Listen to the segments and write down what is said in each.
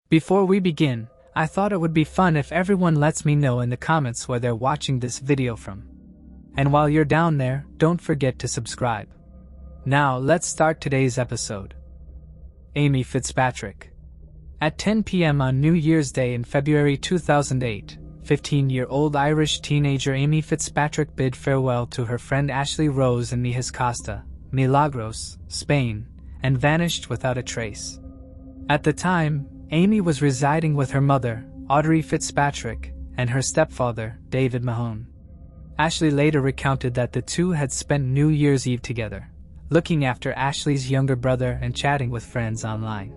Before we begin, I thought it would be fun if everyone lets me know in the comments where they're watching this video from. And while you're down there, don't forget to subscribe. Now let's start today's episode. Amy Fitzpatrick. At 10 p.m. on New Year's Day in February 2008, 15-year-old Irish teenager Amy Fitzpatrick bid farewell to her friend Ashley Rose in Mijas Costa, Milagros, Spain, and vanished without a trace. At the time, Amy was residing with her mother, Audrey Fitzpatrick, and her stepfather, David Mahone. Ashley later recounted that the two had spent New Year's Eve together, looking after Ashley's younger brother and chatting with friends online.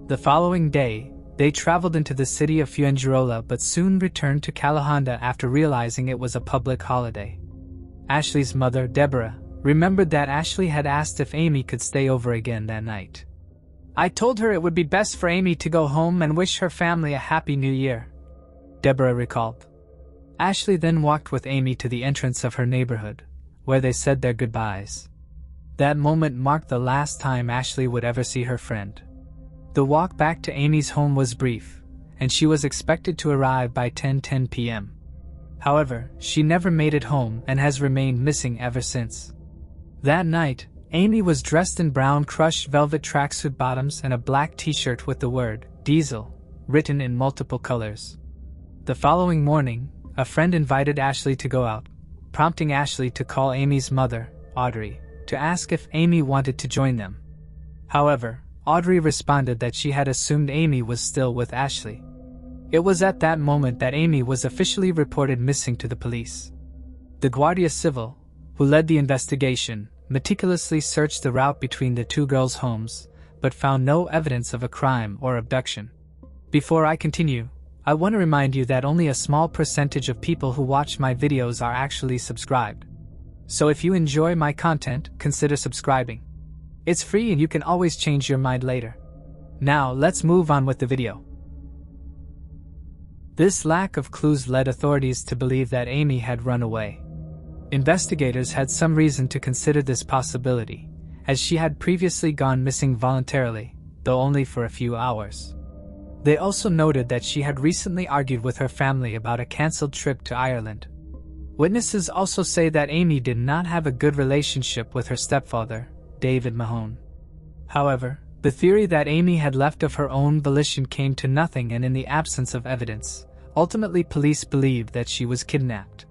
The following day, they traveled into the city of Fuengirola but soon returned to Calahonda after realizing it was a public holiday. Ashley's mother, Deborah, remembered that Ashley had asked if Amy could stay over again that night. "I told her it would be best for Amy to go home and wish her family a happy new year," Deborah recalled. Ashley then walked with Amy to the entrance of her neighborhood, where they said their goodbyes. That moment marked the last time Ashley would ever see her friend. The walk back to Amy's home was brief, and she was expected to arrive by 10:10 p.m. However, she never made it home and has remained missing ever since. That night, Amy was dressed in brown crushed velvet tracksuit bottoms and a black t-shirt with the word "Diesel" written in multiple colors. The following morning, a friend invited Ashley to go out, prompting Ashley to call Amy's mother, Audrey, to ask if Amy wanted to join them. However, Audrey responded that she had assumed Amy was still with Ashley. It was at that moment that Amy was officially reported missing to the police. The Guardia Civil, who led the investigation, meticulously searched the route between the two girls' homes, but found no evidence of a crime or abduction. Before I continue, I want to remind you that only a small percentage of people who watch my videos are actually subscribed. So if you enjoy my content, consider subscribing. It's free and you can always change your mind later. Now let's move on with the video. This lack of clues led authorities to believe that Amy had run away. Investigators had some reason to consider this possibility, as she had previously gone missing voluntarily, though only for a few hours. They also noted that she had recently argued with her family about a cancelled trip to Ireland. Witnesses also say that Amy did not have a good relationship with her stepfather, David Mahone. However, the theory that Amy had left of her own volition came to nothing, and in the absence of evidence, ultimately police believed that she was kidnapped.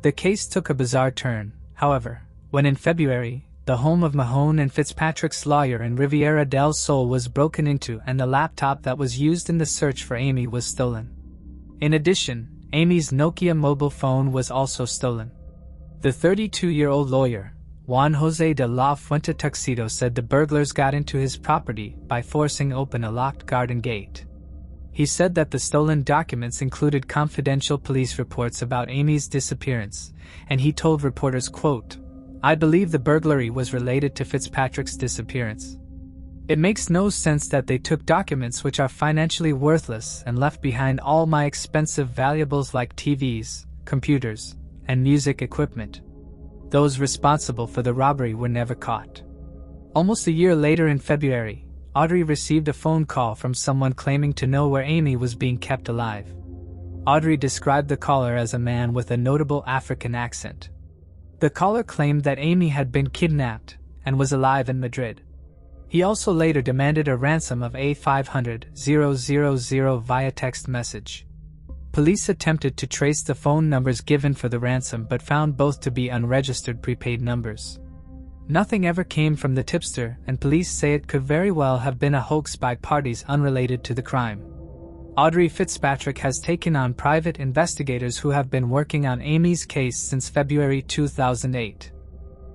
The case took a bizarre turn, however, when in February, the home of Mahone and Fitzpatrick's lawyer in Riviera del Sol was broken into and the laptop that was used in the search for Amy was stolen. In addition, Amy's Nokia mobile phone was also stolen. The 32-year-old lawyer, Juan Jose de la Fuente Tuxedo, said the burglars got into his property by forcing open a locked garden gate. He said that the stolen documents included confidential police reports about Amy's disappearance, and he told reporters, quote, "I believe the burglary was related to Fitzpatrick's disappearance. It makes no sense that they took documents which are financially worthless and left behind all my expensive valuables like TVs, computers, and music equipment. Those responsible for the robbery were never caught." Almost a year later in February, Audrey received a phone call from someone claiming to know where Amy was being kept alive. Audrey described the caller as a man with a notable African accent. The caller claimed that Amy had been kidnapped and was alive in Madrid. He also later demanded a ransom of $500,000 via text message. Police attempted to trace the phone numbers given for the ransom but found both to be unregistered prepaid numbers. Nothing ever came from the tipster, and police say it could very well have been a hoax by parties unrelated to the crime. Audrey Fitzpatrick has taken on private investigators who have been working on Amy's case since February 2008.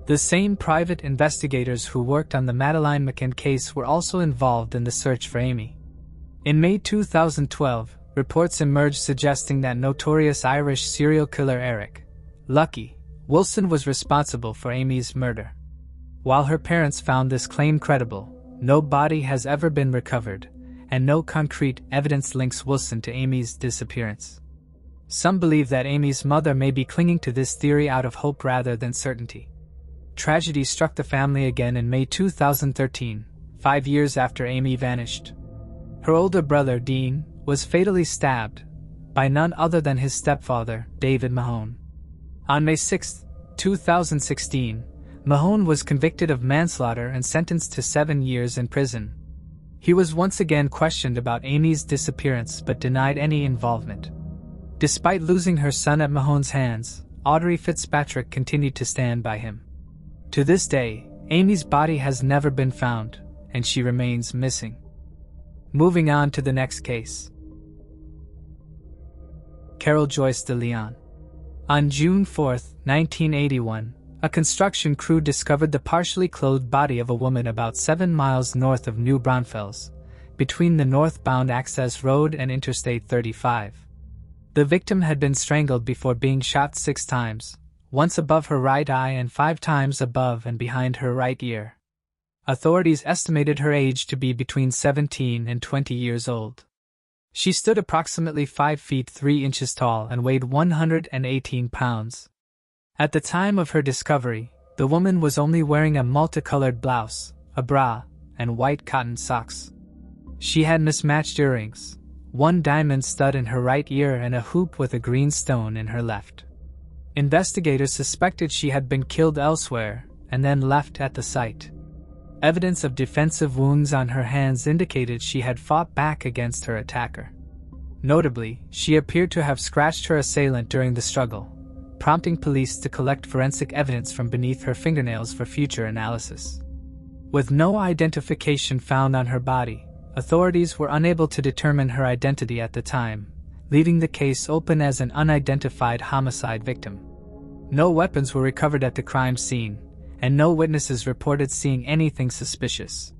The same private investigators who worked on the Madeleine McCann case were also involved in the search for Amy. In May 2012, reports emerged suggesting that notorious Irish serial killer Eric "Lucky" Wilson was responsible for Amy's murder. While her parents found this claim credible, no body has ever been recovered, and no concrete evidence links Wilson to Amy's disappearance. Some believe that Amy's mother may be clinging to this theory out of hope rather than certainty. Tragedy struck the family again in May 2013, 5 years after Amy vanished. Her older brother, Dean, was fatally stabbed by none other than his stepfather, David Mahone. On May 6, 2016, Mahone was convicted of manslaughter and sentenced to 7 years in prison. He was once again questioned about Amy's disappearance but denied any involvement. Despite losing her son at Mahone's hands, Audrey Fitzpatrick continued to stand by him. To this day, Amy's body has never been found, and she remains missing. Moving on to the next case. Carol Joyce de Leon. On June 4, 1981, a construction crew discovered the partially clothed body of a woman about 7 miles north of New Braunfels, between the northbound access road and Interstate 35. The victim had been strangled before being shot 6 times, once above her right eye and 5 times above and behind her right ear. Authorities estimated her age to be between 17 and 20 years old. She stood approximately 5 feet 3 inches tall and weighed 118 pounds. At the time of her discovery, the woman was only wearing a multicolored blouse, a bra, and white cotton socks. She had mismatched earrings, 1 diamond stud in her right ear and a hoop with a green stone in her left. Investigators suspected she had been killed elsewhere and then left at the site. Evidence of defensive wounds on her hands indicated she had fought back against her attacker. Notably, she appeared to have scratched her assailant during the struggle, prompting police to collect forensic evidence from beneath her fingernails for future analysis. With no identification found on her body, authorities were unable to determine her identity at the time, leaving the case open as an unidentified homicide victim. No weapons were recovered at the crime scene, and no witnesses reported seeing anything suspicious.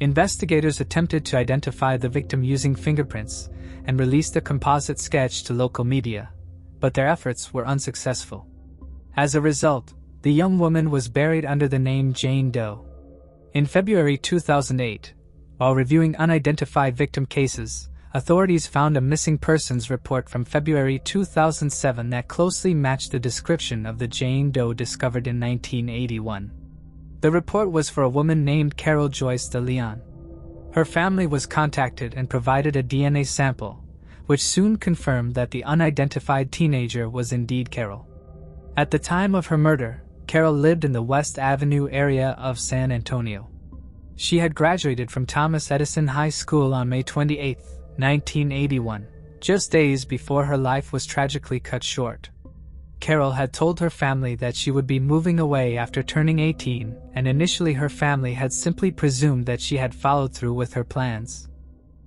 Investigators attempted to identify the victim using fingerprints and released a composite sketch to local media, but their efforts were unsuccessful. As a result, the young woman was buried under the name Jane Doe. In February 2008, while reviewing unidentified victim cases, authorities found a missing persons report from February 2007 that closely matched the description of the Jane Doe discovered in 1981. The report was for a woman named Carol Joyce de Leon. Her family was contacted and provided a DNA sample, which soon confirmed that the unidentified teenager was indeed Carol. At the time of her murder, Carol lived in the West Avenue area of San Antonio. She had graduated from Thomas Edison High School on May 28, 1981, just days before her life was tragically cut short. Carol had told her family that she would be moving away after turning 18, and initially her family had simply presumed that she had followed through with her plans.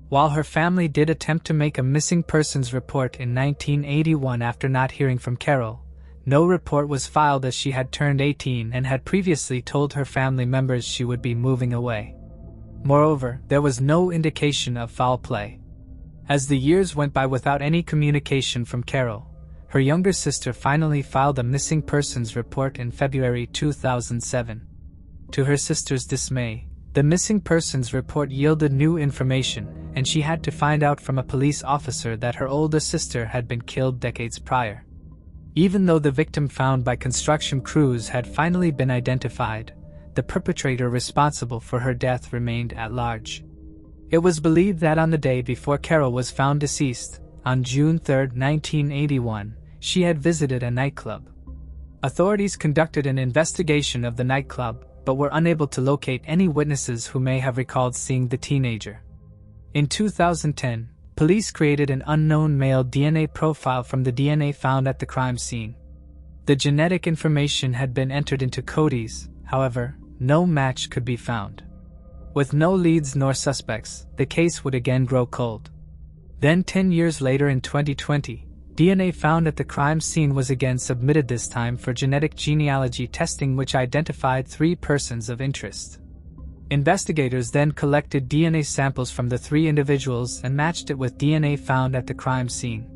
While her family did attempt to make a missing persons report in 1981 after not hearing from Carol, no report was filed as she had turned 18 and had previously told her family members she would be moving away. Moreover, there was no indication of foul play. As the years went by without any communication from Carol, her younger sister finally filed a missing persons report in February 2007. To her sister's dismay, the missing persons report yielded new information, and she had to find out from a police officer that her older sister had been killed decades prior. Even though the victim found by construction crews had finally been identified, the perpetrator responsible for her death remained at large. It was believed that on the day before Carol was found deceased, on June 3, 1981, she had visited a nightclub. Authorities conducted an investigation of the nightclub, but were unable to locate any witnesses who may have recalled seeing the teenager. In 2010, police created an unknown male DNA profile from the DNA found at the crime scene. The genetic information had been entered into Cody's, however, no match could be found. With no leads nor suspects, the case would again grow cold. Then 10 years later in 2020, DNA found at the crime scene was again submitted, this time for genetic genealogy testing, which identified 3 persons of interest. Investigators then collected DNA samples from the 3 individuals and matched it with DNA found at the crime scene.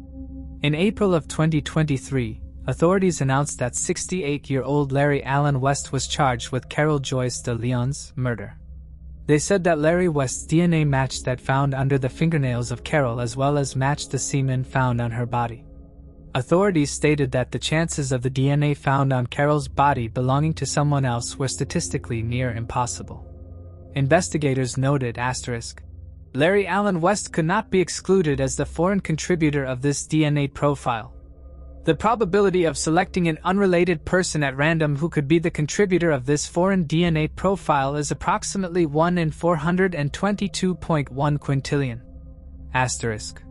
In April of 2023, authorities announced that 68-year-old Larry Allen West was charged with Carol Joyce de Leon's murder. They said that Larry West's DNA matched that found under the fingernails of Carol as well as matched the semen found on her body. Authorities stated that the chances of the DNA found on Carol's body belonging to someone else were statistically near impossible. Investigators noted Larry Allen West could not be excluded as the foreign contributor of this DNA profile. The probability of selecting an unrelated person at random who could be the contributor of this foreign DNA profile is approximately 1 in 422.1 quintillion. Asterisk.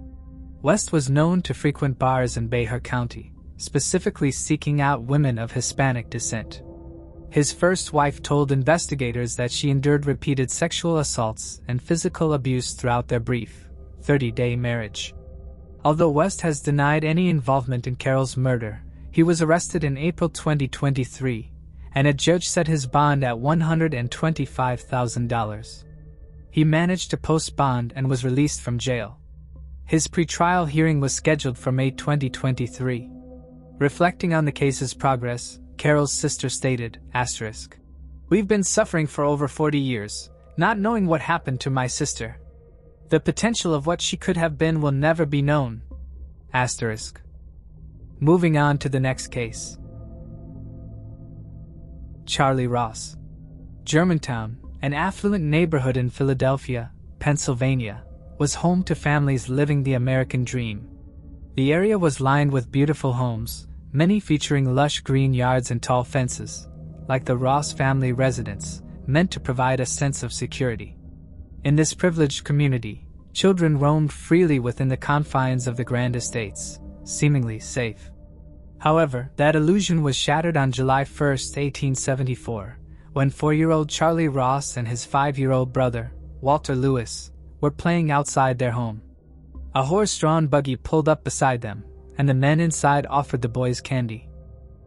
West was known to frequent bars in Behar County, specifically seeking out women of Hispanic descent. His first wife told investigators that she endured repeated sexual assaults and physical abuse throughout their brief, 30-day marriage. Although West has denied any involvement in Carol's murder, he was arrested in April 2023, and a judge set his bond at $125,000. He managed to post bond and was released from jail. His pretrial hearing was scheduled for May 2023. Reflecting on the case's progress, Carol's sister stated, asterisk, "We've been suffering for over 40 years, not knowing what happened to my sister. The potential of what she could have been will never be known." Asterisk. Moving on to the next case. Charlie Ross. Germantown, an affluent neighborhood in Philadelphia, Pennsylvania, was home to families living the American dream. The area was lined with beautiful homes, many featuring lush green yards and tall fences, like the Ross family residence, meant to provide a sense of security. In this privileged community, children roamed freely within the confines of the grand estates, seemingly safe. However, that illusion was shattered on July 1, 1874, when 4-year-old Charlie Ross and his 5-year-old brother, Walter Lewis, were playing outside their home. A horse-drawn buggy pulled up beside them, and the men inside offered the boys candy.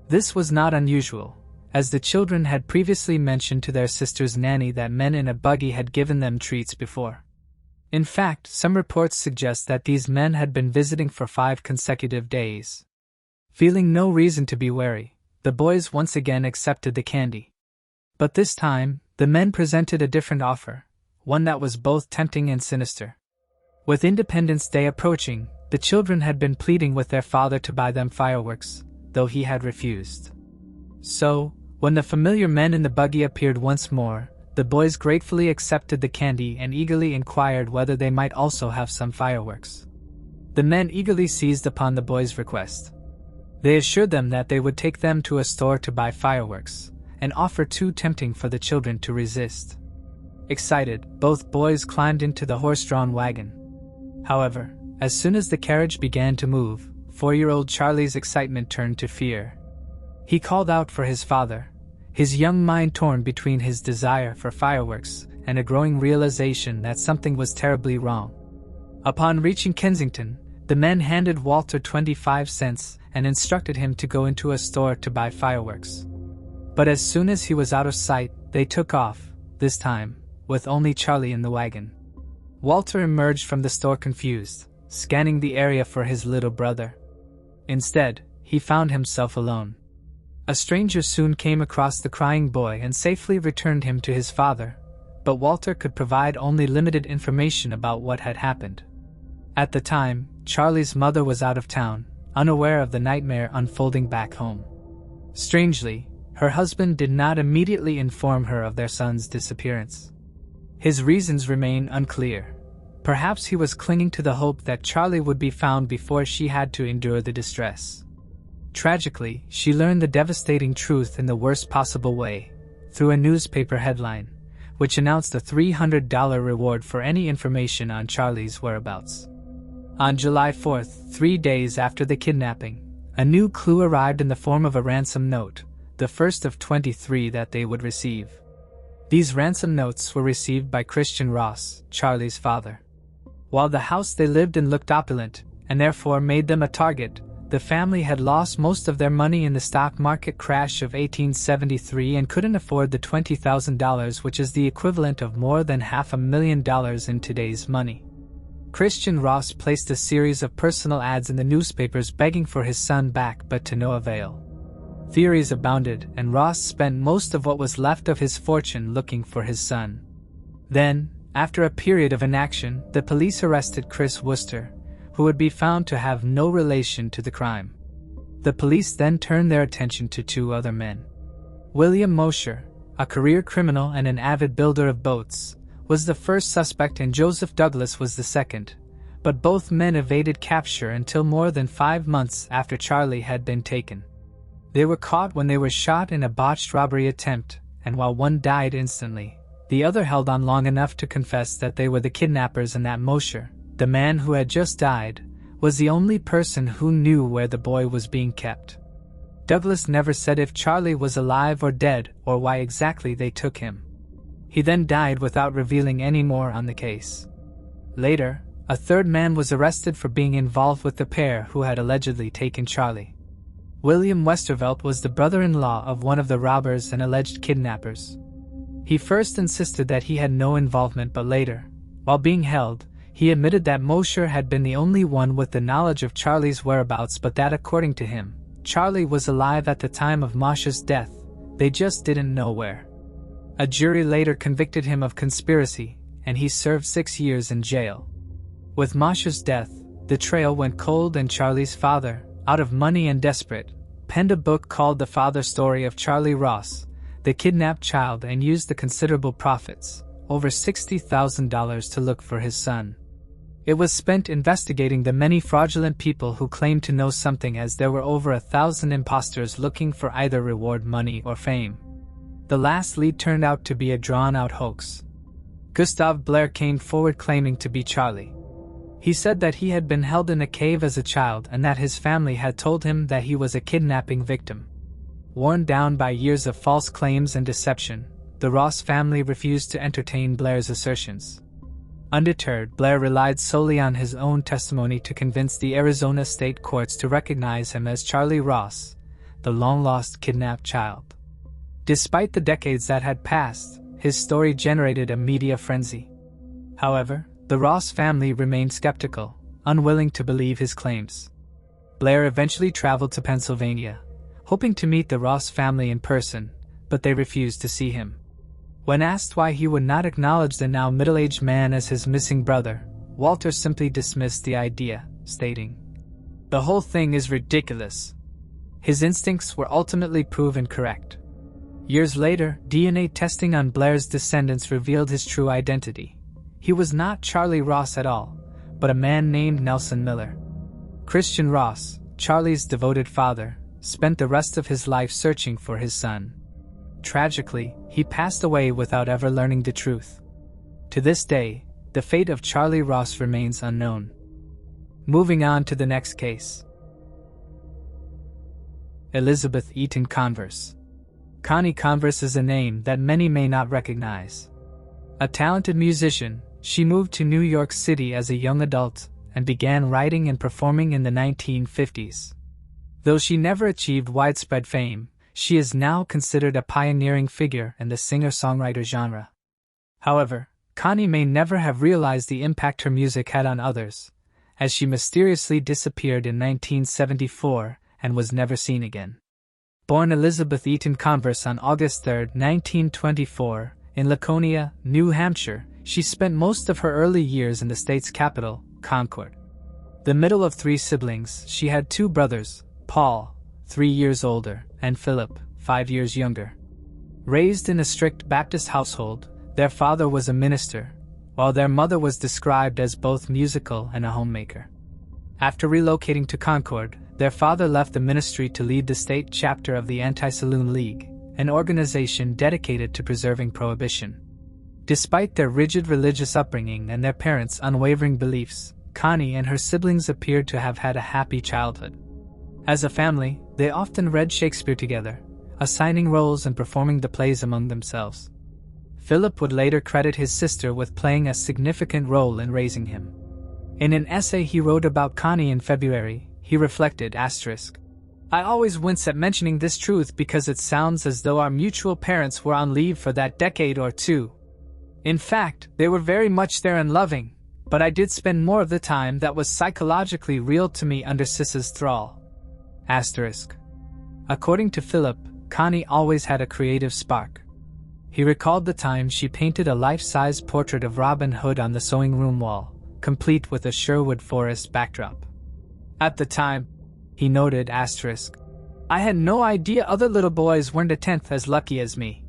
This was not unusual, as the children had previously mentioned to their sister's nanny that men in a buggy had given them treats before. In fact, some reports suggest that these men had been visiting for 5 consecutive days. Feeling no reason to be wary, the boys once again accepted the candy. But this time, the men presented a different offer, one that was both tempting and sinister. With Independence Day approaching, the children had been pleading with their father to buy them fireworks, though he had refused. So, when the familiar men in the buggy appeared once more, the boys gratefully accepted the candy and eagerly inquired whether they might also have some fireworks. The men eagerly seized upon the boys' request. They assured them that they would take them to a store to buy fireworks, an offer too tempting for the children to resist. Excited, both boys climbed into the horse-drawn wagon. However, as soon as the carriage began to move, 4-year-old Charlie's excitement turned to fear. He called out for his father, his young mind torn between his desire for fireworks and a growing realization that something was terribly wrong. Upon reaching Kensington, the men handed Walter 25 cents and instructed him to go into a store to buy fireworks. But as soon as he was out of sight, they took off, this time, with only Charlie in the wagon. Walter emerged from the store confused, scanning the area for his little brother. Instead, he found himself alone. A stranger soon came across the crying boy and safely returned him to his father, but Walter could provide only limited information about what had happened. At the time, Charlie's mother was out of town, unaware of the nightmare unfolding back home. Strangely, her husband did not immediately inform her of their son's disappearance. His reasons remain unclear. Perhaps he was clinging to the hope that Charlie would be found before she had to endure the distress. Tragically, she learned the devastating truth in the worst possible way, through a newspaper headline, which announced a $300 reward for any information on Charlie's whereabouts. On July 4th, 3 days after the kidnapping, a new clue arrived in the form of a ransom note, the first of 23 that they would receive. These ransom notes were received by Christian Ross, Charlie's father. While the house they lived in looked opulent, and therefore made them a target, the family had lost most of their money in the stock market crash of 1873 and couldn't afford the $20,000, which is the equivalent of more than $500,000 in today's money. Christian Ross placed a series of personal ads in the newspapers begging for his son back, but to no avail. Theories abounded, and Ross spent most of what was left of his fortune looking for his son. Then, after a period of inaction, the police arrested Chris Wooster, who would be found to have no relation to the crime. The police then turned their attention to 2 other men. William Mosher, a career criminal and an avid builder of boats, was the first suspect and Joseph Douglas was the second, but both men evaded capture until more than 5 months after Charlie had been taken. They were caught when they were shot in a botched robbery attempt, and while one died instantly, the other held on long enough to confess that they were the kidnappers and that Mosher, the man who had just died, was the only person who knew where the boy was being kept. Douglas never said if Charlie was alive or dead or why exactly they took him. He then died without revealing any more on the case. Later, a third man was arrested for being involved with the pair who had allegedly taken Charlie. William Westervelt was the brother-in-law of one of the robbers and alleged kidnappers. He first insisted that he had no involvement, but later, while being held, he admitted that Mosher had been the only one with the knowledge of Charlie's whereabouts, but that according to him, Charlie was alive at the time of Mosher's death, they just didn't know where. A jury later convicted him of conspiracy, and he served 6 years in jail. With Mosher's death, the trail went cold, and Charlie's father, out of money and desperate, penned a book called The Father Story of Charlie Ross, the kidnapped child, and used the considerable profits, over $60,000, to look for his son. It was spent investigating the many fraudulent people who claimed to know something, as there were over 1,000 impostors looking for either reward money or fame. The last lead turned out to be a drawn-out hoax. Gustav Blair came forward claiming to be Charlie. He said that he had been held in a cave as a child and that his family had told him that he was a kidnapping victim. Worn down by years of false claims and deception, the Ross family refused to entertain Blair's assertions. Undeterred, Blair relied solely on his own testimony to convince the Arizona state courts to recognize him as Charlie Ross, the long-lost kidnapped child. Despite the decades that had passed, his story generated a media frenzy. However, the Ross family remained skeptical, unwilling to believe his claims. Blair eventually traveled to Pennsylvania, hoping to meet the Ross family in person, but they refused to see him. When asked why he would not acknowledge the now middle-aged man as his missing brother, Walter simply dismissed the idea, stating, "The whole thing is ridiculous." His instincts were ultimately proven correct. Years later, DNA testing on Blair's descendants revealed his true identity. He was not Charlie Ross at all, but a man named Nelson Miller. Christian Ross, Charlie's devoted father, spent the rest of his life searching for his son. Tragically, he passed away without ever learning the truth. To this day, the fate of Charlie Ross remains unknown. Moving on to the next case. Elizabeth Eaton Converse. Connie Converse is a name that many may not recognize. A talented musician, she moved to New York City as a young adult and began writing and performing in the 1950s. Though she never achieved widespread fame, she is now considered a pioneering figure in the singer-songwriter genre. However, Connie may never have realized the impact her music had on others, as she mysteriously disappeared in 1974 and was never seen again. Born Elizabeth Eaton Converse on August 3, 1924, in Laconia, New Hampshire, she spent most of her early years in the state's capital, Concord. The middle of 3 siblings, she had 2 brothers, Paul, 3 years older, and Philip, 5 years younger. Raised in a strict Baptist household, their father was a minister, while their mother was described as both musical and a homemaker. After relocating to Concord, their father left the ministry to lead the state chapter of the Anti-Saloon League, an organization dedicated to preserving prohibition. Despite their rigid religious upbringing and their parents' unwavering beliefs, Connie and her siblings appeared to have had a happy childhood. As a family, they often read Shakespeare together, assigning roles and performing the plays among themselves. Philip would later credit his sister with playing a significant role in raising him. In an essay he wrote about Connie in February, he reflected, "I always wince at mentioning this truth because it sounds as though our mutual parents were on leave for that decade or 2. In fact, they were very much there and loving, but I did spend more of the time that was psychologically real to me under Sis's thrall." According to Philip, Connie always had a creative spark. He recalled the time she painted a life-size portrait of Robin Hood on the sewing room wall, complete with a Sherwood Forest backdrop. At the time, he noted, "I had no idea other little boys weren't a tenth as lucky as me."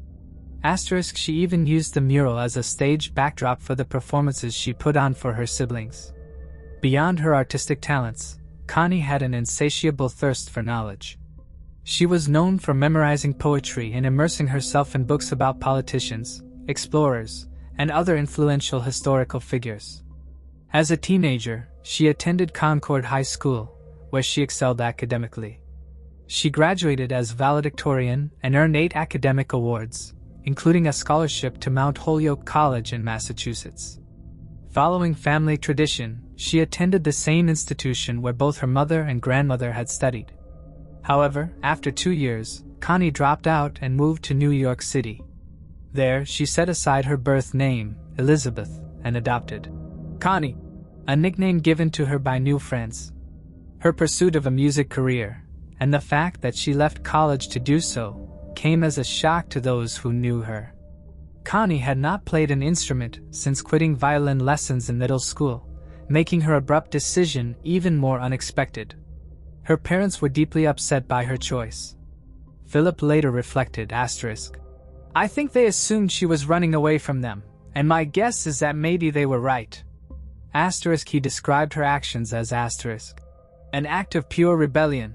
She even used the mural as a stage backdrop for the performances she put on for her siblings. Beyond her artistic talents, Connie had an insatiable thirst for knowledge. She was known for memorizing poetry and immersing herself in books about politicians, explorers, and other influential historical figures. As a teenager, she attended Concord High School, where she excelled academically. She graduated as valedictorian and earned 8 academic awards, including a scholarship to Mount Holyoke College in Massachusetts. Following family tradition, she attended the same institution where both her mother and grandmother had studied. However, after 2 years, Connie dropped out and moved to New York City. There, she set aside her birth name, Elizabeth, and adopted Connie, a nickname given to her by new friends. Her pursuit of a music career, and the fact that she left college to do so, came as a shock to those who knew her. Connie had not played an instrument since quitting violin lessons in middle school, making her abrupt decision even more unexpected. Her parents were deeply upset by her choice. Philip later reflected, "I think they assumed she was running away from them, and my guess is that maybe they were right." He described her actions as an act of pure rebellion.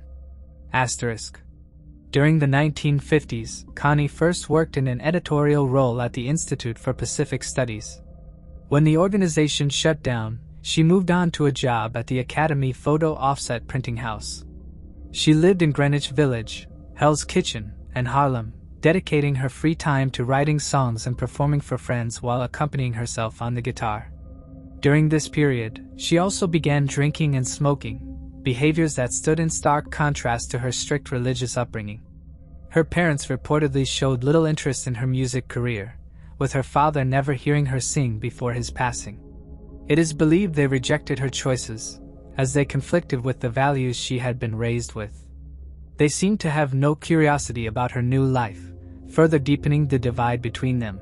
During the 1950s, Connie first worked in an editorial role at the Institute for Pacific Studies. When the organization shut down, she moved on to a job at the Academy Photo Offset Printing House. She lived in Greenwich Village, Hell's Kitchen, and Harlem, dedicating her free time to writing songs and performing for friends while accompanying herself on the guitar. During this period, she also began drinking and smoking, behaviors that stood in stark contrast to her strict religious upbringing. Her parents reportedly showed little interest in her music career, with her father never hearing her sing before his passing. It is believed they rejected her choices, as they conflicted with the values she had been raised with. They seemed to have no curiosity about her new life, further deepening the divide between them.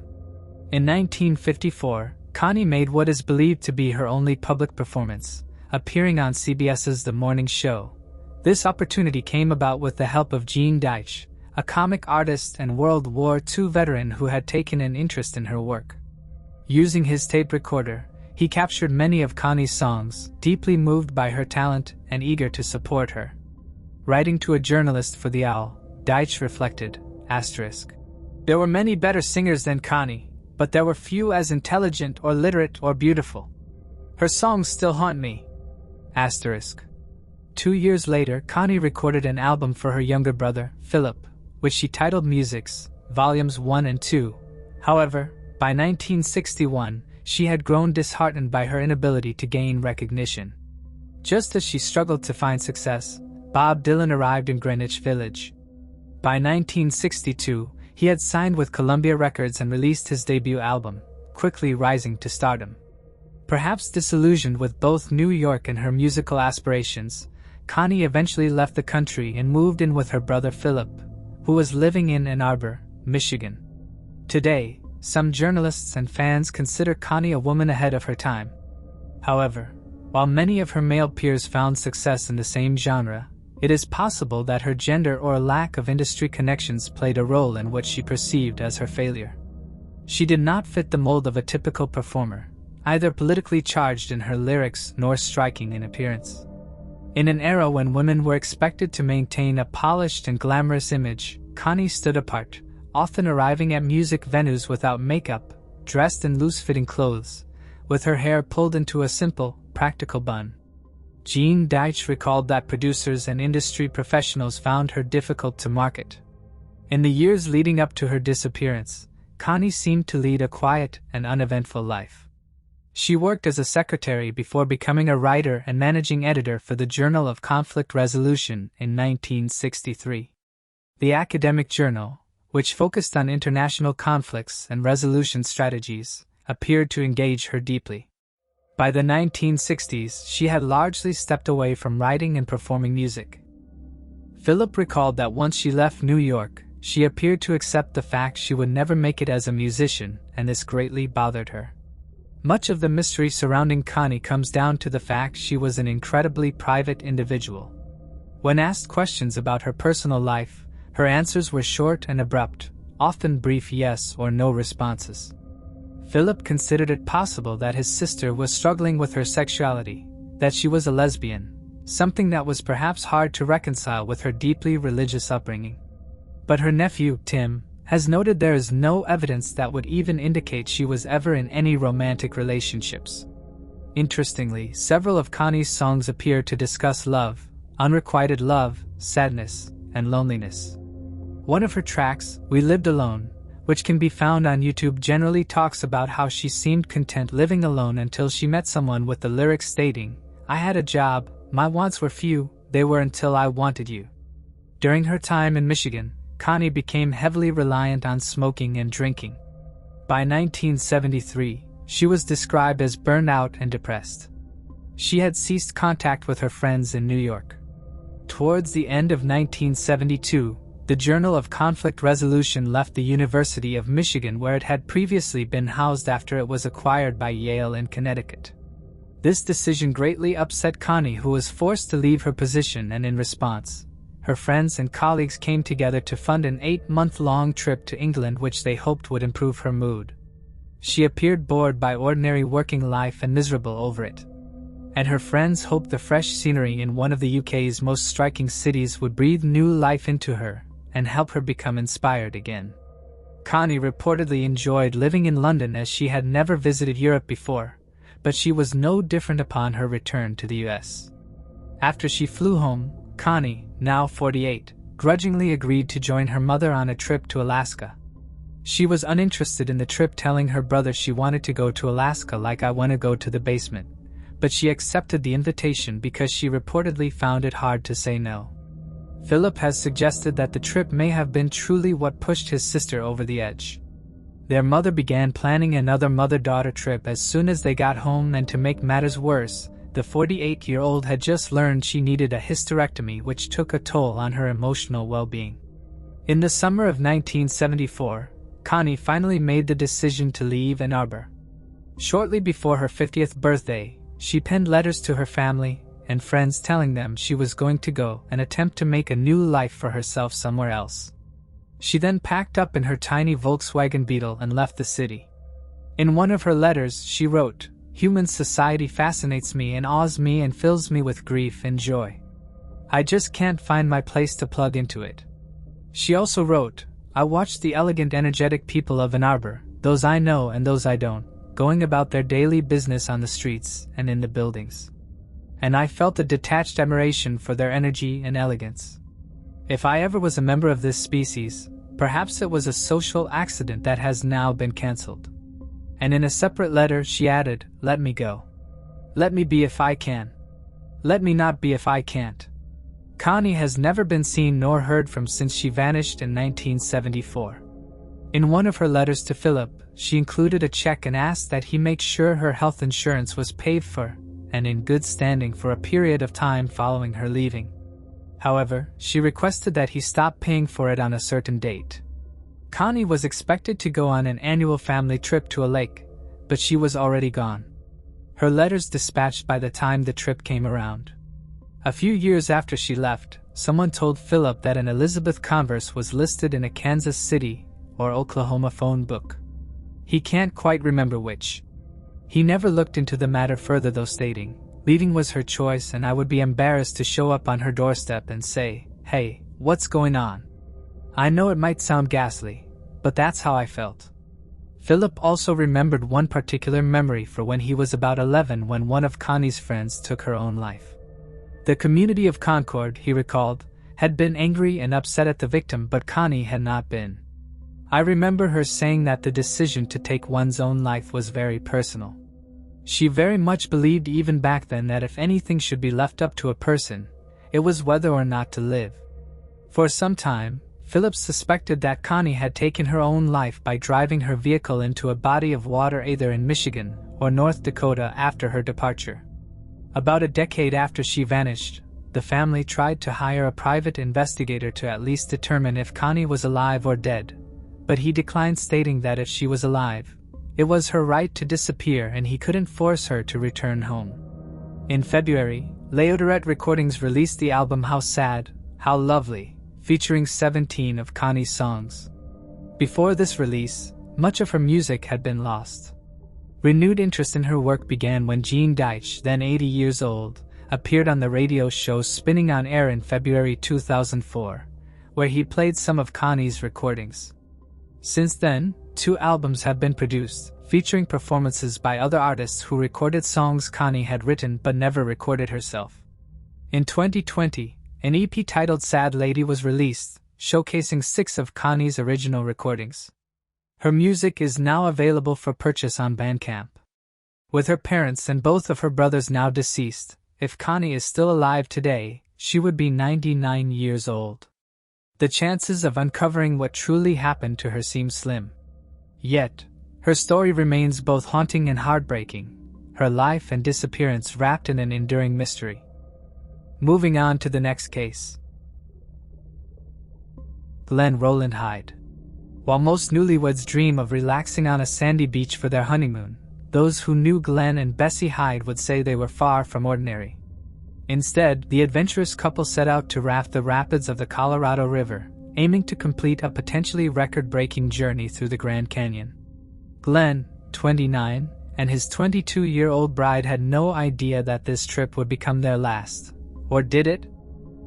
In 1954, Connie made what is believed to be her only public performance, appearing on CBS's The Morning Show. This opportunity came about with the help of Gene Deitch, a comic artist and World War II veteran who had taken an interest in her work. Using his tape recorder, he captured many of Connie's songs, deeply moved by her talent and eager to support her. Writing to a journalist for The Owl, Deitch reflected, "There were many better singers than Connie, but there were few as intelligent or literate or beautiful. Her songs still haunt me." 2 years later, Connie recorded an album for her younger brother, Philip, which she titled Musics, Volumes 1 and 2. However, by 1961, she had grown disheartened by her inability to gain recognition. Just as she struggled to find success, Bob Dylan arrived in Greenwich Village. By 1962, he had signed with Columbia Records and released his debut album, quickly rising to stardom. Perhaps disillusioned with both New York and her musical aspirations, Connie eventually left the country and moved in with her brother Philip, who was living in Ann Arbor, Michigan. Today, some journalists and fans consider Connie a woman ahead of her time. However, while many of her male peers found success in the same genre, it is possible that her gender or lack of industry connections played a role in what she perceived as her failure. She did not fit the mold of a typical performer, either politically charged in her lyrics nor striking in appearance. In an era when women were expected to maintain a polished and glamorous image, Connie stood apart, often arriving at music venues without makeup, dressed in loose-fitting clothes, with her hair pulled into a simple, practical bun. Gene Deitch recalled that producers and industry professionals found her difficult to market. In the years leading up to her disappearance, Connie seemed to lead a quiet and uneventful life. She worked as a secretary before becoming a writer and managing editor for the Journal of Conflict Resolution in 1963. The academic journal, which focused on international conflicts and resolution strategies, appeared to engage her deeply. By the 1960s, she had largely stepped away from writing and performing music. Philip recalled that once she left New York, she appeared to accept the fact she would never make it as a musician, and this greatly bothered her. Much of the mystery surrounding Connie comes down to the fact she was an incredibly private individual. When asked questions about her personal life, her answers were short and abrupt, often brief yes or no responses. Philip considered it possible that his sister was struggling with her sexuality, that she was a lesbian, something that was perhaps hard to reconcile with her deeply religious upbringing. But her nephew, Tim, has noted there is no evidence that would even indicate she was ever in any romantic relationships. Interestingly, several of Connie's songs appear to discuss love, unrequited love, sadness, and loneliness. One of her tracks, We Lived Alone, which can be found on YouTube, generally talks about how she seemed content living alone until she met someone, with the lyrics stating, "I had a job, my wants were few, they were until I wanted you." During her time in Michigan, Connie became heavily reliant on smoking and drinking. By 1973, she was described as burned out and depressed. She had ceased contact with her friends in New York. Towards the end of 1972, the Journal of Conflict Resolution left the University of Michigan, where it had previously been housed after it was acquired by Yale in Connecticut. This decision greatly upset Connie, who was forced to leave her position, and in response, her friends and colleagues came together to fund an 8-month-long trip to England, which they hoped would improve her mood. She appeared bored by ordinary working life and miserable over it. And her friends hoped the fresh scenery in one of the UK's most striking cities would breathe new life into her and help her become inspired again. Connie reportedly enjoyed living in London, as she had never visited Europe before, but she was no different upon her return to the US. After she flew home, Connie, now 48, grudgingly agreed to join her mother on a trip to Alaska. She was uninterested in the trip, telling her brother she wanted to go to Alaska like I want to go to the basement, but she accepted the invitation because she reportedly found it hard to say no. Philip has suggested that the trip may have been truly what pushed his sister over the edge. Their mother began planning another mother-daughter trip as soon as they got home, and to make matters worse, the 48-year-old had just learned she needed a hysterectomy, which took a toll on her emotional well-being. In the summer of 1974, Connie finally made the decision to leave Ann Arbor. Shortly before her 50th birthday, she penned letters to her family and friends telling them she was going to go and attempt to make a new life for herself somewhere else. She then packed up in her tiny Volkswagen Beetle and left the city. In one of her letters, she wrote, "Human society fascinates me and awes me and fills me with grief and joy. I just can't find my place to plug into it." She also wrote, "I watch the elegant, energetic people of Ann Arbor, those I know and those I don't, going about their daily business on the streets and in the buildings. And I felt a detached admiration for their energy and elegance. If I ever was a member of this species, perhaps it was a social accident that has now been cancelled." And in a separate letter she added, "Let me go. Let me be if I can. Let me not be if I can't." Connie has never been seen nor heard from since she vanished in 1974. In one of her letters to Philip, she included a check and asked that he make sure her health insurance was paid for and in good standing for a period of time following her leaving. However, she requested that he stop paying for it on a certain date. Connie was expected to go on an annual family trip to a lake, but she was already gone. Her letters dispatched by the time the trip came around. A few years after she left, someone told Philip that an Elizabeth Converse was listed in a Kansas City or Oklahoma phone book. He can't quite remember which. He never looked into the matter further, though, stating, "Leaving was her choice and I would be embarrassed to show up on her doorstep and say, 'Hey, what's going on?' I know it might sound ghastly, but that's how I felt." Philip also remembered one particular memory for when he was about 11, when one of Connie's friends took her own life. The community of Concord, he recalled, had been angry and upset at the victim, but Connie had not been. "I remember her saying that the decision to take one's own life was very personal. She very much believed even back then that if anything should be left up to a person, it was whether or not to live." For some time, Philip suspected that Connie had taken her own life by driving her vehicle into a body of water either in Michigan or North Dakota after her departure. About a decade after she vanished, the family tried to hire a private investigator to at least determine if Connie was alive or dead, but he declined, stating that if she was alive, it was her right to disappear and he couldn't force her to return home. In February, Leodorette Recordings released the album How Sad, How Lovely, featuring 17 of Connie's songs. Before this release, much of her music had been lost. Renewed interest in her work began when Gene Deitch, then 80 years old, appeared on the radio show Spinning on Air in February 2004, where he played some of Connie's recordings. Since then, 2 albums have been produced, featuring performances by other artists who recorded songs Connie had written but never recorded herself. In 2020, an EP titled Sad Lady was released, showcasing 6 of Connie's original recordings. Her music is now available for purchase on Bandcamp. With her parents and both of her brothers now deceased, if Connie is still alive today, she would be 99 years old. The chances of uncovering what truly happened to her seem slim. Yet, her story remains both haunting and heartbreaking, her life and disappearance wrapped in an enduring mystery. Moving on to the next case. Glenn Roland Hyde. While most newlyweds dream of relaxing on a sandy beach for their honeymoon, those who knew Glenn and Bessie Hyde would say they were far from ordinary. Instead, the adventurous couple set out to raft the rapids of the Colorado River, aiming to complete a potentially record-breaking journey through the Grand Canyon. Glenn, 29, and his 22-year-old bride had no idea that this trip would become their last. Or did it?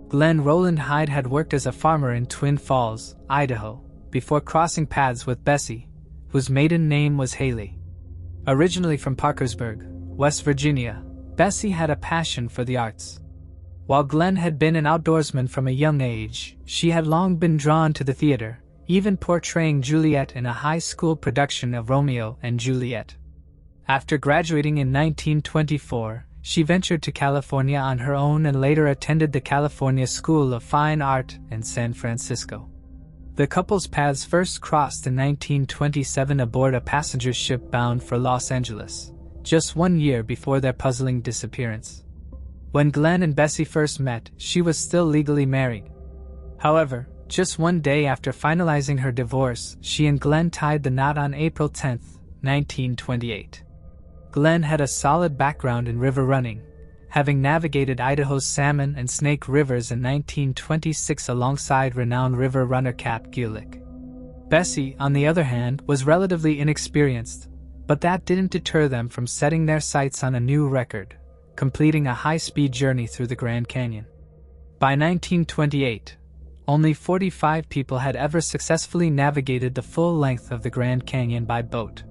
Glenn Roland Hyde had worked as a farmer in Twin Falls, Idaho, before crossing paths with Bessie, whose maiden name was Haley. Originally from Parkersburg, West Virginia, Bessie had a passion for the arts. While Glenn had been an outdoorsman from a young age, she had long been drawn to the theater, even portraying Juliet in a high school production of Romeo and Juliet. After graduating in 1924, she ventured to California on her own and later attended the California School of Fine Art in San Francisco. The couple's paths first crossed in 1927 aboard a passenger ship bound for Los Angeles, just 1 year before their puzzling disappearance. When Glenn and Bessie first met, she was still legally married. However, just 1 day after finalizing her divorce, she and Glenn tied the knot on April 10, 1928. Glenn had a solid background in river running, having navigated Idaho's Salmon and Snake Rivers in 1926 alongside renowned river runner Cap Gulick. Bessie, on the other hand, was relatively inexperienced, but that didn't deter them from setting their sights on a new record, completing a high-speed journey through the Grand Canyon. By 1928, only 45 people had ever successfully navigated the full length of the Grand Canyon by boat.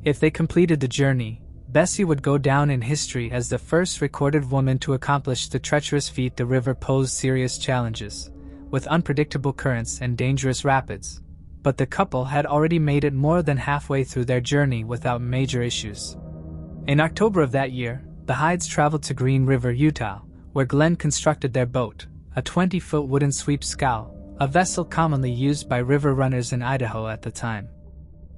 If they completed the journey, Bessie would go down in history as the first recorded woman to accomplish the treacherous feat. The river posed serious challenges, with unpredictable currents and dangerous rapids, but the couple had already made it more than halfway through their journey without major issues. In October of that year, the Hydes traveled to Green River, Utah, where Glenn constructed their boat, a 20-foot wooden sweep scow, a vessel commonly used by river runners in Idaho at the time.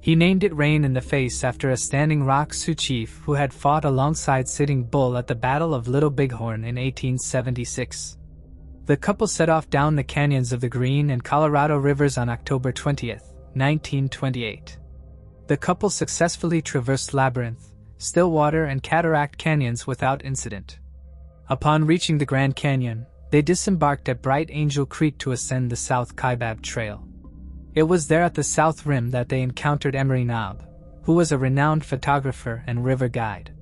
He named it Rain in the Face after a Standing Rock Sioux chief who had fought alongside Sitting Bull at the Battle of Little Bighorn in 1876. The couple set off down the canyons of the Green and Colorado Rivers on October 20, 1928. The couple successfully traversed Labyrinth, Stillwater, and Cataract canyons without incident. Upon reaching the Grand Canyon, they disembarked at Bright Angel Creek to ascend the South Kaibab Trail. It was there at the south rim that they encountered Emery Knob, who was a renowned photographer and river guide.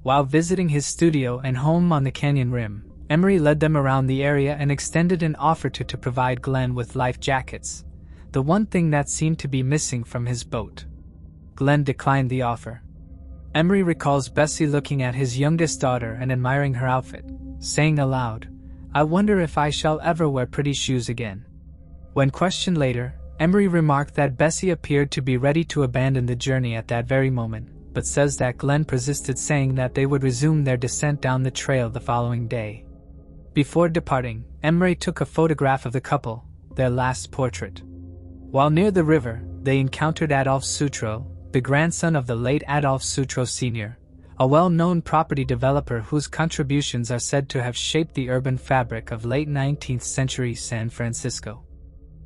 While visiting his studio and home on the canyon rim, Emery led them around the area and extended an offer to provide Glenn with life jackets, the one thing that seemed to be missing from his boat. Glenn declined the offer. Emery recalls Bessie looking at his youngest daughter and admiring her outfit, saying aloud, "I wonder if I shall ever wear pretty shoes again." When questioned later, Emery remarked that Bessie appeared to be ready to abandon the journey at that very moment, but says that Glenn persisted, saying that they would resume their descent down the trail the following day. Before departing, Emery took a photograph of the couple, their last portrait. While near the river, they encountered Adolphe Sutro, the grandson of the late Adolphe Sutro Sr., a well-known property developer whose contributions are said to have shaped the urban fabric of late 19th century San Francisco.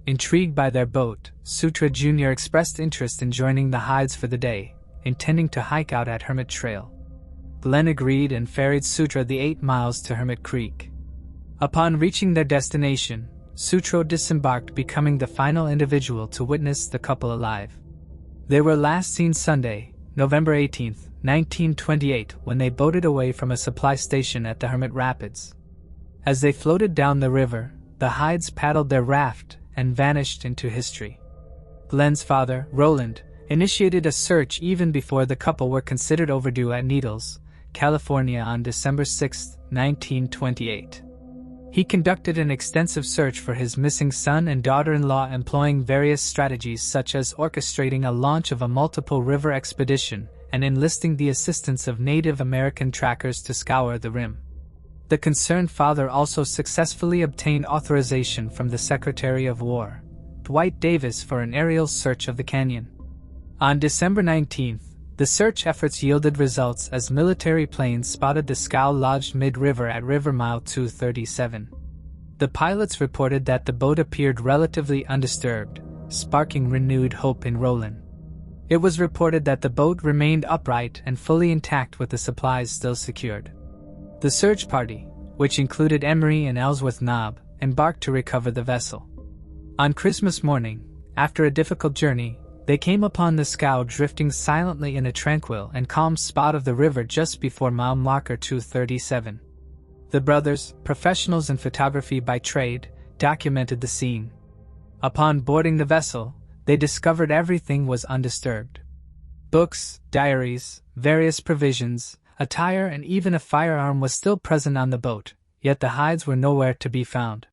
Intrigued by their boat, Sutra Jr. expressed interest in joining the Hydes for the day, intending to hike out at Hermit Trail. Glenn agreed and ferried Sutra the 8 miles to Hermit Creek. Upon reaching their destination, Sutro disembarked, becoming the final individual to witness the couple alive. They were last seen Sunday, November 18, 1928, when they boated away from a supply station at the Hermit Rapids. As they floated down the river, the Hydes paddled their raft and vanished into history. Glenn's father, Roland, initiated a search even before the couple were considered overdue at Needles, California on December 6, 1928. He conducted an extensive search for his missing son and daughter-in-law, employing various strategies such as orchestrating a launch of a multiple river expedition and enlisting the assistance of Native American trackers to scour the rim. The concerned father also successfully obtained authorization from the Secretary of War, Dwight Davis, for an aerial search of the canyon. On December 19th, the search efforts yielded results as military planes spotted the scow lodged mid-river at river mile 237. The pilots reported that the boat appeared relatively undisturbed, sparking renewed hope in Roland. It was reported that the boat remained upright and fully intact with the supplies still secured. The search party, which included Emery and Ellsworth Knob, embarked to recover the vessel. On Christmas morning, after a difficult journey, they came upon the scow drifting silently in a tranquil and calm spot of the river just before mile marker 237. The brothers, professionals in photography by trade, documented the scene. Upon boarding the vessel, they discovered everything was undisturbed. Books, diaries, various provisions, attire, and even a firearm was still present on the boat, yet the Hydes were nowhere to be found.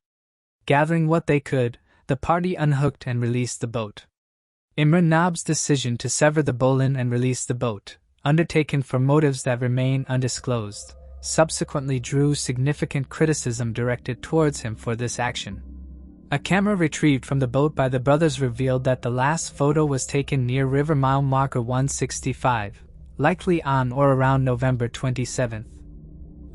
Gathering what they could, the party unhooked and released the boat. Imran Nob's decision to sever the bowline and release the boat, undertaken for motives that remain undisclosed, subsequently drew significant criticism directed towards him for this action. A camera retrieved from the boat by the brothers revealed that the last photo was taken near river mile marker 165, likely on or around November 27th.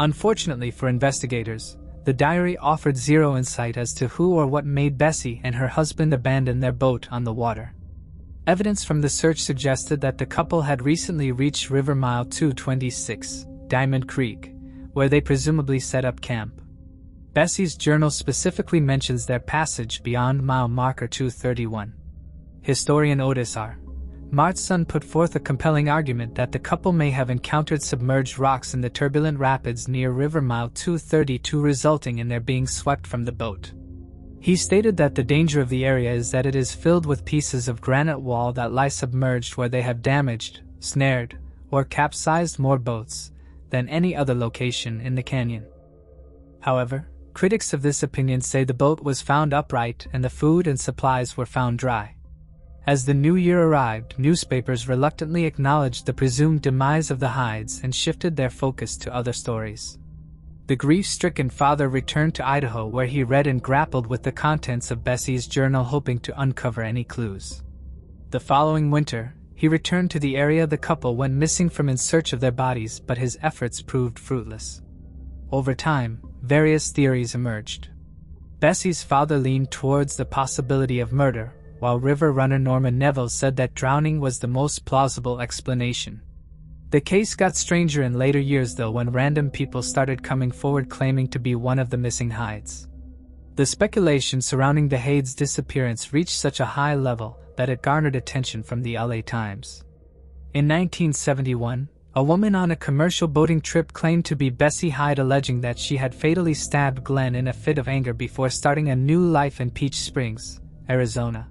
Unfortunately for investigators, the diary offered zero insight as to who or what made Bessie and her husband abandon their boat on the water. Evidence from the search suggested that the couple had recently reached river mile 226, Diamond Creek, where they presumably set up camp. Bessie's journal specifically mentions their passage beyond mile marker 231. Historian Otis R. Martson put forth a compelling argument that the couple may have encountered submerged rocks in the turbulent rapids near river mile 232, resulting in their being swept from the boat. He stated that the danger of the area is that it is filled with pieces of granite wall that lie submerged, where they have damaged, snared, or capsized more boats than any other location in the canyon. However, critics of this opinion say the boat was found upright and the food and supplies were found dry. As the new year arrived, newspapers reluctantly acknowledged the presumed demise of the Hydes and shifted their focus to other stories. The grief-stricken father returned to Idaho, where he read and grappled with the contents of Bessie's journal, hoping to uncover any clues. The following winter, he returned to the area the couple went missing from in search of their bodies, but his efforts proved fruitless. Over time, various theories emerged. Bessie's father leaned towards the possibility of murder, while river runner Norman Neville said that drowning was the most plausible explanation. The case got stranger in later years, though, when random people started coming forward claiming to be one of the missing Hydes. The speculation surrounding the Hydes' disappearance reached such a high level that it garnered attention from the LA Times. In 1971, a woman on a commercial boating trip claimed to be Bessie Hyde, alleging that she had fatally stabbed Glenn in a fit of anger before starting a new life in Peach Springs, Arizona.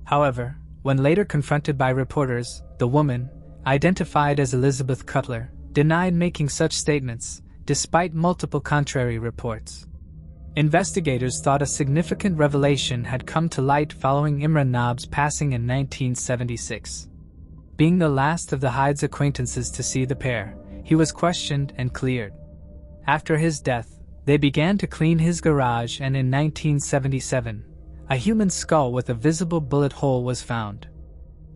However, when later confronted by reporters, the woman, identified as Elizabeth Cutler, denied making such statements, despite multiple contrary reports. Investigators thought a significant revelation had come to light following Imran Nob's passing in 1976. Being the last of the Hydes' acquaintances to see the pair, he was questioned and cleared. After his death, they began to clean his garage, and in 1977, a human skull with a visible bullet hole was found.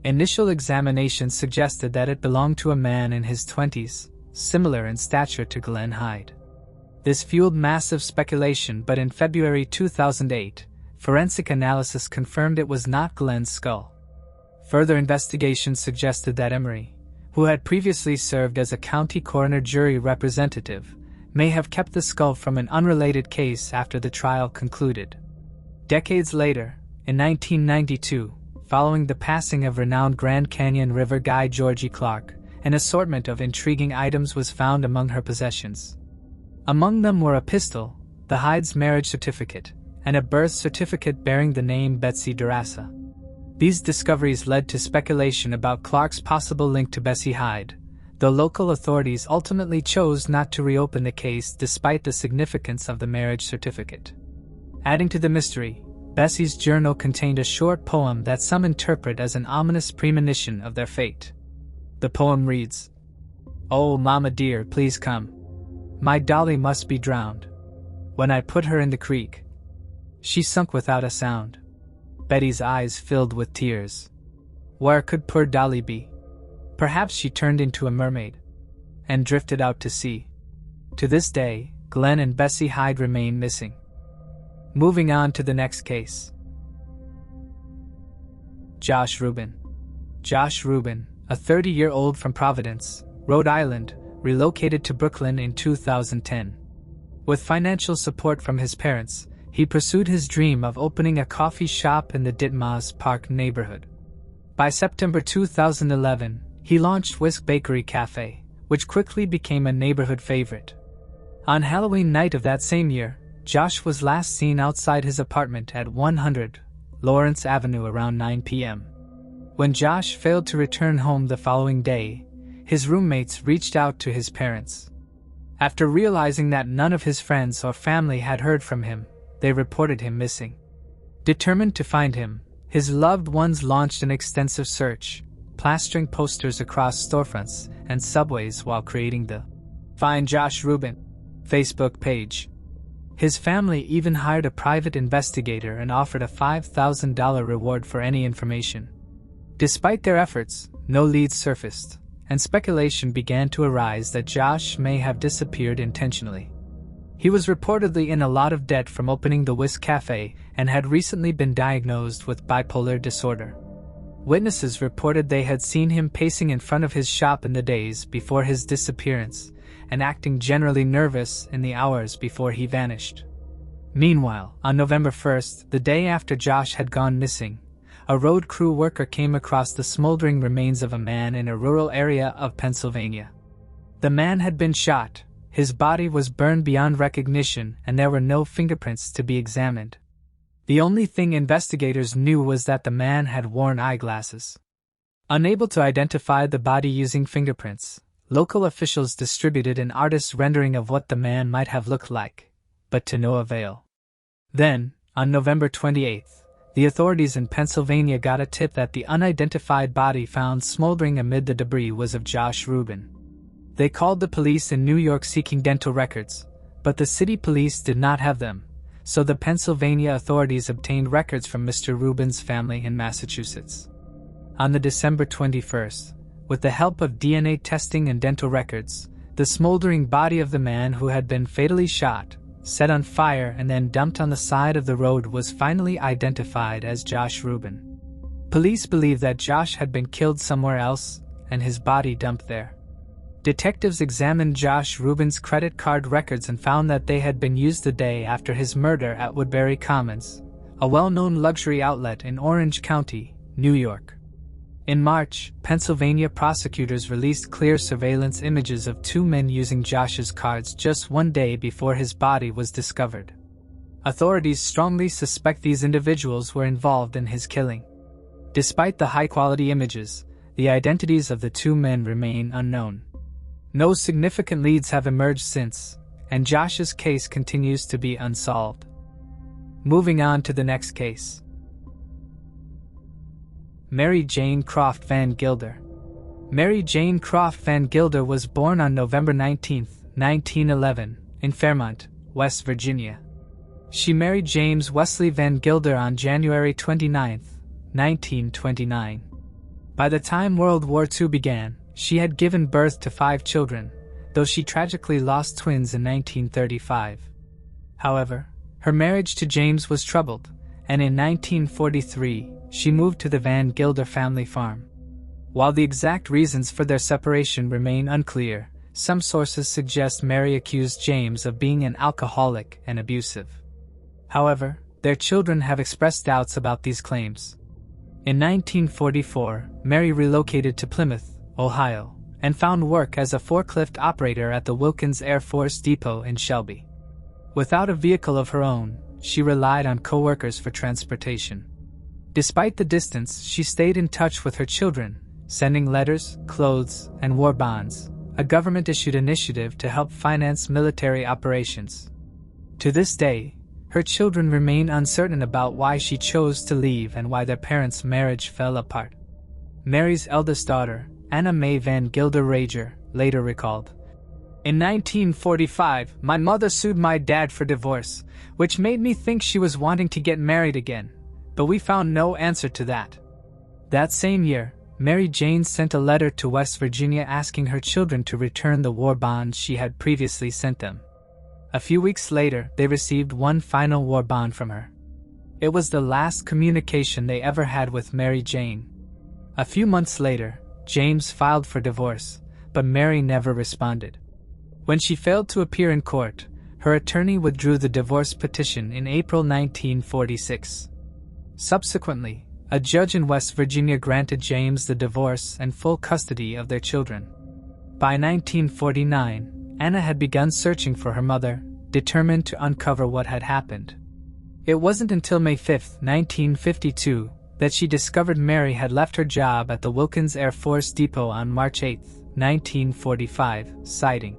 Initial examinations suggested that it belonged to a man in his 20s, similar in stature to Glenn Hyde. This fueled massive speculation, but in February 2008, forensic analysis confirmed it was not Glenn's skull. Further investigation suggested that Emery, who had previously served as a county coroner jury representative, may have kept the skull from an unrelated case after the trial concluded. Decades later, in 1992, following the passing of renowned Grand Canyon River guide Georgie Clark, an assortment of intriguing items was found among her possessions. Among them were a pistol, the Hyde's marriage certificate, and a birth certificate bearing the name Betsy DeRassa. These discoveries led to speculation about Clark's possible link to Bessie Hyde, though local authorities ultimately chose not to reopen the case despite the significance of the marriage certificate. Adding to the mystery, Bessie's journal contained a short poem that some interpret as an ominous premonition of their fate. The poem reads, "Oh, Mama dear, please come. My dolly must be drowned. When I put her in the creek, she sunk without a sound." Betty's eyes filled with tears. Where could poor Dolly be? Perhaps she turned into a mermaid and drifted out to sea. To this day, Glenn and Bessie Hyde remain missing. Moving on to the next case. Josh Rubin. Josh Rubin, a 30-year-old from Providence, Rhode Island, relocated to Brooklyn in 2010. With financial support from his parents, he pursued his dream of opening a coffee shop in the Ditmas Park neighborhood. By September 2011, he launched Whisk Bakery Cafe, which quickly became a neighborhood favorite. On Halloween night of that same year, Josh was last seen outside his apartment at 100 Lawrence Avenue around 9 p.m. When Josh failed to return home the following day, his roommates reached out to his parents. After realizing that none of his friends or family had heard from him, they reported him missing. Determined to find him, his loved ones launched an extensive search, plastering posters across storefronts and subways while creating the Find Josh Rubin Facebook page. His family even hired a private investigator and offered a $5,000 reward for any information. Despite their efforts, no leads surfaced, and speculation began to arise that Josh may have disappeared intentionally. He was reportedly in a lot of debt from opening the Whisk Cafe and had recently been diagnosed with bipolar disorder. Witnesses reported they had seen him pacing in front of his shop in the days before his disappearance and acting generally nervous in the hours before he vanished. Meanwhile, on November 1st, the day after Josh had gone missing, a road crew worker came across the smoldering remains of a man in a rural area of Pennsylvania. The man had been shot, his body was burned beyond recognition, and there were no fingerprints to be examined. The only thing investigators knew was that the man had worn eyeglasses. Unable to identify the body using fingerprints, local officials distributed an artist's rendering of what the man might have looked like, but to no avail. Then, on November 28th, the authorities in Pennsylvania got a tip that the unidentified body found smoldering amid the debris was of Josh Rubin. They called the police in New York seeking dental records, but the city police did not have them, so the Pennsylvania authorities obtained records from Mr. Rubin's family in Massachusetts. On the December 21st, with the help of DNA testing and dental records, the smoldering body of the man who had been fatally shot, set on fire and then dumped on the side of the road was finally identified as Josh Rubin. Police believe that Josh had been killed somewhere else and his body dumped there. Detectives examined Josh Rubin's credit card records and found that they had been used the day after his murder at Woodbury Commons, a well-known luxury outlet in Orange County, New York. In March, Pennsylvania prosecutors released clear surveillance images of two men using Josh's cards just one day before his body was discovered. Authorities strongly suspect these individuals were involved in his killing. Despite the high-quality images, the identities of the two men remain unknown. No significant leads have emerged since, and Josh's case continues to be unsolved. Moving on to the next case. Mary Jane Croft Van Gilder. Mary Jane Croft Van Gilder was born on November 19, 1911, in Fairmont, West Virginia. She married James Wesley Van Gilder on January 29, 1929. By the time World War II began, she had given birth to 5 children, though she tragically lost twins in 1935. However, her marriage to James was troubled, and in 1943, she moved to the Van Gilder family farm. While the exact reasons for their separation remain unclear, some sources suggest Mary accused James of being an alcoholic and abusive. However, their children have expressed doubts about these claims. In 1944, Mary relocated to Plymouth, Ohio, and found work as a forklift operator at the Wilkins Air Force Depot in Shelby. Without a vehicle of her own, she relied on co-workers for transportation. Despite the distance, she stayed in touch with her children, sending letters, clothes, and war bonds, a government-issued initiative to help finance military operations. To this day, her children remain uncertain about why she chose to leave and why their parents' marriage fell apart. Mary's eldest daughter, Anna Mae Van Gilder Rager, later recalled, "In 1945, my mother sued my dad for divorce, which made me think she was wanting to get married again, but we found no answer to that." That same year, Mary Jane sent a letter to West Virginia asking her children to return the war bonds she had previously sent them. A few weeks later, they received one final war bond from her. It was the last communication they ever had with Mary Jane. A few months later, James filed for divorce, but Mary never responded. When she failed to appear in court, her attorney withdrew the divorce petition in April 1946. Subsequently, a judge in West Virginia granted James the divorce and full custody of their children. By 1949, Anna had begun searching for her mother, determined to uncover what had happened. It wasn't until May 5, 1952, that she discovered Mary had left her job at the Wilkins Air Force Depot on March 8, 1945, citing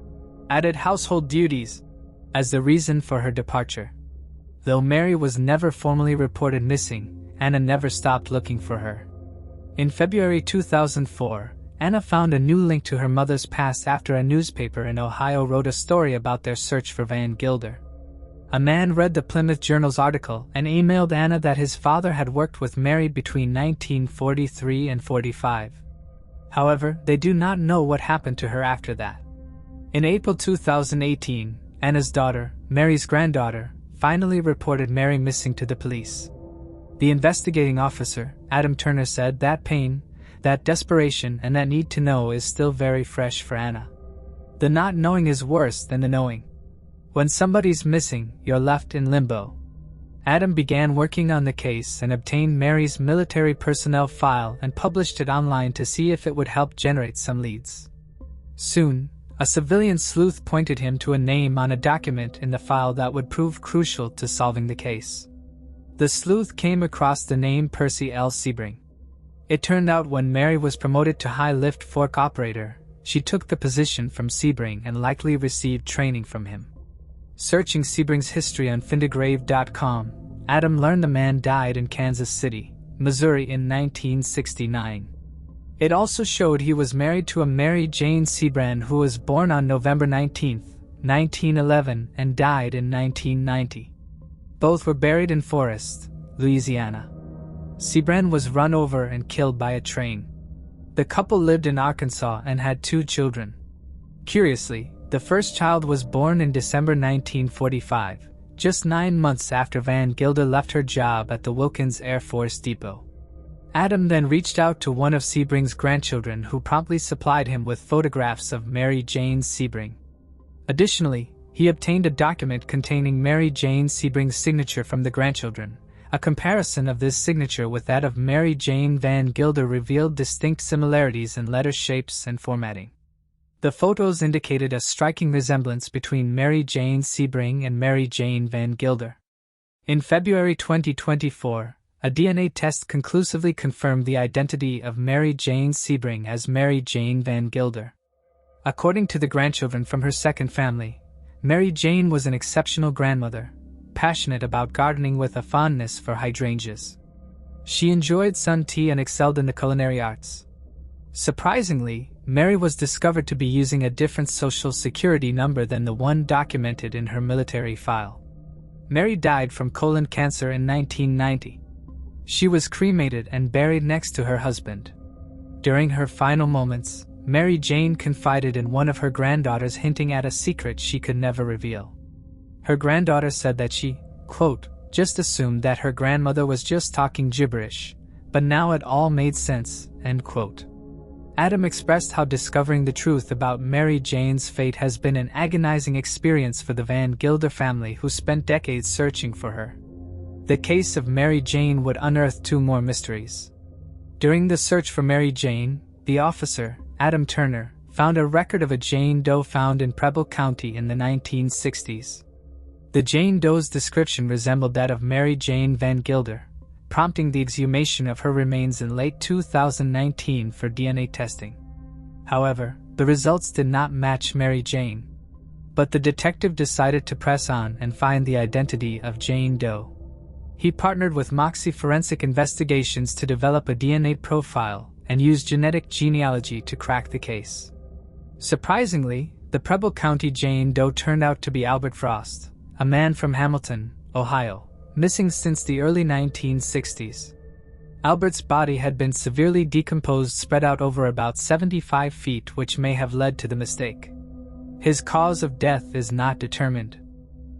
added household duties as the reason for her departure. Though Mary was never formally reported missing, Anna never stopped looking for her. In February 2004, Anna found a new link to her mother's past after a newspaper in Ohio wrote a story about their search for Van Gilder. A man read the Plymouth Journal's article and emailed Anna that his father had worked with Mary between 1943 and 45. However, they do not know what happened to her after that. In April 2018, Anna's daughter, Mary's granddaughter, finally reported Mary missing to the police. The investigating officer, Adam Turner, said that pain, that desperation, and that need to know is still very fresh for Anna. The not knowing is worse than the knowing. When somebody's missing, you're left in limbo. Adam began working on the case and obtained Mary's military personnel file and published it online to see if it would help generate some leads. Soon, a civilian sleuth pointed him to a name on a document in the file that would prove crucial to solving the case. The sleuth came across the name Percy L. Sebring. It turned out when Mary was promoted to high-lift fork operator, she took the position from Sebring and likely received training from him. Searching Sebring's history on findegrave.com, Adam learned the man died in Kansas City, Missouri in 1969. It also showed he was married to a Mary Jane Sebring who was born on November 19, 1911 and died in 1990. Both were buried in Forest, Louisiana. Sebring was run over and killed by a train. The couple lived in Arkansas and had 2 children. Curiously, the first child was born in December 1945, just 9 months after Van Gilder left her job at the Wilkins Air Force Depot. Adam then reached out to one of Sebring's grandchildren who promptly supplied him with photographs of Mary Jane Sebring. Additionally, he obtained a document containing Mary Jane Sebring's signature from the grandchildren. A comparison of this signature with that of Mary Jane Van Gilder revealed distinct similarities in letter shapes and formatting. The photos indicated a striking resemblance between Mary Jane Sebring and Mary Jane Van Gilder. In February 2024, a DNA test conclusively confirmed the identity of Mary Jane Sebring as Mary Jane Van Gilder. According to the grandchildren from her second family, Mary Jane was an exceptional grandmother, passionate about gardening with a fondness for hydrangeas. She enjoyed sun tea and excelled in the culinary arts. Surprisingly, Mary was discovered to be using a different social security number than the one documented in her military file. Mary died from colon cancer in 1990. She was cremated and buried next to her husband. During her final moments, Mary Jane confided in one of her granddaughters, hinting at a secret she could never reveal. Her granddaughter said that she, quote, just assumed that her grandmother was just talking gibberish, but now it all made sense, end quote. Adam expressed how discovering the truth about Mary Jane's fate has been an agonizing experience for the Van Gilder family who spent decades searching for her. The case of Mary Jane would unearth two more mysteries. During the search for Mary Jane, the officer, Adam Turner, found a record of a Jane Doe found in Preble County in the 1960s. The Jane Doe's description resembled that of Mary Jane Van Gilder, prompting the exhumation of her remains in late 2019 for DNA testing. However, the results did not match Mary Jane. But the detective decided to press on and find the identity of Jane Doe. He partnered with Moxie Forensic Investigations to develop a DNA profile and used genetic genealogy to crack the case. Surprisingly, the Preble County Jane Doe turned out to be Albert Frost, a man from Hamilton, Ohio, missing since the early 1960s. Albert's body had been severely decomposed, spread out over about 75 feet, which may have led to the mistake. His cause of death is not determined.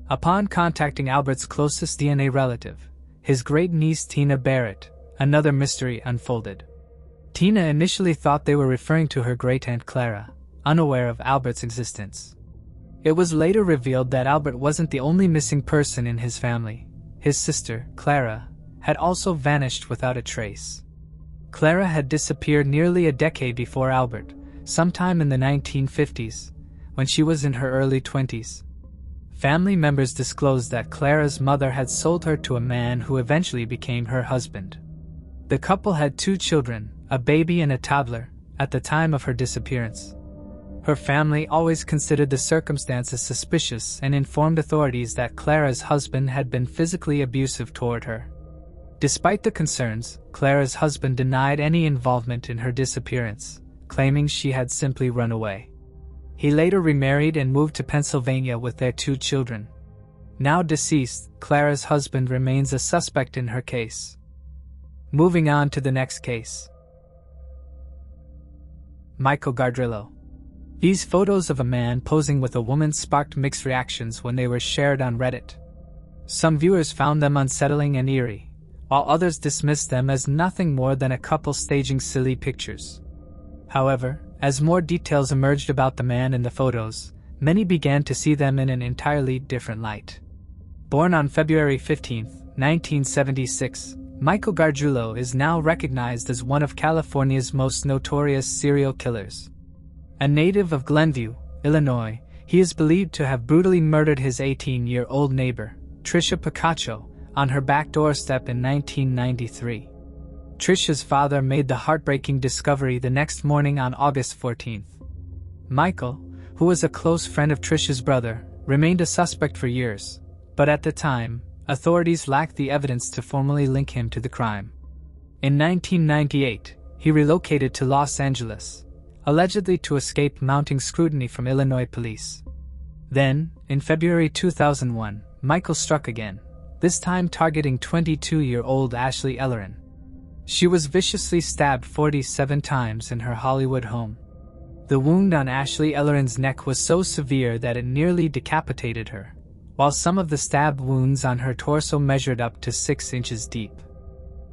Upon contacting Albert's closest DNA relative, his great-niece Tina Barrett, another mystery unfolded. Tina initially thought they were referring to her great-aunt Clara, unaware of Albert's existence. It was later revealed that Albert wasn't the only missing person in his family. His sister, Clara, had also vanished without a trace. Clara had disappeared nearly a decade before Albert, sometime in the 1950s, when she was in her early 20s. Family members disclosed that Clara's mother had sold her to a man who eventually became her husband. The couple had two children, a baby and a toddler, at the time of her disappearance. Her family always considered the circumstances suspicious and informed authorities that Clara's husband had been physically abusive toward her. Despite the concerns, Clara's husband denied any involvement in her disappearance, claiming she had simply run away. He later remarried and moved to Pennsylvania with their two children. Now deceased, Clara's husband remains a suspect in her case. Moving on to the next case. Michael Gargiulo. These photos of a man posing with a woman sparked mixed reactions when they were shared on Reddit. Some viewers found them unsettling and eerie, while others dismissed them as nothing more than a couple staging silly pictures. However, as more details emerged about the man in the photos, many began to see them in an entirely different light. Born on February 15, 1976, Michael Gargiulo is now recognized as one of California's most notorious serial killers. A native of Glenview, Illinois, he is believed to have brutally murdered his 18-year-old neighbor, Tricia Picacho, on her back doorstep in 1993. Tricia's father made the heartbreaking discovery the next morning on August 14. Michael, who was a close friend of Tricia's brother, remained a suspect for years, but at the time, authorities lacked the evidence to formally link him to the crime. In 1998, he relocated to Los Angeles, allegedly to escape mounting scrutiny from Illinois police. Then, in February 2001, Michael struck again, this time targeting 22-year-old Ashley Ellerin. She was viciously stabbed 47 times in her Hollywood home. The wound on Ashley Ellerin's neck was so severe that it nearly decapitated her, while some of the stab wounds on her torso measured up to 6 inches deep.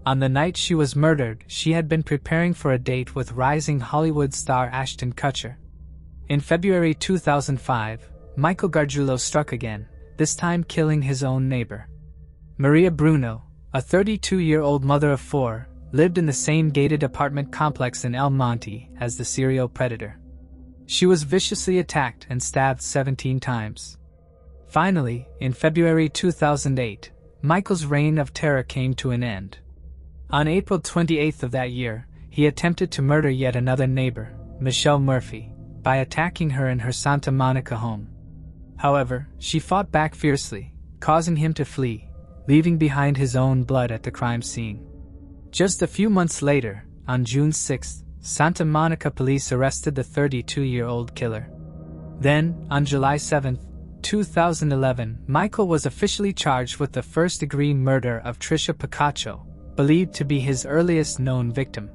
On the night she was murdered, she had been preparing for a date with rising Hollywood star Ashton Kutcher. In February 2005, Michael Gargiulo struck again, this time killing his own neighbor. Maria Bruno, a 32-year-old mother of 4, lived in the same gated apartment complex in El Monte as the serial predator. She was viciously attacked and stabbed 17 times. Finally, in February 2008, Michael's reign of terror came to an end. On April 28th of that year, he attempted to murder yet another neighbor, Michelle Murphy, by attacking her in her Santa Monica home. However, she fought back fiercely, causing him to flee, leaving behind his own blood at the crime scene. Just a few months later, on June 6, Santa Monica police arrested the 32-year-old killer. Then, on July 7, 2011, Michael was officially charged with the first-degree murder of Tricia Picacho, believed to be his earliest known victim.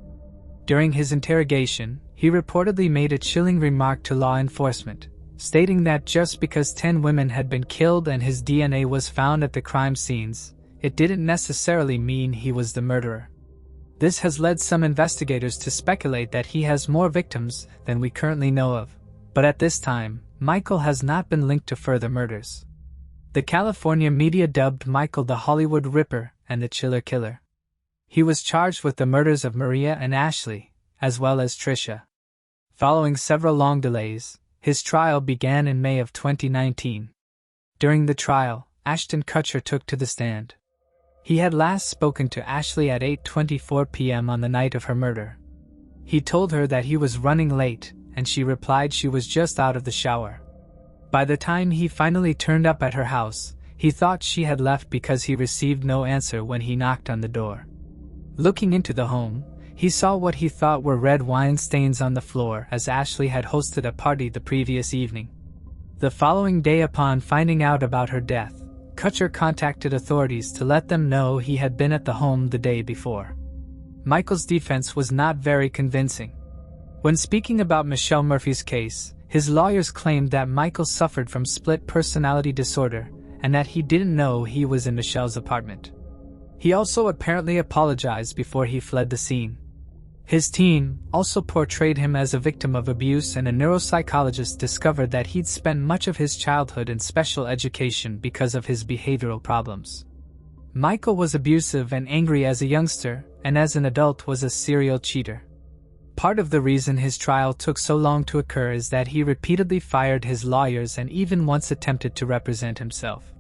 During his interrogation, he reportedly made a chilling remark to law enforcement, stating that just because 10 women had been killed and his DNA was found at the crime scenes, it didn't necessarily mean he was the murderer. This has led some investigators to speculate that he has more victims than we currently know of, but at this time, Michael has not been linked to further murders. The California media dubbed Michael the Hollywood Ripper and the Chiller Killer. He was charged with the murders of Maria and Ashley, as well as Tricia. Following several long delays, his trial began in May of 2019. During the trial, Ashton Kutcher took to the stand. He had last spoken to Ashley at 8:24 p.m. on the night of her murder. He told her that he was running late, and she replied she was just out of the shower. By the time he finally turned up at her house, he thought she had left because he received no answer when he knocked on the door. Looking into the home, he saw what he thought were red wine stains on the floor as Ashley had hosted a party the previous evening. The following day, upon finding out about her death, Kutcher contacted authorities to let them know he had been at the home the day before. Michael's defense was not very convincing. When speaking about Michelle Murphy's case, his lawyers claimed that Michael suffered from split personality disorder and that he didn't know he was in Michelle's apartment. He also apparently apologized before he fled the scene. His team also portrayed him as a victim of abuse, and a neuropsychologist discovered that he'd spent much of his childhood in special education because of his behavioral problems. Michael was abusive and angry as a youngster, and as an adult was a serial cheater. Part of the reason his trial took so long to occur is that he repeatedly fired his lawyers and even once attempted to represent himself.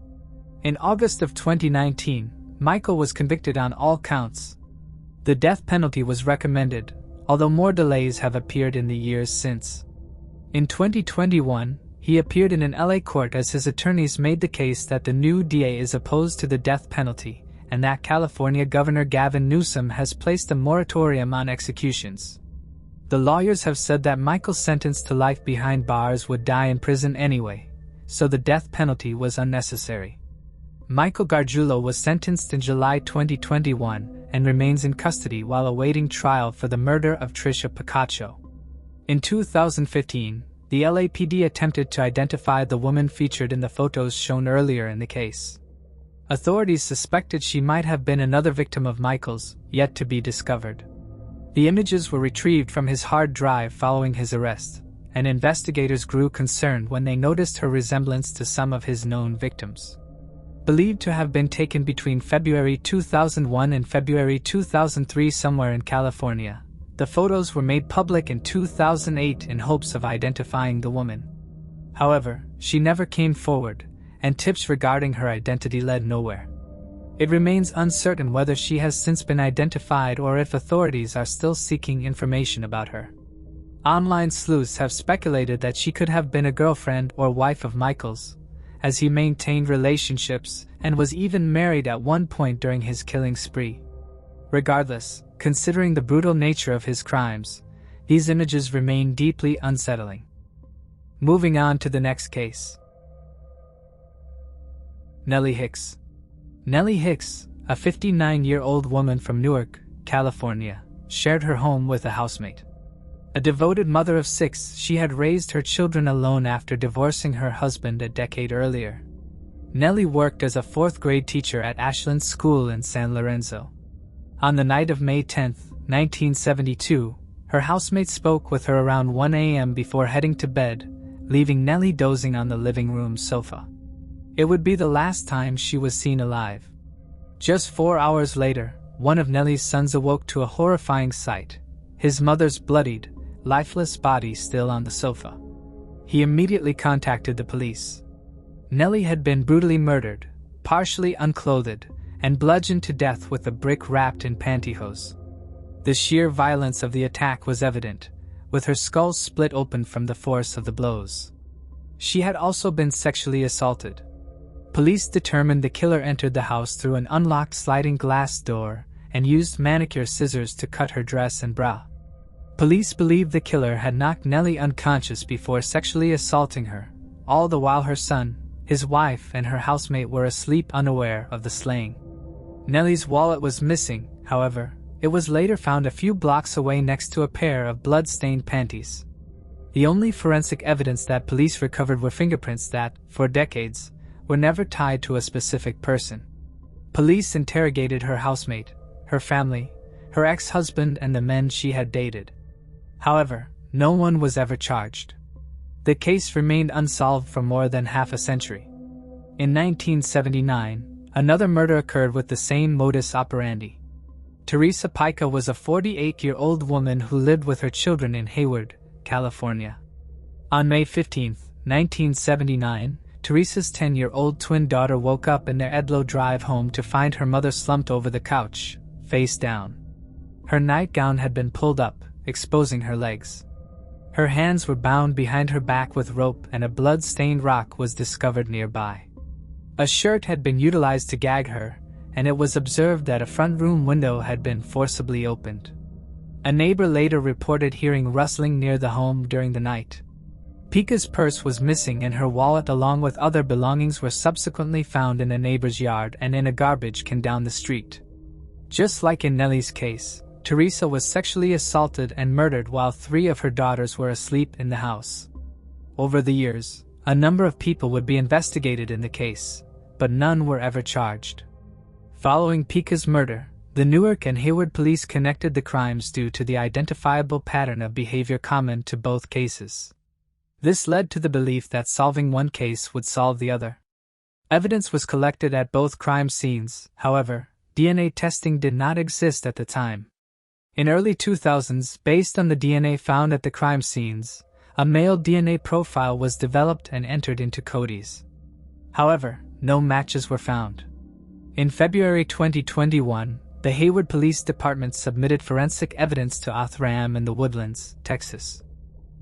In August of 2019, Michael was convicted on all counts. The death penalty was recommended, although more delays have appeared in the years since. In 2021, he appeared in an LA court as his attorneys made the case that the new DA is opposed to the death penalty, and that California Governor Gavin Newsom has placed a moratorium on executions. The lawyers have said that Michael's sentence to life behind bars would die in prison anyway, so the death penalty was unnecessary. Michael Gargiulo was sentenced in July 2021 and remains in custody while awaiting trial for the murder of Tricia Picaccio. In 2015, the LAPD attempted to identify the woman featured in the photos shown earlier in the case. Authorities suspected she might have been another victim of Michael's, yet to be discovered. The images were retrieved from his hard drive following his arrest, and investigators grew concerned when they noticed her resemblance to some of his known victims. Believed to have been taken between February 2001 and February 2003 somewhere in California, the photos were made public in 2008 in hopes of identifying the woman. However, she never came forward, and tips regarding her identity led nowhere. It remains uncertain whether she has since been identified or if authorities are still seeking information about her. Online sleuths have speculated that she could have been a girlfriend or wife of Michael's, as he maintained relationships and was even married at one point during his killing spree. Regardless, considering the brutal nature of his crimes, these images remain deeply unsettling. Moving on to the next case. Nelly Hicks. Nelly Hicks, a 59-year-old woman from Newark, California, shared her home with a housemate. A devoted mother of 6, she had raised her children alone after divorcing her husband a decade earlier. Nelly worked as a 4th-grade teacher at Ashland School in San Lorenzo. On the night of May 10, 1972, her housemate spoke with her around 1 a.m. before heading to bed, leaving Nelly dozing on the living room sofa. It would be the last time she was seen alive. Just 4 hours later, one of Nelly's sons awoke to a horrifying sight: his mother's bloodied, lifeless body still on the sofa. He immediately contacted the police. Nelly had been brutally murdered, partially unclothed, and bludgeoned to death with a brick wrapped in pantyhose. The sheer violence of the attack was evident, with her skull split open from the force of the blows. She had also been sexually assaulted. Police determined the killer entered the house through an unlocked sliding glass door and used manicure scissors to cut her dress and bra. Police believe the killer had knocked Nelly unconscious before sexually assaulting her, all the while her son, his wife, and her housemate were asleep unaware of the slaying. Nelly's wallet was missing, however. It was later found a few blocks away next to a pair of blood-stained panties. The only forensic evidence that police recovered were fingerprints that, for decades, were never tied to a specific person. Police interrogated her housemate, her family, her ex-husband, and the men she had dated. However, no one was ever charged. The case remained unsolved for more than half a century. In 1979, another murder occurred with the same modus operandi. Teresa Pica was a 48-year-old woman who lived with her children in Hayward, California. On May 15, 1979, Teresa's 10-year-old twin daughter woke up in their Edlow drive home to find her mother slumped over the couch, face down. Her nightgown had been pulled up, exposing her legs. Her hands were bound behind her back with rope, and a blood-stained rock was discovered nearby. A shirt had been utilized to gag her, and it was observed that a front room window had been forcibly opened. A neighbor later reported hearing rustling near the home during the night. Pica's purse was missing, and her wallet along with other belongings were subsequently found in a neighbor's yard and in a garbage can down the street. Just like in Nelly's case, Teresa was sexually assaulted and murdered while 3 of her daughters were asleep in the house. Over the years, a number of people would be investigated in the case, but none were ever charged. Following Pica's murder, the Newark and Hayward police connected the crimes due to the identifiable pattern of behavior common to both cases. This led to the belief that solving one case would solve the other. Evidence was collected at both crime scenes, however, DNA testing did not exist at the time. In early 2000s, based on the DNA found at the crime scenes, a male DNA profile was developed and entered into Cody's. However, no matches were found. In February 2021, the Hayward Police Department submitted forensic evidence to Othram in the Woodlands, Texas.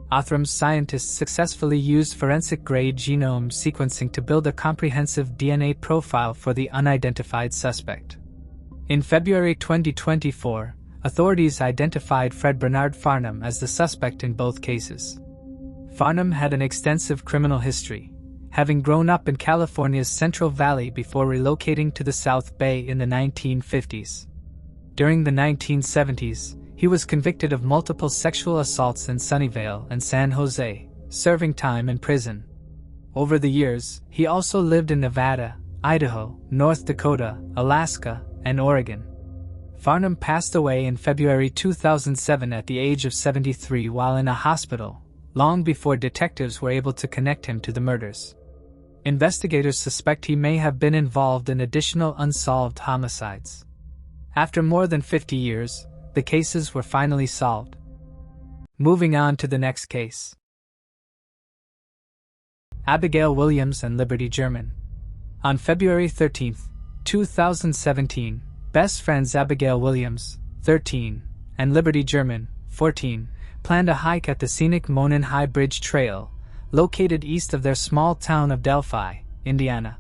Othram's scientists successfully used forensic-grade genome sequencing to build a comprehensive DNA profile for the unidentified suspect. In February 2024, authorities identified Fred Bernard Farnham as the suspect in both cases. Farnham had an extensive criminal history, having grown up in California's Central Valley before relocating to the South Bay in the 1950s. During the 1970s, he was convicted of multiple sexual assaults in Sunnyvale and San Jose, serving time in prison. Over the years, he also lived in Nevada, Idaho, North Dakota, Alaska, and Oregon. Farnham passed away in February 2007 at the age of 73 while in a hospital, long before detectives were able to connect him to the murders. Investigators suspect he may have been involved in additional unsolved homicides. After more than 50 years, the cases were finally solved. Moving on to the next case. Abigail Williams and Liberty German. On February 13, 2017, best friends Abigail Williams, 13, and Liberty German, 14, planned a hike at the scenic Monon High Bridge Trail, located east of their small town of Delphi, Indiana.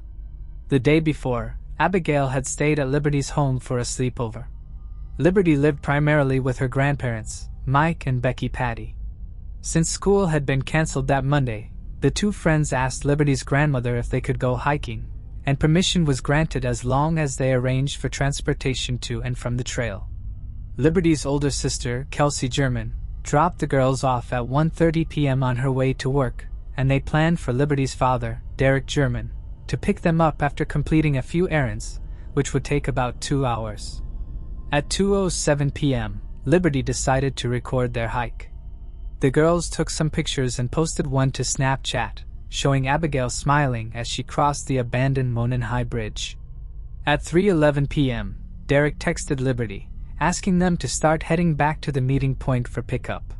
The day before, Abigail had stayed at Liberty's home for a sleepover. Liberty lived primarily with her grandparents, Mike and Becky Patty. Since school had been canceled that Monday, the two friends asked Liberty's grandmother if they could go hiking, and permission was granted as long as they arranged for transportation to and from the trail. Liberty's older sister, Kelsey German, dropped the girls off at 1:30 p.m. on her way to work, and they planned for Liberty's father, Derek German, to pick them up after completing a few errands, which would take about 2 hours. At 2:07 p.m., Liberty decided to record their hike. The girls took some pictures and posted one to Snapchat, showing Abigail smiling as she crossed the abandoned Monon High Bridge. At 3:11 p.m., Derek texted Liberty, asking them to start heading back to the meeting point for pickup.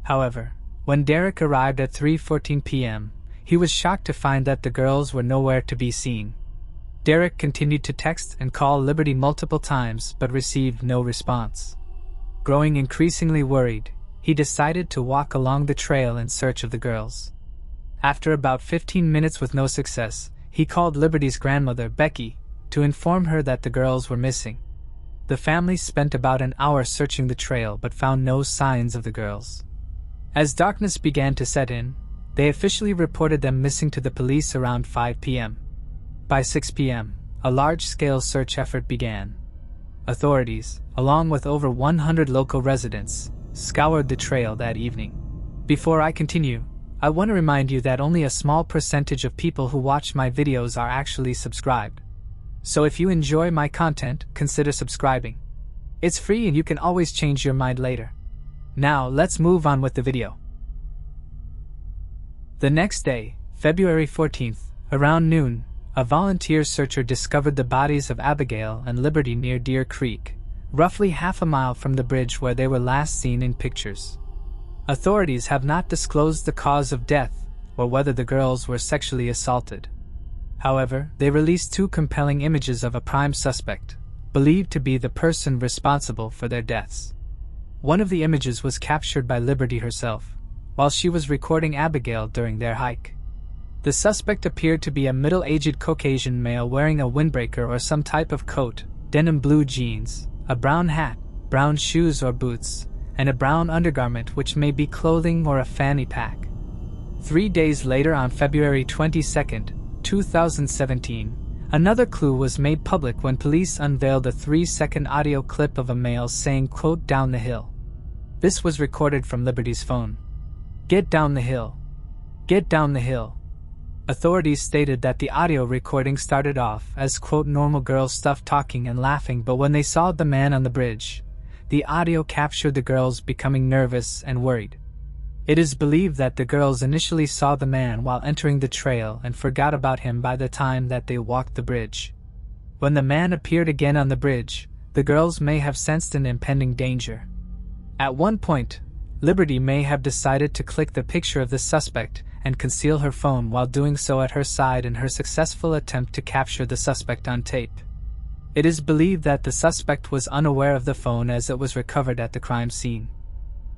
However, when Derek arrived at 3:14 p.m., he was shocked to find that the girls were nowhere to be seen. Derek continued to text and call Liberty multiple times but received no response. Growing increasingly worried, he decided to walk along the trail in search of the girls. After about 15 minutes with no success, he called Liberty's grandmother, Becky, to inform her that the girls were missing. The family spent about an hour searching the trail but found no signs of the girls. As darkness began to set in, they officially reported them missing to the police around 5 p.m. By 6 p.m., a large-scale search effort began. Authorities, along with over 100 local residents, scoured the trail that evening. Before I continue, I want to remind you that only a small percentage of people who watch my videos are actually subscribed. So if you enjoy my content, consider subscribing. It's free and you can always change your mind later. Now let's move on with the video. The next day, February 14th, around noon, a volunteer searcher discovered the bodies of Abigail and Liberty near Deer Creek, roughly half a mile from the bridge where they were last seen in pictures. Authorities have not disclosed the cause of death or whether the girls were sexually assaulted. However, they released 2 compelling images of a prime suspect, believed to be the person responsible for their deaths. One of the images was captured by Liberty herself, while she was recording Abigail during their hike. The suspect appeared to be a middle-aged Caucasian male wearing a windbreaker or some type of coat, denim blue jeans, a brown hat, brown shoes or boots, and a brown undergarment which may be clothing or a fanny pack. 3 days later, on February 22, 2017, another clue was made public when police unveiled a 3-second audio clip of a male saying, quote, "Down the hill." This was recorded from Liberty's phone. "Get down the hill. Get down the hill." Authorities stated that the audio recording started off as, quote, normal girl stuff talking and laughing, but when they saw the man on the bridge, the audio captured the girls becoming nervous and worried. It is believed that the girls initially saw the man while entering the trail and forgot about him by the time that they walked the bridge. When the man appeared again on the bridge, the girls may have sensed an impending danger. At one point, Liberty may have decided to click the picture of the suspect and conceal her phone while doing so at her side in her successful attempt to capture the suspect on tape. It is believed that the suspect was unaware of the phone as it was recovered at the crime scene.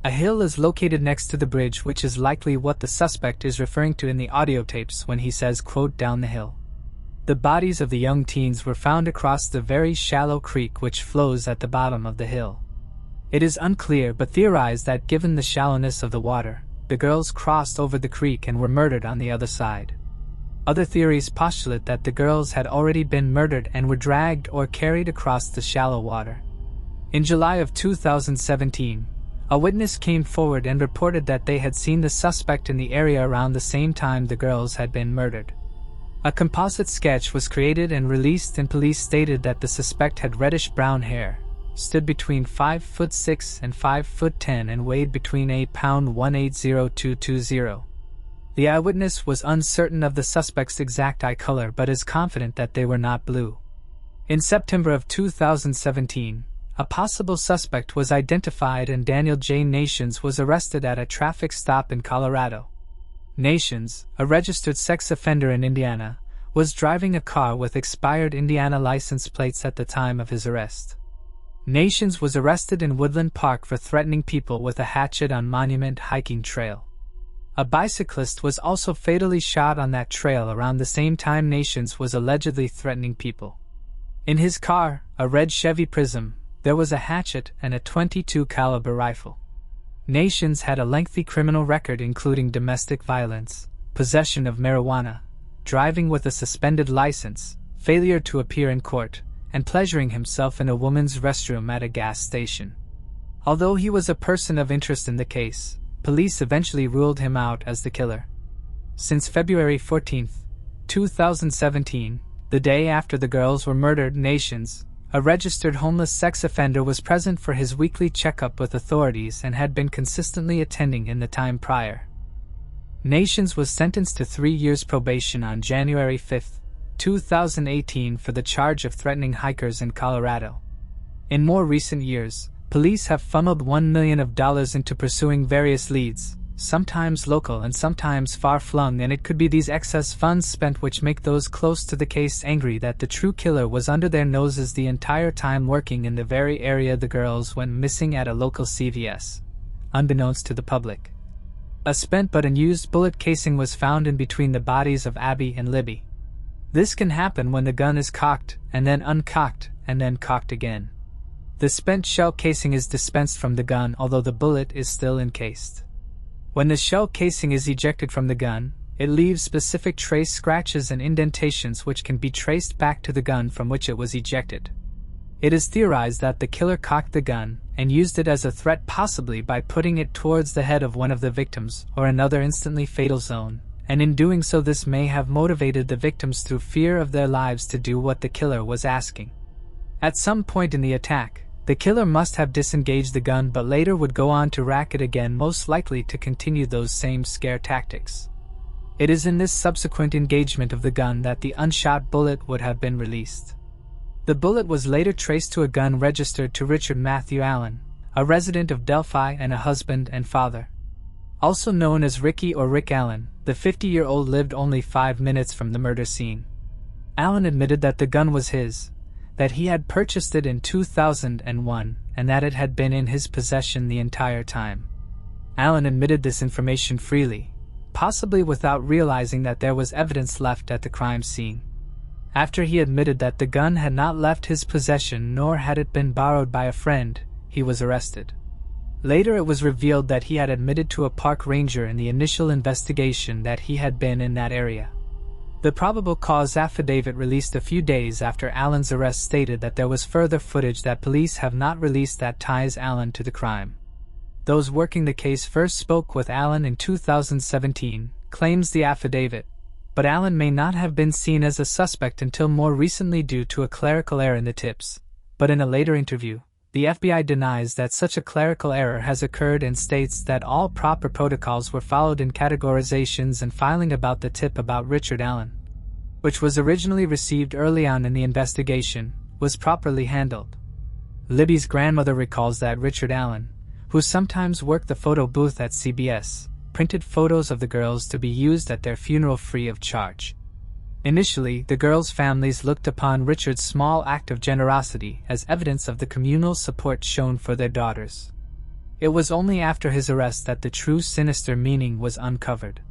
A hill is located next to the bridge, which is likely what the suspect is referring to in the audio tapes when he says, quote, "down the hill." The bodies of the young teens were found across the very shallow creek which flows at the bottom of the hill. It is unclear but theorized that given the shallowness of the water, the girls crossed over the creek and were murdered on the other side. Other theories postulate that the girls had already been murdered and were dragged or carried across the shallow water. In July of 2017, a witness came forward and reported that they had seen the suspect in the area around the same time the girls had been murdered. A composite sketch was created and released, and police stated that the suspect had reddish-brown hair, stood between 5'6" and 5'10" and weighed between 8 pounds 180–220. The eyewitness was uncertain of the suspect's exact eye color but is confident that they were not blue. In September of 2017, a possible suspect was identified and Daniel J. Nations was arrested at a traffic stop in Colorado. Nations, a registered sex offender in Indiana, was driving a car with expired Indiana license plates at the time of his arrest. Nations was arrested in Woodland Park for threatening people with a hatchet on Monument Hiking Trail. A bicyclist was also fatally shot on that trail around the same time Nations was allegedly threatening people. In his car, a red Chevy Prism, there was a hatchet and a .22 caliber rifle. Nations had a lengthy criminal record including domestic violence, possession of marijuana, driving with a suspended license, failure to appear in court, and pleasuring himself in a woman's restroom at a gas station. Although he was a person of interest in the case, police eventually ruled him out as the killer. Since February 14, 2017, the day after the girls were murdered, Nations, a registered homeless sex offender, was present for his weekly checkup with authorities and had been consistently attending in the time prior. Nations was sentenced to 3 years probation on January 5, 2018 for the charge of threatening hikers in Colorado. In more recent years, police have funneled $1 million into pursuing various leads, sometimes local and sometimes far-flung, and it could be these excess funds spent which make those close to the case angry that the true killer was under their noses the entire time, working in the very area the girls went missing at a local CVS, unbeknownst to the public. A spent but unused bullet casing was found in between the bodies of Abby and Libby. This can happen when the gun is cocked, and then uncocked, and then cocked again. The spent shell casing is dispensed from the gun, although the bullet is still encased. When the shell casing is ejected from the gun, it leaves specific trace scratches and indentations which can be traced back to the gun from which it was ejected. It is theorized that the killer cocked the gun and used it as a threat, possibly by putting it towards the head of one of the victims or another instantly fatal zone, and in doing so this may have motivated the victims through fear of their lives to do what the killer was asking. At some point in the attack, the killer must have disengaged the gun but later would go on to rack it again, most likely to continue those same scare tactics. It is in this subsequent engagement of the gun that the unshot bullet would have been released. The bullet was later traced to a gun registered to Richard Matthew Allen, a resident of Delphi and a husband and father. Also known as Ricky or Rick Allen, the 50-year-old lived only 5 minutes from the murder scene. Allen admitted that the gun was his, that he had purchased it in 2001, and that it had been in his possession the entire time. Allen admitted this information freely, possibly without realizing that there was evidence left at the crime scene. After he admitted that the gun had not left his possession nor had it been borrowed by a friend, he was arrested. Later it was revealed that he had admitted to a park ranger in the initial investigation that he had been in that area. The probable cause affidavit released a few days after Allen's arrest stated that there was further footage that police have not released that ties Allen to the crime. Those working the case first spoke with Allen in 2017, claims the affidavit, but Allen may not have been seen as a suspect until more recently due to a clerical error in the tips, but in a later interview, the FBI denies that such a clerical error has occurred and states that all proper protocols were followed in categorizations and filing about the tip about Richard Allen, which was originally received early on in the investigation, was properly handled. Libby's grandmother recalls that Richard Allen, who sometimes worked the photo booth at CBS, printed photos of the girls to be used at their funeral free of charge. Initially, the girls' families looked upon Richard's small act of generosity as evidence of the communal support shown for their daughters. It was only after his arrest that the true sinister meaning was uncovered.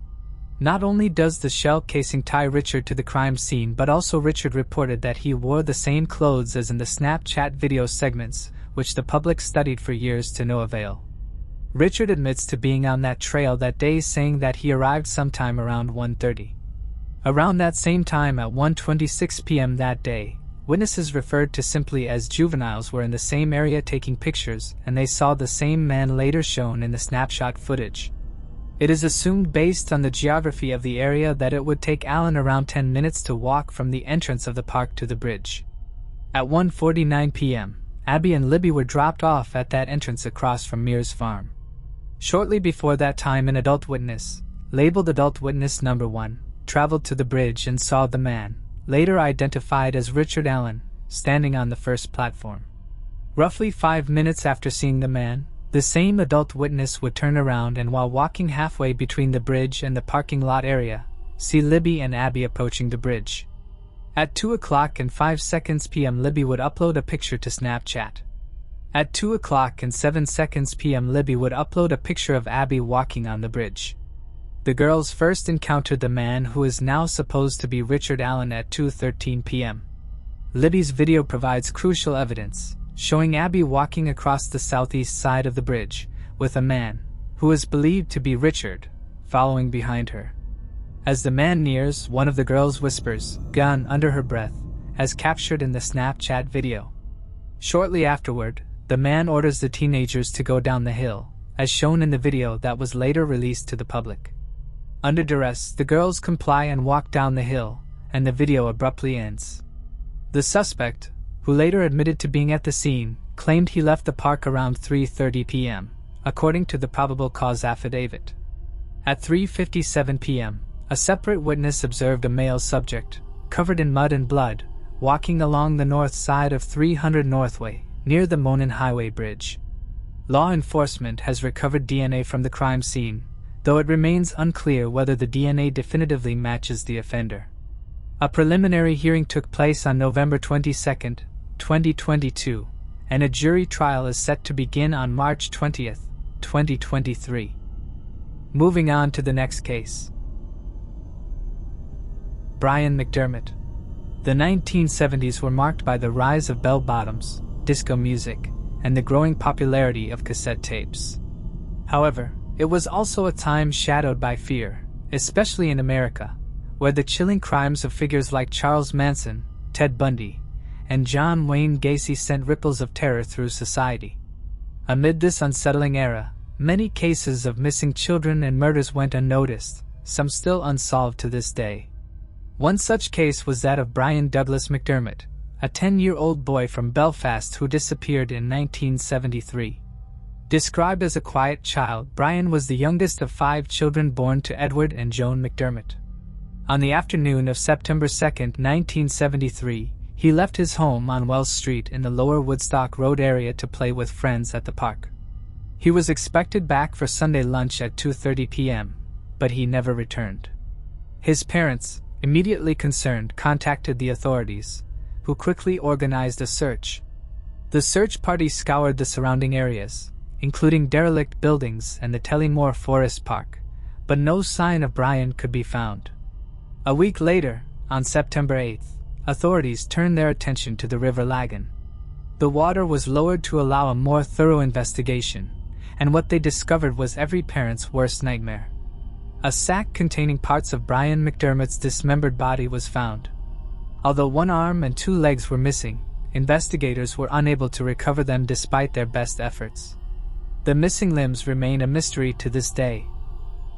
Not only does the shell casing tie Richard to the crime scene, but also Richard reported that he wore the same clothes as in the Snapchat video segments, which the public studied for years to no avail. Richard admits to being on that trail that day, saying that he arrived sometime around 1:30. Around that same time at 1:26 p.m. that day, witnesses referred to simply as juveniles were in the same area taking pictures, and they saw the same man later shown in the snapshot footage. It is assumed based on the geography of the area that it would take Allen around 10 minutes to walk from the entrance of the park to the bridge. At 1:49 p.m., Abby and Libby were dropped off at that entrance across from Mears Farm. Shortly before that time, an adult witness, labeled Adult Witness Number 1, traveled to the bridge and saw the man, later identified as Richard Allen, standing on the first platform. Roughly 5 minutes after seeing the man, the same adult witness would turn around and, while walking halfway between the bridge and the parking lot area, see Libby and Abby approaching the bridge. At 2:05 p.m. Libby would upload a picture to Snapchat. At 2:07 p.m. Libby would upload a picture of Abby walking on the bridge. The girls first encountered the man who is now supposed to be Richard Allen at 2:13 p.m. Libby's video provides crucial evidence, showing Abby walking across the southeast side of the bridge, with a man, who is believed to be Richard, following behind her. As the man nears, one of the girls whispers, "Gun," under her breath, as captured in the Snapchat video. Shortly afterward, the man orders the teenagers to go down the hill, as shown in the video that was later released to the public. Under duress, the girls comply and walk down the hill, and the video abruptly ends. The suspect, who later admitted to being at the scene, claimed he left the park around 3:30 p.m., according to the probable cause affidavit. At 3:57 p.m., a separate witness observed a male subject, covered in mud and blood, walking along the north side of 300 Northway, near the Monon Highway Bridge. Law enforcement has recovered DNA from the crime scene, though it remains unclear whether the DNA definitively matches the offender. A preliminary hearing took place on November 22, 2022, and a jury trial is set to begin on March 20, 2023. Moving on to the next case. Brian McDermot. The 1970s were marked by the rise of bell-bottoms, disco music, and the growing popularity of cassette tapes. However, it was also a time shadowed by fear, especially in America, where the chilling crimes of figures like Charles Manson, Ted Bundy, and John Wayne Gacy sent ripples of terror through society. Amid this unsettling era, many cases of missing children and murders went unnoticed, some still unsolved to this day. One such case was that of Brian Douglas McDermot, a 10-year-old boy from Belfast who disappeared in 1973. Described as a quiet child, Brian was the youngest of 5 children born to Edward and Joan McDermot. On the afternoon of September 2, 1973, he left his home on Wells Street in the Lower Woodstock Road area to play with friends at the park. He was expected back for Sunday lunch at 2:30 p.m., but he never returned. His parents, immediately concerned, contacted the authorities, who quickly organized a search. The search party scoured the surrounding areas, including derelict buildings and the Tellymore Forest Park, but no sign of Brian could be found. A week later, on September 8th, authorities turned their attention to the River Lagan. The water was lowered to allow a more thorough investigation, and what they discovered was every parent's worst nightmare. A sack containing parts of Brian McDermott's dismembered body was found. Although one arm and 2 legs were missing, investigators were unable to recover them despite their best efforts. The missing limbs remain a mystery to this day.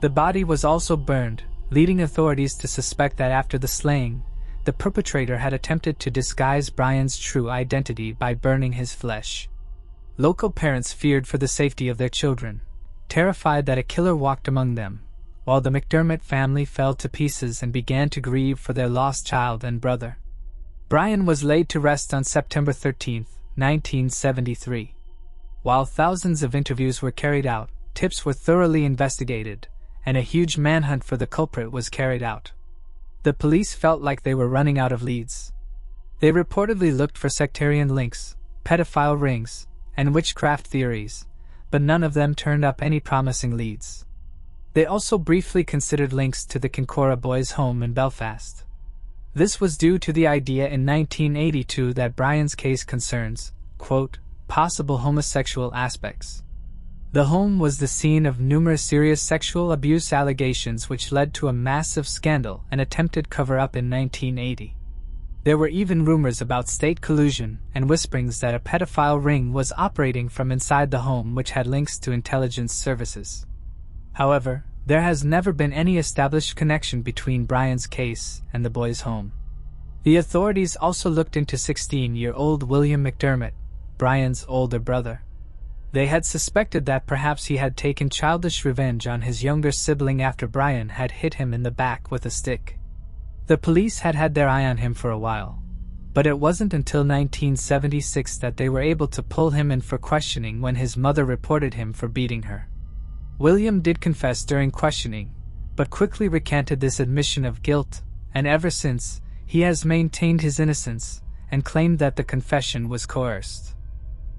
The body was also burned, leading authorities to suspect that after the slaying, the perpetrator had attempted to disguise Brian's true identity by burning his flesh. Local parents feared for the safety of their children, terrified that a killer walked among them, while the McDermott family fell to pieces and began to grieve for their lost child and brother. Brian was laid to rest on September 13, 1973. While thousands of interviews were carried out, tips were thoroughly investigated, and a huge manhunt for the culprit was carried out. The police felt like they were running out of leads. They reportedly looked for sectarian links, pedophile rings, and witchcraft theories, but none of them turned up any promising leads. They also briefly considered links to the Kincora boys' home in Belfast. This was due to the idea in 1982 that Brian's case concerns, quote, possible homosexual aspects. The home was the scene of numerous serious sexual abuse allegations which led to a massive scandal and attempted cover-up in 1980. There were even rumors about state collusion and whisperings that a pedophile ring was operating from inside the home which had links to intelligence services. However, there has never been any established connection between Brian's case and the boys' home. The authorities also looked into 16-year-old William McDermott, Brian's older brother. They had suspected that perhaps he had taken childish revenge on his younger sibling after Brian had hit him in the back with a stick. The police had had their eye on him for a while, but it wasn't until 1976 that they were able to pull him in for questioning when his mother reported him for beating her. William did confess during questioning, but quickly recanted this admission of guilt, and ever since, he has maintained his innocence and claimed that the confession was coerced.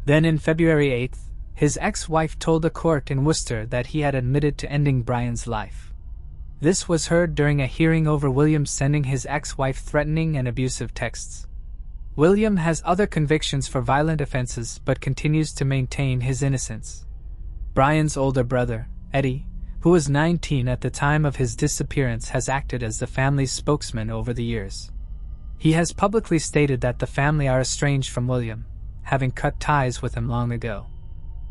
Then in February 8th, his ex-wife told a court in Worcester that he had admitted to ending Brian's life. This was heard during a hearing over William sending his ex-wife threatening and abusive texts. William has other convictions for violent offenses but continues to maintain his innocence. Brian's older brother, Eddie, who was 19 at the time of his disappearance, has acted as the family's spokesman over the years. He has publicly stated that the family are estranged from William, having cut ties with him long ago.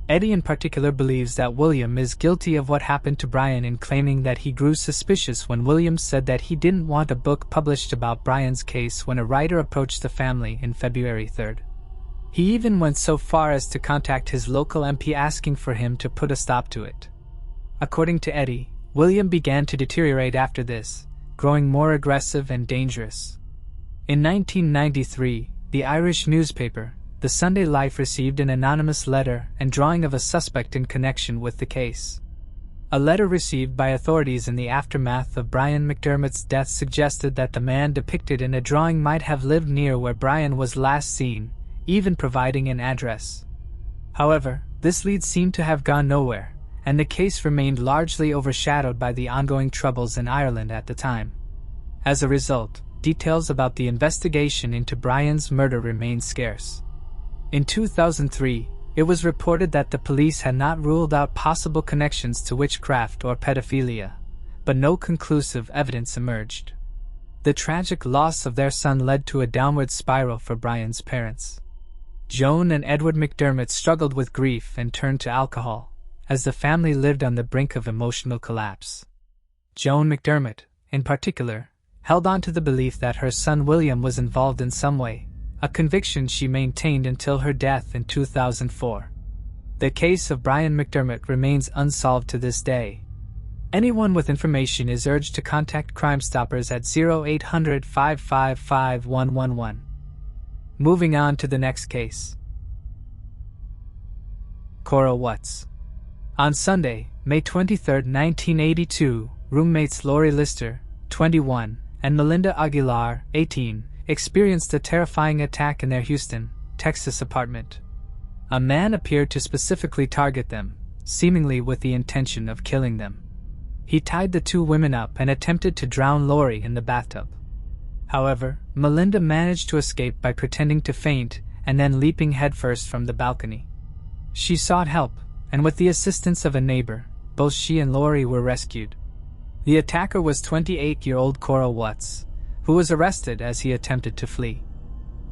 Eddie in particular believes that William is guilty of what happened to Brian, in claiming that he grew suspicious when William said that he didn't want a book published about Brian's case when a writer approached the family in February 3rd. He even went so far as to contact his local MP asking for him to put a stop to it. According to Eddie, William began to deteriorate after this, growing more aggressive and dangerous. In 1993, the Irish newspaper, The Sunday Life, received an anonymous letter and drawing of a suspect in connection with the case. A letter received by authorities in the aftermath of Brian McDermott's death suggested that the man depicted in a drawing might have lived near where Brian was last seen, even providing an address. However, this lead seemed to have gone nowhere, and the case remained largely overshadowed by the ongoing troubles in Ireland at the time. As a result, details about the investigation into Brian's murder remained scarce. In 2003, it was reported that the police had not ruled out possible connections to witchcraft or pedophilia, but no conclusive evidence emerged. The tragic loss of their son led to a downward spiral for Brian's parents. Joan and Edward McDermott struggled with grief and turned to alcohol, as the family lived on the brink of emotional collapse. Joan McDermott, in particular, held on to the belief that her son William was involved in some way, a conviction she maintained until her death in 2004. The case of Brian McDermott remains unsolved to this day. Anyone with information is urged to contact Crime Stoppers at 0800-555-111. Moving on to the next case. Coral Watts. On Sunday, May 23, 1982, roommates Lori Lister, 21, and Melinda Aguilar, 18, experienced a terrifying attack in their Houston, Texas apartment. A man appeared to specifically target them, seemingly with the intention of killing them. He tied the two women up and attempted to drown Lori in the bathtub. However, Melinda managed to escape by pretending to faint and then leaping headfirst from the balcony. She sought help, and with the assistance of a neighbor, both she and Lori were rescued. The attacker was 28-year-old Coral Watts, who was arrested as he attempted to flee.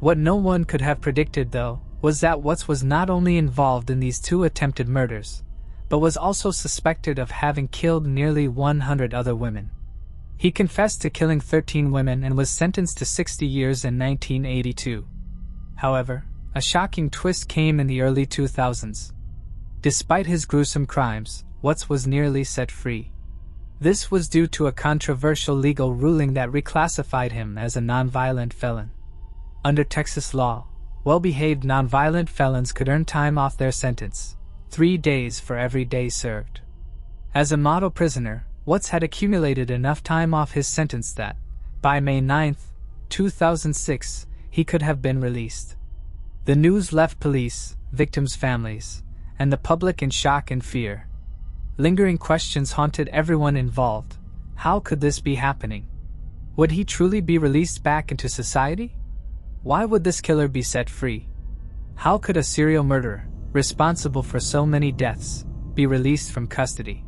What no one could have predicted, though, was that Watts was not only involved in these two attempted murders, but was also suspected of having killed nearly 100 other women. He confessed to killing 13 women and was sentenced to 60 years in 1982. However, a shocking twist came in the early 2000s. Despite his gruesome crimes, Watts was nearly set free. This was due to a controversial legal ruling that reclassified him as a nonviolent felon. Under Texas law, well-behaved nonviolent felons could earn time off their sentence, 3 days for every day served. As a model prisoner, Watts had accumulated enough time off his sentence that, by May 9, 2006, he could have been released. The news left police, victims' families, and the public in shock and fear. Lingering questions haunted everyone involved. How could this be happening? Would he truly be released back into society? Why would this killer be set free? How could a serial murderer, responsible for so many deaths, be released from custody?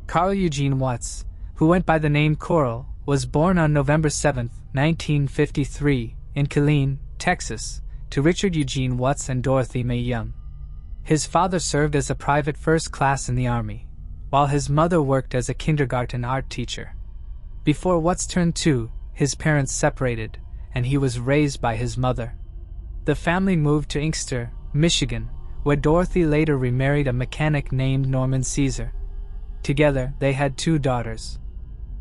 Carl Eugene Watts, who went by the name Coral, was born on November 7, 1953, in Killeen, Texas, to Richard Eugene Watts and Dorothy Mae Young. His father served as a private first class in the Army, while his mother worked as a kindergarten art teacher. Before Watts turned 2, his parents separated, and he was raised by his mother. The family moved to Inkster, Michigan, where Dorothy later remarried a mechanic named Norman Caesar. Together, they had 2 daughters.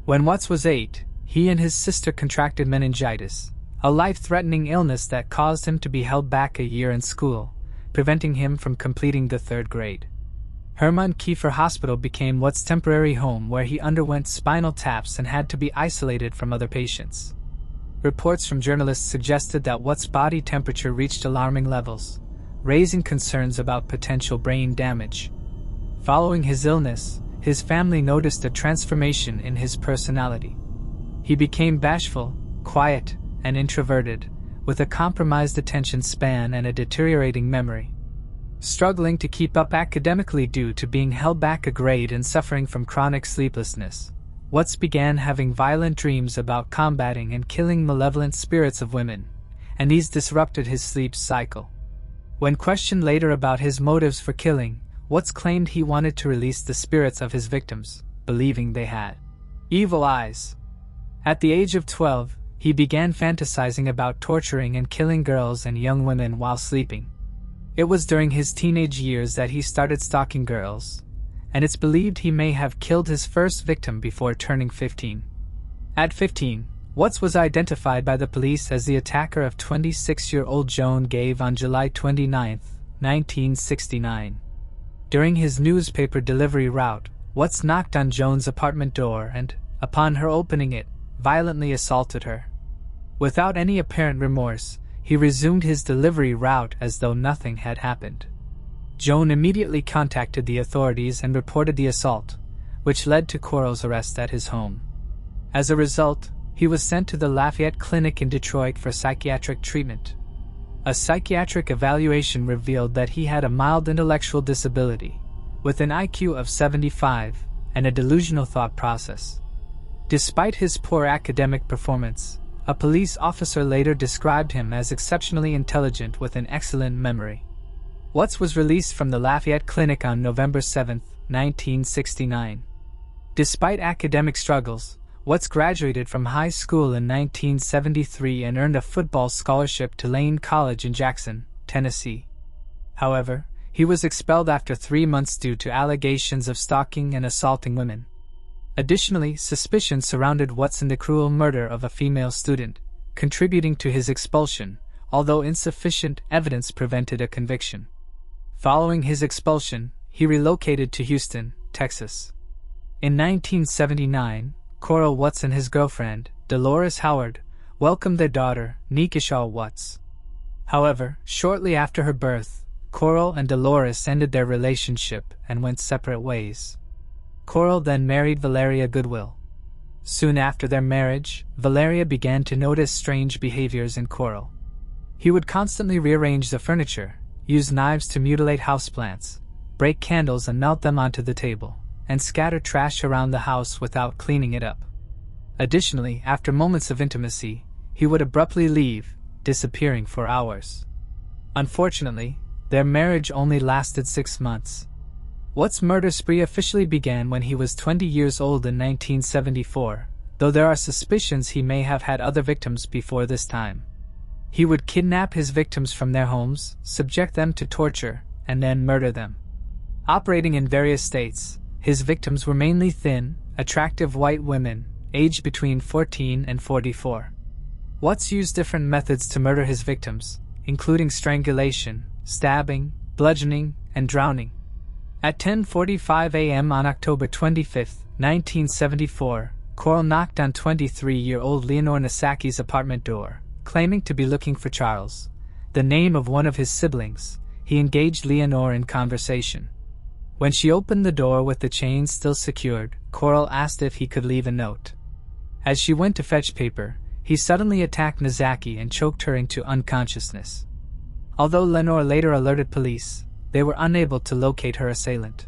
When Watts was 8, he and his sister contracted meningitis, a life-threatening illness that caused him to be held back a year in school, preventing him from completing the 3rd grade. Hermann Kiefer Hospital became Watts' temporary home, where he underwent spinal taps and had to be isolated from other patients. Reports from journalists suggested that Watts' body temperature reached alarming levels, raising concerns about potential brain damage. Following his illness, his family noticed a transformation in his personality. He became bashful, quiet, and introverted, with a compromised attention span and a deteriorating memory. Struggling to keep up academically due to being held back a grade and suffering from chronic sleeplessness, Watts began having violent dreams about combating and killing malevolent spirits of women, and these disrupted his sleep cycle. When questioned later about his motives for killing, Watts claimed he wanted to release the spirits of his victims, believing they had evil eyes. At the age of 12, he began fantasizing about torturing and killing girls and young women while sleeping. It was during his teenage years that he started stalking girls, and it's believed he may have killed his first victim before turning 15. At 15, Watts was identified by the police as the attacker of 26-year-old Joan Gave on July 29, 1969. During his newspaper delivery route, Watts knocked on Joan's apartment door and, upon her opening it, violently assaulted her. Without any apparent remorse, he resumed his delivery route as though nothing had happened. Joan immediately contacted the authorities and reported the assault, which led to Coral's arrest at his home. As a result, he was sent to the Lafayette Clinic in Detroit for psychiatric treatment. A psychiatric evaluation revealed that he had a mild intellectual disability, with an IQ of 75 and a delusional thought process. Despite his poor academic performance, a police officer later described him as exceptionally intelligent with an excellent memory. Watts was released from the Lafayette Clinic on November 7, 1969. Despite academic struggles, Watts graduated from high school in 1973 and earned a football scholarship to Lane College in Jackson, Tennessee. However, he was expelled after 3 months due to allegations of stalking and assaulting women. Additionally, suspicion surrounded Watson the cruel murder of a female student, contributing to his expulsion, although insufficient evidence prevented a conviction. Following his expulsion, he relocated to Houston, Texas. In 1979, Coral Watts and his girlfriend, Dolores Howard, welcomed their daughter, Nikki Watts. However, shortly after her birth, Coral and Dolores ended their relationship and went separate ways. Coral then married Valeria Goodwill. Soon after their marriage, Valeria began to notice strange behaviors in Coral. He would constantly rearrange the furniture, use knives to mutilate houseplants, break candles and melt them onto the table, and scatter trash around the house without cleaning it up. Additionally, after moments of intimacy, he would abruptly leave, disappearing for hours. Unfortunately, their marriage only lasted 6 months. Watts' murder spree officially began when he was 20 years old in 1974, though there are suspicions he may have had other victims before this time. He would kidnap his victims from their homes, subject them to torture, and then murder them. Operating in various states, his victims were mainly thin, attractive white women, aged between 14 and 44. Watts used different methods to murder his victims, including strangulation, stabbing, bludgeoning, and drowning. At 10:45 a.m. on October 25, 1974, Coral knocked on 23-year-old Leonore Nasaki's apartment door, claiming to be looking for Charles, the name of one of his siblings. He engaged Leonore in conversation. When she opened the door with the chain still secured, Coral asked if he could leave a note. As she went to fetch paper, he suddenly attacked Nasaki and choked her into unconsciousness. Although Leonore later alerted police, they were unable to locate her assailant.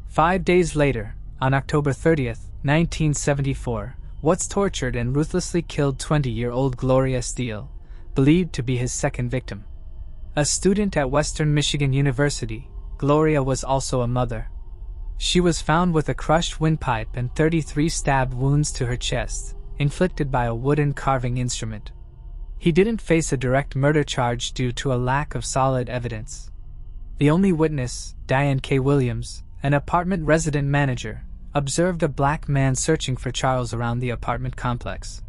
5 days later, on October 30, 1974, Watts tortured and ruthlessly killed 20-year-old Gloria Steele, believed to be his second victim. A student at Western Michigan University, Gloria was also a mother. She was found with a crushed windpipe and 33 stab wounds to her chest, inflicted by a wooden carving instrument. He didn't face a direct murder charge due to a lack of solid evidence. The only witness, Diane K. Williams, an apartment resident manager, observed a black man searching for Charles around the apartment complex.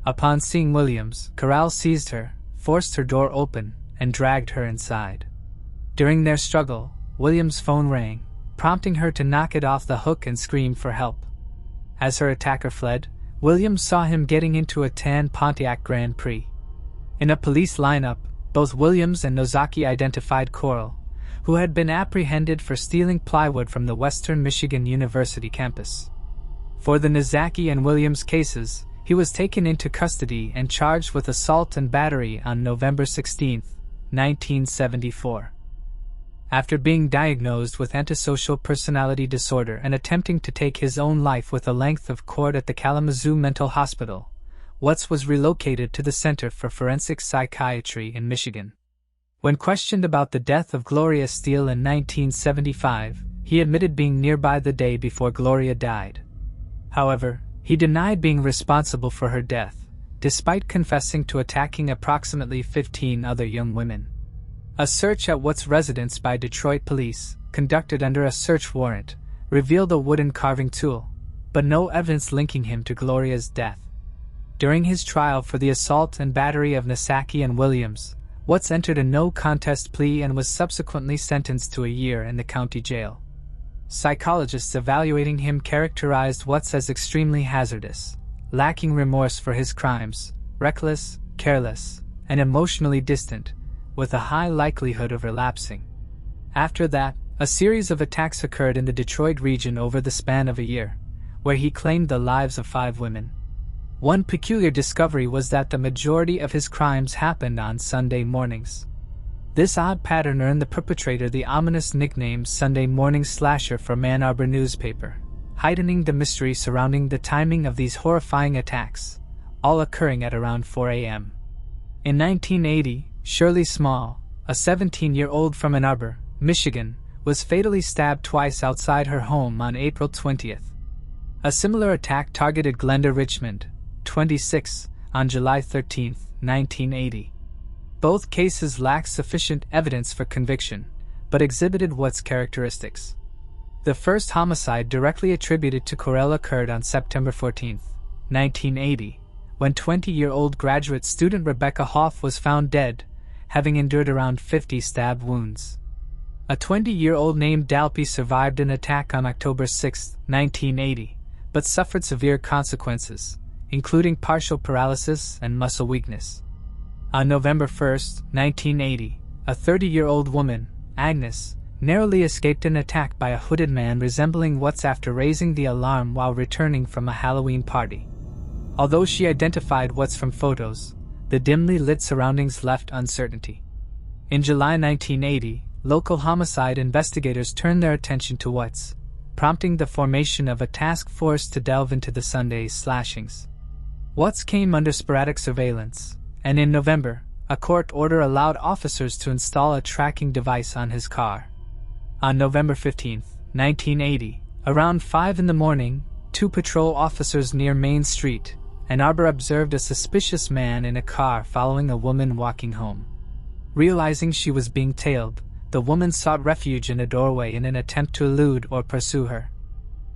Upon seeing Williams, Corral seized her, forced her door open, and dragged her inside. During their struggle, Williams' phone rang, prompting her to knock it off the hook and scream for help. As her attacker fled, Williams saw him getting into a tan Pontiac Grand Prix. In a police lineup, both Williams and Nozaki identified Coral, who had been apprehended for stealing plywood from the Western Michigan University campus. For the Nozaki and Williams cases, he was taken into custody and charged with assault and battery on November 16, 1974. After being diagnosed with antisocial personality disorder and attempting to take his own life with a length of cord at the Kalamazoo Mental Hospital, Watts was relocated to the Center for Forensic Psychiatry in Michigan. When questioned about the death of Gloria Steele in 1975, he admitted being nearby the day before Gloria died. However, he denied being responsible for her death, despite confessing to attacking approximately 15 other young women. A search at Watts' residence by Detroit police, conducted under a search warrant, revealed a wooden carving tool, but no evidence linking him to Gloria's death. During his trial for the assault and battery of Nasaki and Williams, Watts entered a no-contest plea and was subsequently sentenced to a year in the county jail. Psychologists evaluating him characterized Watts as extremely hazardous, lacking remorse for his crimes, reckless, careless, and emotionally distant, with a high likelihood of relapsing. After that, a series of attacks occurred in the Detroit region over the span of a year, where he claimed the lives of 5 women. One peculiar discovery was that the majority of his crimes happened on Sunday mornings. This odd pattern earned the perpetrator the ominous nickname Sunday Morning Slasher from Ann Arbor newspaper, heightening the mystery surrounding the timing of these horrifying attacks, all occurring at around 4 a.m. In 1980, Shirley Small, a 17-year-old from Ann Arbor, Michigan, was fatally stabbed twice outside her home on April 20th. A similar attack targeted Glenda Richmond, 26, on July 13, 1980. Both cases lacked sufficient evidence for conviction, but exhibited Watts' characteristics. The first homicide directly attributed to Corell occurred on September 14, 1980, when 20-year-old graduate student Rebecca Hoff was found dead, having endured around 50 stab wounds. A 20-year-old named Dalpy survived an attack on October 6, 1980, but suffered severe consequences, including partial paralysis and muscle weakness. On November 1, 1980, a 30-year-old woman, Agnes, narrowly escaped an attack by a hooded man resembling Watts after raising the alarm while returning from a Halloween party. Although she identified Watts from photos, the dimly lit surroundings left uncertainty. In July 1980, local homicide investigators turned their attention to Watts, prompting the formation of a task force to delve into the Sunday's slashings. Watts came under sporadic surveillance, and in November, a court order allowed officers to install a tracking device on his car. On November 15, 1980, around 5 in the morning, 2 patrol officers near Main Street, Ann Arbor observed a suspicious man in a car following a woman walking home. Realizing she was being tailed, the woman sought refuge in a doorway in an attempt to elude or pursue her.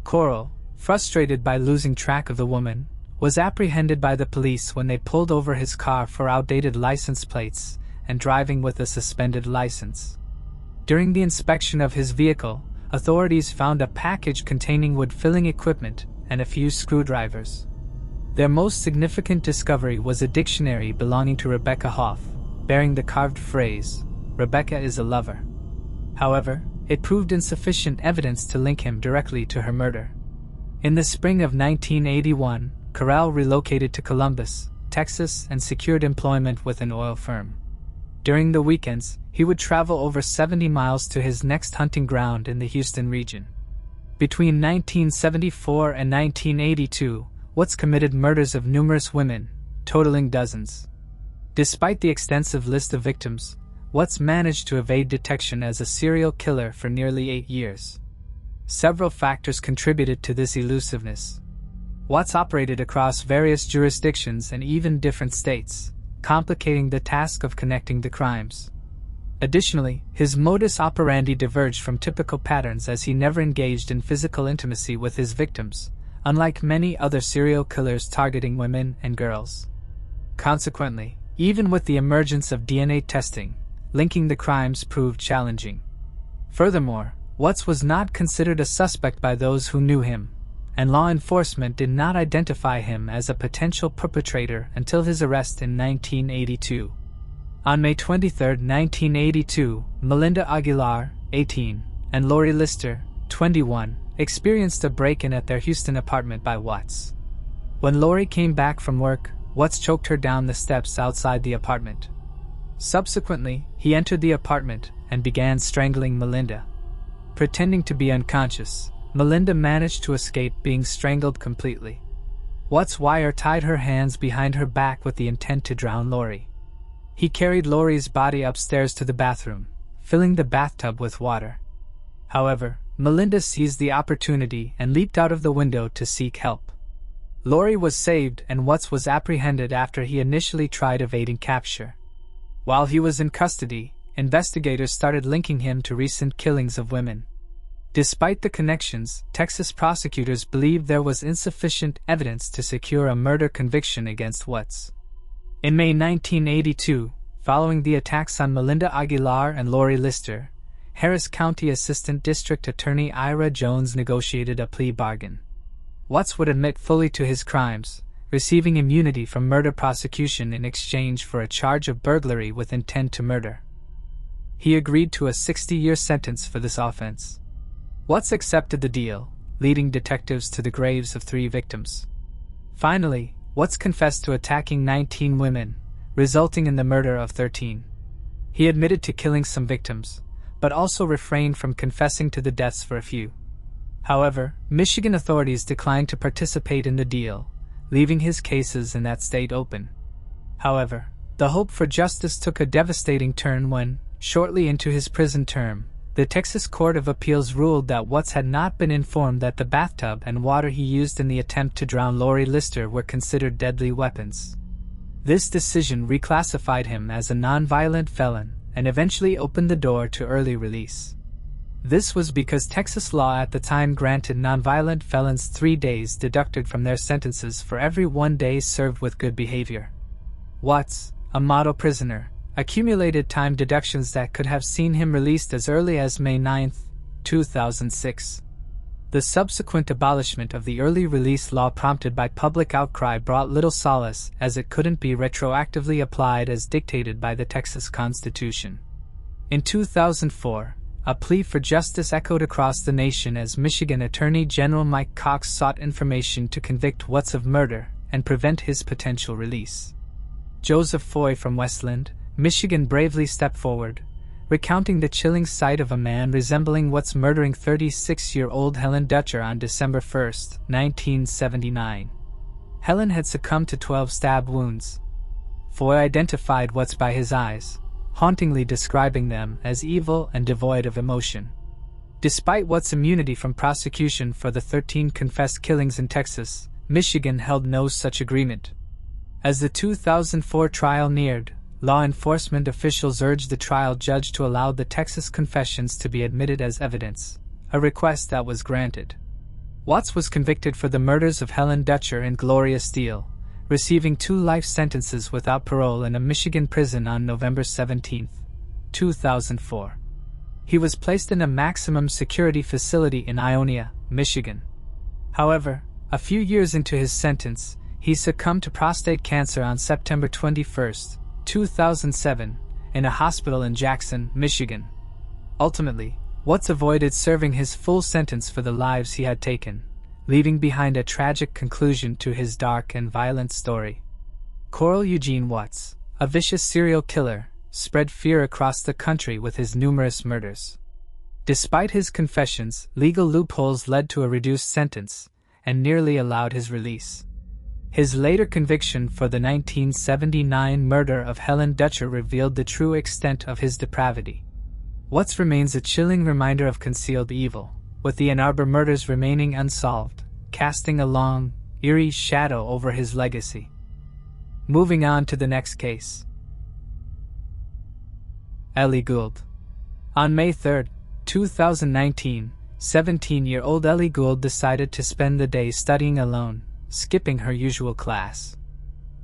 Coral, frustrated by losing track of the woman, was apprehended by the police when they pulled over his car for outdated license plates and driving with a suspended license. During the inspection of his vehicle, authorities found a package containing wood-filling equipment and a few screwdrivers. Their most significant discovery was a dictionary belonging to Rebecca Hoff, bearing the carved phrase, "Rebecca is a lover." However, it proved insufficient evidence to link him directly to her murder. In the spring of 1981, Corell relocated to Columbus, Texas, and secured employment with an oil firm. During the weekends, he would travel over 70 miles to his next hunting ground in the Houston region. Between 1974 and 1982, Watts committed murders of numerous women, totaling dozens. Despite the extensive list of victims, Watts managed to evade detection as a serial killer for nearly 8 years. Several factors contributed to this elusiveness. Watts operated across various jurisdictions and even different states, complicating the task of connecting the crimes. Additionally, his modus operandi diverged from typical patterns as he never engaged in physical intimacy with his victims, unlike many other serial killers targeting women and girls. Consequently, even with the emergence of DNA testing, linking the crimes proved challenging. Furthermore, Watts was not considered a suspect by those who knew him, and law enforcement did not identify him as a potential perpetrator until his arrest in 1982. On May 23, 1982, Melinda Aguilar, 18, and Lori Lister, 21, experienced a break-in at their Houston apartment by Watts. When Lori came back from work, Watts choked her down the steps outside the apartment. Subsequently, he entered the apartment and began strangling Melinda. Pretending to be unconscious, Melinda managed to escape being strangled completely. Watts wire-tied her hands behind her back with the intent to drown Lori. He carried Lori's body upstairs to the bathroom, filling the bathtub with water. However, Melinda seized the opportunity and leaped out of the window to seek help. Lori was saved and Watts was apprehended after he initially tried evading capture. While he was in custody, investigators started linking him to recent killings of women. Despite the connections, Texas prosecutors believed there was insufficient evidence to secure a murder conviction against Watts. In May 1982, following the attacks on Melinda Aguilar and Lori Lister, Harris County Assistant District Attorney Ira Jones negotiated a plea bargain. Watts would admit fully to his crimes, receiving immunity from murder prosecution in exchange for a charge of burglary with intent to murder. He agreed to a 60-year sentence for this offense. Watts accepted the deal, leading detectives to the graves of 3 victims. Finally, Watts confessed to attacking 19 women, resulting in the murder of 13. He admitted to killing some victims, but also refrained from confessing to the deaths for a few. However, Michigan authorities declined to participate in the deal, leaving his cases in that state open. However, the hope for justice took a devastating turn when, shortly into his prison term, the Texas Court of Appeals ruled that Watts had not been informed that the bathtub and water he used in the attempt to drown Lori Lister were considered deadly weapons. This decision reclassified him as a nonviolent felon and eventually opened the door to early release. This was because Texas law at the time granted nonviolent felons 3 days deducted from their sentences for every 1 day served with good behavior. Watts, a model prisoner, accumulated time deductions that could have seen him released as early as May 9, 2006. The subsequent abolishment of the early release law prompted by public outcry brought little solace, as it couldn't be retroactively applied as dictated by the Texas Constitution. In 2004, a plea for justice echoed across the nation as Michigan Attorney General Mike Cox sought information to convict Watts of murder and prevent his potential release. Joseph Foy from Westland, Michigan bravely stepped forward, recounting the chilling sight of a man resembling Watts murdering 36-year-old Helen Dutcher on December 1, 1979. Helen had succumbed to 12 stab wounds. Foy identified Watts by his eyes, hauntingly describing them as evil and devoid of emotion. Despite Watts' immunity from prosecution for the 13 confessed killings in Texas, Michigan held no such agreement. As the 2004 trial neared, law enforcement officials urged the trial judge to allow the Texas confessions to be admitted as evidence, a request that was granted. Watts was convicted for the murders of Helen Dutcher and Gloria Steele, receiving 2 life sentences without parole in a Michigan prison on November 17, 2004. He was placed in a maximum security facility in Ionia, Michigan. However, a few years into his sentence, he succumbed to prostate cancer on September 21, 2007, in a hospital in Jackson, Michigan. Ultimately, Watts avoided serving his full sentence for the lives he had taken, leaving behind a tragic conclusion to his dark and violent story. Coral Eugene Watts, a vicious serial killer, spread fear across the country with his numerous murders. Despite his confessions, legal loopholes led to a reduced sentence and nearly allowed his release. His later conviction for the 1979 murder of Helen Dutcher revealed the true extent of his depravity. Watts remains a chilling reminder of concealed evil, with the Ann Arbor murders remaining unsolved, casting a long, eerie shadow over his legacy. Moving on to the next case. Ellie Gould. On May 3, 2019, 17-year-old Ellie Gould decided to spend the day studying alone, skipping her usual class.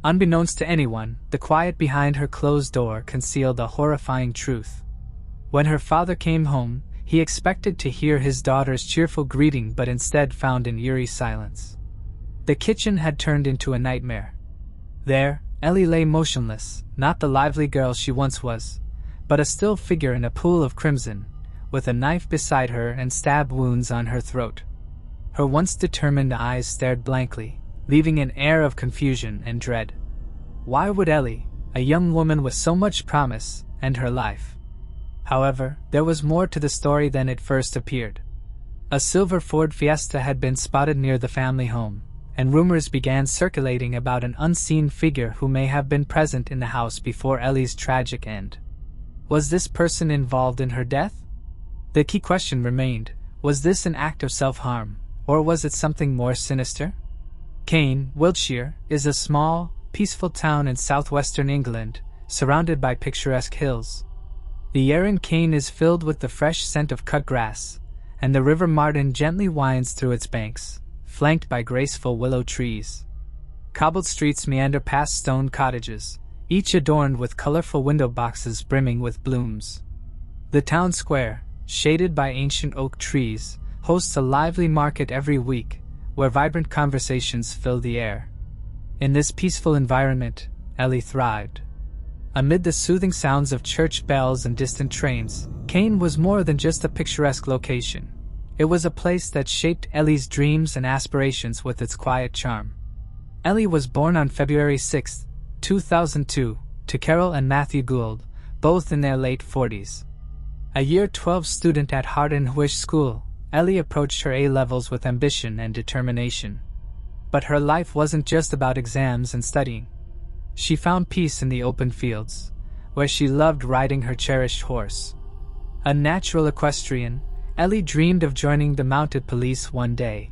Unbeknownst to anyone, the quiet behind her closed door concealed a horrifying truth. When her father came home, he expected to hear his daughter's cheerful greeting but instead found an eerie silence. The kitchen had turned into a nightmare. There, Ellie lay motionless, not the lively girl she once was, but a still figure in a pool of crimson, with a knife beside her and stab wounds on her throat. Her once determined eyes stared blankly, leaving an air of confusion and dread. Why would Ellie, a young woman with so much promise, end her life? However, there was more to the story than it first appeared. A silver Ford Fiesta had been spotted near the family home, and rumors began circulating about an unseen figure who may have been present in the house before Ellie's tragic end. Was this person involved in her death? The key question remained, was this an act of self-harm, or was it something more sinister? Caen, Wiltshire, is a small, peaceful town in southwestern England, surrounded by picturesque hills. The air in Caen is filled with the fresh scent of cut grass, and the River Martin gently winds through its banks, flanked by graceful willow trees. Cobbled streets meander past stone cottages, each adorned with colorful window boxes brimming with blooms. The town square, shaded by ancient oak trees, hosts a lively market every week, where vibrant conversations fill the air. In this peaceful environment, Ellie thrived. Amid the soothing sounds of church bells and distant trains, Caen was more than just a picturesque location. It was a place that shaped Ellie's dreams and aspirations with its quiet charm. Ellie was born on February 6, 2002, to Carol and Matthew Gould, both in their late 40s. A Year 12 student at Harden-Huish School, Ellie approached her A-levels with ambition and determination. But her life wasn't just about exams and studying. She found peace in the open fields, where she loved riding her cherished horse. A natural equestrian, Ellie dreamed of joining the mounted police one day.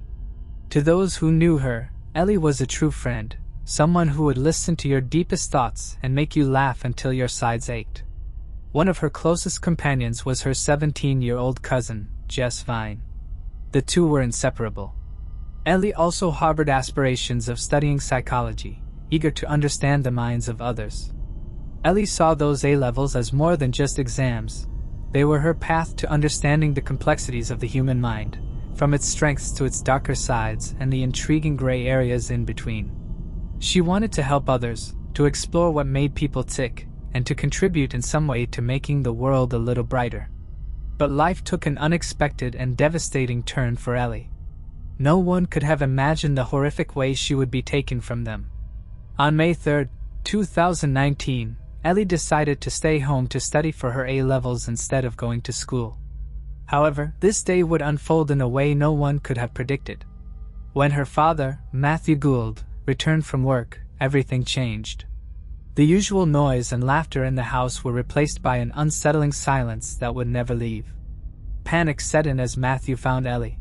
To those who knew her, Ellie was a true friend, someone who would listen to your deepest thoughts and make you laugh until your sides ached. One of her closest companions was her 17-year-old cousin, Jess Vine. The two were inseparable. Ellie also harbored aspirations of studying psychology, eager to understand the minds of others. Ellie saw those A-levels as more than just exams. They were her path to understanding the complexities of the human mind, from its strengths to its darker sides and the intriguing gray areas in between. She wanted to help others, to explore what made people tick, and to contribute in some way to making the world a little brighter. But life took an unexpected and devastating turn for Ellie. No one could have imagined the horrific way she would be taken from them. On May 3, 2019, Ellie decided to stay home to study for her A-levels instead of going to school. However, this day would unfold in a way no one could have predicted. When her father, Matthew Gould, returned from work, everything changed. The usual noise and laughter in the house were replaced by an unsettling silence that would never leave. Panic set in as Matthew found Ellie.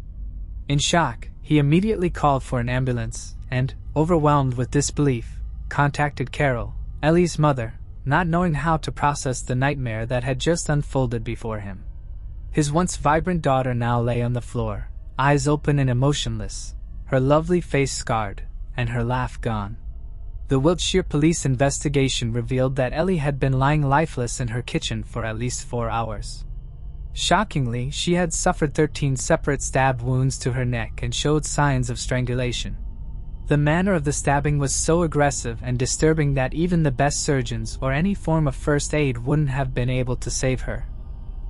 In shock, he immediately called for an ambulance and, overwhelmed with disbelief, contacted Carol, Ellie's mother, not knowing how to process the nightmare that had just unfolded before him. His once vibrant daughter now lay on the floor, eyes open and emotionless, her lovely face scarred, and her laugh gone. The Wiltshire police investigation revealed that Ellie had been lying lifeless in her kitchen for at least 4 hours. Shockingly, she had suffered 13 separate stab wounds to her neck and showed signs of strangulation. The manner of the stabbing was so aggressive and disturbing that even the best surgeons or any form of first aid wouldn't have been able to save her.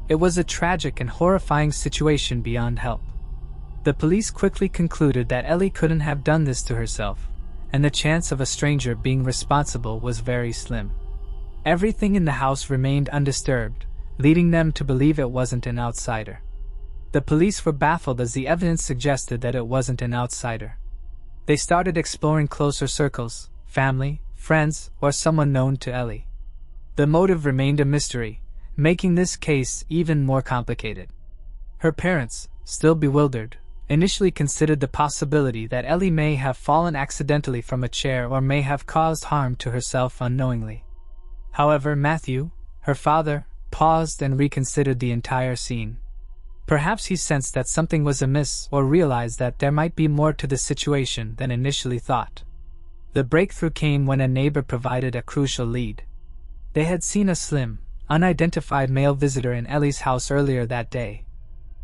It was a tragic and horrifying situation beyond help. The police quickly concluded that Ellie couldn't have done this to herself, and the chance of a stranger being responsible was very slim. Everything in the house remained undisturbed, leading them to believe it wasn't an outsider. The police were baffled as the evidence suggested that it wasn't an outsider. They started exploring closer circles, family, friends, or someone known to Ellie. The motive remained a mystery, making this case even more complicated. Her parents, still bewildered, initially considered the possibility that Ellie may have fallen accidentally from a chair or may have caused harm to herself unknowingly. However, Matthew, her father, paused and reconsidered the entire scene. Perhaps he sensed that something was amiss or realized that there might be more to the situation than initially thought. The breakthrough came when a neighbor provided a crucial lead. They had seen a slim, unidentified male visitor in Ellie's house earlier that day.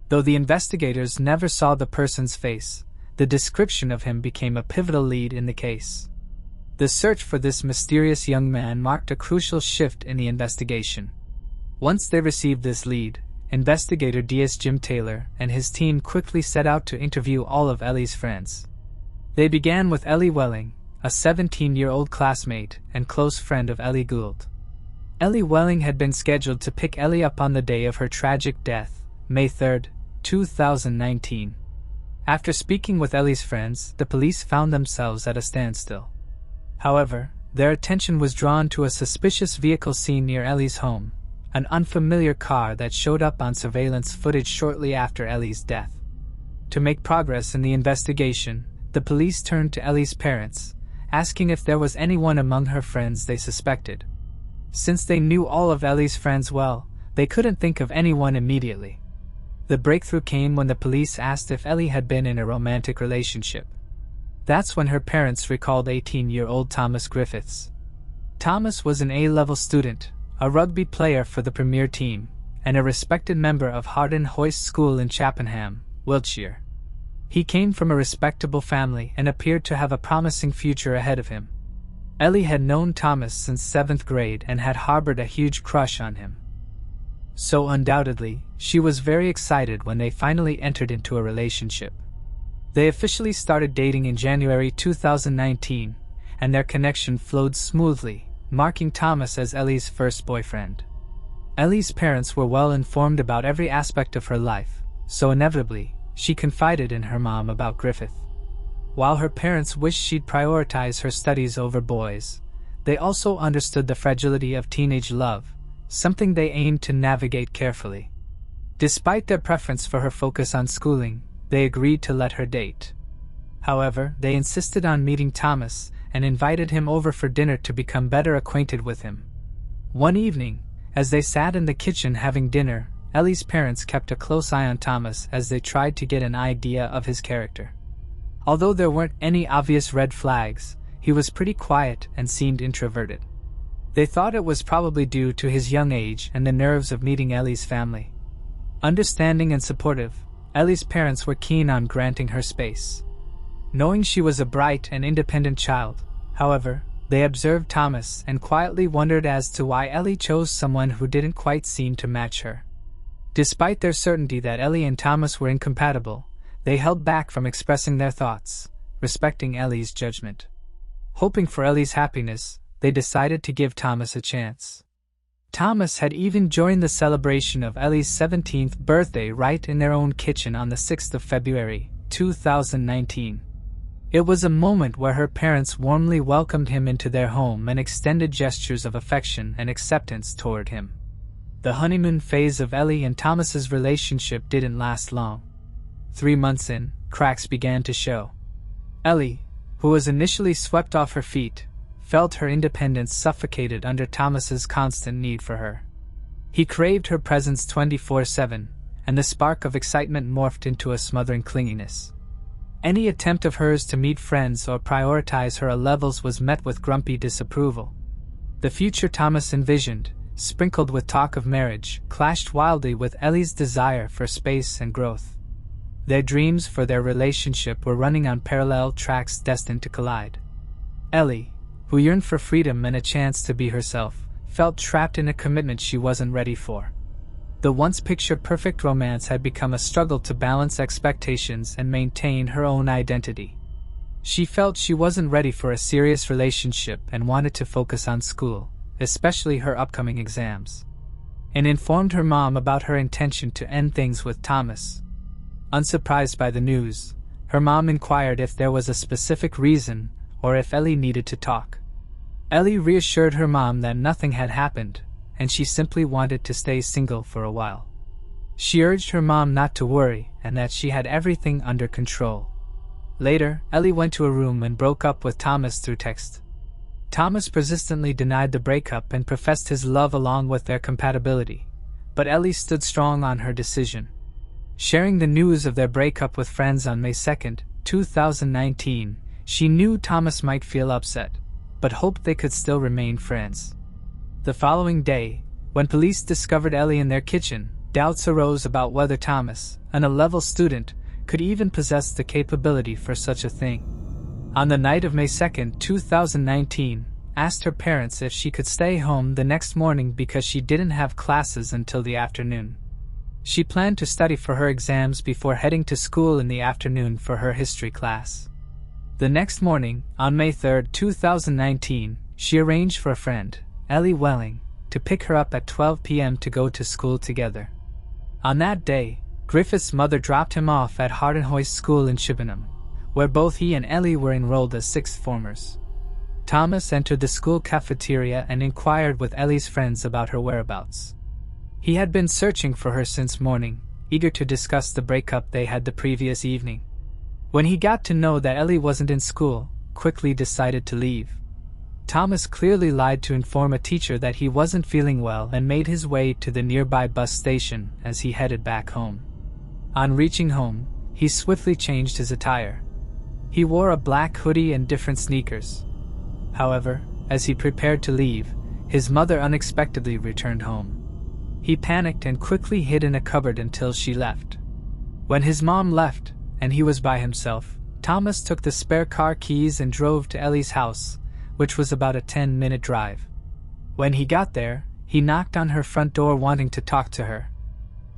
Though the investigators never saw the person's face, the description of him became a pivotal lead in the case. The search for this mysterious young man marked a crucial shift in the investigation. Once they received this lead, investigator D.S. Jim Taylor and his team quickly set out to interview all of Ellie's friends. They began with Ellie Welling, a 17-year-old classmate and close friend of Ellie Gould. Ellie Welling had been scheduled to pick Ellie up on the day of her tragic death, May 3, 2019. After speaking with Ellie's friends, the police found themselves at a standstill. However, their attention was drawn to a suspicious vehicle seen near Ellie's home, an unfamiliar car that showed up on surveillance footage shortly after Ellie's death. To make progress in the investigation, the police turned to Ellie's parents, asking if there was anyone among her friends they suspected. Since they knew all of Ellie's friends well, they couldn't think of anyone immediately. The breakthrough came when the police asked if Ellie had been in a romantic relationship. That's when her parents recalled 18-year-old Thomas Griffiths. Thomas was an A-level student, a rugby player for the Premier team, and a respected member of Harden Hoist School in Chappenham, Wiltshire. He came from a respectable family and appeared to have a promising future ahead of him. Ellie had known Thomas since 7th grade and had harbored a huge crush on him. So undoubtedly, she was very excited when they finally entered into a relationship. They officially started dating in January 2019, and their connection flowed smoothly, marking Thomas as Ellie's first boyfriend. Ellie's parents were well informed about every aspect of her life, so inevitably, she confided in her mom about Griffith. While her parents wished she'd prioritize her studies over boys, they also understood the fragility of teenage love, something they aimed to navigate carefully. Despite their preference for her focus on schooling, they agreed to let her date. However, they insisted on meeting Thomas and invited him over for dinner to become better acquainted with him. One evening, As they sat in the kitchen having dinner, Ellie's parents kept a close eye on Thomas as they tried to get an idea of his character. Although there weren't any obvious red flags, he was pretty quiet and seemed introverted. They thought it was probably due to his young age and the nerves of meeting Ellie's family. Understanding and supportive, Ellie's parents were keen on granting her space. Knowing she was a bright and independent child, however, they observed Thomas and quietly wondered as to why Ellie chose someone who didn't quite seem to match her. Despite their certainty that Ellie and Thomas were incompatible, they held back from expressing their thoughts, respecting Ellie's judgment. Hoping for Ellie's happiness, they decided to give Thomas a chance. Thomas had even joined the celebration of Ellie's 17th birthday right in their own kitchen on the 6th of February, 2019. It was a moment where her parents warmly welcomed him into their home and extended gestures of affection and acceptance toward him. The honeymoon phase of Ellie and Thomas's relationship didn't last long. 3 months in, cracks began to show. Ellie, who was initially swept off her feet, felt her independence suffocated under Thomas's constant need for her. He craved her presence 24/7, and the spark of excitement morphed into a smothering clinginess. Any attempt of hers to meet friends or prioritize her levels was met with grumpy disapproval. The future Thomas envisioned, sprinkled with talk of marriage, clashed wildly with Ellie's desire for space and growth. Their dreams for their relationship were running on parallel tracks destined to collide. Ellie, who yearned for freedom and a chance to be herself, felt trapped in a commitment she wasn't ready for. The once picture-perfect romance had become a struggle to balance expectations and maintain her own identity. She felt she wasn't ready for a serious relationship and wanted to focus on school, especially her upcoming exams, and informed her mom about her intention to end things with Thomas. Unsurprised by the news, her mom inquired if there was a specific reason or if Ellie needed to talk. Ellie reassured her mom that nothing had happened, and she simply wanted to stay single for a while. She urged her mom not to worry and that she had everything under control. Later, Ellie went to a room and broke up with Thomas through text. Thomas persistently denied the breakup and professed his love along with their compatibility, but Ellie stood strong on her decision. Sharing the news of their breakup with friends on May 2, 2019, she knew Thomas might feel upset, but hoped they could still remain friends. The following day, when police discovered Ellie in their kitchen, doubts arose about whether Thomas, an A-level student, could even possess the capability for such a thing. On the night of May 2, 2019, asked her parents if she could stay home the next morning because she didn't have classes until the afternoon. She planned to study for her exams before heading to school in the afternoon for her history class. The next morning, on May 3, 2019, she arranged for a friend, Ellie Welling, to pick her up at 12 p.m. to go to school together. On that day, Griffith's mother dropped him off at Hardenhoist School in Chippenham, where both he and Ellie were enrolled as sixth formers. Thomas entered the school cafeteria and inquired with Ellie's friends about her whereabouts. He had been searching for her since morning, eager to discuss the breakup they had the previous evening. When he got to know that Ellie wasn't in school, quickly decided to leave. Thomas clearly lied to inform a teacher that he wasn't feeling well and made his way to the nearby bus station as he headed back home. On reaching home, he swiftly changed his attire. He wore a black hoodie and different sneakers. However, as he prepared to leave, his mother unexpectedly returned home. He panicked and quickly hid in a cupboard until she left. When his mom left, and he was by himself, Thomas took the spare car keys and drove to Ellie's house, which was about a 10-minute drive. When he got there, he knocked on her front door wanting to talk to her.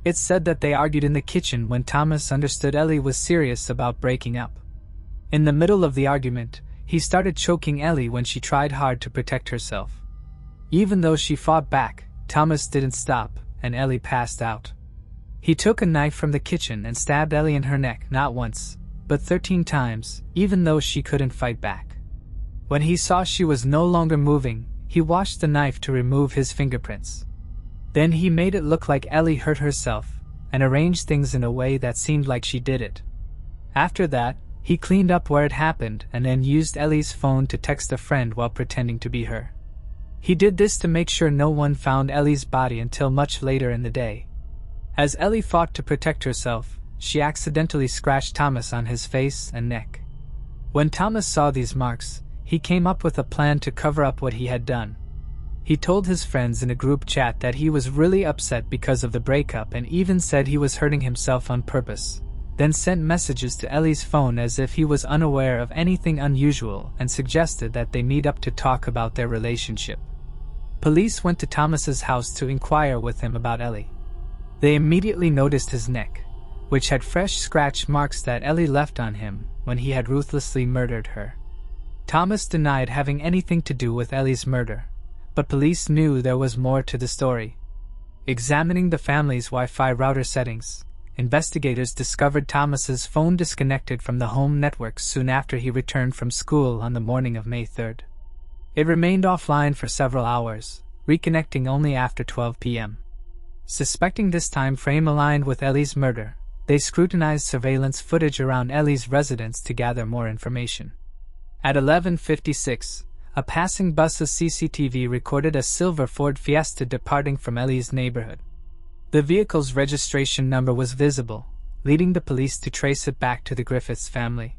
It's said that they argued in the kitchen when Thomas understood Ellie was serious about breaking up. In the middle of the argument, he started choking Ellie when she tried hard to protect herself. Even though she fought back, Thomas didn't stop, and Ellie passed out. He took a knife from the kitchen and stabbed Ellie in her neck not once, but 13 times, even though she couldn't fight back. When he saw she was no longer moving, he washed the knife to remove his fingerprints. Then he made it look like Ellie hurt herself, and arranged things in a way that seemed like she did it. After that, he cleaned up where it happened and then used Ellie's phone to text a friend while pretending to be her. He did this to make sure no one found Ellie's body until much later in the day. As Ellie fought to protect herself, she accidentally scratched Thomas on his face and neck. When Thomas saw these marks, he came up with a plan to cover up what he had done. He told his friends in a group chat that he was really upset because of the breakup and even said he was hurting himself on purpose, then sent messages to Ellie's phone as if he was unaware of anything unusual and suggested that they meet up to talk about their relationship. Police went to Thomas's house to inquire with him about Ellie. They immediately noticed his neck, which had fresh scratch marks that Ellie left on him when he had ruthlessly murdered her. Thomas denied having anything to do with Ellie's murder, but police knew there was more to the story. Examining the family's Wi-Fi router settings, investigators discovered Thomas's phone disconnected from the home network soon after he returned from school on the morning of May 3rd. It remained offline for several hours, reconnecting only after 12 p.m. Suspecting this time frame aligned with Ellie's murder, they scrutinized surveillance footage around Ellie's residence to gather more information. At 11:56, a passing bus's CCTV recorded a silver Ford Fiesta departing from Ellie's neighborhood. The vehicle's registration number was visible, leading the police to trace it back to the Griffiths family.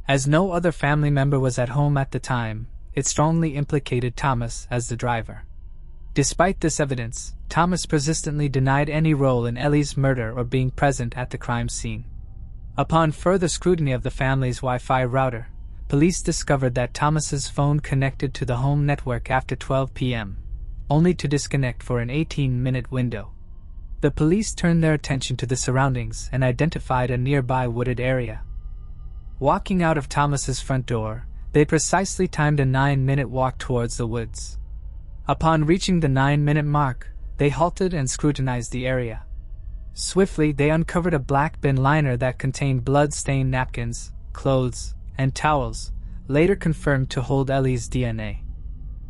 As no other family member was at home at the time, it strongly implicated Thomas as the driver. Despite this evidence, Thomas persistently denied any role in Ellie's murder or being present at the crime scene. Upon further scrutiny of the family's Wi-Fi router, police discovered that Thomas's phone connected to the home network after 12 p.m., only to disconnect for an 18-minute window. The police turned their attention to the surroundings and identified a nearby wooded area. Walking out of Thomas's front door, they precisely timed a 9-minute walk towards the woods. Upon reaching the 9-minute mark, they halted and scrutinized the area. Swiftly, they uncovered a black bin liner that contained blood-stained napkins, clothes, and towels, later confirmed to hold Ellie's DNA.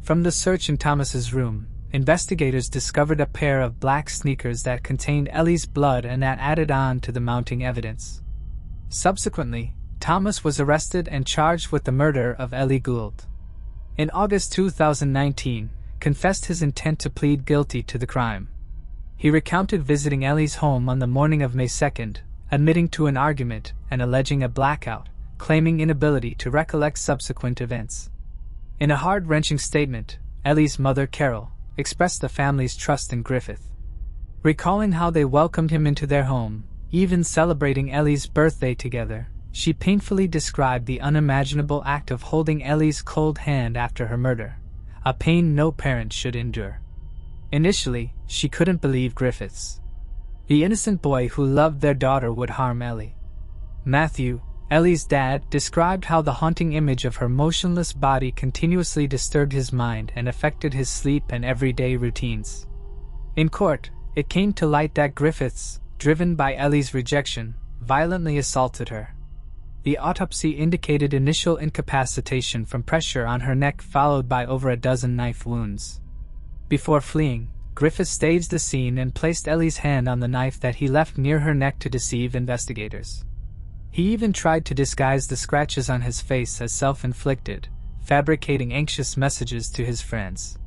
From the search in Thomas's room, investigators discovered a pair of black sneakers that contained Ellie's blood and that added on to the mounting evidence. Subsequently, Thomas was arrested and charged with the murder of Ellie Gould. In August 2019, confessed his intent to plead guilty to the crime. He recounted visiting Ellie's home on the morning of May 2nd, admitting to an argument and alleging a blackout, claiming inability to recollect subsequent events. In a heart-wrenching statement, Ellie's mother, Carol, expressed the family's trust in Griffith. Recalling how they welcomed him into their home, even celebrating Ellie's birthday together, she painfully described the unimaginable act of holding Ellie's cold hand after her murder, a pain no parent should endure. Initially, she couldn't believe Griffiths. The innocent boy who loved their daughter would harm Ellie. Matthew, Ellie's dad, described how the haunting image of her motionless body continuously disturbed his mind and affected his sleep and everyday routines. In court, it came to light that Griffiths, driven by Ellie's rejection, violently assaulted her. The autopsy indicated initial incapacitation from pressure on her neck followed by over a dozen knife wounds. Before fleeing, Griffith staged the scene and placed Ellie's hand on the knife that he left near her neck to deceive investigators. He even tried to disguise the scratches on his face as self-inflicted, fabricating anxious messages to his friends.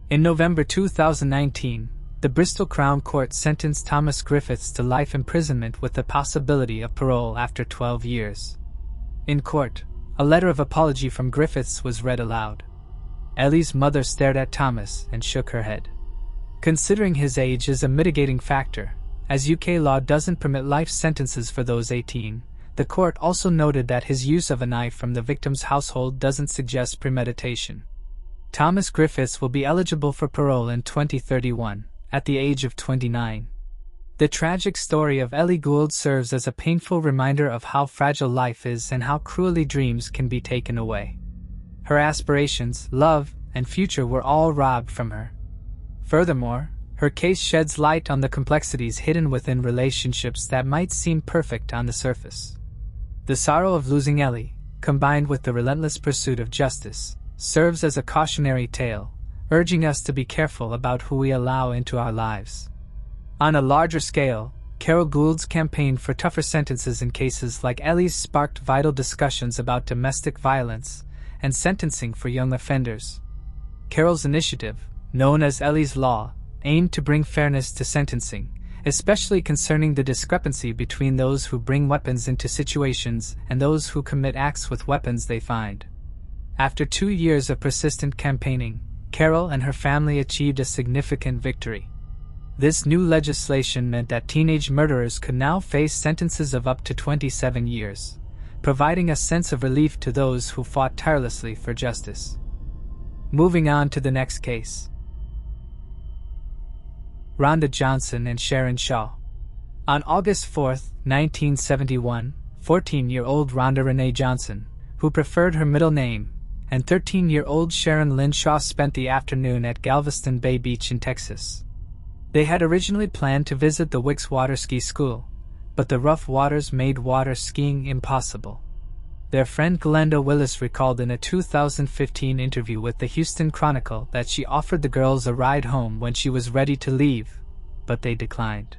In November 2019, the Bristol Crown Court sentenced Thomas Griffiths to life imprisonment with the possibility of parole after 12 years. In court, a letter of apology from Griffiths was read aloud. Ellie's mother stared at Thomas and shook her head. Considering his age is a mitigating factor, as UK law doesn't permit life sentences for those 18, the court also noted that his use of a knife from the victim's household doesn't suggest premeditation. Thomas Griffiths will be eligible for parole in 2031, at the age of 29. The tragic story of Ellie Gould serves as a painful reminder of how fragile life is and how cruelly dreams can be taken away. Her aspirations, love, and future were all robbed from her. Furthermore, her case sheds light on the complexities hidden within relationships that might seem perfect on the surface. The sorrow of losing Ellie, combined with the relentless pursuit of justice, serves as a cautionary tale, urging us to be careful about who we allow into our lives. On a larger scale, Carol Gould's campaign for tougher sentences in cases like Ellie's sparked vital discussions about domestic violence and sentencing for young offenders. Carol's initiative, known as Ellie's Law, aimed to bring fairness to sentencing, especially concerning the discrepancy between those who bring weapons into situations and those who commit acts with weapons they find. After 2 years of persistent campaigning, Carol and her family achieved a significant victory. This new legislation meant that teenage murderers could now face sentences of up to 27 years, providing a sense of relief to those who fought tirelessly for justice. Moving on to the next case. Ronda Johnson and Sharon Shaw. On August 4, 1971, 14-year-old Ronda Renee Johnson, who preferred her middle name, and 13-year-old Sharon Lynn Shaw spent the afternoon at Galveston Bay Beach in Texas. They had originally planned to visit the Wicks Water Ski School, but the rough waters made water skiing impossible. Their friend Glenda Willis recalled in a 2015 interview with the Houston Chronicle that she offered the girls a ride home when she was ready to leave, but they declined.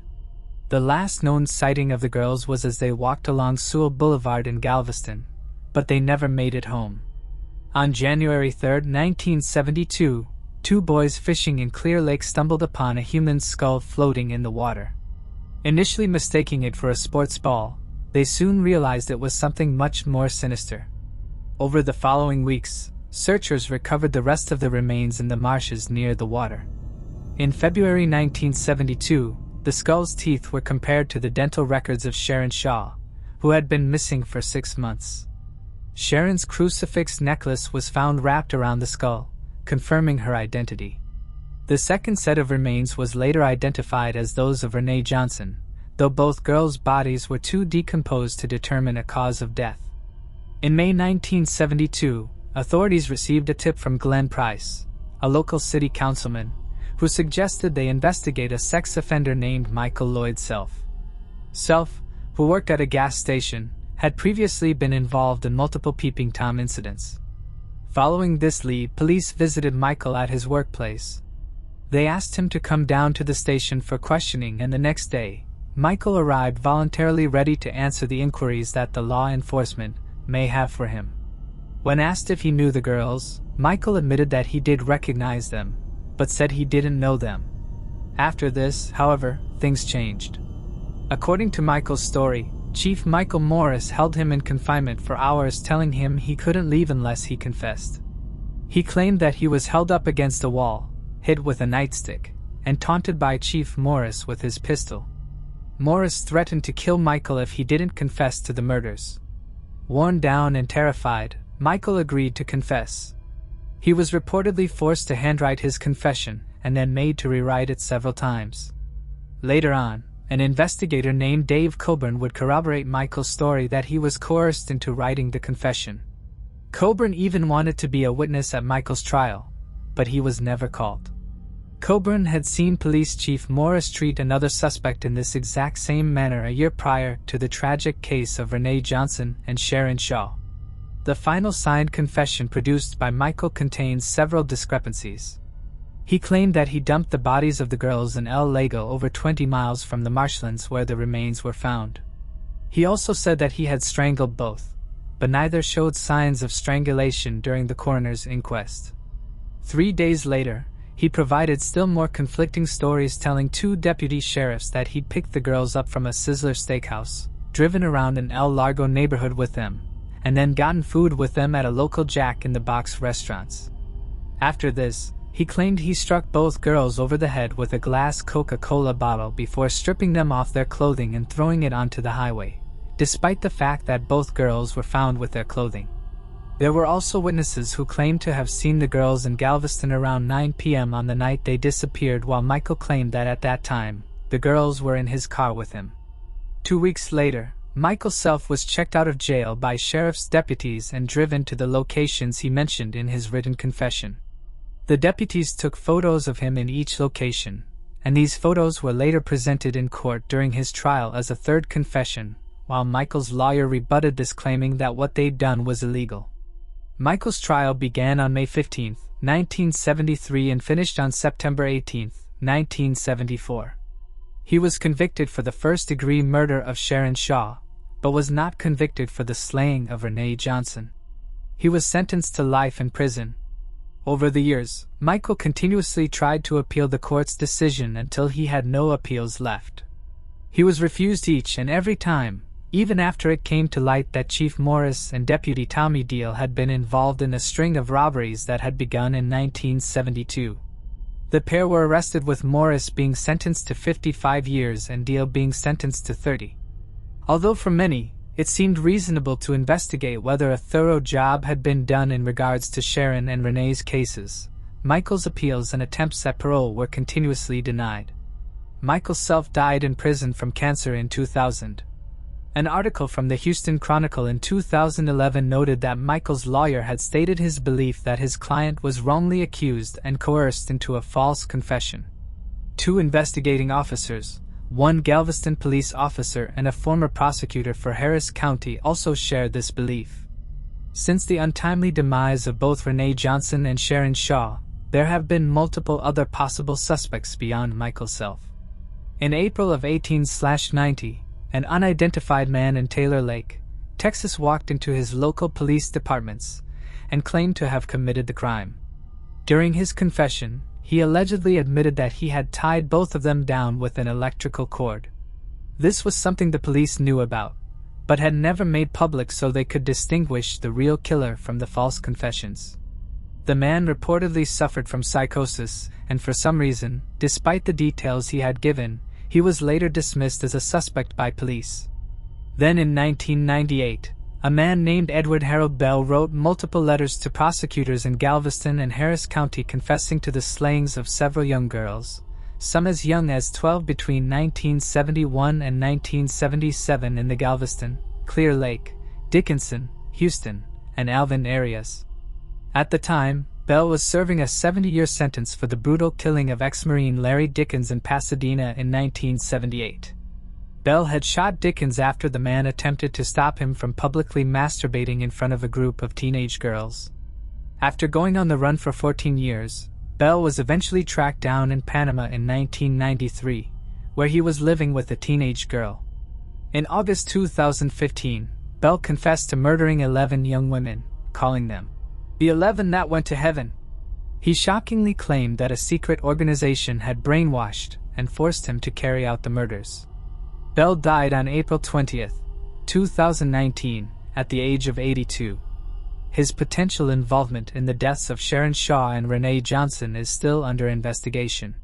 The last known sighting of the girls was as they walked along Sewell Boulevard in Galveston, but they never made it home. On January 3, 1972, 2 boys fishing in Clear Lake stumbled upon a human skull floating in the water. Initially mistaking it for a sports ball, they soon realized it was something much more sinister. Over the following weeks, searchers recovered the rest of the remains in the marshes near the water. In February 1972, the skull's teeth were compared to the dental records of Sharon Shaw, who had been missing for 6 months. Sharon's crucifix necklace was found wrapped around the skull, confirming her identity. The second set of remains was later identified as those of Renee Johnson, though both girls' bodies were too decomposed to determine a cause of death. In May 1972, authorities received a tip from Glenn Price, a local city councilman, who suggested they investigate a sex offender named Michael Lloyd Self. Self, who worked at a gas station, had previously been involved in multiple peeping Tom incidents. Following this lead, police visited Michael at his workplace. They asked him to come down to the station for questioning, and the next day, Michael arrived voluntarily ready to answer the inquiries that the law enforcement may have for him. When asked if he knew the girls, Michael admitted that he did recognize them, but said he didn't know them. After this, however, things changed. According to Michael's story, Chief Michael Morris held him in confinement for hours, telling him he couldn't leave unless he confessed. He claimed that he was held up against a wall, hit with a nightstick, and taunted by Chief Morris with his pistol. Morris threatened to kill Michael if he didn't confess to the murders. Worn down and terrified, Michael agreed to confess. He was reportedly forced to handwrite his confession and then made to rewrite it several times. Later on, an investigator named Dave Coburn would corroborate Michael's story that he was coerced into writing the confession. Coburn even wanted to be a witness at Michael's trial, but he was never called. Coburn had seen Police Chief Morris treat another suspect in this exact same manner a year prior to the tragic case of Renee Johnson and Sharon Shaw. The final signed confession produced by Michael contains several discrepancies. He claimed that he dumped the bodies of the girls in El Lago over 20 miles from the marshlands where the remains were found. He also said that he had strangled both, but neither showed signs of strangulation during the coroner's inquest. 3 days later, he provided still more conflicting stories, telling 2 deputy sheriffs that he'd picked the girls up from a Sizzler steakhouse, driven around an El Largo neighborhood with them, and then gotten food with them at a local Jack in the Box restaurants. After this, he claimed he struck both girls over the head with a glass Coca-Cola bottle before stripping them off their clothing and throwing it onto the highway, despite the fact that both girls were found with their clothing. There were also witnesses who claimed to have seen the girls in Galveston around 9 p.m. on the night they disappeared, while Michael claimed that at that time, the girls were in his car with him. 2 weeks later, Michael Self was checked out of jail by sheriff's deputies and driven to the locations he mentioned in his written confession. The deputies took photos of him in each location, and these photos were later presented in court during his trial as a third confession, while Michael's lawyer rebutted this, claiming that what they'd done was illegal. Michael's trial began on May 15, 1973 and finished on September 18, 1974. He was convicted for the first-degree murder of Sharon Shaw, but was not convicted for the slaying of Renee Johnson. He was sentenced to life in prison. Over the years, Michael continuously tried to appeal the court's decision until he had no appeals left. He was refused each and every time, even after it came to light that Chief Morris and Deputy Tommy Deal had been involved in a string of robberies that had begun in 1972. The pair were arrested, with Morris being sentenced to 55 years and Deal being sentenced to 30. Although for many, it seemed reasonable to investigate whether a thorough job had been done in regards to Sharon and Renee's cases, Michael's appeals and attempts at parole were continuously denied. Michael Self died in prison from cancer in 2000. An article from the Houston Chronicle in 2011 noted that Michael's lawyer had stated his belief that his client was wrongly accused and coerced into a false confession. 2 investigating officers, 1 Galveston police officer and a former prosecutor for Harris County, also shared this belief. Since the untimely demise of both Renee Johnson and Sharon Shaw, there have been multiple other possible suspects beyond Michael Self. In April of 18/90, an unidentified man in Taylor Lake, Texas, walked into his local police departments and claimed to have committed the crime. During his confession, he allegedly admitted that he had tied both of them down with an electrical cord. This was something the police knew about, but had never made public so they could distinguish the real killer from the false confessions. The man reportedly suffered from psychosis, and for some reason, despite the details he had given, he was later dismissed as a suspect by police. Then in 1998, a man named Edward Harold Bell wrote multiple letters to prosecutors in Galveston and Harris County confessing to the slayings of several young girls, some as young as 12 between 1971 and 1977 in the Galveston, Clear Lake, Dickinson, Houston, and Alvin areas. At the time, Bell was serving a 70-year sentence for the brutal killing of ex-Marine Larry Dickens in Pasadena in 1978. Bell had shot Dickens after the man attempted to stop him from publicly masturbating in front of a group of teenage girls. After going on the run for 14 years, Bell was eventually tracked down in Panama in 1993, where he was living with a teenage girl. In August 2015, Bell confessed to murdering 11 young women, calling them the 11 that went to heaven. He shockingly claimed that a secret organization had brainwashed and forced him to carry out the murders. Bell died on April 20, 2019, at the age of 82. His potential involvement in the deaths of Sharon Shaw and Renee Johnson is still under investigation.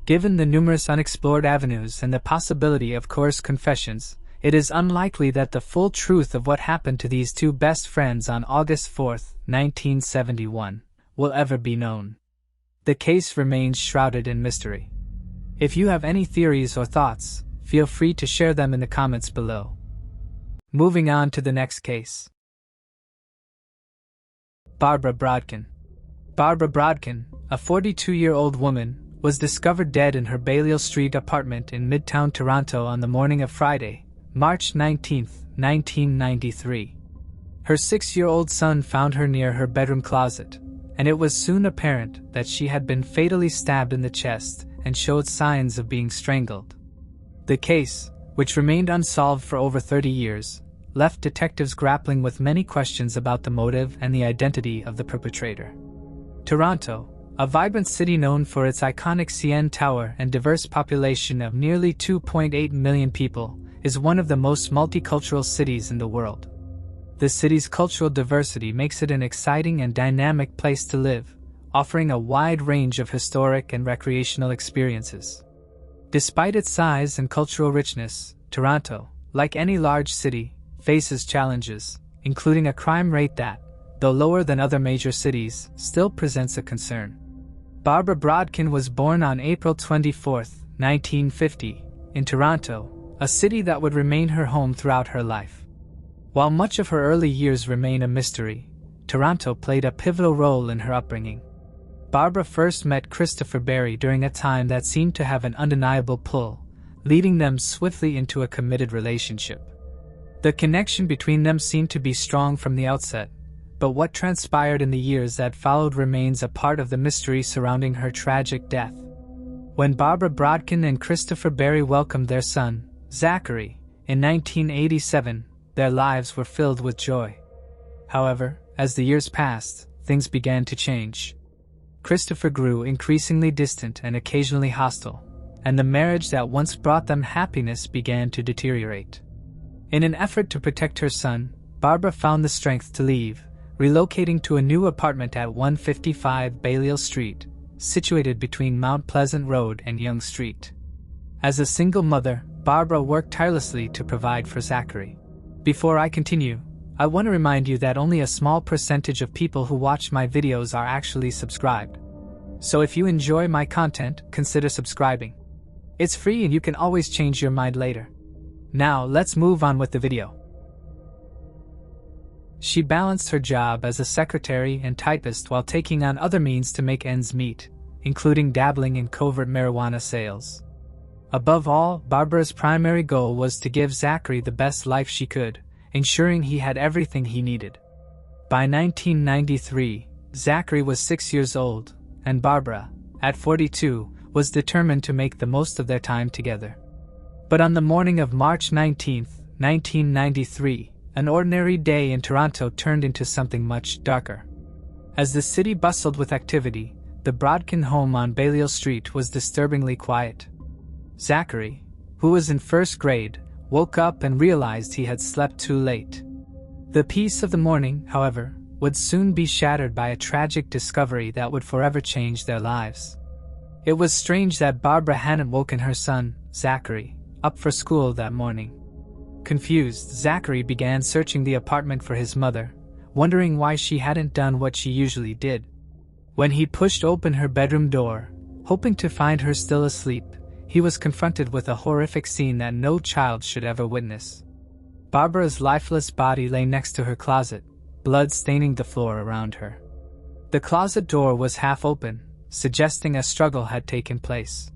Given the numerous unexplored avenues and the possibility of coerced confessions, it is unlikely that the full truth of what happened to these 2 best friends on August 4, 1971, will ever be known. The case remains shrouded in mystery. If you have any theories or thoughts, feel free to share them in the comments below. Moving on to the next case. Barbara Brodkin. Barbara Brodkin, a 42-year-old woman, was discovered dead in her Balliol Street apartment in Midtown Toronto on the morning of Friday, March 19, 1993. Her 6-year-old son found her near her bedroom closet, and it was soon apparent that she had been fatally stabbed in the chest and showed signs of being strangled. The case, which remained unsolved for over 30 years, left detectives grappling with many questions about the motive and the identity of the perpetrator. Toronto, a vibrant city known for its iconic CN Tower and diverse population of nearly 2.8 million people, is one of the most multicultural cities in the world. The city's cultural diversity makes it an exciting and dynamic place to live, offering a wide range of historic and recreational experiences. Despite its size and cultural richness, Toronto, like any large city, faces challenges, including a crime rate that, though lower than other major cities, still presents a concern. Barbara Brodkin was born on April 24, 1950, in Toronto, a city that would remain her home throughout her life. While much of her early years remain a mystery, Toronto played a pivotal role in her upbringing. Barbara first met Christopher Barry during a time that seemed to have an undeniable pull, leading them swiftly into a committed relationship. The connection between them seemed to be strong from the outset, but what transpired in the years that followed remains a part of the mystery surrounding her tragic death. When Barbara Brodkin and Christopher Barry welcomed their son, Zachary, in 1987, their lives were filled with joy. However, as the years passed, things began to change. Christopher grew increasingly distant and occasionally hostile, and the marriage that once brought them happiness began to deteriorate. In an effort to protect her son, Barbara found the strength to leave, relocating to a new apartment at 155 Balliol Street, situated between Mount Pleasant Road and Yonge Street. As a single mother, Barbara worked tirelessly to provide for Zachary. Before I continue, I want to remind you that only a small percentage of people who watch my videos are actually subscribed. So if you enjoy my content, consider subscribing. It's free and you can always change your mind later. Now let's move on with the video. She balanced her job as a secretary and typist while taking on other means to make ends meet, including dabbling in covert marijuana sales. Above all, Barbara's primary goal was to give Zachary the best life she could, ensuring he had everything he needed. By 1993, Zachary was 6 years old, and Barbara, at 42, was determined to make the most of their time together. But on the morning of March 19, 1993, an ordinary day in Toronto turned into something much darker. As the city bustled with activity, the Brodkin home on Balliol Street was disturbingly quiet. Zachary, who was in first grade, woke up and realized he had slept too late. The peace of the morning, however, would soon be shattered by a tragic discovery that would forever change their lives. It was strange that Barbara hadn't woken her son, Zachary, up for school that morning. Confused, Zachary began searching the apartment for his mother, wondering why she hadn't done what she usually did. When he pushed open her bedroom door, hoping to find her still asleep, he was confronted with a horrific scene that no child should ever witness. Barbara's lifeless body lay next to her closet, blood staining the floor around her. The closet door was half open, suggesting a struggle had taken place.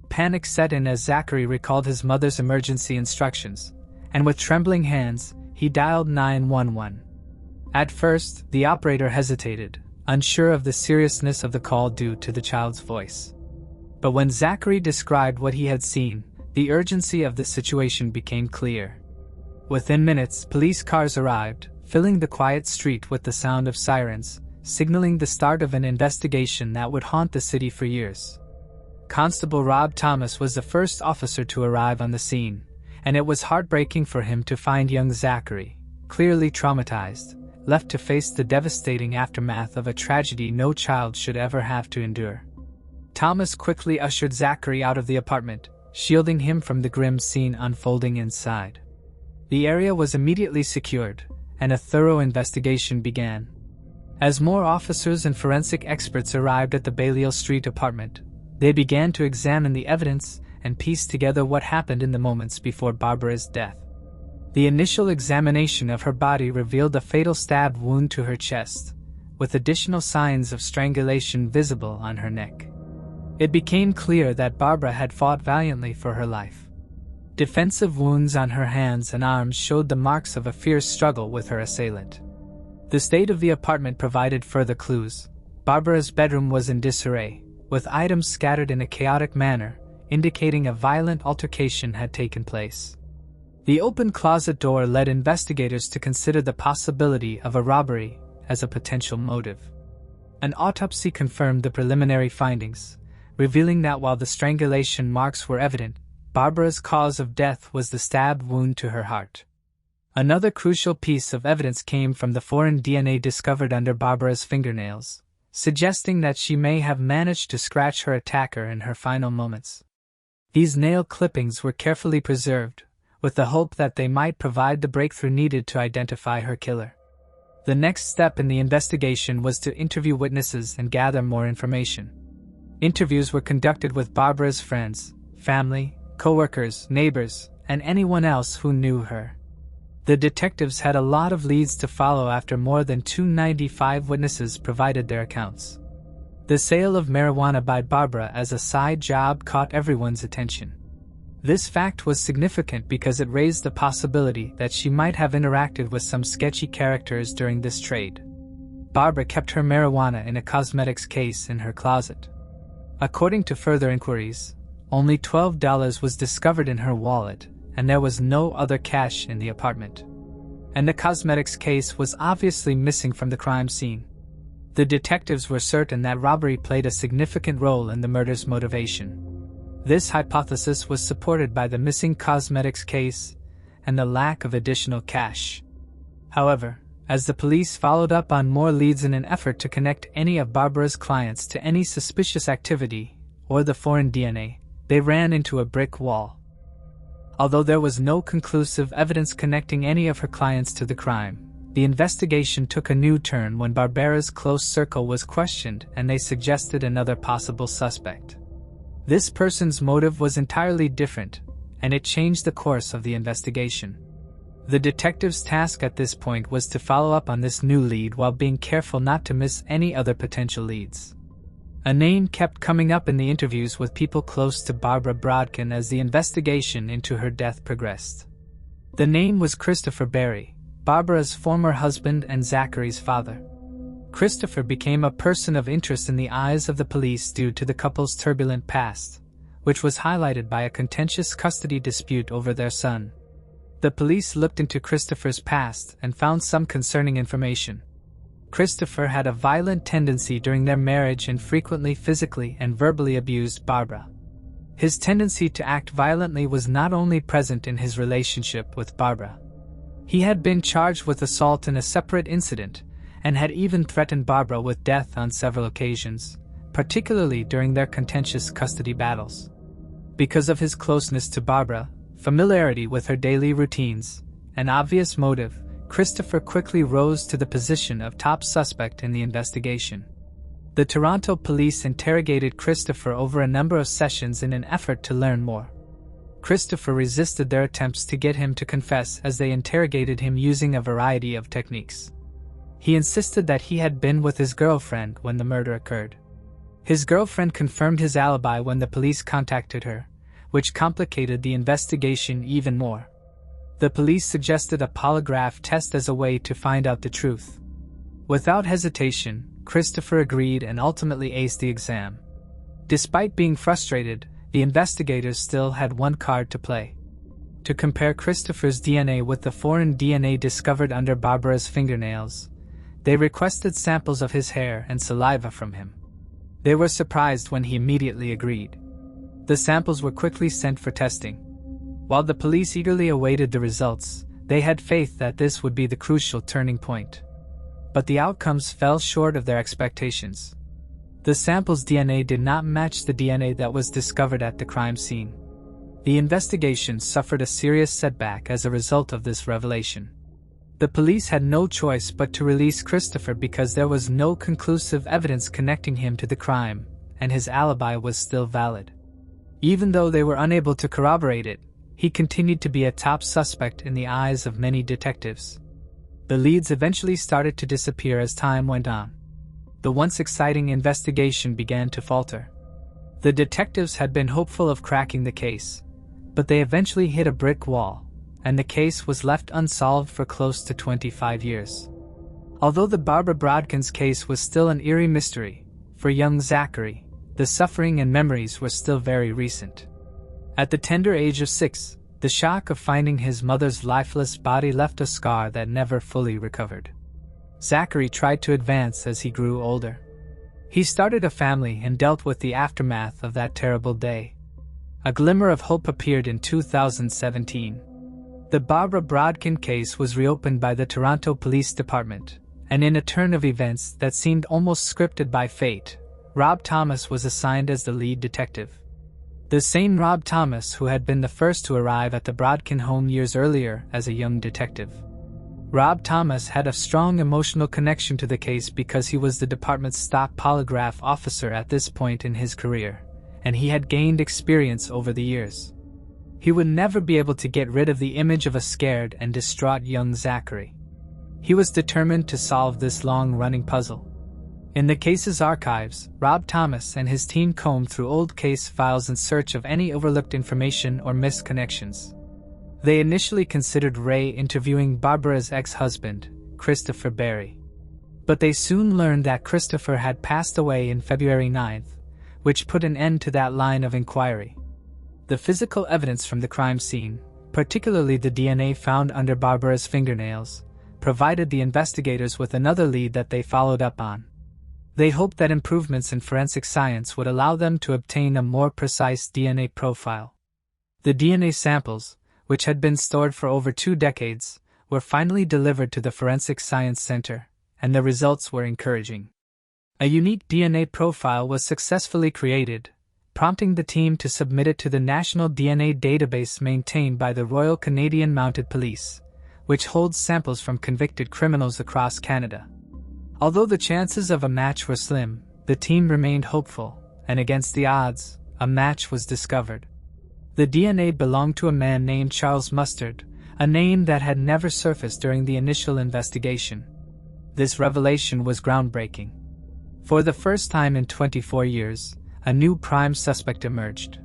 Panic set in as Zachary recalled his mother's emergency instructions, and with trembling hands, he dialed 911. At first, the operator hesitated, unsure of the seriousness of the call due to the child's voice. But when Zachary described what he had seen, the urgency of the situation became clear. Within minutes, police cars arrived, filling the quiet street with the sound of sirens, signaling the start of an investigation that would haunt the city for years. Constable Rob Thomas was the first officer to arrive on the scene, and it was heartbreaking for him to find young Zachary, clearly traumatized, left to face the devastating aftermath of a tragedy no child should ever have to endure. Thomas quickly ushered Zachary out of the apartment, shielding him from the grim scene unfolding inside. The area was immediately secured, and a thorough investigation began. As more officers and forensic experts arrived at the Balliol Street apartment, they began to examine the evidence and piece together what happened in the moments before Barbara's death. The initial examination of her body revealed a fatal stab wound to her chest, with additional signs of strangulation visible on her neck. It became clear that Barbara had fought valiantly for her life. Defensive wounds on her hands and arms showed the marks of a fierce struggle with her assailant. The state of the apartment provided further clues. Barbara's bedroom was in disarray, with items scattered in a chaotic manner, indicating a violent altercation had taken place. The open closet door led investigators to consider the possibility of a robbery as a potential motive. An autopsy confirmed the preliminary findings, revealing that while the strangulation marks were evident, Barbara's cause of death was the stab wound to her heart. Another crucial piece of evidence came from the foreign DNA discovered under Barbara's fingernails, suggesting that she may have managed to scratch her attacker in her final moments. These nail clippings were carefully preserved, with the hope that they might provide the breakthrough needed to identify her killer. The next step in the investigation was to interview witnesses and gather more information. Interviews were conducted with Barbara's friends, family, co-workers, neighbors, and anyone else who knew her. The detectives had a lot of leads to follow after more than 295 witnesses provided their accounts. The sale of marijuana by Barbara as a side job caught everyone's attention. This fact was significant because it raised the possibility that she might have interacted with some sketchy characters during this trade. Barbara kept her marijuana in a cosmetics case in her closet. According to further inquiries, only $12 was discovered in her wallet, and there was no other cash in the apartment. And the cosmetics case was obviously missing from the crime scene. The detectives were certain that robbery played a significant role in the murder's motivation. This hypothesis was supported by the missing cosmetics case and the lack of additional cash. However, as the police followed up on more leads in an effort to connect any of Barbara's clients to any suspicious activity or the foreign DNA, they ran into a brick wall. Although there was no conclusive evidence connecting any of her clients to the crime, the investigation took a new turn when Barbara's close circle was questioned and they suggested another possible suspect. This person's motive was entirely different, and it changed the course of the investigation. The detective's task at this point was to follow up on this new lead while being careful not to miss any other potential leads. A name kept coming up in the interviews with people close to Barbara Brodkin as the investigation into her death progressed. The name was Christopher Barry, Barbara's former husband and Zachary's father. Christopher became a person of interest in the eyes of the police due to the couple's turbulent past, which was highlighted by a contentious custody dispute over their son. The police looked into Christopher's past and found some concerning information. Christopher had a violent tendency during their marriage and frequently physically and verbally abused Barbara. His tendency to act violently was not only present in his relationship with Barbara. He had been charged with assault in a separate incident and had even threatened Barbara with death on several occasions, particularly during their contentious custody battles. Because of his closeness to Barbara, familiarity with her daily routines, and obvious motive, Christopher quickly rose to the position of top suspect in the investigation. The Toronto police interrogated Christopher over a number of sessions in an effort to learn more. Christopher resisted their attempts to get him to confess as they interrogated him using a variety of techniques. He insisted that he had been with his girlfriend when the murder occurred. His girlfriend confirmed his alibi when the police contacted her, which complicated the investigation even more. The police suggested a polygraph test as a way to find out the truth. Without hesitation, Christopher agreed and ultimately aced the exam. Despite being frustrated, the investigators still had one card to play: to compare Christopher's DNA with the foreign DNA discovered under Barbara's fingernails. They requested samples of his hair and saliva from him. They were surprised when he immediately agreed. The samples were quickly sent for testing. While the police eagerly awaited the results, they had faith that this would be the crucial turning point. But the outcomes fell short of their expectations. The sample's DNA did not match the DNA that was discovered at the crime scene. The investigation suffered a serious setback as a result of this revelation. The police had no choice but to release Christopher because there was no conclusive evidence connecting him to the crime, and his alibi was still valid. Even though they were unable to corroborate it, he continued to be a top suspect in the eyes of many detectives. The leads eventually started to disappear as time went on. The once exciting investigation began to falter. The detectives had been hopeful of cracking the case, but they eventually hit a brick wall, and the case was left unsolved for close to 25 years. Although the Barbara Brodkin's case was still an eerie mystery, for young Zachary, the suffering and memories were still very recent. At the tender age of 6, the shock of finding his mother's lifeless body left a scar that never fully recovered. Zachary tried to advance as he grew older. He started a family and dealt with the aftermath of that terrible day. A glimmer of hope appeared in 2017. The Barbara Brodkin case was reopened by the Toronto Police Department, and in a turn of events that seemed almost scripted by fate, Rob Thomas was assigned as the lead detective. The same Rob Thomas who had been the first to arrive at the Brodkin home years earlier as a young detective. Rob Thomas had a strong emotional connection to the case because he was the department's stock polygraph officer at this point in his career, and he had gained experience over the years. He would never be able to get rid of the image of a scared and distraught young Zachary. He was determined to solve this long-running puzzle. In the case's archives, Rob Thomas and his team combed through old case files in search of any overlooked information or missed connections. They initially considered Ray interviewing Barbara's ex-husband, Christopher Barry. But they soon learned that Christopher had passed away in February 9th, which put an end to that line of inquiry. The physical evidence from the crime scene, particularly the DNA found under Barbara's fingernails, provided the investigators with another lead that they followed up on. They hoped that improvements in forensic science would allow them to obtain a more precise DNA profile. The DNA samples, which had been stored for over 2 decades, were finally delivered to the Forensic Science Center, and the results were encouraging. A unique DNA profile was successfully created, prompting the team to submit it to the National DNA Database maintained by the Royal Canadian Mounted Police, which holds samples from convicted criminals across Canada. Although the chances of a match were slim, the team remained hopeful, and against the odds, a match was discovered. The DNA belonged to a man named Charles Mustard, a name that had never surfaced during the initial investigation. This revelation was groundbreaking. For the first time in 24 years, a new prime suspect emerged.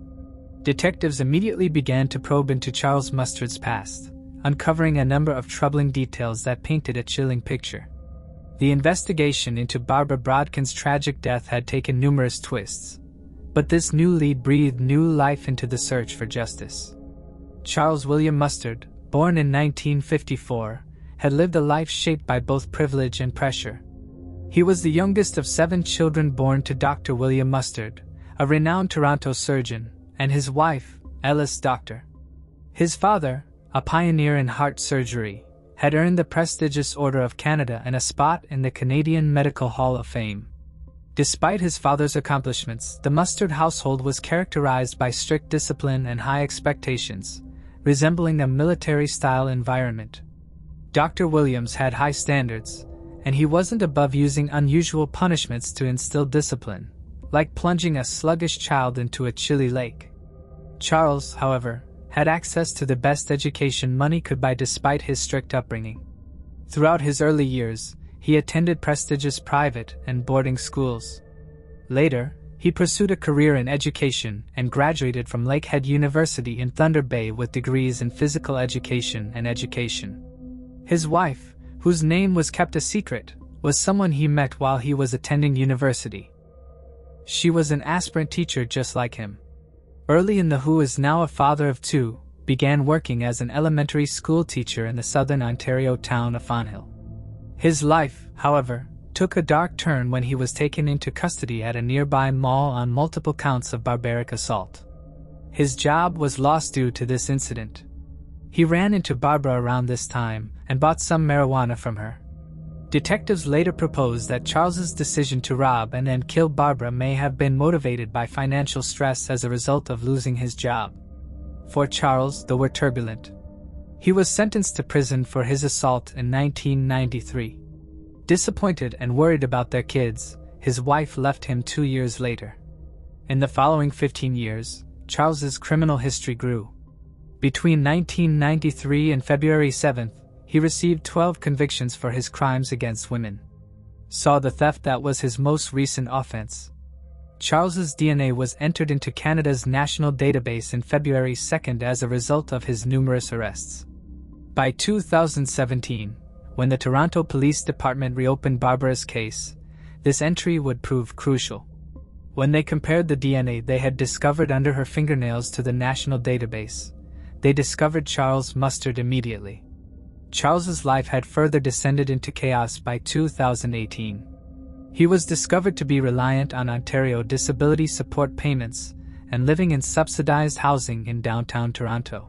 Detectives immediately began to probe into Charles Mustard's past, uncovering a number of troubling details that painted a chilling picture. The investigation into Barbara Brodkin's tragic death had taken numerous twists, but this new lead breathed new life into the search for justice. Charles William Mustard, born in 1954, had lived a life shaped by both privilege and pressure. He was the youngest of 7 children born to Dr. William Mustard, a renowned Toronto surgeon, and his wife, Ellis Doctor. His father, a pioneer in heart surgery, had earned the prestigious Order of Canada and a spot in the Canadian Medical Hall of Fame. Despite his father's accomplishments, the Mustard household was characterized by strict discipline and high expectations, resembling a military-style environment. Dr. Williams had high standards, and he wasn't above using unusual punishments to instill discipline, like plunging a sluggish child into a chilly lake. Charles, however, had access to the best education money could buy despite his strict upbringing. Throughout his early years, he attended prestigious private and boarding schools. Later, he pursued a career in education and graduated from Lakehead University in Thunder Bay with degrees in physical education and education. His wife, whose name was kept a secret, was someone he met while he was attending university. She was an aspirant teacher just like him. Early in the who is now a father of 2, began working as an elementary school teacher in the southern Ontario town of Fonthill. His life, however, took a dark turn when he was taken into custody at a nearby mall on multiple counts of barbaric assault. His job was lost due to this incident. He ran into Barbara around this time and bought some marijuana from her. Detectives later proposed that Charles's decision to rob and then kill Barbara may have been motivated by financial stress as a result of losing his job. For Charles, they were turbulent. He was sentenced to prison for his assault in 1993. Disappointed and worried about their kids, his wife left him 2 years later. In the following 15 years, Charles's criminal history grew. Between 1993 and February 7th, he received 12 convictions for his crimes against women. Saw the theft that was his most recent offense. Charles's DNA was entered into Canada's national database in February 2nd as a result of his numerous arrests. By 2017, when the Toronto Police Department reopened Barbara's case, this entry would prove crucial. When they compared the DNA they had discovered under her fingernails to the national database, they discovered Charles Mustard immediately. Charles's life had further descended into chaos by 2018. He was discovered to be reliant on Ontario disability support payments and living in subsidized housing in downtown Toronto.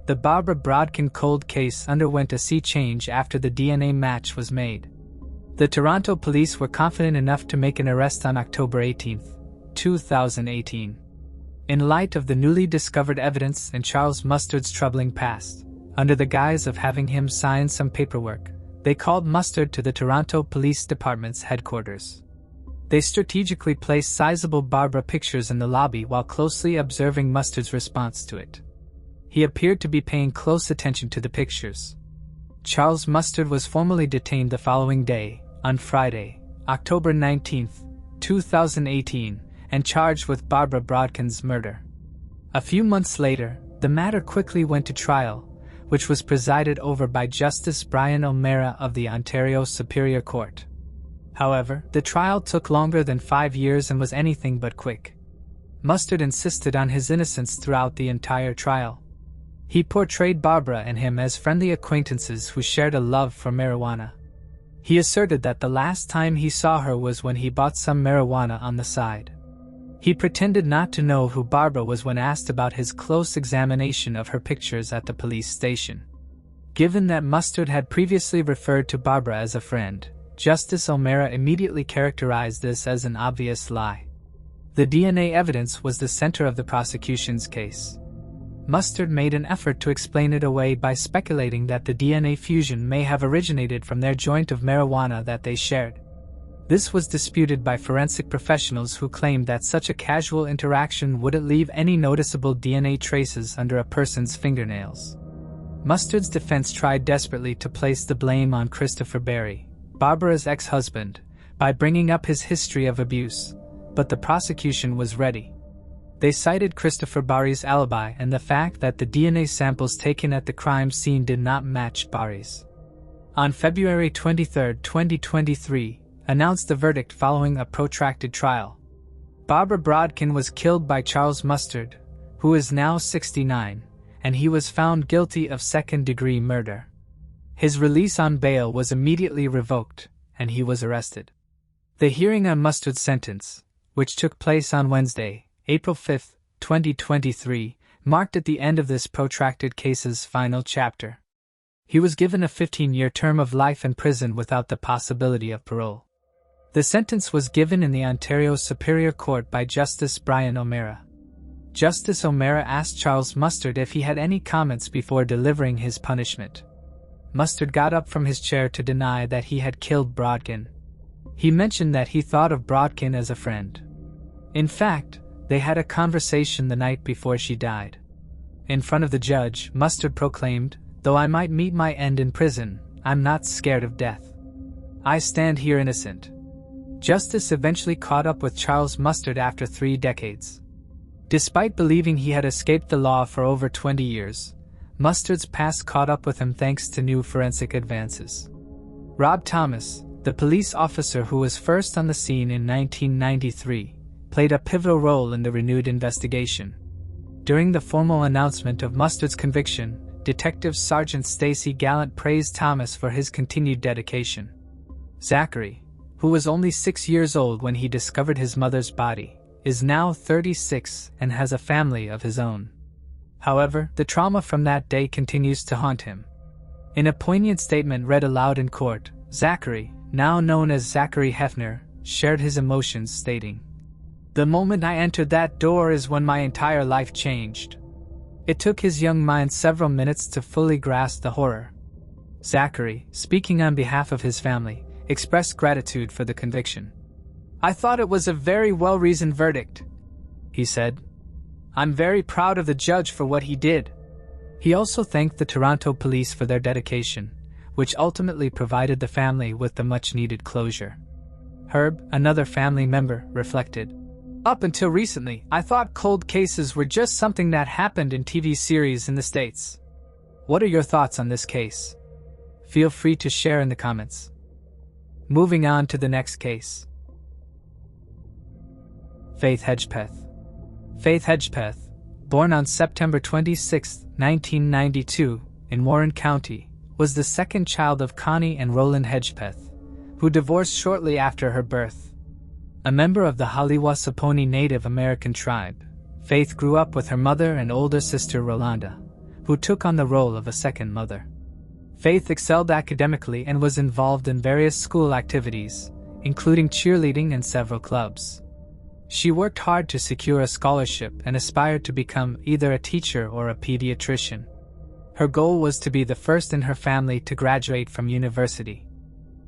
The Barbara Brodkin cold case underwent a sea change after the DNA match was made. The Toronto police were confident enough to make an arrest on October 18, 2018. In light of the newly discovered evidence in Charles Mustard's troubling past, under the guise of having him sign some paperwork, they called Mustard to the Toronto Police Department's headquarters. They strategically placed sizable Barbara pictures in the lobby while closely observing Mustard's response to it. He appeared to be paying close attention to the pictures. Charles Mustard was formally detained the following day, on Friday, October 19, 2018, and charged with Barbara Brodkin's murder. A few months later, the matter quickly went to trial, which was presided over by Justice Brian O'Meara of the Ontario Superior Court. However, the trial took longer than 5 years and was anything but quick. Mustard insisted on his innocence throughout the entire trial. He portrayed Barbara and him as friendly acquaintances who shared a love for marijuana. He asserted that the last time he saw her was when he bought some marijuana on the side. He pretended not to know who Barbara was when asked about his close examination of her pictures at the police station. Given that Mustard had previously referred to Barbara as a friend, Justice O'Mara immediately characterized this as an obvious lie. The DNA evidence was the center of the prosecution's case. Mustard made an effort to explain it away by speculating that the DNA fusion may have originated from their joint of marijuana that they shared. This was disputed by forensic professionals who claimed that such a casual interaction wouldn't leave any noticeable DNA traces under a person's fingernails. Mustard's defense tried desperately to place the blame on Christopher Barry, Barbara's ex-husband, by bringing up his history of abuse, but the prosecution was ready. They cited Christopher Barry's alibi and the fact that the DNA samples taken at the crime scene did not match Barry's. On February 23, 2023, announced the verdict following a protracted trial. Barbara Brodkin was killed by Charles Mustard, who is now 69, and he was found guilty of second-degree murder. His release on bail was immediately revoked, and he was arrested. The hearing on Mustard's sentence, which took place on Wednesday, April 5, 2023, marked at the end of this protracted case's final chapter. He was given a 15-year term of life in prison without the possibility of parole. The sentence was given in the Ontario Superior Court by Justice Brian O'Mara. Justice O'Mara asked Charles Mustard if he had any comments before delivering his punishment. Mustard got up from his chair to deny that he had killed Brodkin. He mentioned that he thought of Brodkin as a friend. In fact, they had a conversation the night before she died. In front of the judge, Mustard proclaimed, "Though I might meet my end in prison, I'm not scared of death. I stand here innocent." Justice eventually caught up with Charles Mustard after 3 decades. Despite believing he had escaped the law for over 20 years, Mustard's past caught up with him thanks to new forensic advances. Rob Thomas, the police officer who was first on the scene in 1993, played a pivotal role in the renewed investigation. During the formal announcement of Mustard's conviction, Detective Sergeant Stacy Gallant praised Thomas for his continued dedication. Zachary, who was only 6 years old when he discovered his mother's body, is now 36 and has a family of his own. However, the trauma from that day continues to haunt him. In a poignant statement read aloud in court, Zachary, now known as Zachary Hefner, shared his emotions, stating, "The moment I entered that door is when my entire life changed." It took his young mind several minutes to fully grasp the horror. Zachary, speaking on behalf of his family, expressed gratitude for the conviction. "I thought it was a very well-reasoned verdict," he said. "I'm very proud of the judge for what he did." He also thanked the Toronto police for their dedication, which ultimately provided the family with the much-needed closure. Herb, another family member, reflected, "Up until recently, I thought cold cases were just something that happened in TV series in the States." What are your thoughts on this case? Feel free to share in the comments. Moving on to the next case. Faith Hedgepeth. Faith Hedgepeth, born on September 26, 1992, in Warren County, was the second child of Connie and Roland Hedgepeth, who divorced shortly after her birth. A member of the Haliwa-Saponi Native American tribe, Faith grew up with her mother and older sister Rolanda, who took on the role of a second mother. Faith excelled academically and was involved in various school activities, including cheerleading and several clubs. She worked hard to secure a scholarship and aspired to become either a teacher or a pediatrician. Her goal was to be the first in her family to graduate from university.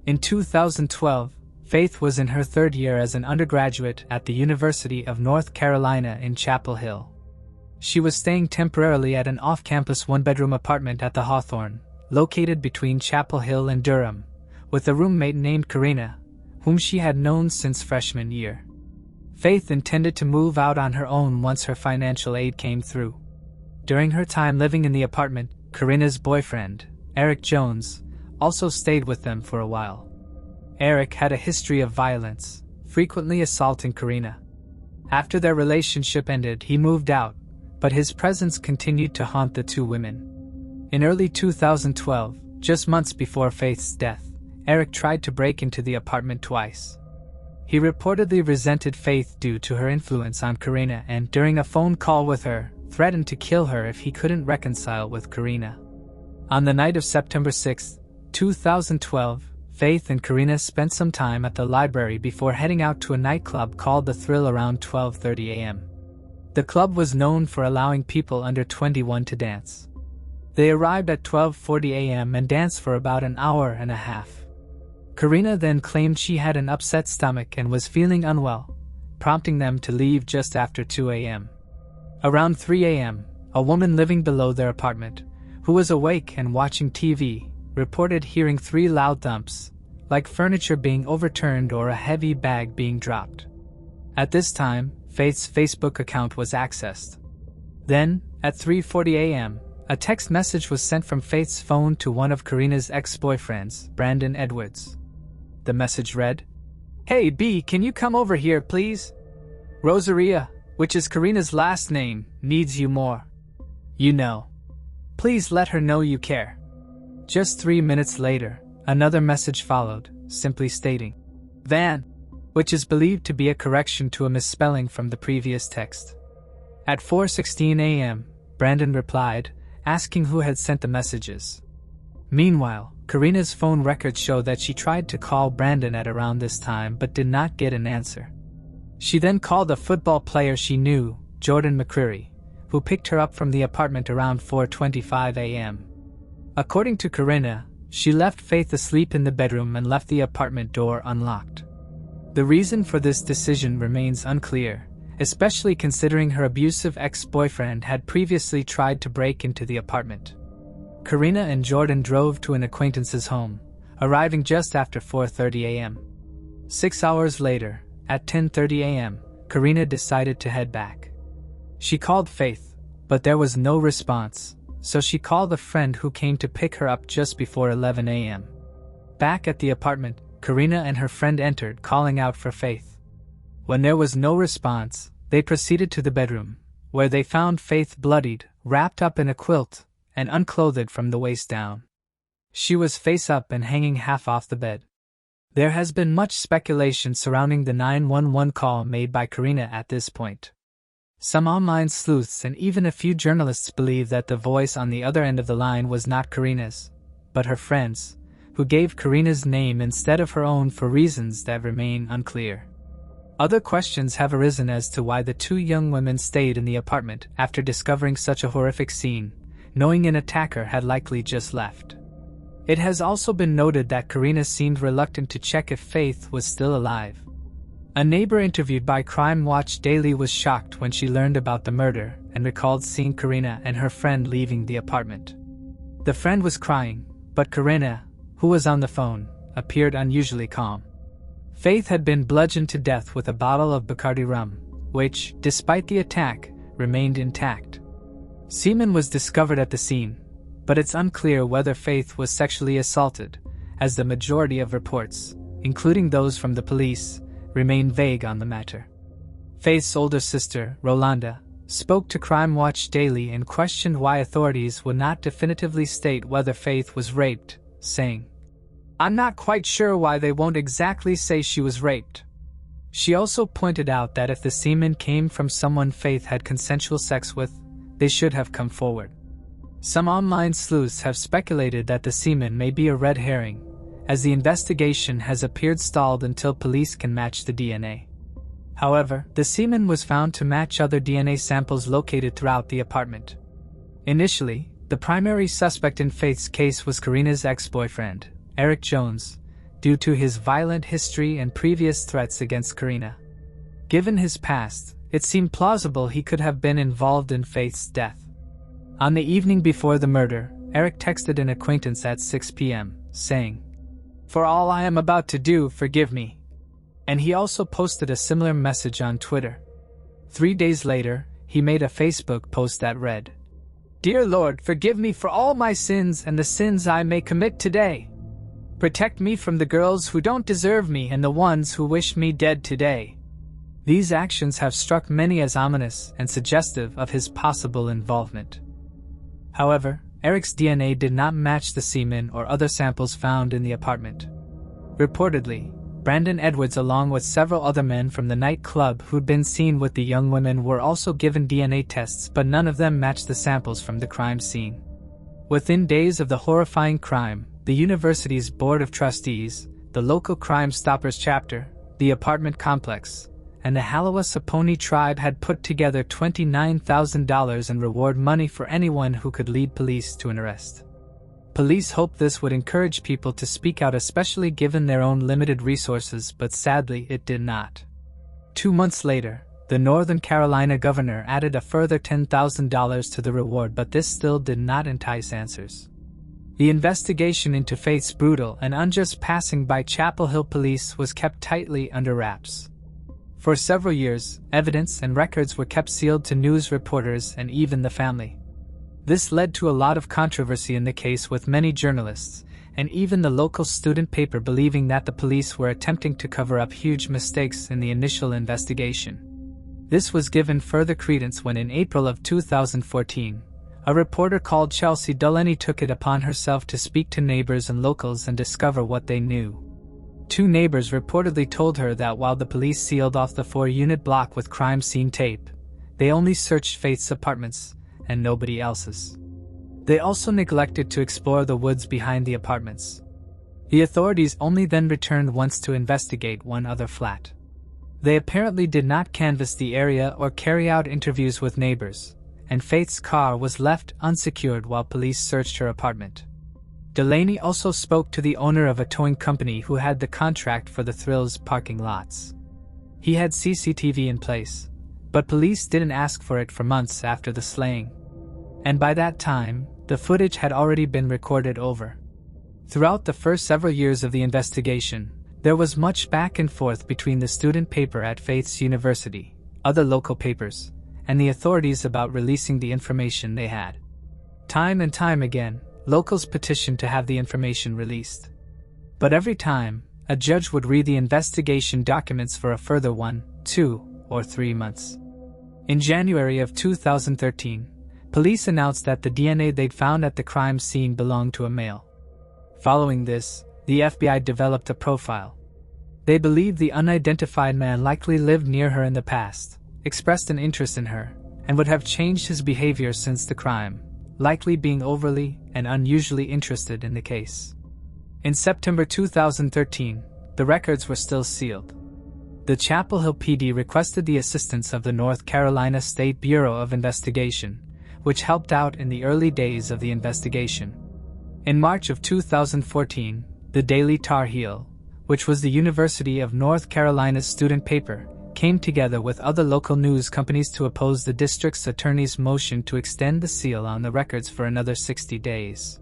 In 2012, Faith was in her 3rd year as an undergraduate at the University of North Carolina in Chapel Hill. She was staying temporarily at an off-campus 1-bedroom apartment at the Hawthorne, located between Chapel Hill and Durham, with a roommate named Karina, whom she had known since freshman year. Faith intended to move out on her own once her financial aid came through. During her time living in the apartment, Karina's boyfriend, Eric Jones, also stayed with them for a while. Eric had a history of violence, frequently assaulting Karina. After their relationship ended, he moved out, but his presence continued to haunt the two women. In early 2012, just months before Faith's death, Eric tried to break into the apartment twice. He reportedly resented Faith due to her influence on Karina and, during a phone call with her, threatened to kill her if he couldn't reconcile with Karina. On the night of September 6, 2012, Faith and Karina spent some time at the library before heading out to a nightclub called The Thrill around 12:30 a.m. The club was known for allowing people under 21 to dance. They arrived at 12:40 a.m. and danced for about an hour and a half. Karina then claimed she had an upset stomach and was feeling unwell, prompting them to leave just after 2 a.m. Around 3 a.m., a woman living below their apartment, who was awake and watching TV, reported hearing 3 loud thumps, like furniture being overturned or a heavy bag being dropped. At this time, Faith's Facebook account was accessed. Then, at 3:40 a.m., a text message was sent from Faith's phone to one of Karina's ex-boyfriends, Brandon Edwards. The message read, "Hey B, can you come over here, please? Rosaria, which is Karina's last name, needs you more. You know. Please let her know you care." Just 3 minutes later, another message followed, simply stating, "Van," which is believed to be a correction to a misspelling from the previous text. At 4:16 a.m., Brandon replied, asking who had sent the messages. Meanwhile, Karina's phone records show that she tried to call Brandon at around this time but did not get an answer. She then called a football player she knew, Jordan McCreary, who picked her up from the apartment around 4:25 a.m. According to Karina, she left Faith asleep in the bedroom and left the apartment door unlocked. The reason for this decision remains unclear, especially considering her abusive ex-boyfriend had previously tried to break into the apartment. Karina and Jordan drove to an acquaintance's home, arriving just after 4:30 a.m. 6 hours later, at 10:30 a.m., Karina decided to head back. She called Faith, but there was no response, so she called a friend who came to pick her up just before 11 a.m. Back at the apartment, Karina and her friend entered, calling out for Faith. When there was no response, they proceeded to the bedroom, where they found Faith bloodied, wrapped up in a quilt, and unclothed from the waist down. She was face up and hanging half off the bed. There has been much speculation surrounding the 911 call made by Karina at this point. Some online sleuths and even a few journalists believe that the voice on the other end of the line was not Karina's, but her friend's, who gave Karina's name instead of her own for reasons that remain unclear. Other questions have arisen as to why the 2 young women stayed in the apartment after discovering such a horrific scene, knowing an attacker had likely just left. It has also been noted that Karina seemed reluctant to check if Faith was still alive. A neighbor interviewed by Crime Watch Daily was shocked when she learned about the murder and recalled seeing Karina and her friend leaving the apartment. The friend was crying, but Karina, who was on the phone, appeared unusually calm. Faith had been bludgeoned to death with a bottle of Bacardi rum, which, despite the attack, remained intact. Semen was discovered at the scene, but it's unclear whether Faith was sexually assaulted, as the majority of reports, including those from the police, remain vague on the matter. Faith's older sister, Rolanda, spoke to Crime Watch Daily and questioned why authorities would not definitively state whether Faith was raped, saying, "I'm not quite sure why they won't exactly say she was raped." She also pointed out that if the semen came from someone Faith had consensual sex with, they should have come forward. Some online sleuths have speculated that the semen may be a red herring, as the investigation has appeared stalled until police can match the DNA. However, the semen was found to match other DNA samples located throughout the apartment. Initially, the primary suspect in Faith's case was Karina's ex-boyfriend, Eric Jones, due to his violent history and previous threats against Karina. Given his past, it seemed plausible he could have been involved in Faith's death. On the evening before the murder, Eric texted an acquaintance at 6 p.m., saying, "For all I am about to do, forgive me." And he also posted a similar message on Twitter. 3 days later, he made a Facebook post that read, "Dear Lord, forgive me for all my sins and the sins I may commit today. Protect me from the girls who don't deserve me and the ones who wish me dead today." These actions have struck many as ominous and suggestive of his possible involvement. However, Eric's DNA did not match the semen or other samples found in the apartment. Reportedly, Brandon Edwards along with several other men from the nightclub who'd been seen with the young women were also given DNA tests, but none of them matched the samples from the crime scene. Within days of the horrifying crime, the university's Board of Trustees, the local Crime Stoppers chapter, the apartment complex, and the Halawa-Saponi tribe had put together $29,000 in reward money for anyone who could lead police to an arrest. Police hoped this would encourage people to speak out, especially given their own limited resources, but sadly it did not. 2 months later, the Northern Carolina governor added a further $10,000 to the reward, but this still did not entice answers. The investigation into Faith's brutal and unjust passing by Chapel Hill police was kept tightly under wraps. For several years, evidence and records were kept sealed to news reporters and even the family. This led to a lot of controversy in the case, with many journalists, and even the local student paper, believing that the police were attempting to cover up huge mistakes in the initial investigation. This was given further credence when in April of 2014, a reporter called Chelsea Delaney took it upon herself to speak to neighbors and locals and discover what they knew. 2 neighbors reportedly told her that while the police sealed off the 4-unit block with crime scene tape, they only searched Faith's apartments and nobody else's. They also neglected to explore the woods behind the apartments. The authorities only then returned once to investigate one other flat. They apparently did not canvass the area or carry out interviews with neighbors, and Faith's car was left unsecured while police searched her apartment. Delaney also spoke to the owner of a towing company who had the contract for the Thrills parking lots. He had CCTV in place, but police didn't ask for it for months after the slaying. And by that time, the footage had already been recorded over. Throughout the first several years of the investigation, there was much back and forth between the student paper at Faith's University, other local papers, and the authorities about releasing the information they had. Time and time again, locals petitioned to have the information released. But every time, a judge would read the investigation documents for a further 1, 2, or 3 months. In January of 2013, police announced that the DNA they'd found at the crime scene belonged to a male. Following this, the FBI developed a profile. They believed the unidentified man likely lived near her in the past, expressed an interest in her, and would have changed his behavior since the crime, likely being overly and unusually interested in the case. In September 2013, the records were still sealed. The Chapel Hill PD requested the assistance of the North Carolina State Bureau of Investigation, which helped out in the early days of the investigation. In March of 2014, the Daily Tar Heel, which was the University of North Carolina's student paper, came together with other local news companies to oppose the district's attorney's motion to extend the seal on the records for another 60 days.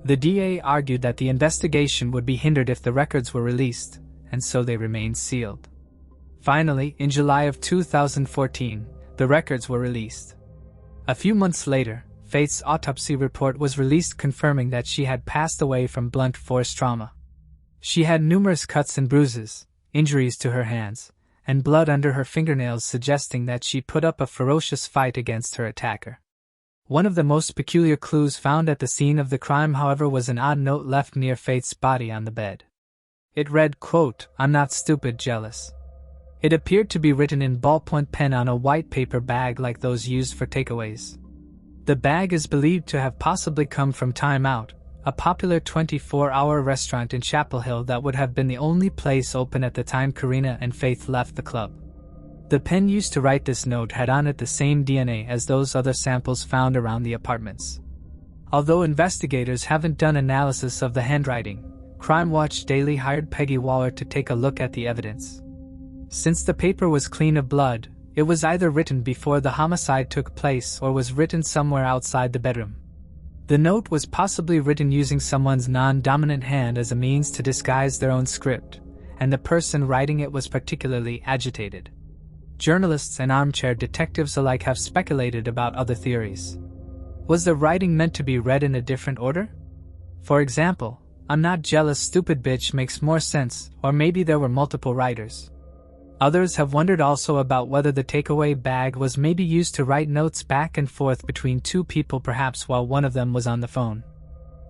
The DA argued that the investigation would be hindered if the records were released, and so they remained sealed. Finally, in July of 2014, the records were released. A few months later, Faith's autopsy report was released confirming that she had passed away from blunt force trauma. She had numerous cuts and bruises, injuries to her hands, and blood under her fingernails, suggesting that she put up a ferocious fight against her attacker. One of the most peculiar clues found at the scene of the crime, however, was an odd note left near Faith's body on the bed. It read, quote, "I'm not stupid, jealous." It appeared to be written in ballpoint pen on a white paper bag like those used for takeaways. The bag is believed to have possibly come from Time Out, a popular 24-hour restaurant in Chapel Hill that would have been the only place open at the time Karina and Faith left the club. The pen used to write this note had on it the same DNA as those other samples found around the apartments. Although investigators haven't done analysis of the handwriting, Crime Watch Daily hired Peggy Waller to take a look at the evidence. Since the paper was clean of blood, it was either written before the homicide took place or was written somewhere outside the bedroom. The note was possibly written using someone's non-dominant hand as a means to disguise their own script, and the person writing it was particularly agitated. Journalists and armchair detectives alike have speculated about other theories. Was the writing meant to be read in a different order? For example, "I'm not jealous, stupid bitch" makes more sense, or maybe there were multiple writers. Others have wondered also about whether the takeaway bag was maybe used to write notes back and forth between two people, perhaps while one of them was on the phone.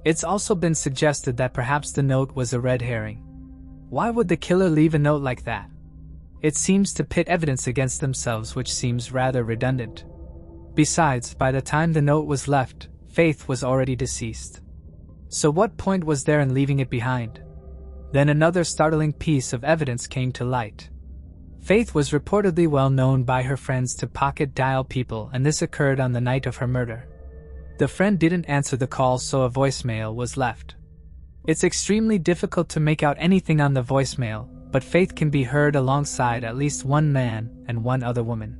It's also been suggested that perhaps the note was a red herring. Why would the killer leave a note like that? It seems to pit evidence against themselves, which seems rather redundant. Besides, by the time the note was left, Faith was already deceased. So what point was there in leaving it behind? Then another startling piece of evidence came to light. Faith was reportedly well known by her friends to pocket dial people, and this occurred on the night of her murder. The friend didn't answer the call, so a voicemail was left. It's extremely difficult to make out anything on the voicemail, but Faith can be heard alongside at least one man and one other woman.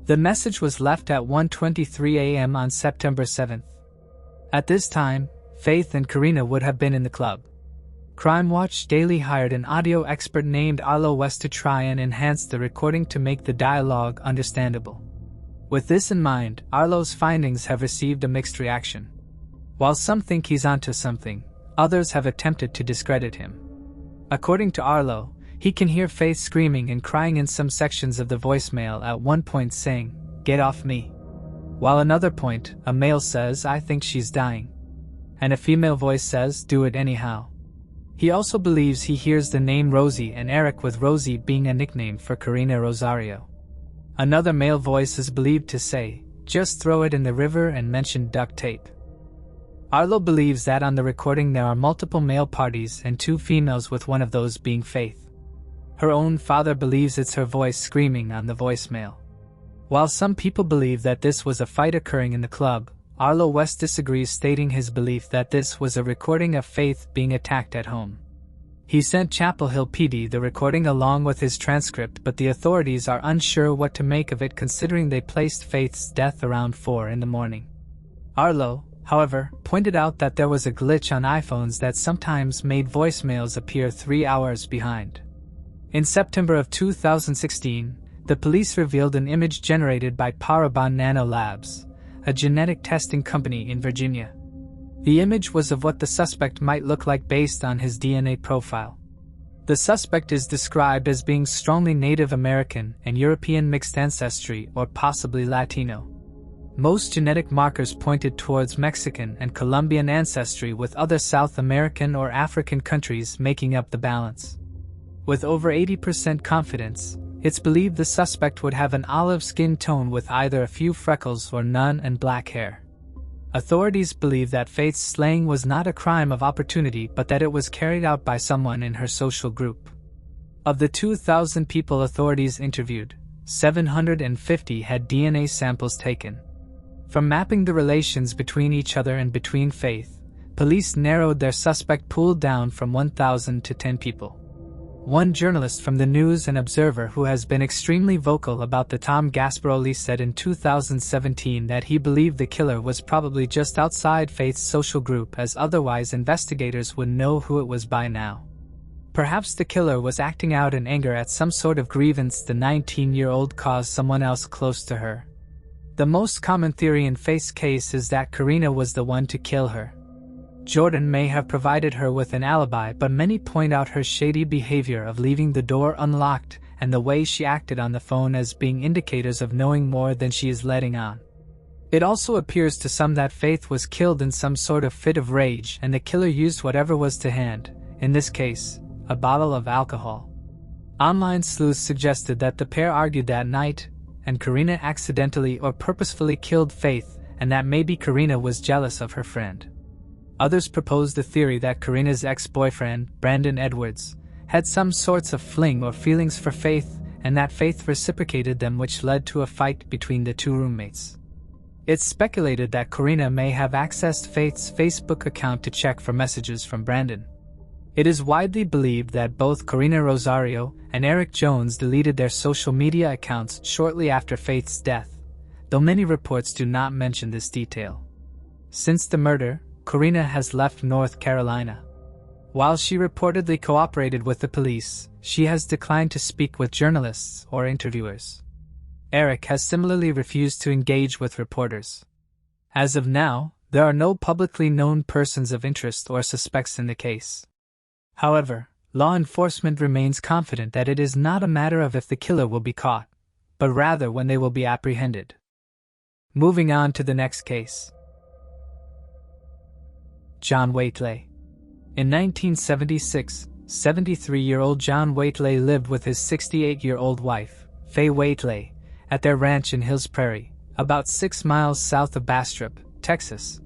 The message was left at 1:23 a.m. on September 7th. At this time, Faith and Karina would have been in the club. Crime Watch Daily hired an audio expert named Arlo West to try and enhance the recording to make the dialogue understandable. With this in mind, Arlo's findings have received a mixed reaction. While some think he's onto something, others have attempted to discredit him. According to Arlo, he can hear Faith screaming and crying in some sections of the voicemail, at one point saying, "Get off me." While another point, a male says, "I think she's dying." And a female voice says, "Do it anyhow." He also believes he hears the name Rosie and Eric, with Rosie being a nickname for Karina Rosario. Another male voice is believed to say, "Just throw it in the river," and mention duct tape. Arlo believes that on the recording there are multiple male parties and two females, with one of those being Faith. Her own father believes it's her voice screaming on the voicemail. While some people believe that this was a fight occurring in the club, Arlo West disagrees, stating his belief that this was a recording of Faith being attacked at home. He sent Chapel Hill PD the recording along with his transcript, but the authorities are unsure what to make of it, considering they placed Faith's death around 4 in the morning. Arlo, however, pointed out that there was a glitch on iPhones that sometimes made voicemails appear 3 hours behind. In September of 2016, the police revealed an image generated by Parabon Nano Labs, a genetic testing company in Virginia. The image was of what the suspect might look like based on his DNA profile. The suspect is described as being strongly Native American and European mixed ancestry, or possibly Latino. Most genetic markers pointed towards Mexican and Colombian ancestry, with other South American or African countries making up the balance. With over 80% confidence, it's believed the suspect would have an olive skin tone with either a few freckles or none, and black hair. Authorities believe that Faith's slaying was not a crime of opportunity, but that it was carried out by someone in her social group. Of the 2,000 people authorities interviewed, 750 had DNA samples taken. From mapping the relations between each other and between Faith, police narrowed their suspect pool down from 1,000 to 10 people. One journalist from the News and Observer, who has been extremely vocal about the Tom Gasparoli, said in 2017 that he believed the killer was probably just outside Faith's social group, as otherwise investigators would know who it was by now. Perhaps the killer was acting out in anger at some sort of grievance the 19-year-old caused someone else close to her. The most common theory in Faith's case is that Karina was the one to kill her. Jordan may have provided her with an alibi, but many point out her shady behavior of leaving the door unlocked and the way she acted on the phone as being indicators of knowing more than she is letting on. It also appears to some that Faith was killed in some sort of fit of rage, and the killer used whatever was to hand, in this case, a bottle of alcohol. Online sleuths suggested that the pair argued that night, and Karina accidentally or purposefully killed Faith, and that maybe Karina was jealous of her friend. Others proposed the theory that Karina's ex-boyfriend, Brandon Edwards, had some sorts of fling or feelings for Faith, and that Faith reciprocated them, which led to a fight between the two roommates. It's speculated that Karina may have accessed Faith's Facebook account to check for messages from Brandon. It is widely believed that both Karina Rosario and Eric Jones deleted their social media accounts shortly after Faith's death, though many reports do not mention this detail. Since the murder, Karina has left North Carolina. While she reportedly cooperated with the police, she has declined to speak with journalists or interviewers. Eric has similarly refused to engage with reporters. As of now, there are no publicly known persons of interest or suspects in the case. However, law enforcement remains confident that it is not a matter of if the killer will be caught, but rather when they will be apprehended. Moving on to the next case. John Waitley. In 1976, 73-year-old John Waitley lived with his 68-year-old wife, Faye Waitley, at their ranch in Hills Prairie, about 6 miles south of Bastrop, Texas.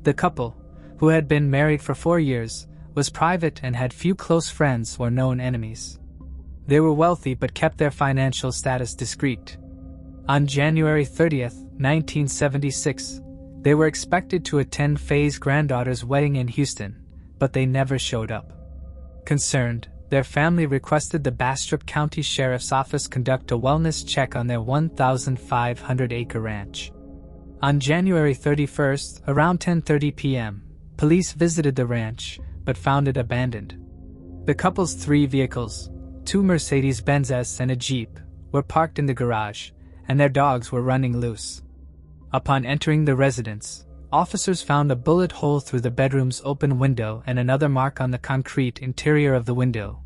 The couple, who had been married for 4 years, was private and had few close friends or known enemies. They were wealthy but kept their financial status discreet. On January 30, 1976, they were expected to attend Faye's granddaughter's wedding in Houston, but they never showed up. Concerned, their family requested the Bastrop County Sheriff's Office conduct a wellness check on their 1,500-acre ranch. On January 31, around 10:30 p.m., police visited the ranch, but found it abandoned. The couple's 3 vehicles, 2 Mercedes-Benzes and a Jeep, were parked in the garage, and their dogs were running loose. Upon entering the residence, officers found a bullet hole through the bedroom's open window and another mark on the concrete interior of the window,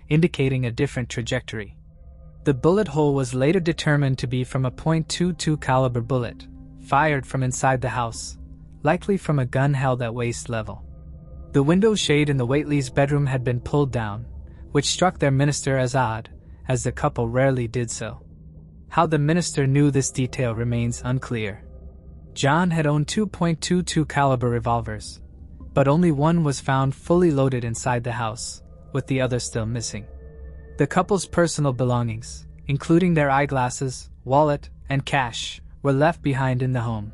indicating a different trajectory. The bullet hole was later determined to be from a .22 caliber bullet, fired from inside the house, likely from a gun held at waist level. The window shade in the Waitleys' bedroom had been pulled down, which struck their minister as odd, as the couple rarely did so. How the minister knew this detail remains unclear. John had owned 2 .22 caliber revolvers, but only one was found fully loaded inside the house, with the other still missing. The couple's personal belongings, including their eyeglasses, wallet, and cash, were left behind in the home.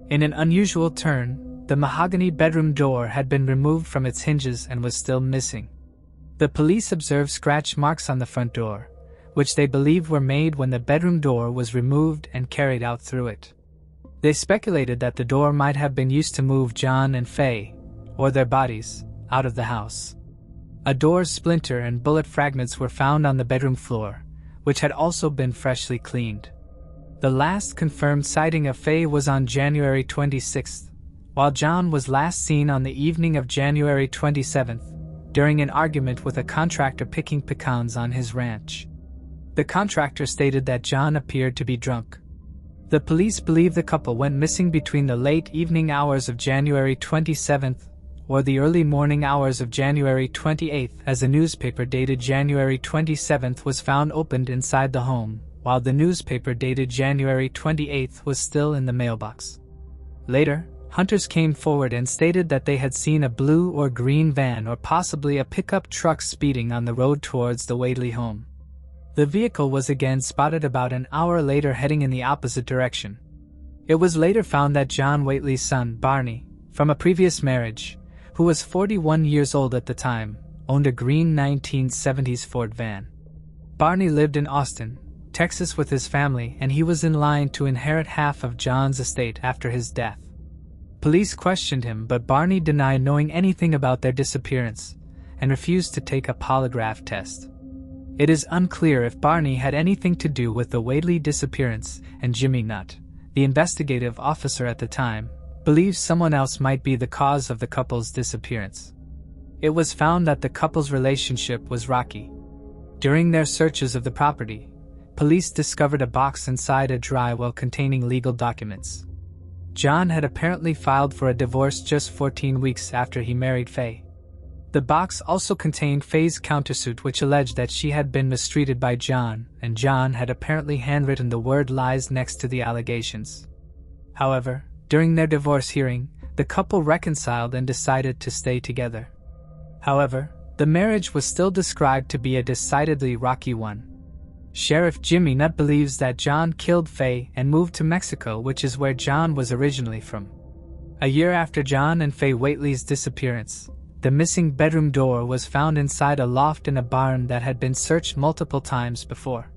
In an unusual turn, the mahogany bedroom door had been removed from its hinges and was still missing. The police observed scratch marks on the front door, which they believed were made when the bedroom door was removed and carried out through it. They speculated that the door might have been used to move John and Faye, or their bodies, out of the house. A door splinter and bullet fragments were found on the bedroom floor, which had also been freshly cleaned. The last confirmed sighting of Faye was on January 26th, while John was last seen on the evening of January 27th, during an argument with a contractor picking pecans on his ranch. The contractor stated that John appeared to be drunk. The police believe the couple went missing between the late evening hours of January 27th or the early morning hours of January 28th, as a newspaper dated January 27th was found opened inside the home, while the newspaper dated January 28th was still in the mailbox. Later, hunters came forward and stated that they had seen a blue or green van or possibly a pickup truck speeding on the road towards the Waitley home. The vehicle was again spotted about an hour later heading in the opposite direction. It was later found that John Waitley's son, Barney, from a previous marriage, who was 41 years old at the time, owned a green 1970s Ford van. Barney lived in Austin, Texas with his family, and he was in line to inherit half of John's estate after his death. Police questioned him, but Barney denied knowing anything about their disappearance and refused to take a polygraph test. It is unclear if Barney had anything to do with the Waitley disappearance, and Jimmy Nutt, the investigative officer at the time, believes someone else might be the cause of the couple's disappearance. It was found that the couple's relationship was rocky. During their searches of the property, police discovered a box inside a dry well containing legal documents. John had apparently filed for a divorce just 14 weeks after he married Faye. The box also contained Faye's countersuit, which alleged that she had been mistreated by John, and John had apparently handwritten the word lies next to the allegations. However, during their divorce hearing, the couple reconciled and decided to stay together. However, the marriage was still described to be a decidedly rocky one. Sheriff Jimmy Nutt believes that John killed Faye and moved to Mexico, which is where John was originally from. A year after John and Faye Waitley's disappearance, the missing bedroom door was found inside a loft in a barn that had been searched multiple times before.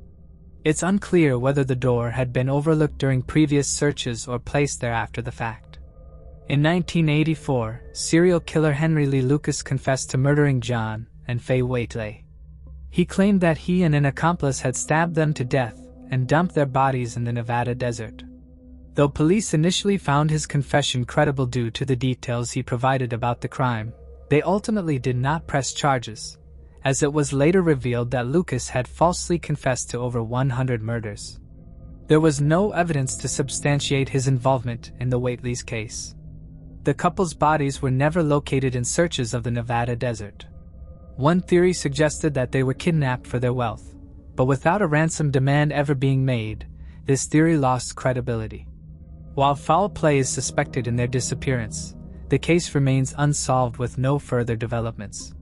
It's unclear whether the door had been overlooked during previous searches or placed there after the fact. In 1984, serial killer Henry Lee Lucas confessed to murdering John and Faye Waitley. He claimed that he and an accomplice had stabbed them to death and dumped their bodies in the Nevada desert. Though police initially found his confession credible due to the details he provided about the crime, they ultimately did not press charges, as it was later revealed that Lucas had falsely confessed to over 100 murders. There was no evidence to substantiate his involvement in the Waitley's case. The couple's bodies were never located in searches of the Nevada desert. One theory suggested that they were kidnapped for their wealth, but without a ransom demand ever being made, this theory lost credibility. While foul play is suspected in their disappearance, the case remains unsolved with no further developments.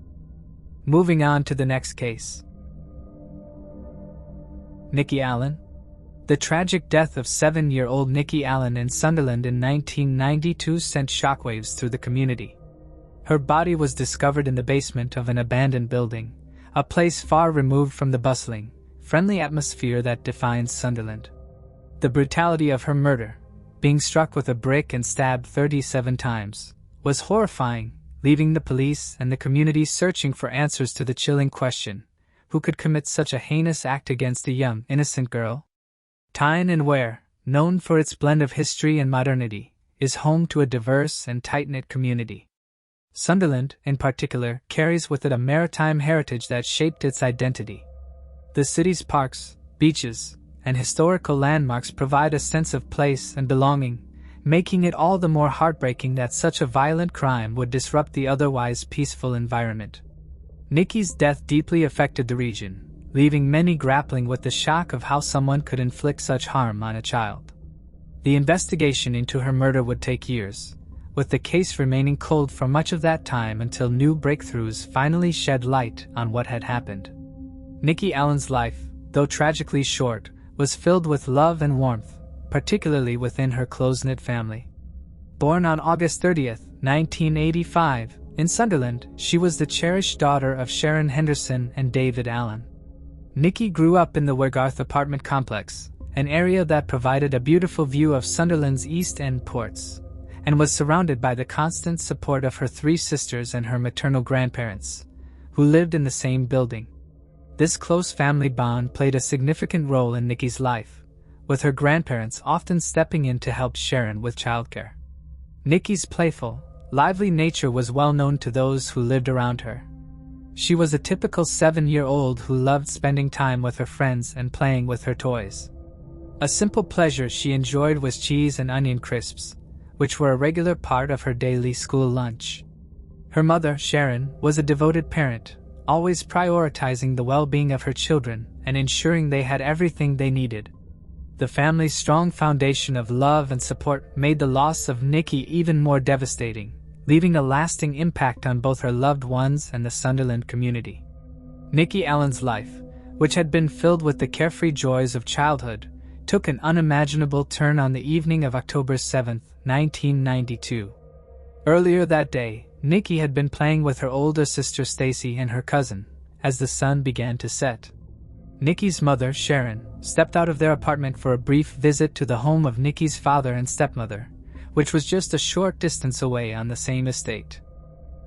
Moving on to the next case. Nikki Allen. The tragic death of 7-year-old Nikki Allen in Sunderland in 1992 sent shockwaves through the community. Her body was discovered in the basement of an abandoned building, a place far removed from the bustling, friendly atmosphere that defines Sunderland. The brutality of her murder, being struck with a brick and stabbed 37 times, was horrifying, leaving the police and the community searching for answers to the chilling question: who could commit such a heinous act against a young, innocent girl? Tyne and Wear, known for its blend of history and modernity, is home to a diverse and tight-knit community. Sunderland, in particular, carries with it a maritime heritage that shaped its identity. The city's parks, beaches, and historical landmarks provide a sense of place and belonging, making it all the more heartbreaking that such a violent crime would disrupt the otherwise peaceful environment. Nikki's death deeply affected the region, leaving many grappling with the shock of how someone could inflict such harm on a child. The investigation into her murder would take years, with the case remaining cold for much of that time until new breakthroughs finally shed light on what had happened. Nikki Allen's life, though tragically short, was filled with love and warmth, particularly within her close-knit family. Born on August 30, 1985, in Sunderland, she was the cherished daughter of Sharon Henderson and David Allen. Nikki grew up in the Wergarth apartment complex, an area that provided a beautiful view of Sunderland's East End ports, and was surrounded by the constant support of her 3 sisters and her maternal grandparents, who lived in the same building. This close family bond played a significant role in Nikki's life, with her grandparents often stepping in to help Sharon with childcare. Nikki's playful, lively nature was well known to those who lived around her. She was a typical 7-year-old who loved spending time with her friends and playing with her toys. A simple pleasure she enjoyed was cheese and onion crisps, which were a regular part of her daily school lunch. Her mother, Sharon, was a devoted parent, always prioritizing the well-being of her children and ensuring they had everything they needed. The family's strong foundation of love and support made the loss of Nikki even more devastating, leaving a lasting impact on both her loved ones and the Sunderland community. Nikki Allen's life, which had been filled with the carefree joys of childhood, took an unimaginable turn on the evening of October 7, 1992. Earlier that day, Nikki had been playing with her older sister Stacy and her cousin, as the sun began to set. Nikki's mother, Sharon, stepped out of their apartment for a brief visit to the home of Nikki's father and stepmother, which was just a short distance away on the same estate.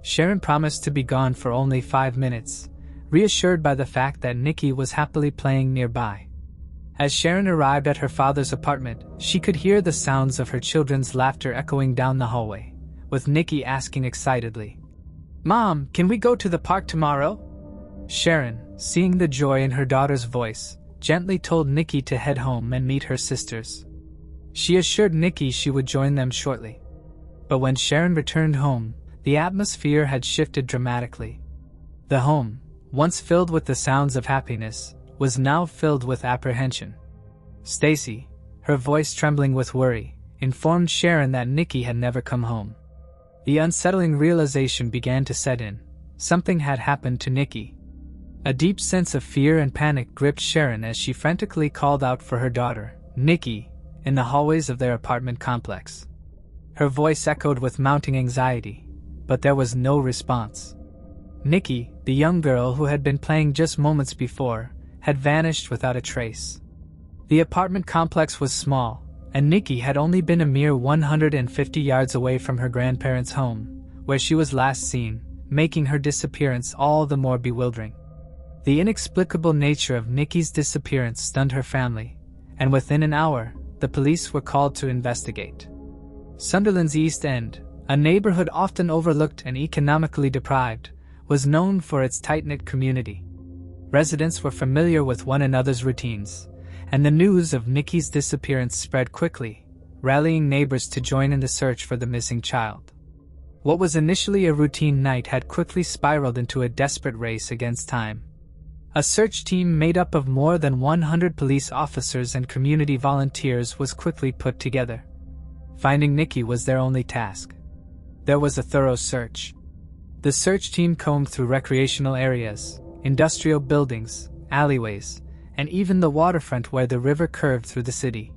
Sharon promised to be gone for only 5 minutes, reassured by the fact that Nikki was happily playing nearby. As Sharon arrived at her father's apartment, she could hear the sounds of her children's laughter echoing down the hallway, with Nikki asking excitedly, "Mom, can we go to the park tomorrow?" Sharon, seeing the joy in her daughter's voice, gently told Nikki to head home and meet her sisters. She assured Nikki she would join them shortly. But when Sharon returned home, the atmosphere had shifted dramatically. The home, once filled with the sounds of happiness, was now filled with apprehension. Stacy, her voice trembling with worry, informed Sharon that Nikki had never come home. The unsettling realization began to set in. Something had happened to Nikki. A deep sense of fear and panic gripped Sharon as she frantically called out for her daughter, Nikki, in the hallways of their apartment complex. Her voice echoed with mounting anxiety, but there was no response. Nikki, the young girl who had been playing just moments before, had vanished without a trace. The apartment complex was small, and Nikki had only been a mere 150 yards away from her grandparents' home, where she was last seen, making her disappearance all the more bewildering. The inexplicable nature of Nikki's disappearance stunned her family, and within an hour, the police were called to investigate. Sunderland's East End, a neighborhood often overlooked and economically deprived, was known for its tight-knit community. Residents were familiar with one another's routines, and the news of Nikki's disappearance spread quickly, rallying neighbors to join in the search for the missing child. What was initially a routine night had quickly spiraled into a desperate race against time. A search team made up of more than 100 police officers and community volunteers was quickly put together. Finding Nikki was their only task. There was a thorough search. The search team combed through recreational areas, industrial buildings, alleyways, and even the waterfront where the river curved through the city.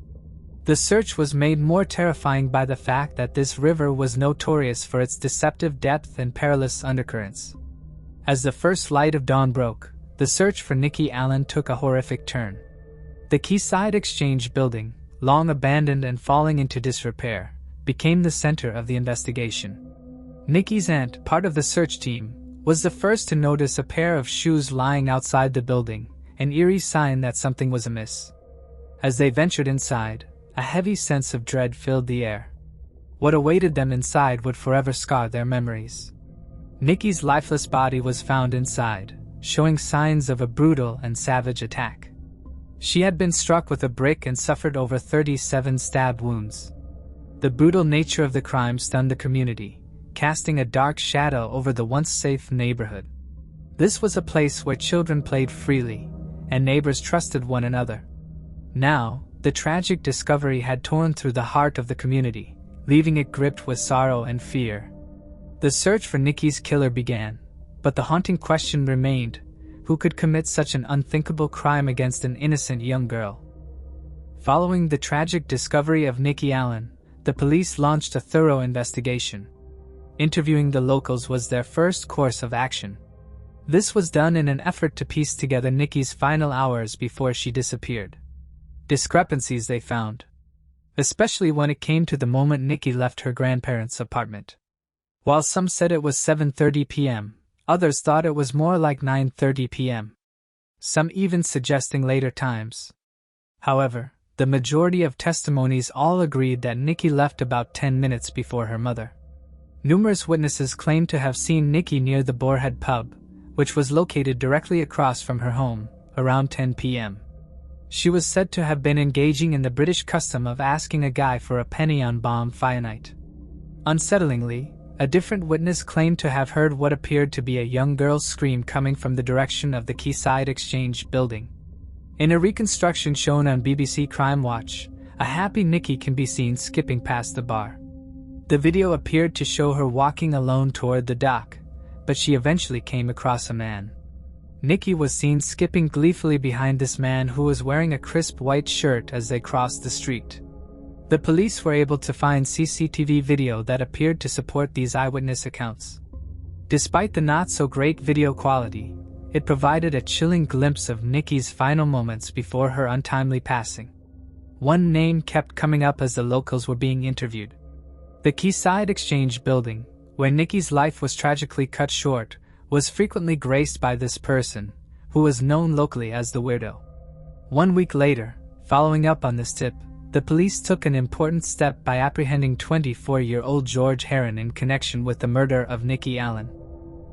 The search was made more terrifying by the fact that this river was notorious for its deceptive depth and perilous undercurrents. As the first light of dawn broke, the search for Nikki Allen took a horrific turn. The Quayside Exchange building, long abandoned and falling into disrepair, became the center of the investigation. Nikki's aunt, part of the search team, was the first to notice a pair of shoes lying outside the building, an eerie sign that something was amiss. As they ventured inside, a heavy sense of dread filled the air. What awaited them inside would forever scar their memories. Nikki's lifeless body was found inside, showing signs of a brutal and savage attack. She had been struck with a brick and suffered over 37 stab wounds. The brutal nature of the crime stunned the community, casting a dark shadow over the once safe neighborhood. This was a place where children played freely, and neighbors trusted one another. Now, the tragic discovery had torn through the heart of the community, leaving it gripped with sorrow and fear. The search for Nikki's killer began, but the haunting question remained: who could commit such an unthinkable crime against an innocent young girl? Following the tragic discovery of Nikki Allen, the police launched a thorough investigation. Interviewing the locals was their first course of action. This was done in an effort to piece together Nikki's final hours before she disappeared. Discrepancies they found, especially when it came to the moment Nikki left her grandparents' apartment. While some said it was 7:30 p.m., others thought it was more like 9:30 p.m., some even suggesting later times. However, the majority of testimonies all agreed that Nikki left about 10 minutes before her mother. Numerous witnesses claimed to have seen Nikki near the Boarhead pub, which was located directly across from her home, around 10 p.m. She was said to have been engaging in the British custom of asking a guy for a penny on bomb Fianite. Unsettlingly, a different witness claimed to have heard what appeared to be a young girl's scream coming from the direction of the Quayside Exchange building. In a reconstruction shown on BBC Crime Watch, a happy Nikki can be seen skipping past the bar. The video appeared to show her walking alone toward the dock, but she eventually came across a man. Nikki was seen skipping gleefully behind this man who was wearing a crisp white shirt as they crossed the street. The police were able to find CCTV video that appeared to support these eyewitness accounts. Despite the not-so-great video quality, it provided a chilling glimpse of Nikki's final moments before her untimely passing. One name kept coming up as the locals were being interviewed. The Quayside Exchange building, where Nikki's life was tragically cut short, was frequently graced by this person, who was known locally as the Weirdo. 1 week later, following up on this tip, the police took an important step by apprehending 24-year-old George Heron in connection with the murder of Nikki Allen.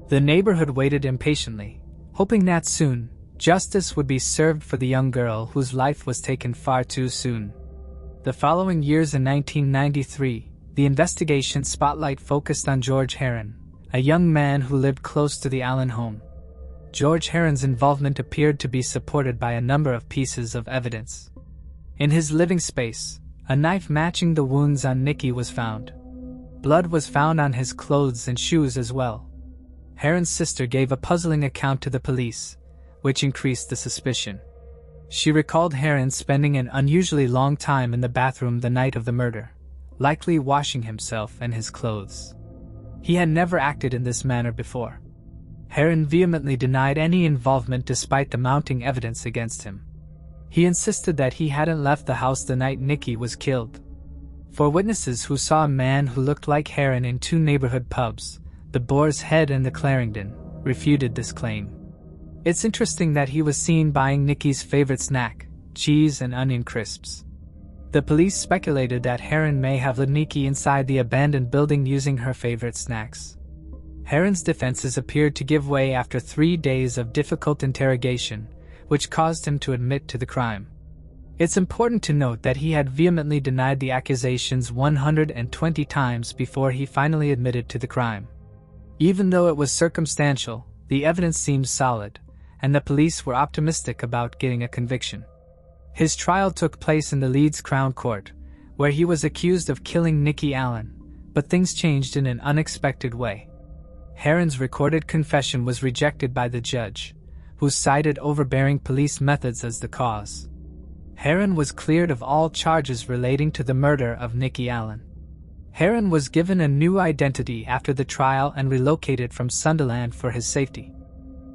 The neighborhood waited impatiently, hoping that soon, justice would be served for the young girl whose life was taken far too soon. The following years, in 1993, the investigation spotlight focused on George Heron, a young man who lived close to the Allen home. George Heron's involvement appeared to be supported by a number of pieces of evidence. In his living space, a knife matching the wounds on Nikki was found. Blood was found on his clothes and shoes as well. Heron's sister gave a puzzling account to the police, which increased the suspicion. She recalled Heron spending an unusually long time in the bathroom the night of the murder, likely washing himself and his clothes. He had never acted in this manner before. Heron vehemently denied any involvement despite the mounting evidence against him. He insisted that he hadn't left the house the night Nikki was killed. For witnesses who saw a man who looked like Heron in two neighborhood pubs, the Boar's Head and the Clarendon, refuted this claim. It's interesting that he was seen buying Nikki's favorite snack, cheese and onion crisps. The police speculated that Heron may have led Nikki inside the abandoned building using her favorite snacks. Heron's defenses appeared to give way after 3 days of difficult interrogation, which caused him to admit to the crime. It's important to note that he had vehemently denied the accusations 120 times before he finally admitted to the crime. Even though it was circumstantial, the evidence seemed solid, and the police were optimistic about getting a conviction. His trial took place in the Leeds Crown Court, where he was accused of killing Nikki Allen, but things changed in an unexpected way. Heron's recorded confession was rejected by the judge, who cited overbearing police methods as the cause. Heron was cleared of all charges relating to the murder of Nikki Allen. Heron was given a new identity after the trial and relocated from Sunderland for his safety.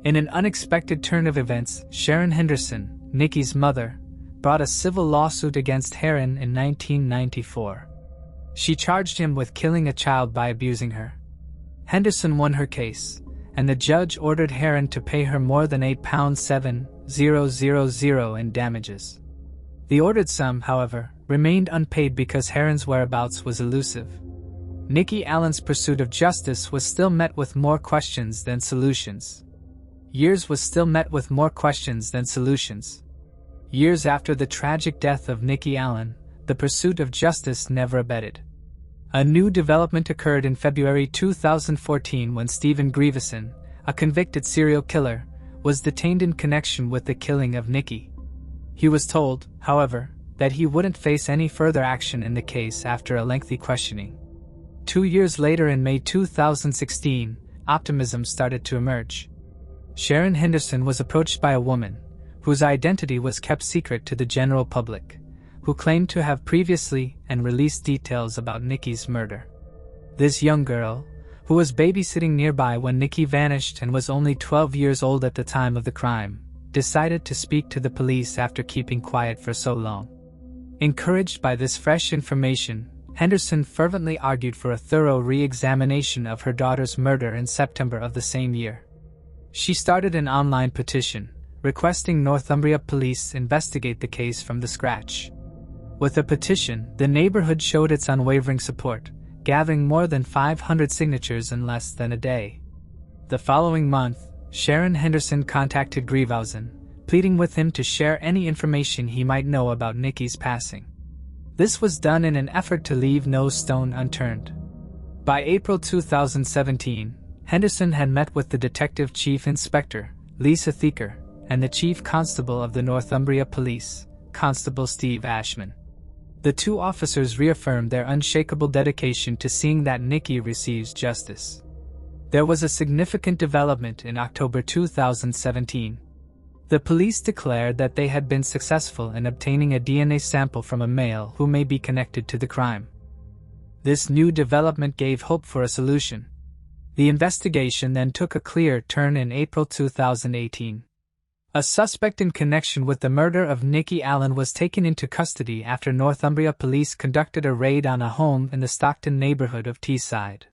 In an unexpected turn of events, Sharon Henderson, Nikki's mother, brought a civil lawsuit against Heron in 1994. She charged him with killing a child by abusing her. Henderson won her case, and the judge ordered Heron to pay her more than £8,700 in damages. The ordered sum, however, remained unpaid because Heron's whereabouts was elusive. Nikki Allen's pursuit of justice was still met with more questions than solutions. Years after the tragic death of Nikki Allen, the pursuit of justice never abated. A new development occurred in February 2014 when Stephen Grieveson, a convicted serial killer, was detained in connection with the killing of Nikki. He was told, however, that he wouldn't face any further action in the case after a lengthy questioning. 2 years later, in May 2016, optimism started to emerge. Sharon Henderson was approached by a woman, whose identity was kept secret to the general public, who claimed to have previously and released details about Nikki's murder. This young girl, who was babysitting nearby when Nikki vanished and was only 12 years old at the time of the crime, decided to speak to the police after keeping quiet for so long. Encouraged by this fresh information, Henderson fervently argued for a thorough re-examination of her daughter's murder in September of the same year. She started an online petition, requesting Northumbria police investigate the case from the scratch. With the petition, the neighborhood showed its unwavering support, gathering more than 500 signatures in less than a day. The following month, Sharon Henderson contacted Grieveson, pleading with him to share any information he might know about Nikki's passing. This was done in an effort to leave no stone unturned. By April 2017, Henderson had met with the Detective Chief Inspector, Lisa Thieker, and the Chief Constable of the Northumbria Police, Constable Steve Ashman. The two officers reaffirmed their unshakable dedication to seeing that Nikki receives justice. There was a significant development in October 2017. The police declared that they had been successful in obtaining a DNA sample from a male who may be connected to the crime. This new development gave hope for a solution. The investigation then took a clear turn in April 2018. A suspect in connection with the murder of Nikki Allen was taken into custody after Northumbria police conducted a raid on a home in the Stockton neighborhood of Teesside.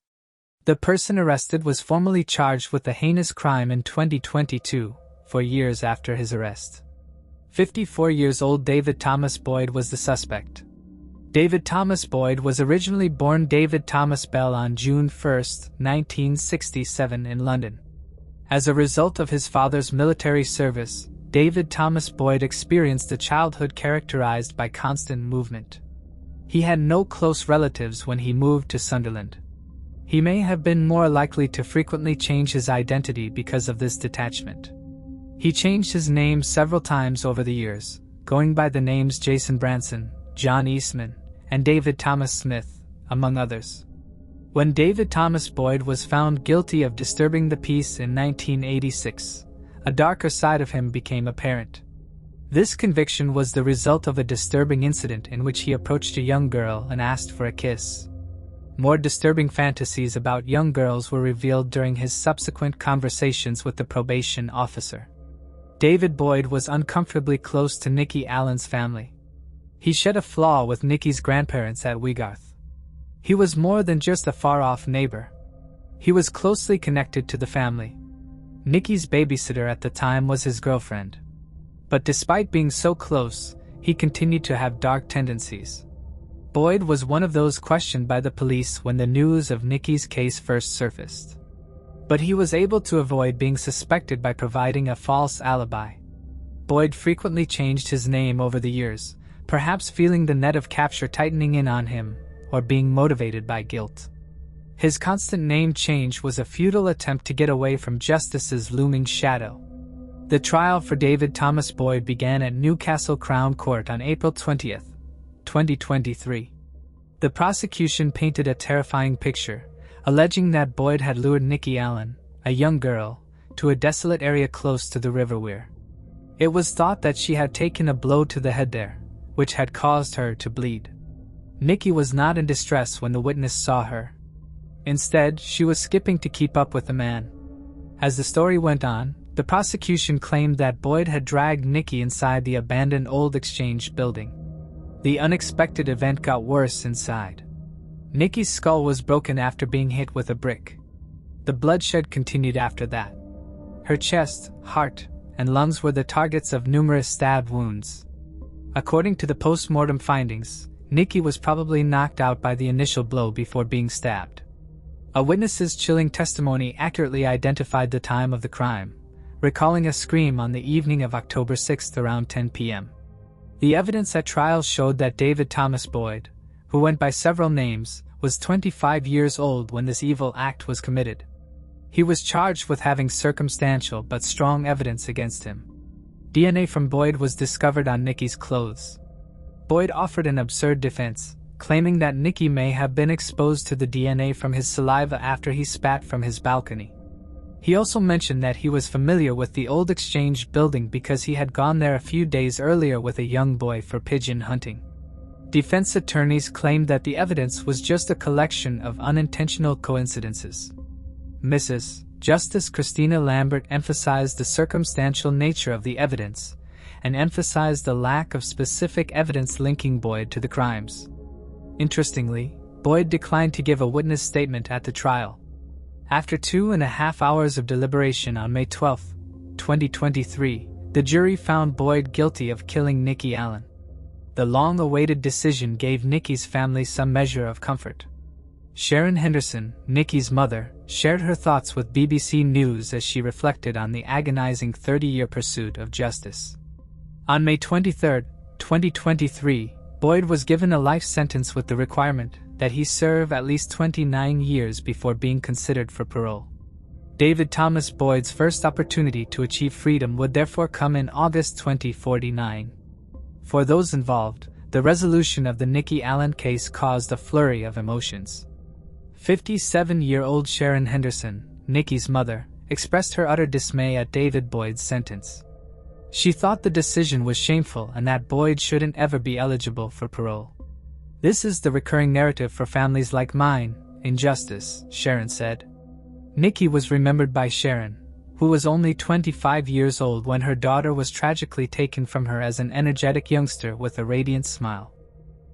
The person arrested was formally charged with the heinous crime in 2022, 4 years after his arrest. 54-year-old David Thomas Boyd was the suspect. David Thomas Boyd was originally born David Thomas Bell on June 1, 1967 in London. As a result of his father's military service, David Thomas Boyd experienced a childhood characterized by constant movement. He had no close relatives when he moved to Sunderland. He may have been more likely to frequently change his identity because of this detachment. He changed his name several times over the years, going by the names Jason Branson, John Eastman, and David Thomas Smith, among others. When David Thomas Boyd was found guilty of disturbing the peace in 1986, a darker side of him became apparent. This conviction was the result of a disturbing incident in which he approached a young girl and asked for a kiss. More disturbing fantasies about young girls were revealed during his subsequent conversations with the probation officer. David Boyd was uncomfortably close to Nikki Allen's family. He shared a flaw with Nikki's grandparents at Wegarth. He was more than just a far-off neighbor. He was closely connected to the family. Nikki's babysitter at the time was his girlfriend. But despite being so close, he continued to have dark tendencies. Boyd was one of those questioned by the police when the news of Nikki's case first surfaced. But he was able to avoid being suspected by providing a false alibi. Boyd frequently changed his name over the years, perhaps feeling the net of capture tightening in on him, or being motivated by guilt. His constant name change was a futile attempt to get away from justice's looming shadow. The trial for David Thomas Boyd began at Newcastle Crown Court on April 20, 2023. The prosecution painted a terrifying picture, alleging that Boyd had lured Nikki Allen, a young girl, to a desolate area close to the River Wear. It was thought that she had taken a blow to the head there, which had caused her to bleed. Nikki was not in distress when the witness saw her. Instead, she was skipping to keep up with the man. As the story went on, the prosecution claimed that Boyd had dragged Nikki inside the abandoned old exchange building. The unexpected event got worse inside. Nikki's skull was broken after being hit with a brick. The bloodshed continued after that. Her chest, heart, and lungs were the targets of numerous stab wounds. According to the post-mortem findings, Nikki was probably knocked out by the initial blow before being stabbed. A witness's chilling testimony accurately identified the time of the crime, recalling a scream on the evening of October 6 around 10 p.m. The evidence at trial showed that David Thomas Boyd, who went by several names, was 25 years old when this evil act was committed. He was charged with having circumstantial but strong evidence against him. DNA from Boyd was discovered on Nikki's clothes. Boyd offered an absurd defense, claiming that Nikki may have been exposed to the DNA from his saliva after he spat from his balcony. He also mentioned that he was familiar with the old exchange building because he had gone there a few days earlier with a young boy for pigeon hunting. Defense attorneys claimed that the evidence was just a collection of unintentional coincidences. Mrs. Justice Christina Lambert emphasized the circumstantial nature of the evidence and emphasized the lack of specific evidence linking Boyd to the crimes. Interestingly, Boyd declined to give a witness statement at the trial. After 2.5 hours of deliberation on May 12, 2023, the jury found Boyd guilty of killing Nikki Allen. The long-awaited decision gave Nikki's family some measure of comfort. Sharon Henderson, Nikki's mother, shared her thoughts with BBC News as she reflected on the agonizing 30-year pursuit of justice. On May 23, 2023, Boyd was given a life sentence with the requirement that he serve at least 29 years before being considered for parole. David Thomas Boyd's first opportunity to achieve freedom would therefore come in August 2049. For those involved, the resolution of the Nikki Allen case caused a flurry of emotions. 57-year-old Sharon Henderson, Nikki's mother, expressed her utter dismay at David Boyd's sentence. She thought the decision was shameful and that Boyd shouldn't ever be eligible for parole. "This is the recurring narrative for families like mine, injustice," Sharon said. Nikki was remembered by Sharon, who was only 25 years old when her daughter was tragically taken from her as an energetic youngster with a radiant smile.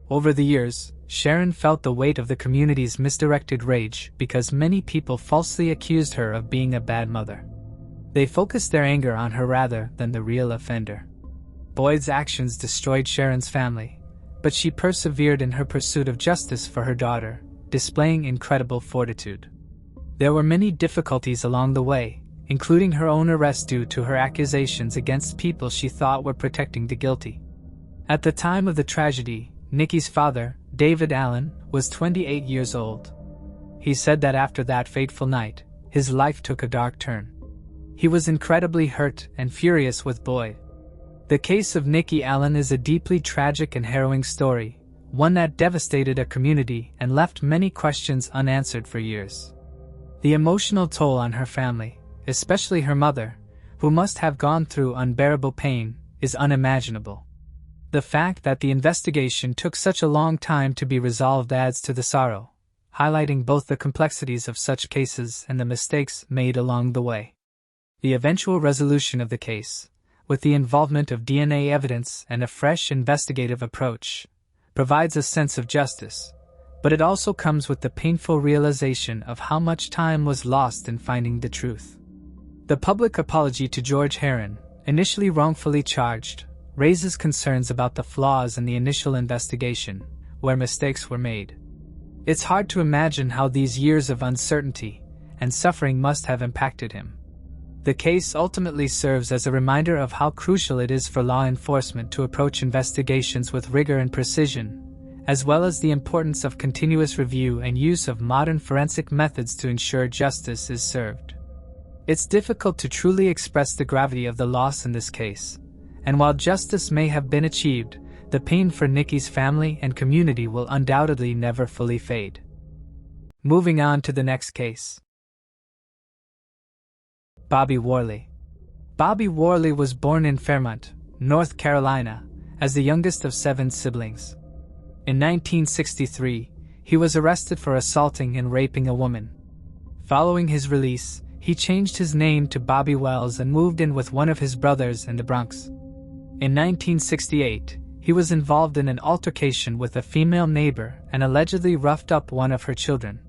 Over the years, Sharon felt the weight of the community's misdirected rage because many people falsely accused her of being a bad mother. They focused their anger on her rather than the real offender. Boyd's actions destroyed Sharon's family, but she persevered in her pursuit of justice for her daughter, displaying incredible fortitude. There were many difficulties along the way, including her own arrest due to her accusations against people she thought were protecting the guilty. At the time of the tragedy, Nikki's father, David Allen, was 28 years old. He said that after that fateful night, his life took a dark turn. He was incredibly hurt and furious with Boyd. The case of Nikki Allen is a deeply tragic and harrowing story, one that devastated a community and left many questions unanswered for years. The emotional toll on her family, especially her mother, who must have gone through unbearable pain, is unimaginable. The fact that the investigation took such a long time to be resolved adds to the sorrow, highlighting both the complexities of such cases and the mistakes made along the way. The eventual resolution of the case, with the involvement of DNA evidence and a fresh investigative approach, provides a sense of justice, but it also comes with the painful realization of how much time was lost in finding the truth. The public apology to George Heron, initially wrongfully charged, raises concerns about the flaws in the initial investigation, where mistakes were made. It's hard to imagine how these years of uncertainty and suffering must have impacted him. The case ultimately serves as a reminder of how crucial it is for law enforcement to approach investigations with rigor and precision, as well as the importance of continuous review and use of modern forensic methods to ensure justice is served. It's difficult to truly express the gravity of the loss in this case, and while justice may have been achieved, the pain for Nikki's family and community will undoubtedly never fully fade. Moving on to the next case. Bobby Worley. Bobby Worley was born in Fairmont, North Carolina, as the youngest of 7 siblings. In 1963, he was arrested for assaulting and raping a woman. Following his release, he changed his name to Bobby Wells and moved in with one of his brothers in the Bronx. In 1968, he was involved in an altercation with a female neighbor and allegedly roughed up one of her children.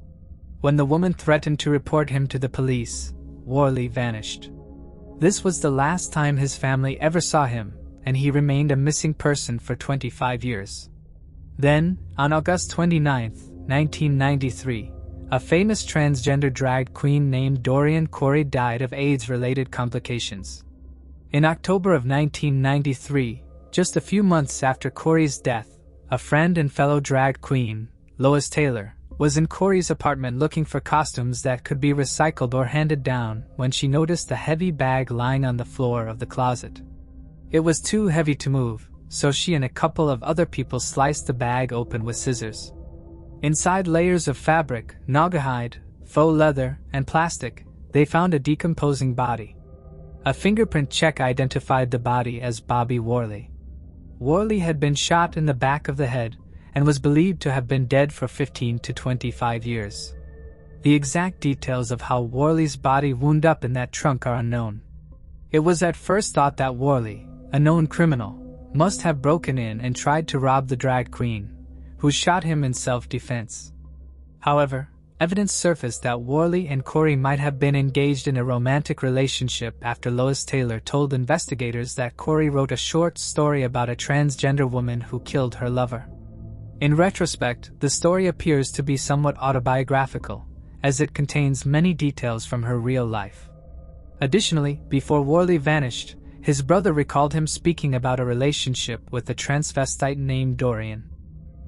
When the woman threatened to report him to the police, Worley vanished. This was the last time his family ever saw him, and he remained a missing person for 25 years. Then, on August 29, 1993, a famous transgender drag queen named Dorian Corey died of AIDS-related complications. In October of 1993, just a few months after Corey's death, a friend and fellow drag queen, Lois Taylor, was in Corey's apartment looking for costumes that could be recycled or handed down when she noticed a heavy bag lying on the floor of the closet. It was too heavy to move, so she and a couple of other people sliced the bag open with scissors. Inside layers of fabric, naugahyde, faux leather, and plastic, they found a decomposing body. A fingerprint check identified the body as Bobby Worley. Worley had been shot in the back of the head and was believed to have been dead for 15 to 25 years. The exact details of how Worley's body wound up in that trunk are unknown. It was at first thought that Worley, a known criminal, must have broken in and tried to rob the drag queen, who shot him in self-defense. However, evidence surfaced that Worley and Corey might have been engaged in a romantic relationship after Lois Taylor told investigators that Corey wrote a short story about a transgender woman who killed her lover. In retrospect, the story appears to be somewhat autobiographical, as it contains many details from her real life. Additionally, before Worley vanished, his brother recalled him speaking about a relationship with a transvestite named Dorian.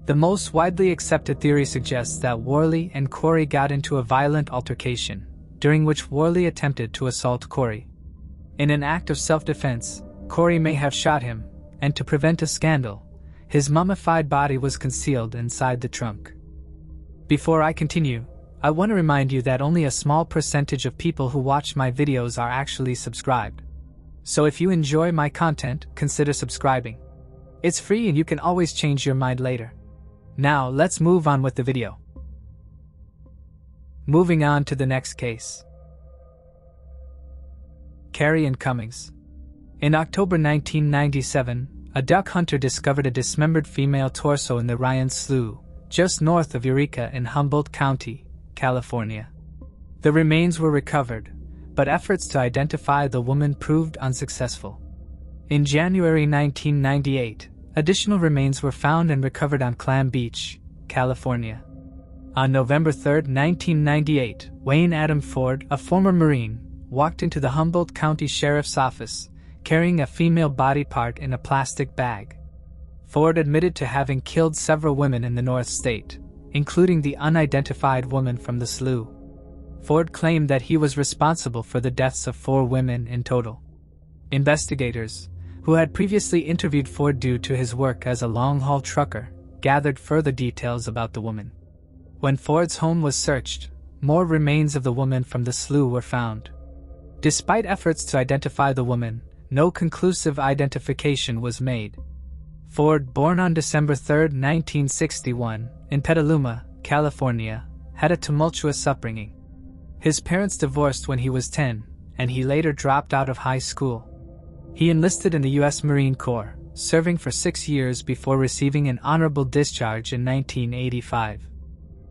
The most widely accepted theory suggests that Worley and Corey got into a violent altercation, during which Worley attempted to assault Corey. In an act of self-defense, Corey may have shot him, and to prevent a scandal, his mummified body was concealed inside the trunk. Before I continue, I want to remind you that only a small percentage of people who watch my videos are actually subscribed. So if you enjoy my content, consider subscribing. It's free and you can always change your mind later. Now let's move on with the video. Moving on to the next case. Carrie Cummings. In October 1997, a duck hunter discovered a dismembered female torso in the Ryan Slough, just north of Eureka in Humboldt County, California. The remains were recovered, but efforts to identify the woman proved unsuccessful. In January 1998, additional remains were found and recovered on Clam Beach, California. On November 3, 1998, Wayne Adam Ford, a former Marine, walked into the Humboldt County Sheriff's Office, carrying a female body part in a plastic bag. Ford admitted to having killed several women in the North State, including the unidentified woman from the slough. Ford claimed that he was responsible for the deaths of 4 women in total. Investigators, who had previously interviewed Ford due to his work as a long-haul trucker, gathered further details about the woman. When Ford's home was searched, more remains of the woman from the slough were found. Despite efforts to identify the woman, no conclusive identification was made. Ford, born on December 3, 1961, in Petaluma, California, had a tumultuous upbringing. His parents divorced when he was 10, and he later dropped out of high school. He enlisted in the U.S. Marine Corps, serving for 6 years before receiving an honorable discharge in 1985.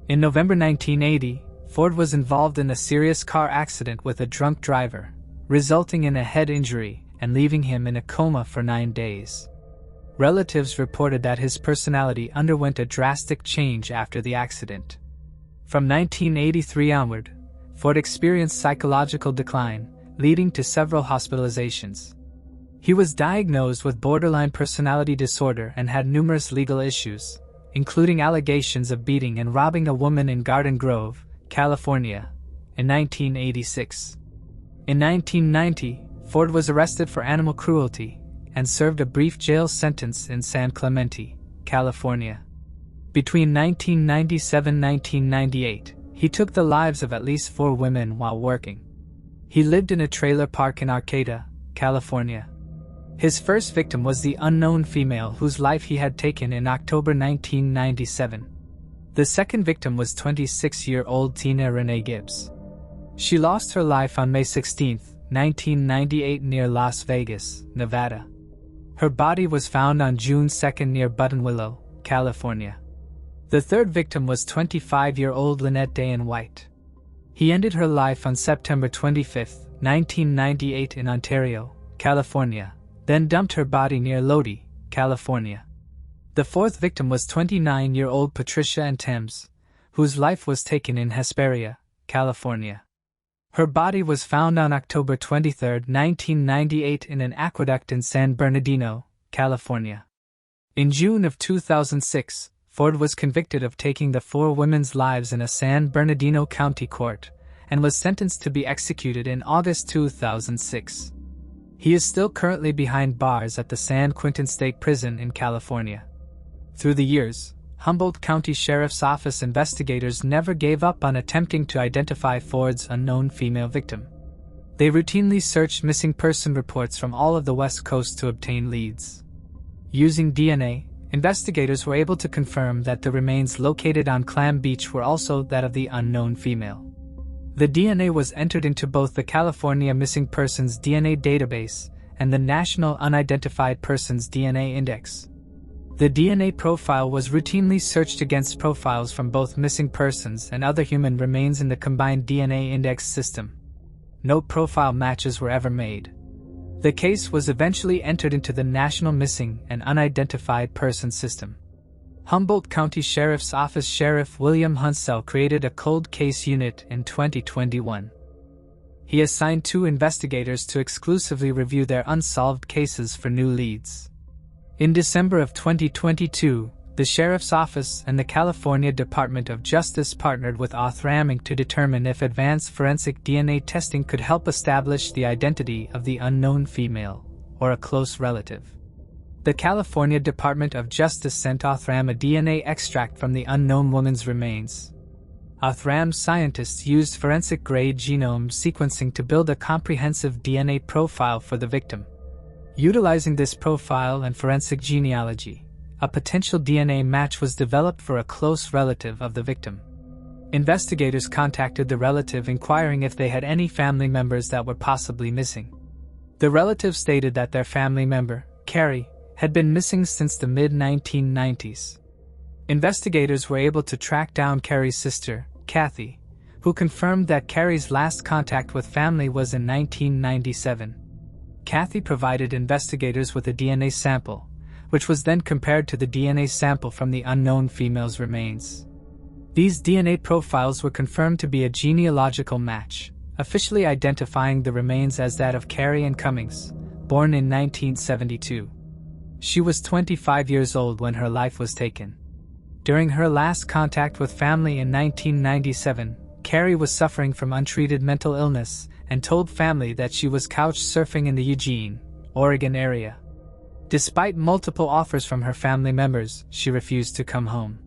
In November 1980, Ford was involved in a serious car accident with a drunk driver, resulting in a head injury and leaving him in a coma for 9 days. Relatives reported that his personality underwent a drastic change after the accident. From 1983 onward, Ford experienced psychological decline, leading to several hospitalizations. He was diagnosed with borderline personality disorder and had numerous legal issues, including allegations of beating and robbing a woman in Garden Grove, California, in 1986. In 1990, Ford was arrested for animal cruelty and served a brief jail sentence in San Clemente, California. Between 1997 and 1998, he took the lives of at least 4 women while working. He lived in a trailer park in Arcata, California. His first victim was the unknown female whose life he had taken in October 1997. The second victim was 26-year-old Tina Renee Gibbs. She lost her life on May 16, 1998 near Las Vegas, Nevada. Her body was found on June 2 near Buttonwillow, California. The third victim was 25-year-old Lynette Dayan White. He ended her life on September 25, 1998 in Ontario, California, then dumped her body near Lodi, California. The fourth victim was 29-year-old Patricia Ann Thames, whose life was taken in Hesperia, California. Her body was found on October 23, 1998 in an aqueduct in San Bernardino, California. In June of 2006, Ford was convicted of taking the 4 women's lives in a San Bernardino County court, and was sentenced to be executed in August 2006. He is still currently behind bars at the San Quentin State Prison in California. Through the years, Humboldt County Sheriff's Office investigators never gave up on attempting to identify Ford's unknown female victim. They routinely searched missing person reports from all of the West Coast to obtain leads. Using DNA, investigators were able to confirm that the remains located on Clam Beach were also that of the unknown female. The DNA was entered into both the California Missing Persons DNA database and the National Unidentified Persons DNA Index. The DNA profile was routinely searched against profiles from both missing persons and other human remains in the combined DNA index system. No profile matches were ever made. The case was eventually entered into the National Missing and Unidentified Persons System. Humboldt County Sheriff's Office Sheriff William Hunsell created a cold case unit in 2021. He assigned 2 investigators to exclusively review their unsolved cases for new leads. In December of 2022, the Sheriff's Office and the California Department of Justice partnered with Othram to determine if advanced forensic DNA testing could help establish the identity of the unknown female, or a close relative. The California Department of Justice sent Othram a DNA extract from the unknown woman's remains. Othram's scientists used forensic-grade genome sequencing to build a comprehensive DNA profile for the victim. Utilizing this profile and forensic genealogy, a potential DNA match was developed for a close relative of the victim. Investigators contacted the relative inquiring if they had any family members that were possibly missing. The relative stated that their family member, Carrie, had been missing since the mid-1990s. Investigators were able to track down Carrie's sister, Kathy, who confirmed that Carrie's last contact with family was in 1997. Kathy provided investigators with a DNA sample, which was then compared to the DNA sample from the unknown female's remains. These DNA profiles were confirmed to be a genealogical match, officially identifying the remains as that of Carrie Cummings, born in 1972. She was 25 years old when her life was taken. During her last contact with family in 1997, Carrie was suffering from untreated mental illness and told family that she was couch surfing in the Eugene, Oregon area. Despite multiple offers from her family members, she refused to come home.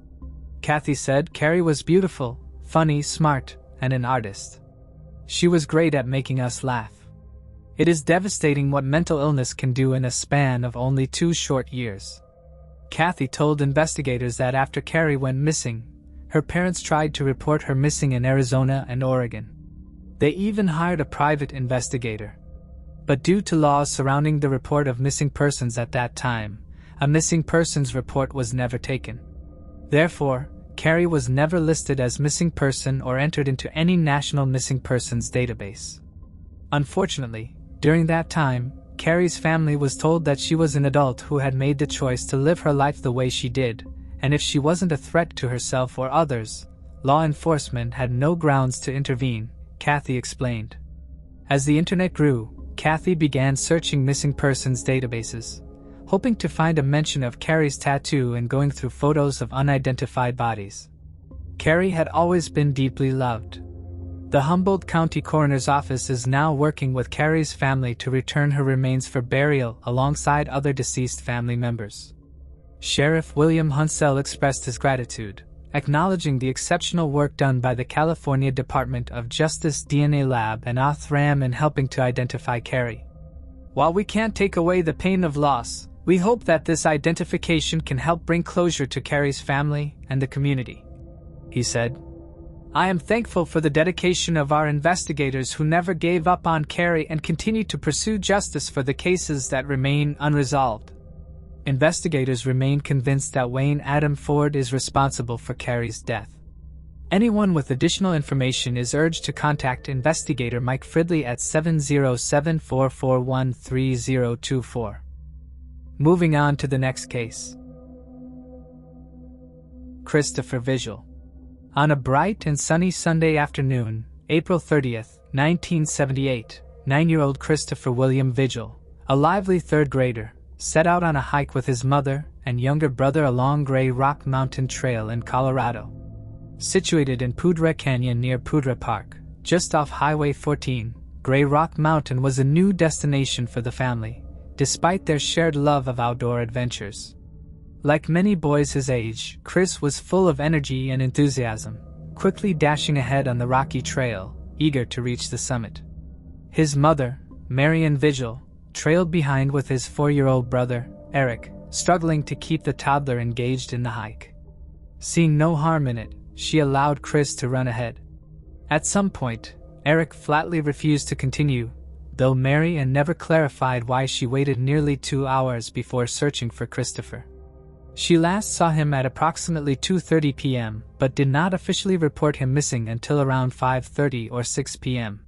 Kathy said Carrie was beautiful, funny, smart, and an artist. She was great at making us laugh. It is devastating what mental illness can do in a span of only 2 short years. Kathy told investigators that after Carrie went missing, her parents tried to report her missing in Arizona and Oregon. They even hired a private investigator. But due to laws surrounding the report of missing persons at that time, a missing persons report was never taken. Therefore, Carrie was never listed as missing person or entered into any national missing persons database. Unfortunately, during that time, Carrie's family was told that she was an adult who had made the choice to live her life the way she did, and if she wasn't a threat to herself or others, law enforcement had no grounds to intervene, Kathy explained. As the internet grew, Kathy began searching missing persons databases, hoping to find a mention of Carrie's tattoo and going through photos of unidentified bodies. Carrie had always been deeply loved. The Humboldt County Coroner's Office is now working with Carrie's family to return her remains for burial alongside other deceased family members. Sheriff William Hunsell expressed his gratitude, acknowledging the exceptional work done by the California Department of Justice DNA Lab and Othram in helping to identify Carrie. While we can't take away the pain of loss, we hope that this identification can help bring closure to Carrie's family and the community, he said. I am thankful for the dedication of our investigators who never gave up on Carrie and continue to pursue justice for the cases that remain unresolved. Investigators remain convinced that Wayne Adam Ford is responsible for Carrie's death. Anyone with additional information is urged to contact investigator Mike Fridley at 707-441-3024. Moving on to the next case. Christopher Vigil. On a bright and sunny Sunday afternoon, April 30th, 1978, 9-year-old Christopher William Vigil, a lively third grader, set out on a hike with his mother and younger brother along Grey Rock Mountain Trail in Colorado. Situated in Poudre Canyon near Poudre Park, just off Highway 14, Grey Rock Mountain was a new destination for the family, despite their shared love of outdoor adventures. Like many boys his age, Chris was full of energy and enthusiasm, quickly dashing ahead on the rocky trail, eager to reach the summit. His mother, Marian Vigil, trailed behind with his 4-year-old brother, Eric, struggling to keep the toddler engaged in the hike. Seeing no harm in it, she allowed Chris to run ahead. At some point, Eric flatly refused to continue, though Marian never clarified why she waited nearly 2 hours before searching for Christopher. She last saw him at approximately 2:30 p.m., but did not officially report him missing until around 5:30 or 6 p.m.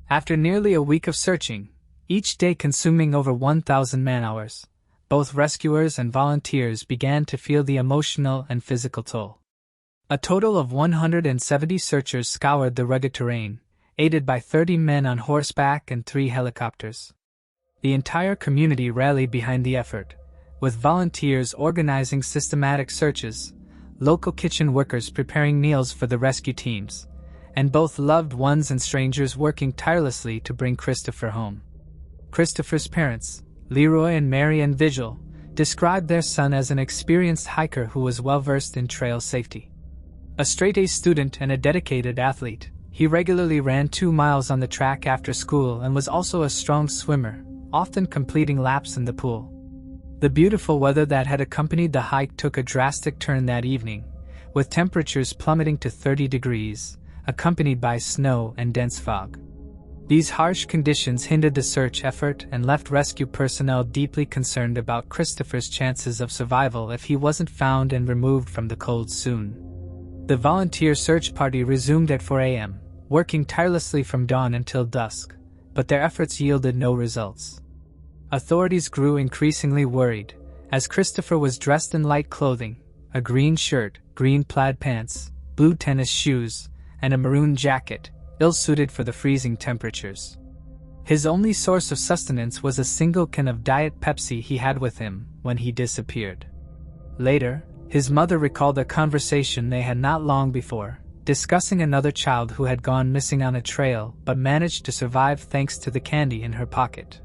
After nearly a week of searching, each day consuming over 1,000 man-hours, both rescuers and volunteers began to feel the emotional and physical toll. A total of 170 searchers scoured the rugged terrain, aided by 30 men on horseback and 3 helicopters. The entire community rallied behind the effort, with volunteers organizing systematic searches, local kitchen workers preparing meals for the rescue teams, and both loved ones and strangers working tirelessly to bring Christopher home. Christopher's parents, Leroy and Marian Vigil, described their son as an experienced hiker who was well-versed in trail safety. A straight-A student and a dedicated athlete, he regularly ran 2 miles on the track after school and was also a strong swimmer, often completing laps in the pool. The beautiful weather that had accompanied the hike took a drastic turn that evening, with temperatures plummeting to 30 degrees, accompanied by snow and dense fog. These harsh conditions hindered the search effort and left rescue personnel deeply concerned about Christopher's chances of survival if he wasn't found and removed from the cold soon. The volunteer search party resumed at 4 a.m., working tirelessly from dawn until dusk, but their efforts yielded no results. Authorities grew increasingly worried, as Christopher was dressed in light clothing, a green shirt, green plaid pants, blue tennis shoes, and a maroon jacket, ill-suited for the freezing temperatures. His only source of sustenance was a single can of Diet Pepsi he had with him when he disappeared. Later, his mother recalled a conversation they had not long before, discussing another child who had gone missing on a trail but managed to survive thanks to the candy in her pocket.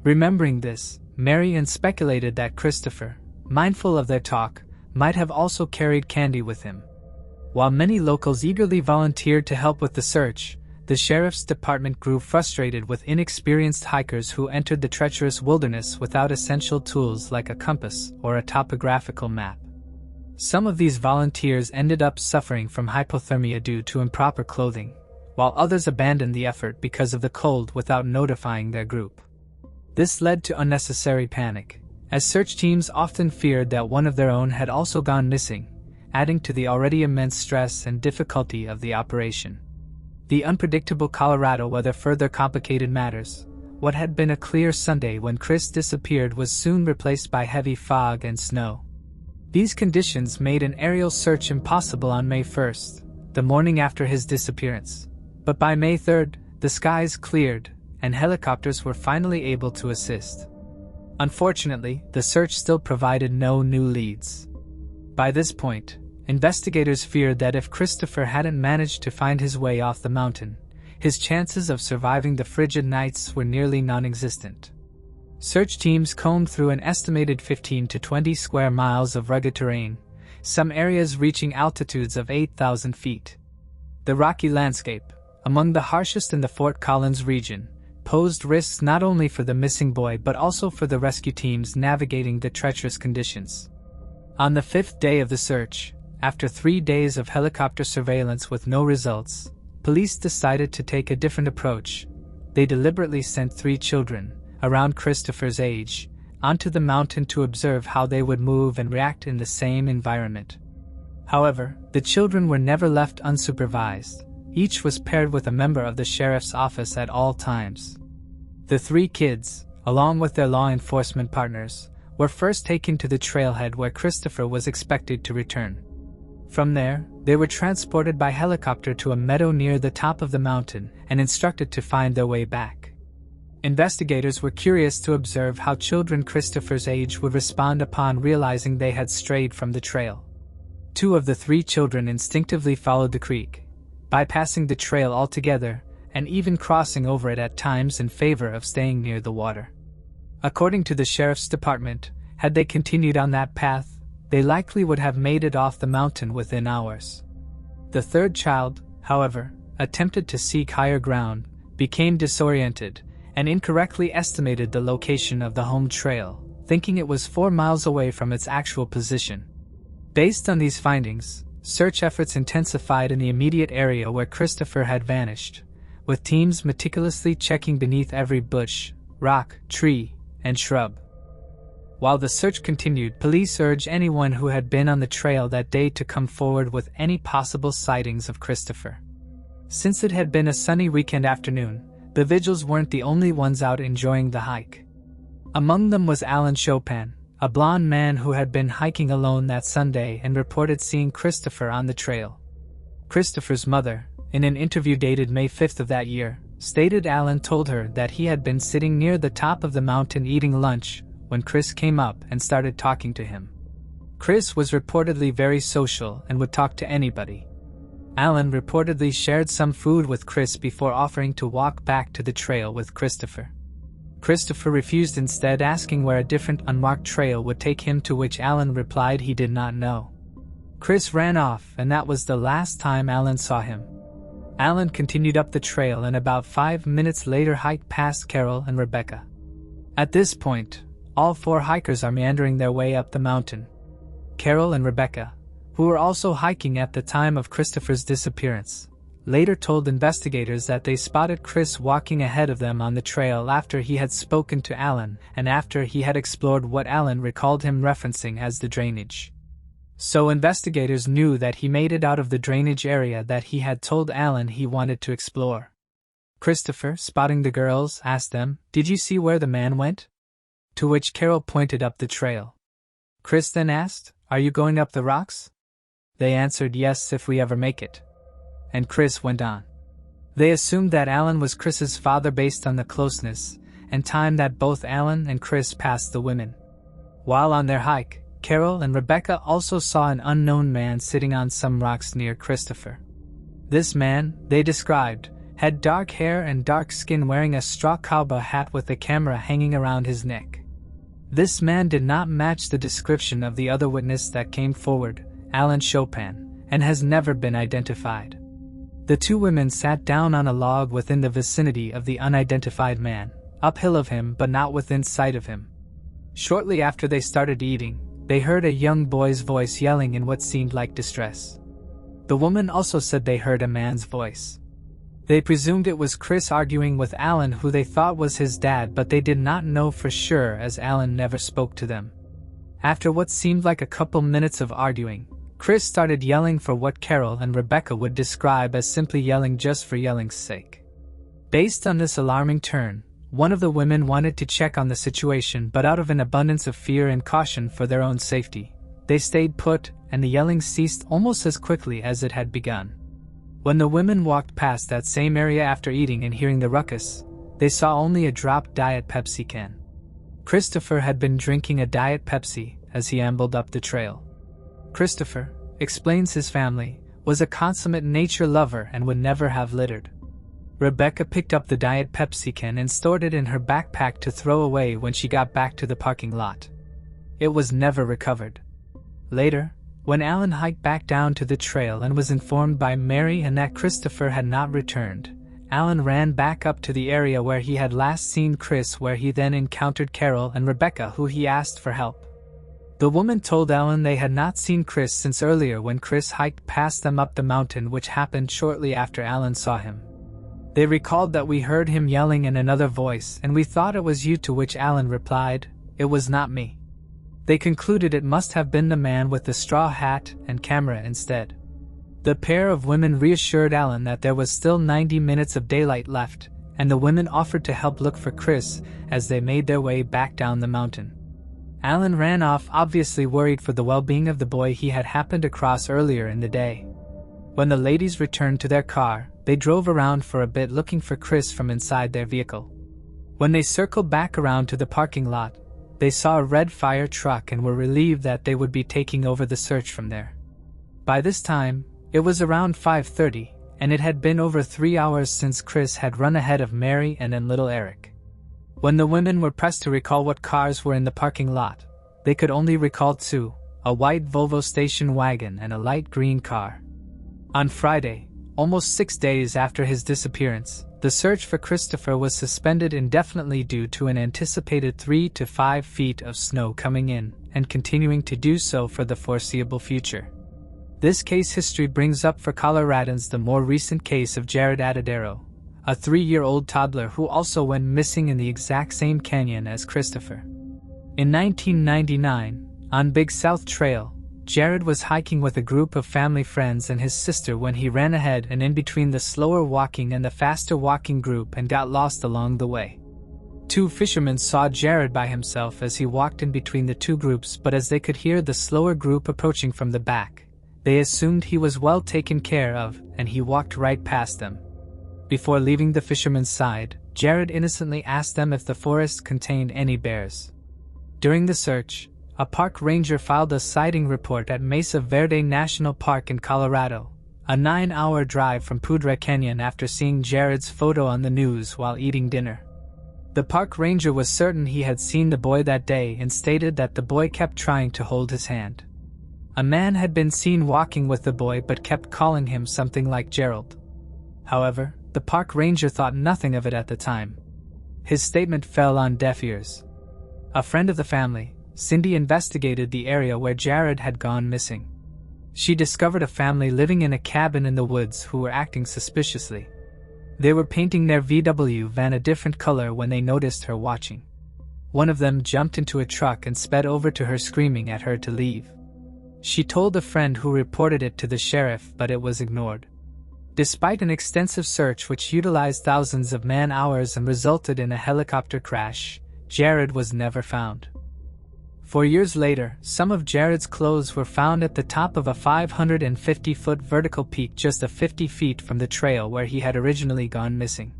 Remembering this, Marian speculated that Christopher, mindful of their talk, might have also carried candy with him. While many locals eagerly volunteered to help with the search, the sheriff's department grew frustrated with inexperienced hikers who entered the treacherous wilderness without essential tools like a compass or a topographical map. Some of these volunteers ended up suffering from hypothermia due to improper clothing, while others abandoned the effort because of the cold without notifying their group. This led to unnecessary panic, as search teams often feared that one of their own had also gone missing, adding to the already immense stress and difficulty of the operation. The unpredictable Colorado weather further complicated matters. What had been a clear Sunday when Chris disappeared was soon replaced by heavy fog and snow. These conditions made an aerial search impossible on May 1st, the morning after his disappearance. But by May 3rd, the skies cleared, and helicopters were finally able to assist. Unfortunately, the search still provided no new leads. By this point, investigators feared that if Christopher hadn't managed to find his way off the mountain, his chances of surviving the frigid nights were nearly non-existent. Search teams combed through an estimated 15 to 20 square miles of rugged terrain, some areas reaching altitudes of 8,000 feet. The rocky landscape, among the harshest in the Fort Collins region, posed risks not only for the missing boy but also for the rescue teams navigating the treacherous conditions. On the 5th day of the search, after 3 days of helicopter surveillance with no results, police decided to take a different approach. They deliberately sent 3 children, around Christopher's age, onto the mountain to observe how they would move and react in the same environment. However, the children were never left unsupervised. Each was paired with a member of the sheriff's office at all times. The 3 kids, along with their law enforcement partners, were first taken to the trailhead where Christopher was expected to return. From there, they were transported by helicopter to a meadow near the top of the mountain and instructed to find their way back. Investigators were curious to observe how children Christopher's age would respond upon realizing they had strayed from the trail. 2 of the 3 children instinctively followed the creek, bypassing the trail altogether and even crossing over it at times in favor of staying near the water. According to the sheriff's department, had they continued on that path, they likely would have made it off the mountain within hours. The 3rd child, however, attempted to seek higher ground, became disoriented, and incorrectly estimated the location of the home trail, thinking it was 4 miles away from its actual position. Based on these findings, search efforts intensified in the immediate area where Christopher had vanished, with teams meticulously checking beneath every bush, rock, tree, and shrub. While the search continued, police urged anyone who had been on the trail that day to come forward with any possible sightings of Christopher. Since it had been a sunny weekend afternoon, the vigils weren't the only ones out enjoying the hike. Among them was Alan Chopin, a blond man who had been hiking alone that Sunday and reported seeing Christopher on the trail. Christopher's mother, in an interview dated May 5th of that year, stated Alan told her that he had been sitting near the top of the mountain eating lunch when Chris came up and started talking to him. Chris was reportedly very social and would talk to anybody. Alan reportedly shared some food with Chris before offering to walk back to the trail with Christopher. Christopher refused, instead asking where a different unmarked trail would take him, to which Alan replied he did not know. Chris ran off, and that was the last time Alan saw him. Alan continued up the trail and about 5 minutes later hiked past Carol and Rebecca. At this point, all 4 hikers are meandering their way up the mountain. Carol and Rebecca, who were also hiking at the time of Christopher's disappearance, later told investigators that they spotted Chris walking ahead of them on the trail after he had spoken to Alan and after he had explored what Alan recalled him referencing as the drainage. So investigators knew that he made it out of the drainage area that he had told Alan he wanted to explore. Christopher, spotting the girls, asked them, "Did you see where the man went?" To which Carol pointed up the trail. Chris then asked, "Are you going up the rocks?" They answered, "Yes, if we ever make it." And Chris went on. They assumed that Alan was Chris's father based on the closeness and time that both Alan and Chris passed the women. While on their hike, Carol and Rebecca also saw an unknown man sitting on some rocks near Christopher. This man, they described, had dark hair and dark skin, wearing a straw cowboy hat with a camera hanging around his neck. This man did not match the description of the other witness that came forward, Alan Chopin, and has never been identified. The 2 women sat down on a log within the vicinity of the unidentified man, uphill of him but not within sight of him. Shortly after they started eating, they heard a young boy's voice yelling in what seemed like distress. The woman also said they heard a man's voice. They presumed it was Chris arguing with Alan, who they thought was his dad, but they did not know for sure as Alan never spoke to them. After what seemed like a couple minutes of arguing, Chris started yelling for what Carol and Rebecca would describe as simply yelling just for yelling's sake. Based on this alarming turn, one of the women wanted to check on the situation, but out of an abundance of fear and caution for their own safety, they stayed put, and the yelling ceased almost as quickly as it had begun. When the women walked past that same area after eating and hearing the ruckus, they saw only a dropped Diet Pepsi can. Christopher had been drinking a Diet Pepsi as he ambled up the trail. Christopher, explains his family, was a consummate nature lover and would never have littered. Rebecca picked up the Diet Pepsi can and stored it in her backpack to throw away when she got back to the parking lot. It was never recovered. Later, when Alan hiked back down to the trail and was informed by Mary and that Christopher had not returned, Alan ran back up to the area where he had last seen Chris, where he then encountered Carol and Rebecca, who he asked for help. The woman told Alan they had not seen Chris since earlier when Chris hiked past them up the mountain, which happened shortly after Alan saw him. They recalled that we heard him yelling in another voice and we thought it was you, to which Alan replied, "It was not me." They concluded it must have been the man with the straw hat and camera instead. The pair of women reassured Alan that there was still 90 minutes of daylight left, and the women offered to help look for Chris as they made their way back down the mountain. Alan ran off, obviously worried for the well-being of the boy he had happened across earlier in the day. When the ladies returned to their car, they drove around for a bit looking for Chris from inside their vehicle. When they circled back around to the parking lot, they saw a red fire truck and were relieved that they would be taking over the search from there. By this time, it was around 5:30, and it had been over 3 hours since Chris had run ahead of Mary and then little Eric. When the women were pressed to recall what cars were in the parking lot, they could only recall two, a white Volvo station wagon and a light green car. On Friday, almost 6 days after his disappearance, the search for Christopher was suspended indefinitely due to an anticipated 3 to 5 feet of snow coming in and continuing to do so for the foreseeable future. This case history brings up for Coloradans the more recent case of Jared Adadero, a 3-year-old toddler who also went missing in the exact same canyon as Christopher. In 1999, on Big South Trail, Jared was hiking with a group of family friends and his sister when he ran ahead and in between the slower walking and the faster walking group and got lost along the way. 2 fishermen saw Jared by himself as he walked in between the two groups, but as they could hear the slower group approaching from the back, they assumed he was well taken care of and he walked right past them. Before leaving the fishermen's side, Jared innocently asked them if the forest contained any bears. During the search, a park ranger filed a sighting report at Mesa Verde National Park in Colorado, a 9-hour drive from Poudre Canyon, after seeing Jared's photo on the news while eating dinner. The park ranger was certain he had seen the boy that day and stated that the boy kept trying to hold his hand. A man had been seen walking with the boy but kept calling him something like Gerald. However, the park ranger thought nothing of it at the time. His statement fell on deaf ears. A friend of the family, Cindy, investigated the area where Jared had gone missing. She discovered a family living in a cabin in the woods who were acting suspiciously. They were painting their VW van a different color when they noticed her watching. One of them jumped into a truck and sped over to her, screaming at her to leave. She told a friend who reported it to the sheriff, but it was ignored. Despite an extensive search which utilized thousands of man-hours and resulted in a helicopter crash, Jared was never found. 4 years later, some of Jared's clothes were found at the top of a 550-foot vertical peak just 50 feet from the trail where he had originally gone missing.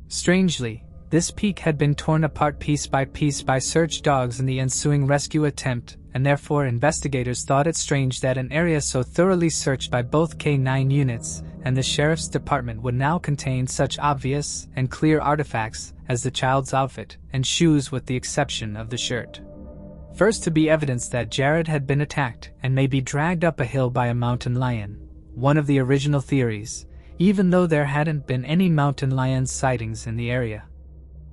Strangely, this peak had been torn apart piece by piece by search dogs in the ensuing rescue attempt, and therefore investigators thought it strange that an area so thoroughly searched by both K-9 units and the sheriff's department would now contain such obvious and clear artifacts as the child's outfit and shoes, with the exception of the shirt. First to be evidence that Jared had been attacked and maybe dragged up a hill by a mountain lion, one of the original theories, even though there hadn't been any mountain lion sightings in the area.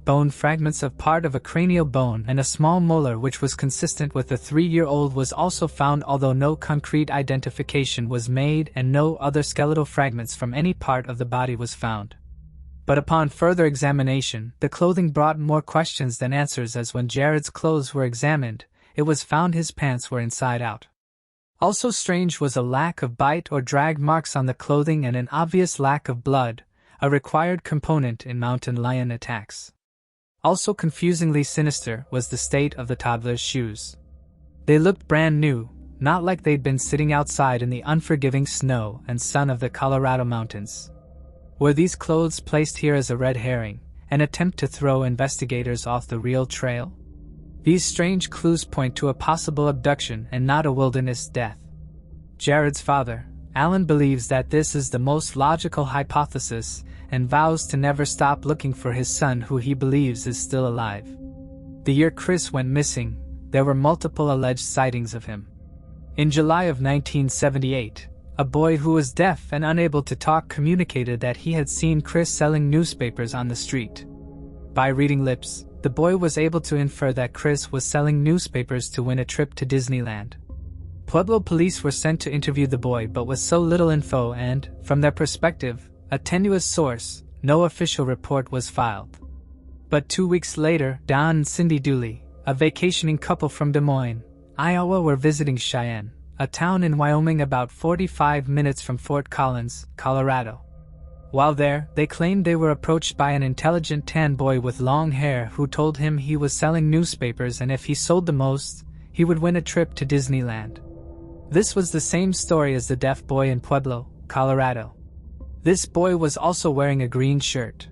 Bone fragments of part of a cranial bone and a small molar which was consistent with the 3-year-old was also found, although no concrete identification was made and no other skeletal fragments from any part of the body was found. But upon further examination, the clothing brought more questions than answers, as when Jared's clothes were examined, it was found his pants were inside out. Also strange was a lack of bite or drag marks on the clothing and an obvious lack of blood, a required component in mountain lion attacks. Also confusingly sinister was the state of the toddler's shoes. They looked brand new, not like they'd been sitting outside in the unforgiving snow and sun of the Colorado mountains. Were these clothes placed here as a red herring, an attempt to throw investigators off the real trail? These strange clues point to a possible abduction and not a wilderness death. Jared's father, Alan, believes that this is the most logical hypothesis and vows to never stop looking for his son, who he believes is still alive. The year Chris went missing, there were multiple alleged sightings of him. In July of 1978, a boy who was deaf and unable to talk communicated that he had seen Chris selling newspapers on the street. By reading lips, the boy was able to infer that Chris was selling newspapers to win a trip to Disneyland. Pueblo police were sent to interview the boy, but with so little info and, from their perspective, a tenuous source, no official report was filed. But 2 weeks later, Don and Cindy Dooley, a vacationing couple from Des Moines, Iowa, were visiting Cheyenne, a town in Wyoming about 45 minutes from Fort Collins, Colorado. While there, they claimed they were approached by an intelligent tan boy with long hair who told him he was selling newspapers, and if he sold the most, he would win a trip to Disneyland. This was the same story as the deaf boy in Pueblo, Colorado. This boy was also wearing a green shirt.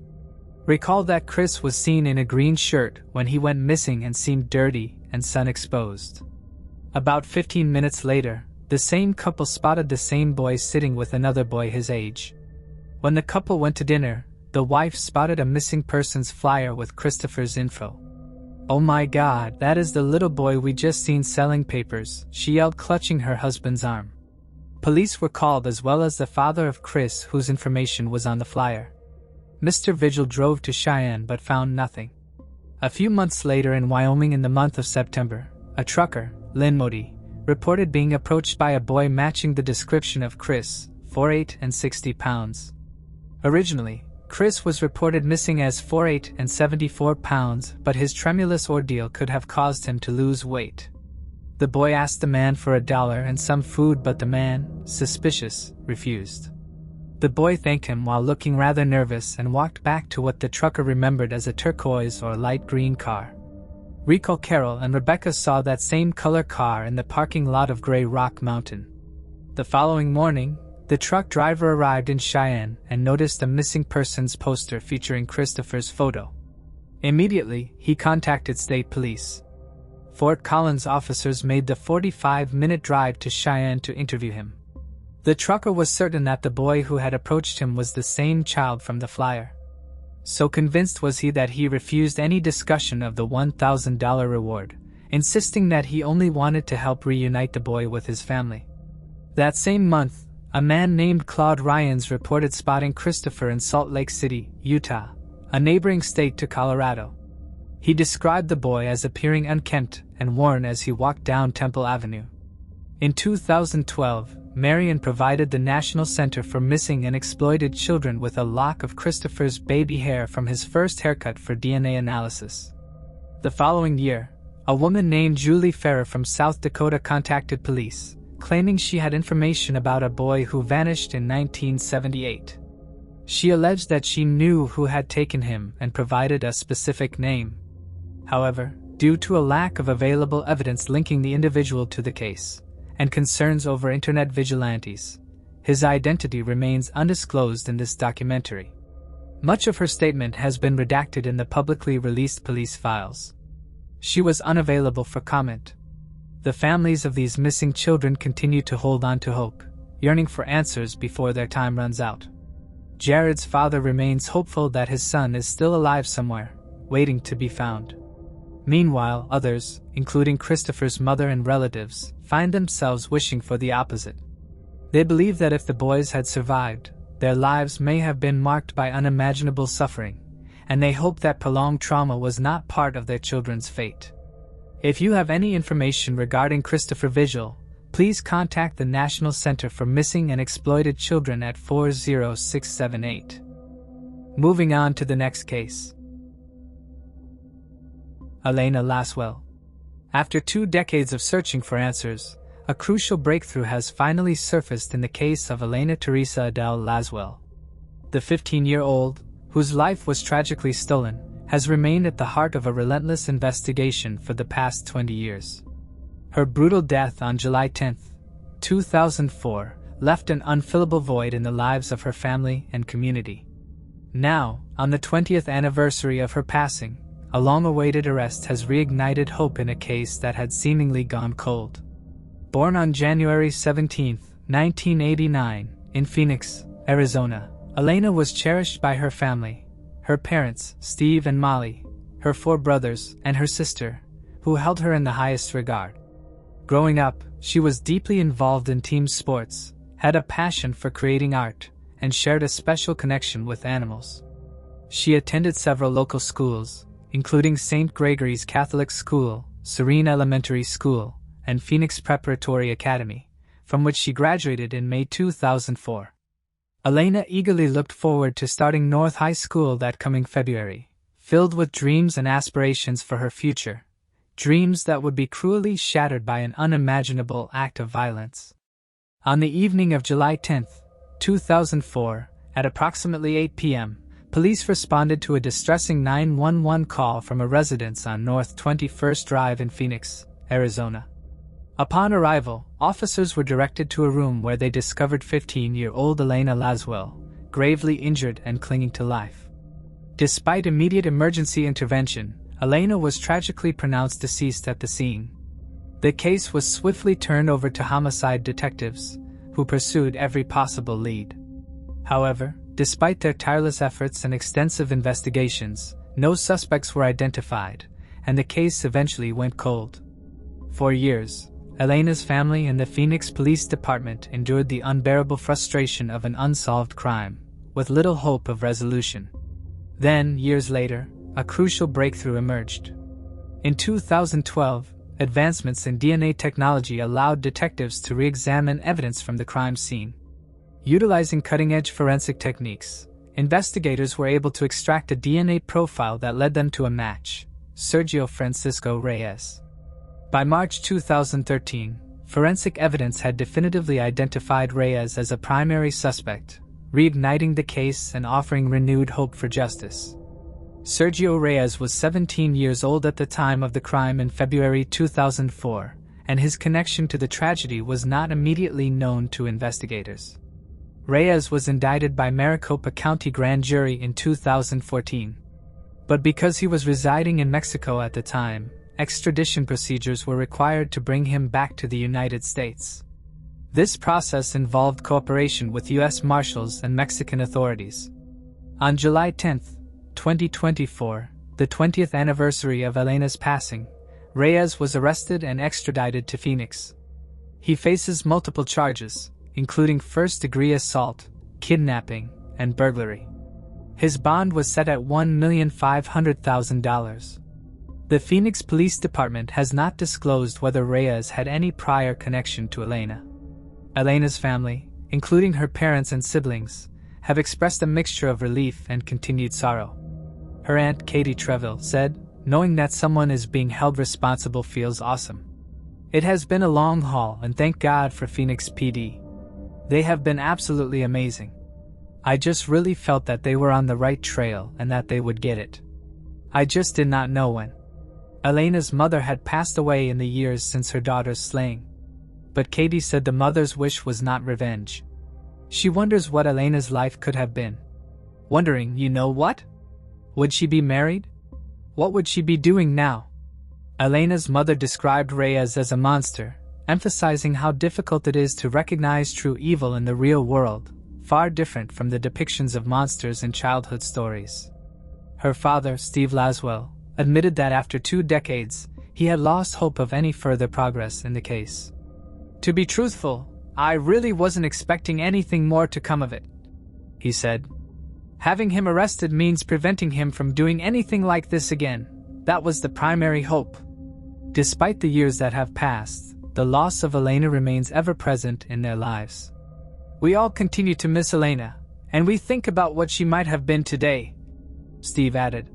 Recall that Chris was seen in a green shirt when he went missing and seemed dirty and sun-exposed. About 15 minutes later, the same couple spotted the same boy sitting with another boy his age. When the couple went to dinner, the wife spotted a missing persons flyer with Christopher's info. "Oh my God, that is the little boy we just seen selling papers," she yelled, clutching her husband's arm. Police were called, as well as the father of Chris, whose information was on the flyer. Mr. Vigil drove to Cheyenne but found nothing. A few months later, in Wyoming in the month of September, a trucker, Lynn Modi, reported being approached by a boy matching the description of Chris, 4'8" and 60 pounds. Originally, Chris was reported missing as 4'8" and 74 pounds, but his tremulous ordeal could have caused him to lose weight. The boy asked the man for $1 and some food, but the man, suspicious, refused. The boy thanked him while looking rather nervous and walked back to what the trucker remembered as a turquoise or light green car. Rico, Carol, and Rebecca saw that same color car in the parking lot of Grey Rock Mountain. The following morning, the truck driver arrived in Cheyenne and noticed a missing persons poster featuring Christopher's photo. Immediately, he contacted state police. Fort Collins officers made the 45-minute drive to Cheyenne to interview him. The trucker was certain that the boy who had approached him was the same child from the flyer. So convinced was he that he refused any discussion of the $1,000 reward, insisting that he only wanted to help reunite the boy with his family. That same month, a man named Claude Ryans reported spotting Christopher in Salt Lake City, Utah, a neighboring state to Colorado. He described the boy as appearing unkempt and worn as he walked down Temple Avenue. In 2012, Marion provided the National Center for Missing and Exploited Children with a lock of Christopher's baby hair from his first haircut for DNA analysis. The following year, a woman named Julie Ferrer from South Dakota contacted police, claiming she had information about a boy who vanished in 1978. She alleged that she knew who had taken him and provided a specific name. However, due to a lack of available evidence linking the individual to the case, and concerns over internet vigilantes, his identity remains undisclosed in this documentary. Much of her statement has been redacted in the publicly released police files. She was unavailable for comment. The families of these missing children continue to hold on to hope, yearning for answers before their time runs out. Jared's father remains hopeful that his son is still alive somewhere, waiting to be found. Meanwhile, others, including Christopher's mother and relatives, find themselves wishing for the opposite. They believe that if the boys had survived, their lives may have been marked by unimaginable suffering, and they hope that prolonged trauma was not part of their children's fate. If you have any information regarding Christopher Vigil, please contact the National Center for Missing and Exploited Children at 40678. Moving on to the next case. Elena Lasswell. After 2 decades of searching for answers, a crucial breakthrough has finally surfaced in the case of Elena Teresa Adele Lasswell. The 15-year-old, whose life was tragically stolen, has remained at the heart of a relentless investigation for the past 20 years. Her brutal death on July 10, 2004, left an unfillable void in the lives of her family and community. Now, on the 20th anniversary of her passing, a long-awaited arrest has reignited hope in a case that had seemingly gone cold. Born on January 17, 1989, in Phoenix, Arizona, Elena was cherished by her family, her parents, Steve and Molly, her 4 brothers, and her sister, who held her in the highest regard. Growing up, she was deeply involved in team sports, had a passion for creating art, and shared a special connection with animals. She attended several local schools, including St. Gregory's Catholic School, Serene Elementary School, and Phoenix Preparatory Academy, from which she graduated in May 2004. Elena eagerly looked forward to starting North High School that coming February, filled with dreams and aspirations for her future, dreams that would be cruelly shattered by an unimaginable act of violence. On the evening of July 10, 2004, at approximately 8 p.m., police responded to a distressing 911 call from a residence on North 21st Drive in Phoenix, Arizona. Upon arrival, officers were directed to a room where they discovered 15-year-old Elena Lasswell, gravely injured and clinging to life. Despite immediate emergency intervention, Elena was tragically pronounced deceased at the scene. The case was swiftly turned over to homicide detectives, who pursued every possible lead. However, despite their tireless efforts and extensive investigations, no suspects were identified, and the case eventually went cold. For years, Elena's family and the Phoenix Police Department endured the unbearable frustration of an unsolved crime, with little hope of resolution. Then, years later, a crucial breakthrough emerged. In 2012, advancements in DNA technology allowed detectives to re-examine evidence from the crime scene. Utilizing cutting-edge forensic techniques, investigators were able to extract a DNA profile that led them to a match: Sergio Francisco Reyes. By March 2013, forensic evidence had definitively identified Reyes as a primary suspect, reigniting the case and offering renewed hope for justice. Sergio Reyes was 17 years old at the time of the crime in February 2004, and his connection to the tragedy was not immediately known to investigators. Reyes was indicted by Maricopa County Grand Jury in 2014. But because he was residing in Mexico at the time, extradition procedures were required to bring him back to the United States. This process involved cooperation with U.S. Marshals and Mexican authorities. On July 10, 2024, the 20th anniversary of Elena's passing, Reyes was arrested and extradited to Phoenix. He faces multiple charges, including first-degree assault, kidnapping, and burglary. His bond was set at $1,500,000. The Phoenix Police Department has not disclosed whether Reyes had any prior connection to Elena. Elena's family, including her parents and siblings, have expressed a mixture of relief and continued sorrow. Her aunt Katie Treville said, "Knowing that someone is being held responsible feels awesome. It has been a long haul, and thank God for Phoenix PD. They have been absolutely amazing. I just really felt that they were on the right trail and that they would get it. I just did not know when." Elena's mother had passed away in the years since her daughter's slaying. But Katie said the mother's wish was not revenge. She wonders what Elena's life could have been. Wondering, you know what? Would she be married? What would she be doing now? Elena's mother described Reyes as a monster, emphasizing how difficult it is to recognize true evil in the real world, far different from the depictions of monsters in childhood stories. Her father, Steve Lasswell, admitted that after 2 decades, he had lost hope of any further progress in the case. "To be truthful, I really wasn't expecting anything more to come of it," he said. "Having him arrested means preventing him from doing anything like this again. That was the primary hope." Despite the years that have passed, the loss of Elena remains ever present in their lives. "We all continue to miss Elena, and we think about what she might have been today," Steve added.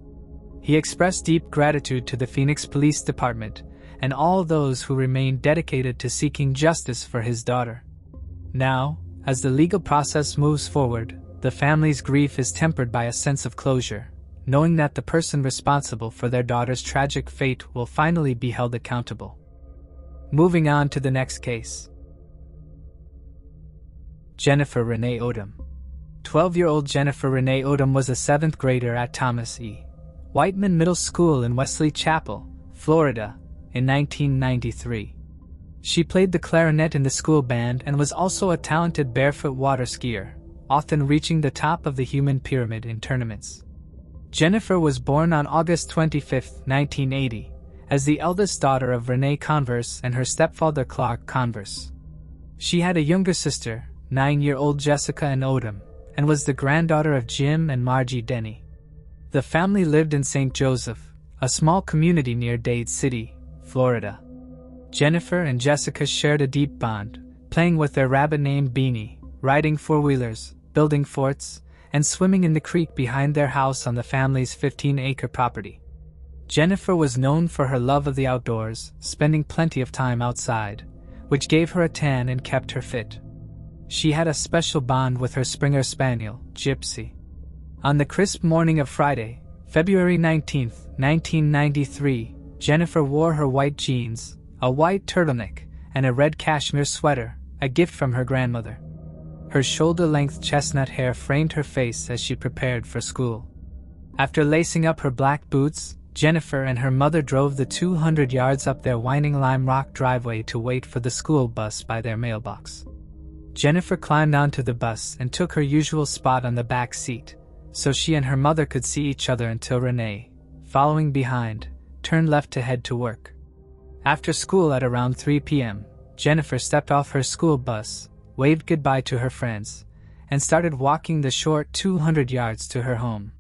He expressed deep gratitude to the Phoenix Police Department and all those who remain dedicated to seeking justice for his daughter. Now, as the legal process moves forward, the family's grief is tempered by a sense of closure, knowing that the person responsible for their daughter's tragic fate will finally be held accountable. Moving on to the next case. Jennifer Renee Odom. 12-year-old Jennifer Renee Odom was a 7th grader at Thomas E. Whiteman Middle School in Wesley Chapel, Florida, in 1993. She played the clarinet in the school band and was also a talented barefoot water skier, often reaching the top of the human pyramid in tournaments. Jennifer was born on August 25, 1980, as the eldest daughter of Renee Converse and her stepfather Clark Converse. She had a younger sister, 9-year-old Jessica Ann Odom, and was the granddaughter of Jim and Margie Denny. The family lived in St. Joseph, a small community near Dade City, Florida. Jennifer and Jessica shared a deep bond, playing with their rabbit named Beanie, riding four-wheelers, building forts, and swimming in the creek behind their house on the family's 15-acre property. Jennifer was known for her love of the outdoors, spending plenty of time outside, which gave her a tan and kept her fit. She had a special bond with her Springer Spaniel, Gypsy. On the crisp morning of Friday, February 19, 1993, Jennifer wore her white jeans, a white turtleneck, and a red cashmere sweater, a gift from her grandmother. Her shoulder-length chestnut hair framed her face as she prepared for school. After lacing up her black boots, Jennifer and her mother drove the 200 yards up their winding lime rock driveway to wait for the school bus by their mailbox. Jennifer climbed onto the bus and took her usual spot on the back seat, so she and her mother could see each other until Renee, following behind, turned left to head to work. After school at around 3 p.m., Jennifer stepped off her school bus, waved goodbye to her friends, and started walking the short 200 yards to her home.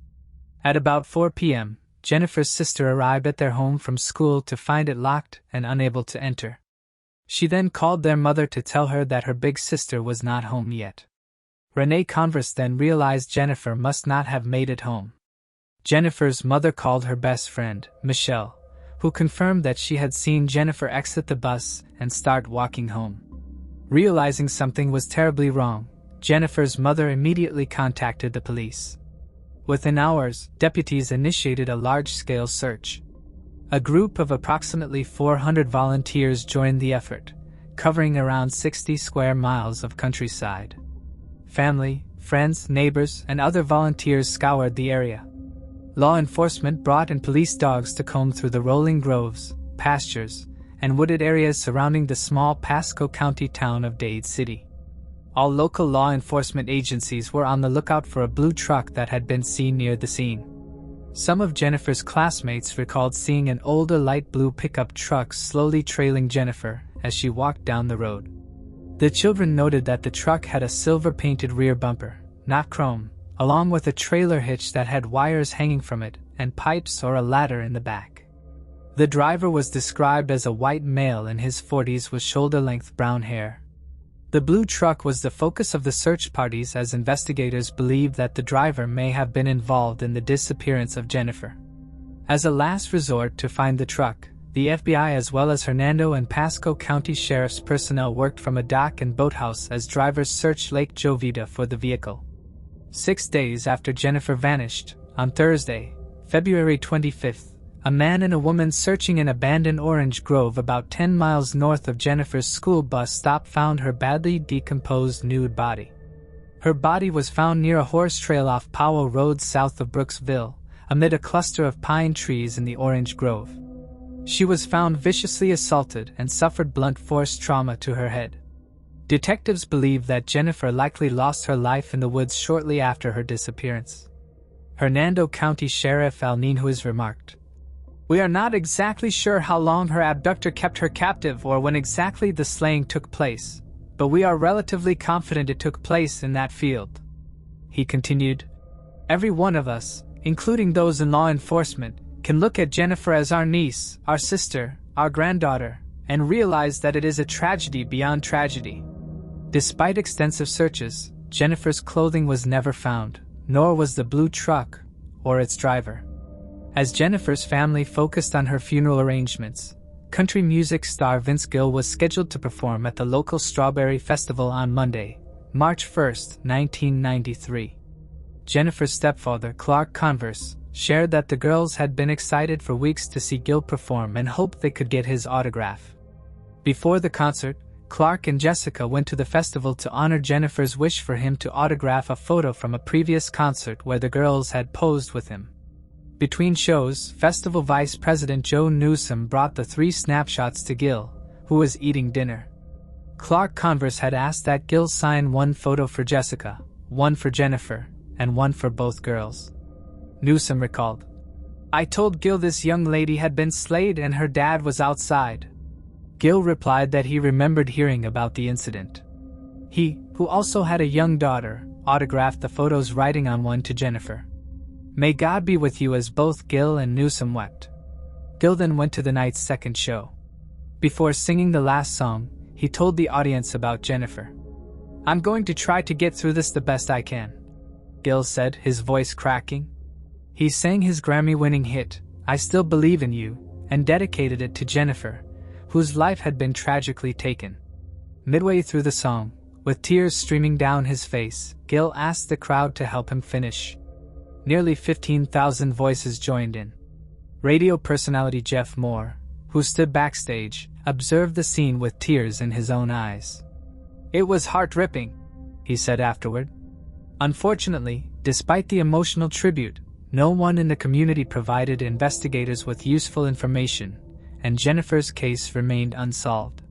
At about 4 p.m., Jennifer's sister arrived at their home from school to find it locked and unable to enter. She then called their mother to tell her that her big sister was not home yet. Renee Converse then realized Jennifer must not have made it home. Jennifer's mother called her best friend, Michelle, who confirmed that she had seen Jennifer exit the bus and start walking home. Realizing something was terribly wrong, Jennifer's mother immediately contacted the police. Within hours, deputies initiated a large-scale search. A group of approximately 400 volunteers joined the effort, covering around 60 square miles of countryside. Family, friends, neighbors, and other volunteers scoured the area. Law enforcement brought in police dogs to comb through the rolling groves, pastures, and wooded areas surrounding the small Pasco County town of Dade City. All local law enforcement agencies were on the lookout for a blue truck that had been seen near the scene. Some of Jennifer's classmates recalled seeing an older light blue pickup truck slowly trailing Jennifer as she walked down the road. The children noted that the truck had a silver-painted rear bumper, not chrome, along with a trailer hitch that had wires hanging from it and pipes or a ladder in the back. The driver was described as a white male in his 40s with shoulder-length brown hair. The blue truck was the focus of the search parties as investigators believed that the driver may have been involved in the disappearance of Jennifer. As a last resort to find the truck, the FBI as well as Hernando and Pasco County Sheriff's personnel worked from a dock and boathouse as drivers searched Lake Jovita for the vehicle. 6 days after Jennifer vanished, on Thursday, February 25th, a man and a woman searching an abandoned orange grove about 10 miles north of Jennifer's school bus stop found her badly decomposed nude body. Her body was found near a horse trail off Powell Road south of Brooksville, amid a cluster of pine trees in the orange grove. She was found viciously assaulted and suffered blunt force trauma to her head. Detectives believe that Jennifer likely lost her life in the woods shortly after her disappearance. Hernando County Sheriff Al Ninhuez remarked, "We are not exactly sure how long her abductor kept her captive or when exactly the slaying took place, but we are relatively confident it took place in that field." He continued, "Every one of us, including those in law enforcement, can look at Jennifer as our niece, our sister, our granddaughter, and realize that it is a tragedy beyond tragedy." Despite extensive searches, Jennifer's clothing was never found, nor was the blue truck or its driver. As Jennifer's family focused on her funeral arrangements, country music star Vince Gill was scheduled to perform at the local Strawberry Festival on Monday, March 1, 1993. Jennifer's stepfather, Clark Converse, shared that the girls had been excited for weeks to see Gill perform and hoped they could get his autograph. Before the concert, Clark and Jessica went to the festival to honor Jennifer's wish for him to autograph a photo from a previous concert where the girls had posed with him. Between shows, festival vice president Joe Newsom brought the 3 snapshots to Gil, who was eating dinner. Clark Converse had asked that Gil sign 1 photo for Jessica, 1 for Jennifer, and 1 for both girls. Newsom recalled, "I told Gil this young lady had been slayed and her dad was outside." Gil replied that he remembered hearing about the incident. He, who also had a young daughter, autographed the photos, writing on one to Jennifer, "May God be with you," as both Gil and Newsom wept. Gil then went to the night's second show. Before singing the last song, he told the audience about Jennifer. "I'm going to try to get through this the best I can," Gil said, his voice cracking. He sang his Grammy-winning hit, "I Still Believe in You," and dedicated it to Jennifer, whose life had been tragically taken. Midway through the song, with tears streaming down his face, Gil asked the crowd to help him finish. Nearly 15,000 voices joined in. Radio personality Jeff Moore, who stood backstage, observed the scene with tears in his own eyes. "It was heart-ripping," he said afterward. Unfortunately, despite the emotional tribute, no one in the community provided investigators with useful information, and Jennifer's case remained unsolved.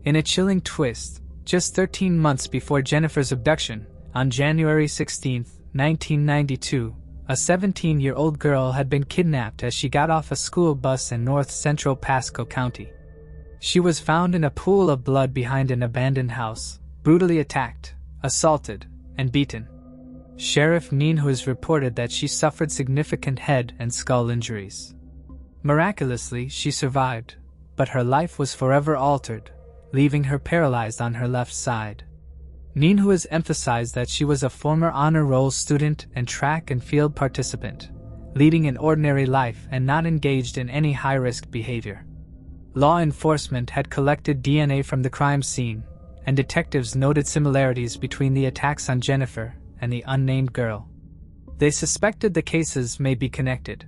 In a chilling twist, just 13 months before Jennifer's abduction, on January 16, 1992, a 17-year-old girl had been kidnapped as she got off a school bus in north-central Pasco County. She was found in a pool of blood behind an abandoned house, brutally attacked, assaulted, and beaten. Sheriff Neenhuis reported that she suffered significant head and skull injuries. Miraculously, she survived, but her life was forever altered, leaving her paralyzed on her left side. Neenhuis emphasized that she was a former honor roll student and track and field participant, leading an ordinary life and not engaged in any high-risk behavior. Law enforcement had collected DNA from the crime scene, and detectives noted similarities between the attacks on Jennifer and the unnamed girl. They suspected the cases may be connected.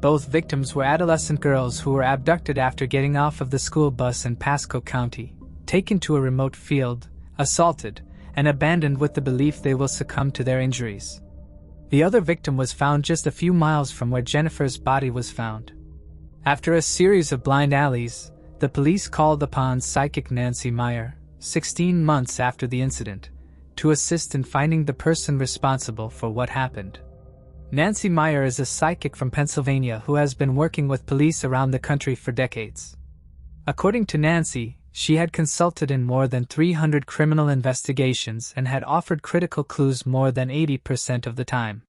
Both victims were adolescent girls who were abducted after getting off of the school bus in Pasco County, taken to a remote field, assaulted, and abandoned with the belief they will succumb to their injuries. The other victim was found just a few miles from where Jennifer's body was found. After a series of blind alleys, the police called upon psychic Nancy Meyer, 16 months after the incident, to assist in finding the person responsible for what happened. Nancy Meyer is a psychic from Pennsylvania who has been working with police around the country for decades. According to Nancy, she had consulted in more than 300 criminal investigations and had offered critical clues more than 80% of the time.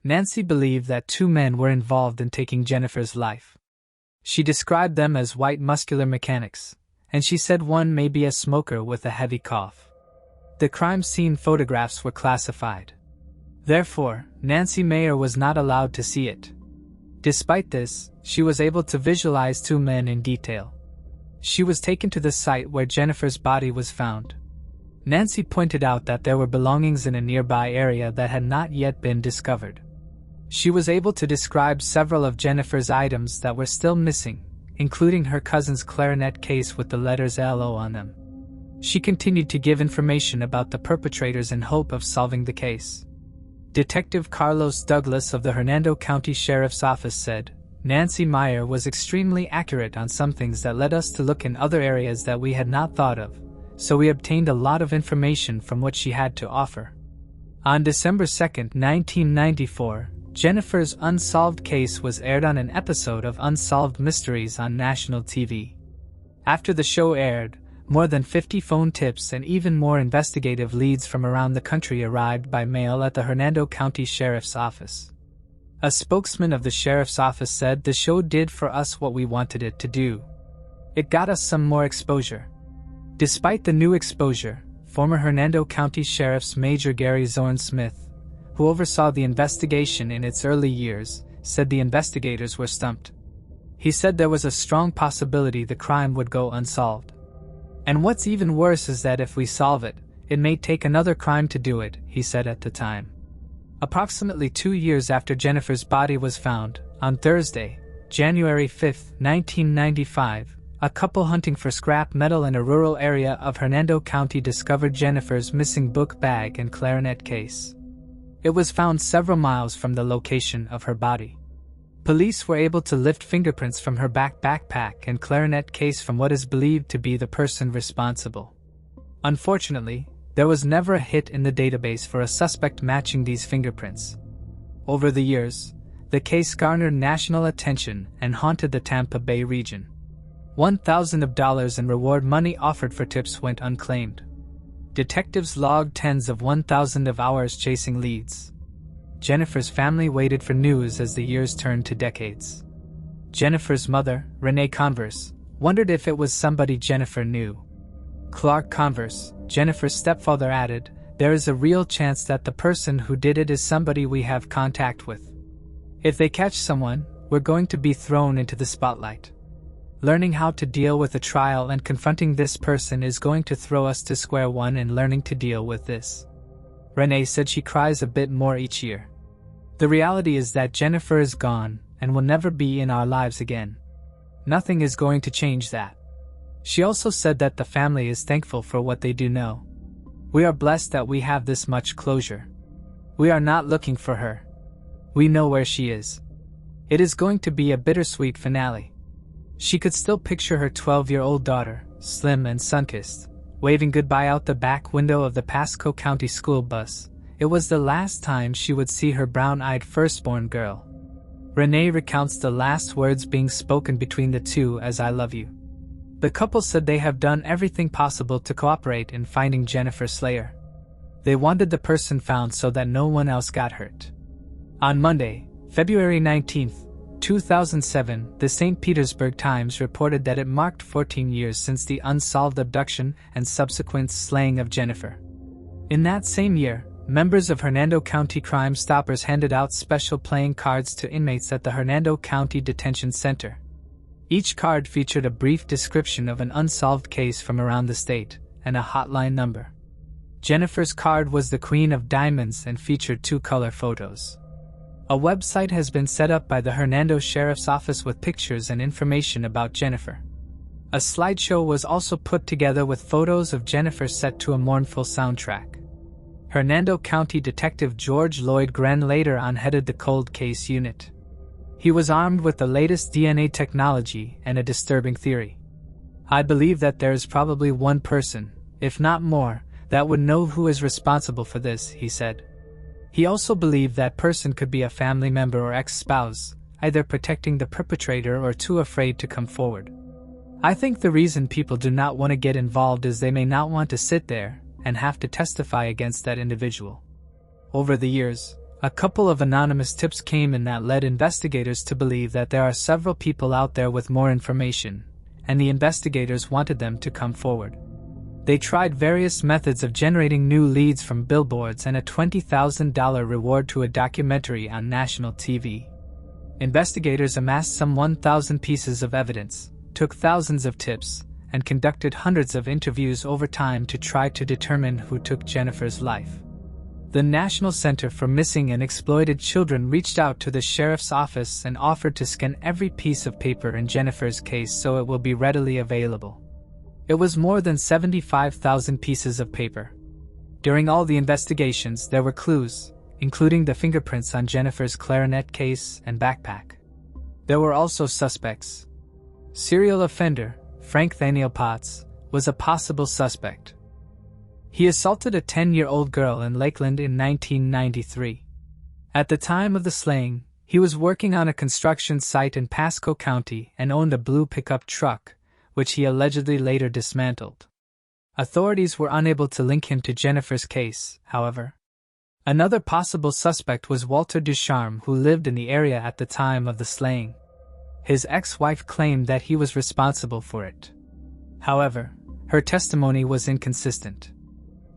Nancy believed that 2 men were involved in taking Jennifer's life. She described them as white muscular mechanics, and she said one may be a smoker with a heavy cough. The crime scene photographs were classified. Therefore, Nancy Meyer was not allowed to see it. Despite this, she was able to visualize 2 men in detail. She was taken to the site where Jennifer's body was found. Nancy pointed out that there were belongings in a nearby area that had not yet been discovered. She was able to describe several of Jennifer's items that were still missing, including her cousin's clarinet case with the letters LO on them. She continued to give information about the perpetrators in hope of solving the case. Detective Carlos Douglas of the Hernando County Sheriff's Office said, "Nancy Meyer was extremely accurate on some things that led us to look in other areas that we had not thought of, so we obtained a lot of information from what she had to offer." On December 2, 1994, Jennifer's unsolved case was aired on an episode of Unsolved Mysteries on national TV. After the show aired, more than 50 phone tips and even more investigative leads from around the country arrived by mail at the Hernando County Sheriff's Office. A spokesman of the Sheriff's Office said the show did for us what we wanted it to do. It got us some more exposure. Despite the new exposure, former Hernando County Sheriff's Major Gary Zorn Smith, who oversaw the investigation in its early years, said the investigators were stumped. He said there was a strong possibility the crime would go unsolved. "And what's even worse is that if we solve it, it may take another crime to do it," he said at the time. Approximately 2 years after Jennifer's body was found, on Thursday, January 5, 1995, A couple hunting for scrap metal in a rural area of Hernando County discovered Jennifer's missing book bag and clarinet case. It was found several miles from the location of her body. Police were able to lift fingerprints from her backpack and clarinet case from what is believed to be the person responsible. Unfortunately, there was never a hit in the database for a suspect matching these fingerprints. Over the years, the case garnered national attention and haunted the Tampa Bay region. $1,000 in reward money offered for tips went unclaimed. Detectives logged tens of thousands of hours chasing leads. Jennifer's family waited for news as the years turned to decades. Jennifer's mother, Renee Converse, wondered if it was somebody Jennifer knew. Clark Converse, Jennifer's stepfather, added, "There is a real chance that the person who did it is somebody we have contact with. If they catch someone, we're going to be thrown into the spotlight. Learning how to deal with a trial and confronting this person is going to throw us to square one in learning to deal with this." Renee said she cries a bit more each year. The reality is that Jennifer is gone and will never be in our lives again. Nothing is going to change that. She also said that the family is thankful for what they do know. "We are blessed that we have this much closure. We are not looking for her. We know where she is." It is going to be a bittersweet finale. She could still picture her 12-year-old daughter, slim and sun-kissed, waving goodbye out the back window of the Pasco County school bus. It was the last time she would see her brown-eyed firstborn girl. Renee recounts the last words being spoken between the two as "I love you." The couple said they have done everything possible to cooperate in finding Jennifer's slayer. They wanted the person found so that no one else got hurt. On Monday, February 19, 2007, the St. Petersburg Times reported that it marked 14 years since the unsolved abduction and subsequent slaying of Jennifer. In that same year, members of Hernando County Crime Stoppers handed out special playing cards to inmates at the Hernando County Detention Center. Each card featured a brief description of an unsolved case from around the state and a hotline number. Jennifer's card was the Queen of Diamonds and featured 2 color photos. A website has been set up by the Hernando Sheriff's Office with pictures and information about Jennifer. A slideshow was also put together with photos of Jennifer set to a mournful soundtrack. Hernando County Detective George Lloyd Gren later on headed the cold case unit. He was armed with the latest DNA technology and a disturbing theory. "I believe that there is probably one person, if not more, that would know who is responsible for this," he said. He also believed that person could be a family member or ex-spouse, either protecting the perpetrator or too afraid to come forward. "I think the reason people do not want to get involved is they may not want to sit there and have to testify against that individual." Over the years, a couple of anonymous tips came in that led investigators to believe that there are several people out there with more information, and the investigators wanted them to come forward. They tried various methods of generating new leads from billboards and a $20,000 reward to a documentary on national TV. Investigators amassed some 1,000 pieces of evidence, took thousands of tips, and conducted hundreds of interviews over time to try to determine who took Jennifer's life. The National Center for Missing and Exploited Children reached out to the sheriff's office and offered to scan every piece of paper in Jennifer's case so it will be readily available. It was more than 75,000 pieces of paper. During all the investigations, there were clues, including the fingerprints on Jennifer's clarinet case and backpack. There were also suspects. Serial offender Frank Thaniel Potts was a possible suspect. He assaulted a 10-year-old girl in Lakeland in 1993. At the time of the slaying, he was working on a construction site in Pasco County and owned a blue pickup truck, which he allegedly later dismantled. Authorities were unable to link him to Jennifer's case, however. Another possible suspect was Walter Ducharme, who lived in the area at the time of the slaying. His ex-wife claimed that he was responsible for it. However, her testimony was inconsistent.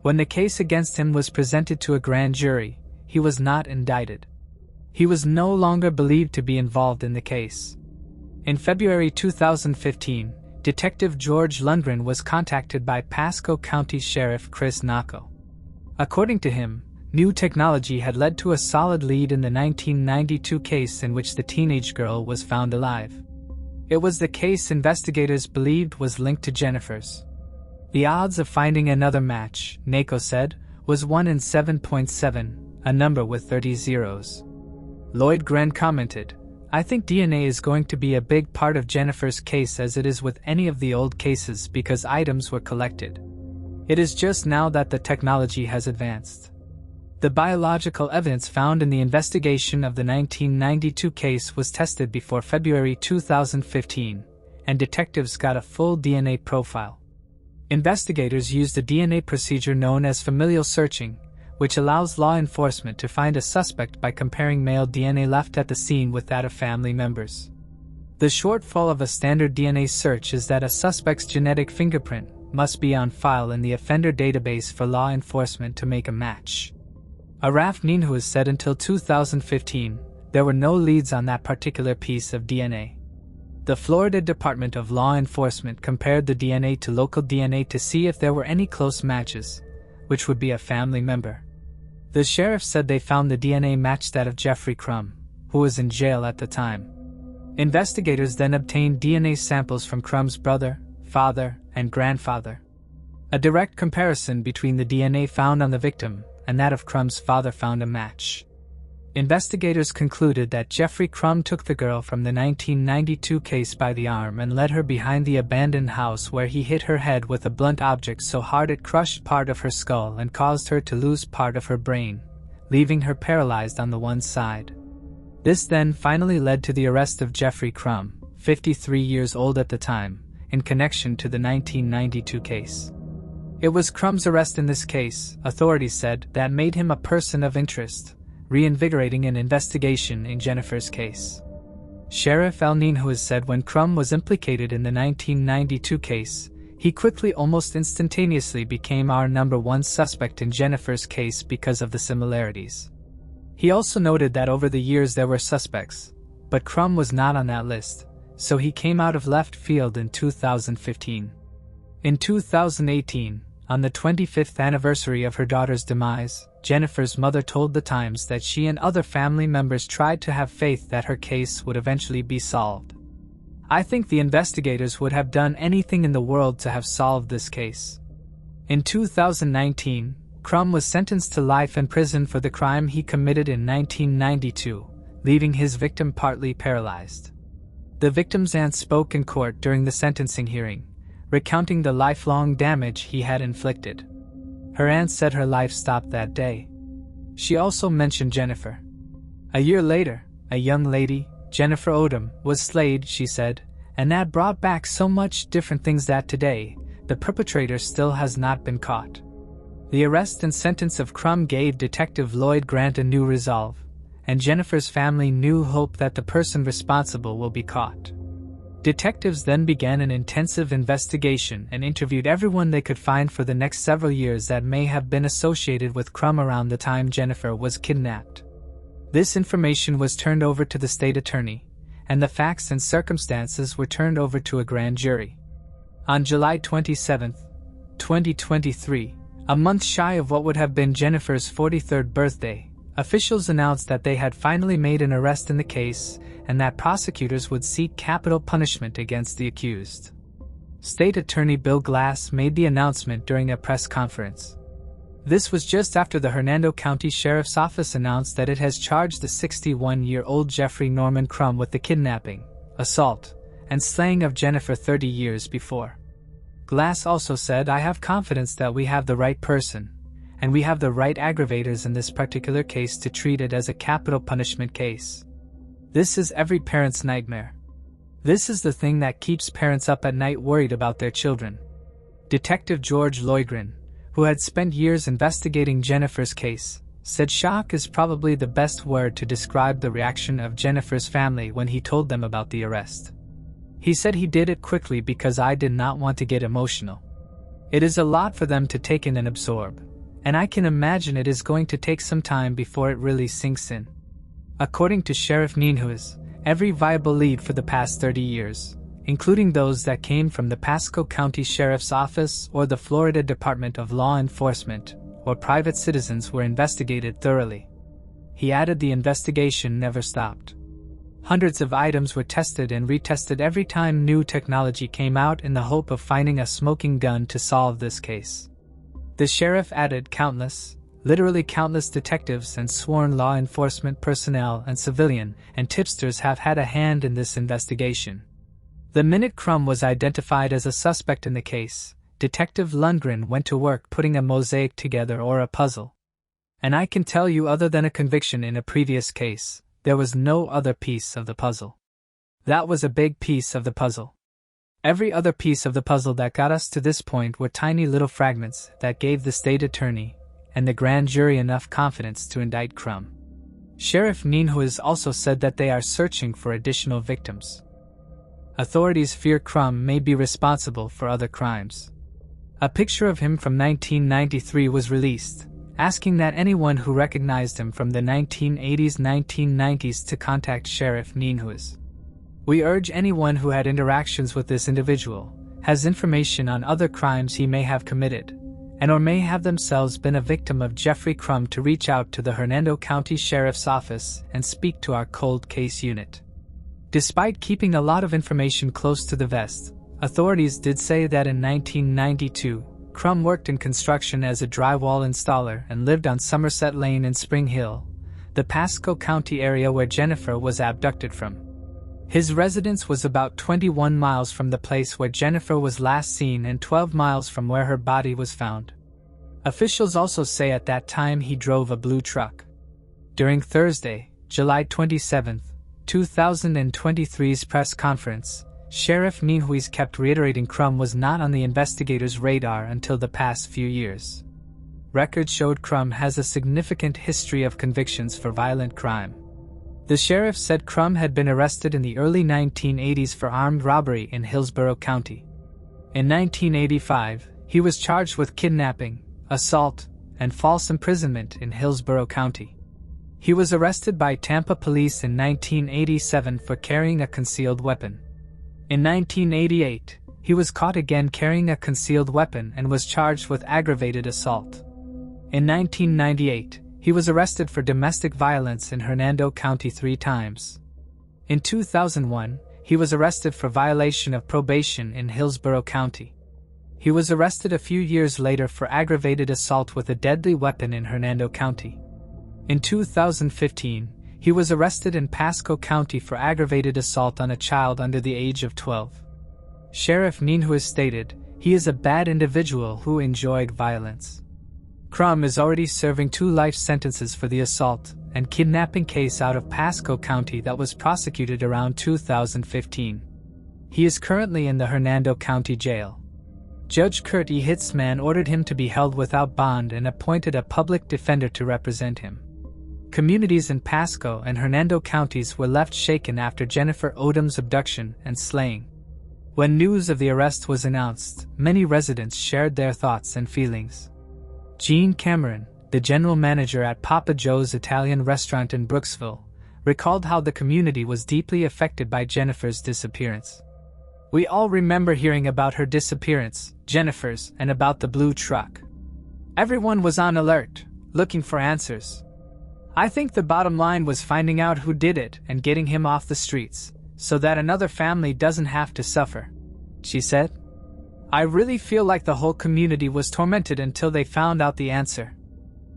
When the case against him was presented to a grand jury, he was not indicted. He was no longer believed to be involved in the case. In February 2015, Detective George Lundgren was contacted by Pasco County Sheriff Chris Nacco. According to him, new technology had led to a solid lead in the 1992 case in which the teenage girl was found alive. It was the case investigators believed was linked to Jennifer's. The odds of finding another match, Nako said, was 1 in 7.7, a number with 30 zeros. Lloyd Gren commented, "I think DNA is going to be a big part of Jennifer's case as it is with any of the old cases because items were collected. It is just now that the technology has advanced." The biological evidence found in the investigation of the 1992 case was tested before February 2015, and detectives got a full DNA profile. Investigators used a DNA procedure known as familial searching, which allows law enforcement to find a suspect by comparing male DNA left at the scene with that of family members. The shortfall of a standard DNA search is that a suspect's genetic fingerprint must be on file in the offender database for law enforcement to make a match. Araf Ninhuis said until 2015, there were no leads on that particular piece of DNA. The Florida Department of Law Enforcement compared the DNA to local DNA to see if there were any close matches, which would be a family member. The sheriff said they found the DNA matched that of Jeffrey Crum, who was in jail at the time. Investigators then obtained DNA samples from Crum's brother, father, and grandfather. A direct comparison between the DNA found on the victim and that of Crum's father found a match. Investigators concluded that Jeffrey Crum took the girl from the 1992 case by the arm and led her behind the abandoned house where he hit her head with a blunt object so hard it crushed part of her skull and caused her to lose part of her brain, leaving her paralyzed on the one side. This then finally led to the arrest of Jeffrey Crum, 53 years old at the time, in connection to the 1992 case. It was Crum's arrest in this case, authorities said, that made him a person of interest, reinvigorating an investigation in Jennifer's case. Sheriff El Ninhuis said when Crum was implicated in the 1992 case, he quickly, almost instantaneously, became our number one suspect in Jennifer's case because of the similarities. He also noted that over the years there were suspects, but Crum was not on that list, so he came out of left field in 2015. In 2018, on the 25th anniversary of her daughter's demise, Jennifer's mother told The Times that she and other family members tried to have faith that her case would eventually be solved. "I think the investigators would have done anything in the world to have solved this case." In 2019, Crum was sentenced to life in prison for the crime he committed in 1992, leaving his victim partly paralyzed. The victim's aunt spoke in court during the sentencing hearing, recounting the lifelong damage he had inflicted. Her aunt said her life stopped that day. She also mentioned Jennifer. A year later, a young lady, Jennifer Odom, was slayed, she said, and that brought back so much different things that today, the perpetrator still has not been caught. The arrest and sentence of Crum gave Detective Lloyd Grant a new resolve, and Jennifer's family new hope that the person responsible will be caught. Detectives then began an intensive investigation and interviewed everyone they could find for the next several years that may have been associated with Crum around the time Jennifer was kidnapped. This information was turned over to the state attorney, and the facts and circumstances were turned over to a grand jury. On July 27, 2023, a month shy of what would have been Jennifer's 43rd birthday, officials announced that they had finally made an arrest in the case and that prosecutors would seek capital punishment against the accused. State Attorney Bill Glass made the announcement during a press conference. This was just after the Hernando County Sheriff's Office announced that it has charged the 61-year-old Jeffrey Norman Crum with the kidnapping, assault, and slaying of Jennifer 30 years before. Glass also said, "I have confidence that we have the right person, and we have the right aggravators in this particular case to treat it as a capital punishment case. This is every parent's nightmare. This is the thing that keeps parents up at night worried about their children." Detective George Loigren, who had spent years investigating Jennifer's case, said shock is probably the best word to describe the reaction of Jennifer's family when he told them about the arrest. He said he did it quickly because I did not want to get emotional. It is a lot for them to take in and absorb, and I can imagine it is going to take some time before it really sinks in. According to Sheriff Ninhuis, every viable lead for the past 30 years, including those that came from the Pasco County Sheriff's Office or the Florida Department of Law Enforcement, or private citizens, were investigated thoroughly. He added the investigation never stopped. Hundreds of items were tested and retested every time new technology came out in the hope of finding a smoking gun to solve this case. The sheriff added literally countless detectives and sworn law enforcement personnel and civilian and tipsters have had a hand in this investigation. The minute Crumb was identified as a suspect in the case, Detective Lundgren went to work putting a mosaic together or a puzzle. And I can tell you, other than a conviction in a previous case, there was no other piece of the puzzle. That was a big piece of the puzzle. Every other piece of the puzzle that got us to this point were tiny little fragments that gave the state attorney and the grand jury enough confidence to indict Crumb. Sheriff Nienhuis also said that they are searching for additional victims. Authorities fear Crumb may be responsible for other crimes. A picture of him from 1993 was released, asking that anyone who recognized him from the 1980s-1990s to contact Sheriff Nienhuis. We urge anyone who had interactions with this individual, has information on other crimes he may have committed, and or may have themselves been a victim of Jeffrey Crumb to reach out to the Hernando County Sheriff's Office and speak to our cold case unit. Despite keeping a lot of information close to the vest, authorities did say that in 1992, Crumb worked in construction as a drywall installer and lived on Somerset Lane in Spring Hill, the Pasco County area where Jennifer was abducted from. His residence was about 21 miles from the place where Jennifer was last seen and 12 miles from where her body was found. Officials also say at that time he drove a blue truck. During Thursday, July 27, 2023's press conference, Sheriff Nienhuis kept reiterating Crumb was not on the investigators' radar until the past few years. Records showed Crumb has a significant history of convictions for violent crime. The sheriff said Crumb had been arrested in the early 1980s for armed robbery in Hillsborough County. In 1985, he was charged with kidnapping, assault, and false imprisonment in Hillsborough County. He was arrested by Tampa police in 1987 for carrying a concealed weapon. In 1988, he was caught again carrying a concealed weapon and was charged with aggravated assault. In 1998, he was arrested for domestic violence in Hernando County 3 times. In 2001, he was arrested for violation of probation in Hillsborough County. He was arrested a few years later for aggravated assault with a deadly weapon in Hernando County. In 2015, he was arrested in Pasco County for aggravated assault on a child under the age of 12. Sheriff Nienhuis stated, "He is a bad individual who enjoyed violence." Crumb is already serving 2 life sentences for the assault and kidnapping case out of Pasco County that was prosecuted around 2015. He is currently in the Hernando County Jail. Judge Kurt E. Hitzman ordered him to be held without bond and appointed a public defender to represent him. Communities in Pasco and Hernando counties were left shaken after Jennifer Odom's abduction and slaying. When news of the arrest was announced, many residents shared their thoughts and feelings. Jean Cameron, the general manager at Papa Joe's Italian restaurant in Brooksville, recalled how the community was deeply affected by Jennifer's disappearance. "We all remember hearing about her disappearance, Jennifer's, and about the blue truck. Everyone was on alert, looking for answers. I think the bottom line was finding out who did it and getting him off the streets, so that another family doesn't have to suffer," she said. "I really feel like the whole community was tormented until they found out the answer."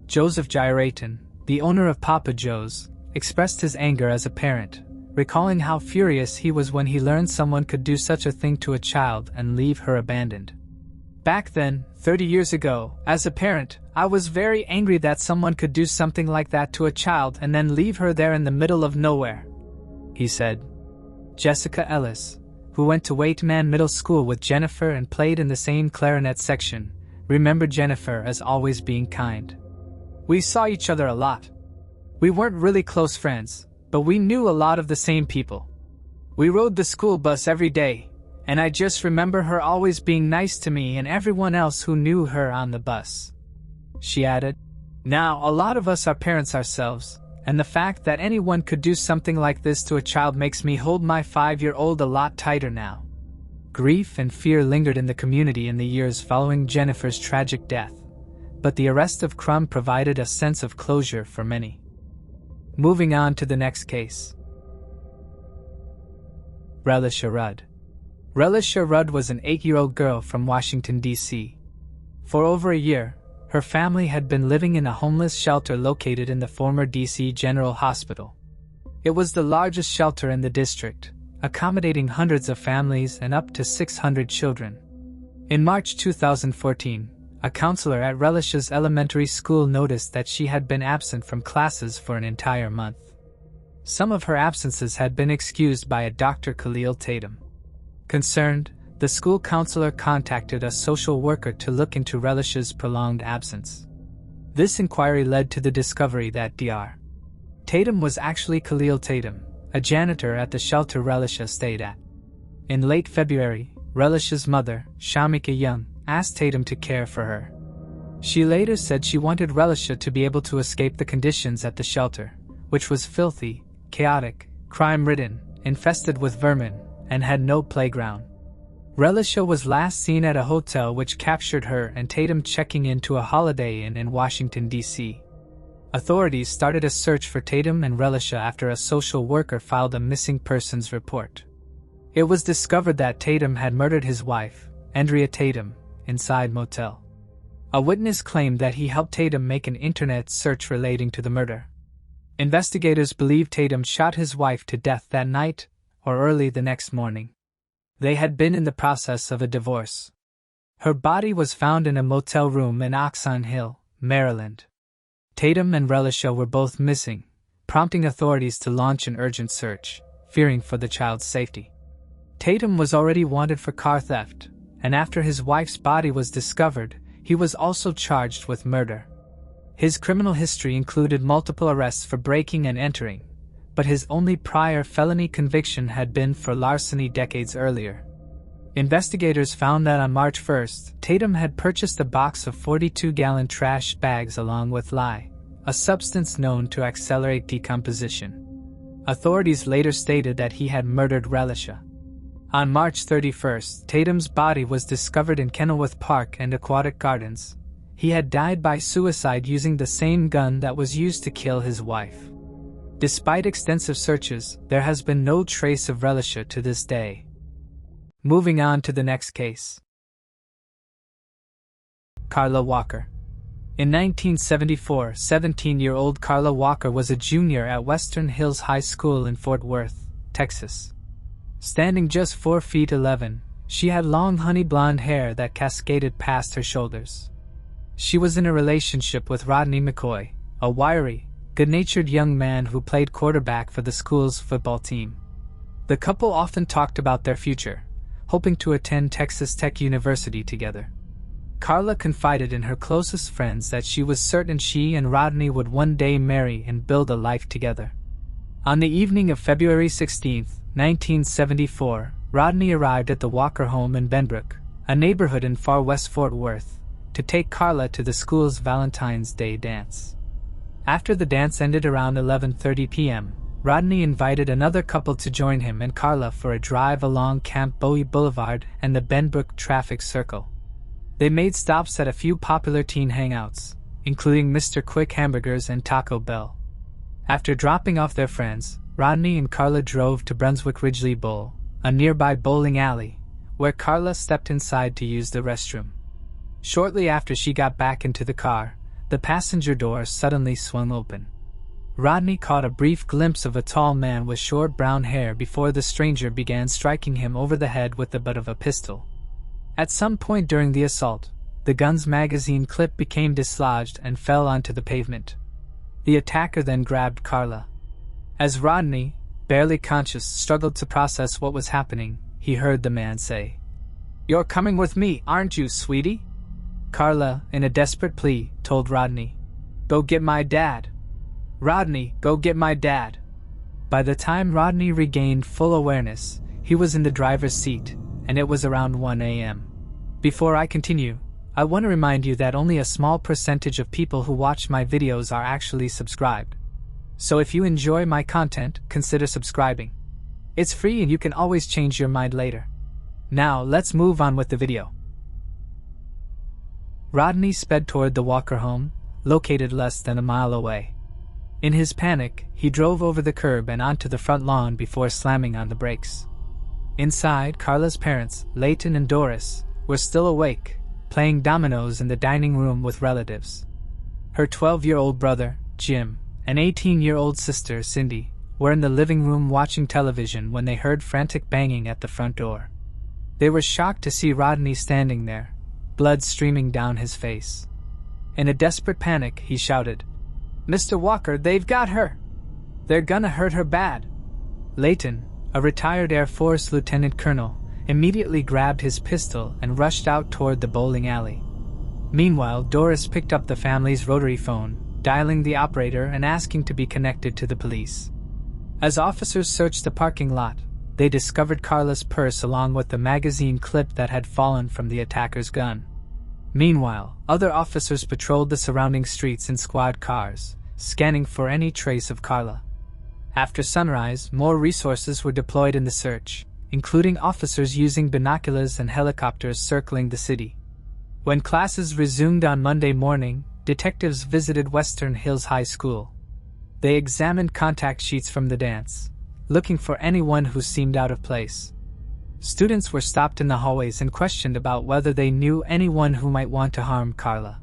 Joseph Gyraton, the owner of Papa Joe's, expressed his anger as a parent, recalling how furious he was when he learned someone could do such a thing to a child and leave her abandoned. "Back then, 30 years ago, as a parent, I was very angry that someone could do something like that to a child and then leave her there in the middle of nowhere," he said. Jessica Ellis, who went to Waitman Middle School with Jennifer and played in the same clarinet section, remembered Jennifer as always being kind. "We saw each other a lot. We weren't really close friends, but we knew a lot of the same people. We rode the school bus every day, and I just remember her always being nice to me and everyone else who knew her on the bus," she added. "Now, a lot of us are parents ourselves, and the fact that anyone could do something like this to a child makes me hold my 5-year-old a lot tighter now." Grief and fear lingered in the community in the years following Jennifer's tragic death, but the arrest of Crumb provided a sense of closure for many. Moving on to the next case. Relisha Rudd. Relisha Rudd was an 8-year-old girl from Washington, D.C. For over a year, her family had been living in a homeless shelter located in the former D.C. General Hospital. It was the largest shelter in the district, accommodating hundreds of families and up to 600 children. In March 2014, a counselor at Relisha's elementary school noticed that she had been absent from classes for an entire month. Some of her absences had been excused by a Dr. Khalil Tatum. Concerned, the school counselor contacted a social worker to look into Relisha's prolonged absence. This inquiry led to the discovery that Dr. Tatum was actually Khalil Tatum, a janitor at the shelter Relisha stayed at. In late February, Relisha's mother, Shamika Young, asked Tatum to care for her. She later said she wanted Relisha to be able to escape the conditions at the shelter, which was filthy, chaotic, crime-ridden, infested with vermin, and had no playground. Relisha was last seen at a hotel which captured her and Tatum checking into a Holiday Inn in Washington, D.C. Authorities started a search for Tatum and Relisha after a social worker filed a missing persons report. It was discovered that Tatum had murdered his wife, Andrea Tatum, inside motel. A witness claimed that he helped Tatum make an internet search relating to the murder. Investigators believe Tatum shot his wife to death that night or early the next morning. They had been in the process of a divorce. Her body was found in a motel room in Oxon Hill, Maryland. Tatum and Relisha were both missing, prompting authorities to launch an urgent search, fearing for the child's safety. Tatum was already wanted for car theft, and after his wife's body was discovered, he was also charged with murder. His criminal history included multiple arrests for breaking and entering, but his only prior felony conviction had been for larceny decades earlier. Investigators found that on March 1st, Tatum had purchased a box of 42-gallon trash bags along with lye, a substance known to accelerate decomposition. Authorities later stated that he had murdered Relisha. On March 31st, Tatum's body was discovered in Kenilworth Park and Aquatic Gardens. He had died by suicide using the same gun that was used to kill his wife. Despite extensive searches, there has been no trace of Relisha to this day. Moving on to the next case. Carla Walker. In 1974, 17-year-old Carla Walker was a junior at Western Hills High School in Fort Worth, Texas. Standing just 4 feet 11, she had long honey blonde hair that cascaded past her shoulders. She was in a relationship with Rodney McCoy, a wiry, good-natured young man who played quarterback for the school's football team. The couple often talked about their future, hoping to attend Texas Tech University together. Carla confided in her closest friends that she was certain she and Rodney would one day marry and build a life together. On the evening of February 16, 1974, Rodney arrived at the Walker home in Benbrook, a neighborhood in far west Fort Worth, to take Carla to the school's Valentine's Day dance. After the dance ended around 11:30 p.m., Rodney invited another couple to join him and Carla for a drive along Camp Bowie Boulevard and the Benbrook traffic circle. They made stops at a few popular teen hangouts, including Mr. Quick Hamburgers and Taco Bell. After dropping off their friends, Rodney and Carla drove to Brunswick Ridgely Bowl, a nearby bowling alley, where Carla stepped inside to use the restroom. Shortly after she got back into the car, the passenger door suddenly swung open. Rodney caught a brief glimpse of a tall man with short brown hair before the stranger began striking him over the head with the butt of a pistol. At some point during the assault, the gun's magazine clip became dislodged and fell onto the pavement. The attacker then grabbed Carla. As Rodney, barely conscious, struggled to process what was happening, he heard the man say, "You're coming with me, aren't you, sweetie?" Carla, in a desperate plea, told Rodney, "Go get my dad. Rodney, go get my dad." By the time Rodney regained full awareness, he was in the driver's seat, and it was around 1 a.m. Before I continue, I want to remind you that only a small percentage of people who watch my videos are actually subscribed. So if you enjoy my content, consider subscribing. It's free and you can always change your mind later. Now, let's move on with the video. Rodney sped toward the Walker home, located less than a mile away. In his panic, he drove over the curb and onto the front lawn before slamming on the brakes. Inside, Carla's parents, Leighton and Doris, were still awake, playing dominoes in the dining room with relatives. Her 12-year-old brother, Jim, and 18-year-old sister, Cindy, were in the living room watching television when they heard frantic banging at the front door. They were shocked to see Rodney standing there, blood streaming down his face. In a desperate panic, he shouted, "Mr. Walker, they've got her! They're gonna hurt her bad!" Leighton, a retired Air Force lieutenant colonel, immediately grabbed his pistol and rushed out toward the bowling alley. Meanwhile, Doris picked up the family's rotary phone, dialing the operator and asking to be connected to the police. As officers searched the parking lot, they discovered Carla's purse along with the magazine clip that had fallen from the attacker's gun. Meanwhile, other officers patrolled the surrounding streets in squad cars, scanning for any trace of Carla. After sunrise, more resources were deployed in the search, including officers using binoculars and helicopters circling the city. When classes resumed on Monday morning, detectives visited Western Hills High School. They examined contact sheets from the dance, looking for anyone who seemed out of place. Students were stopped in the hallways and questioned about whether they knew anyone who might want to harm Carla.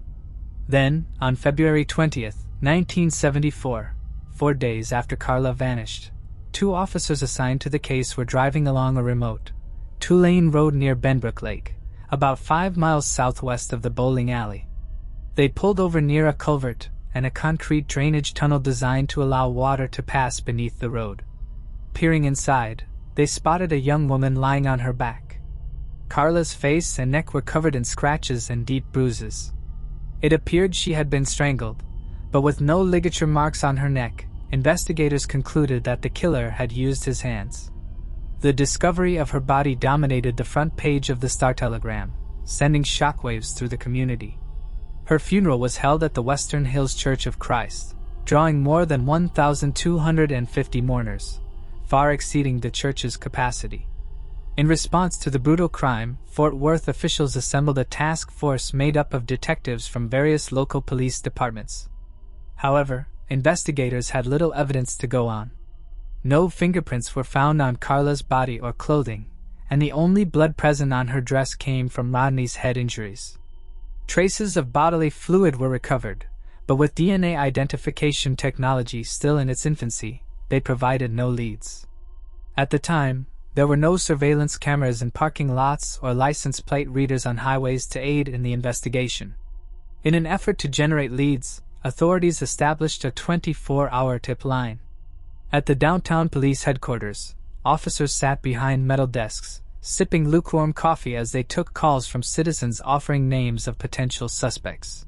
Then, on February 20th, 1974, 4 days after Carla vanished, 2 officers assigned to the case were driving along a remote, 2-lane road near Benbrook Lake, about 5 miles southwest of the bowling alley. They pulled over near a culvert and a concrete drainage tunnel designed to allow water to pass beneath the road. Peering inside, they spotted a young woman lying on her back. Carla's face and neck were covered in scratches and deep bruises. It appeared she had been strangled, but with no ligature marks on her neck, investigators concluded that the killer had used his hands. The discovery of her body dominated the front page of the Star-Telegram, sending shockwaves through the community. Her funeral was held at the Western Hills Church of Christ, drawing more than 1,250 mourners, far exceeding the church's capacity. In response to the brutal crime, Fort Worth officials assembled a task force made up of detectives from various local police departments. However, investigators had little evidence to go on. No fingerprints were found on Carla's body or clothing, and the only blood present on her dress came from Rodney's head injuries. Traces of bodily fluid were recovered, but with DNA identification technology still in its infancy, they provided no leads. At the time, there were no surveillance cameras in parking lots or license plate readers on highways to aid in the investigation. In an effort to generate leads, authorities established a 24-hour tip line. At the downtown police headquarters, officers sat behind metal desks, sipping lukewarm coffee as they took calls from citizens offering names of potential suspects.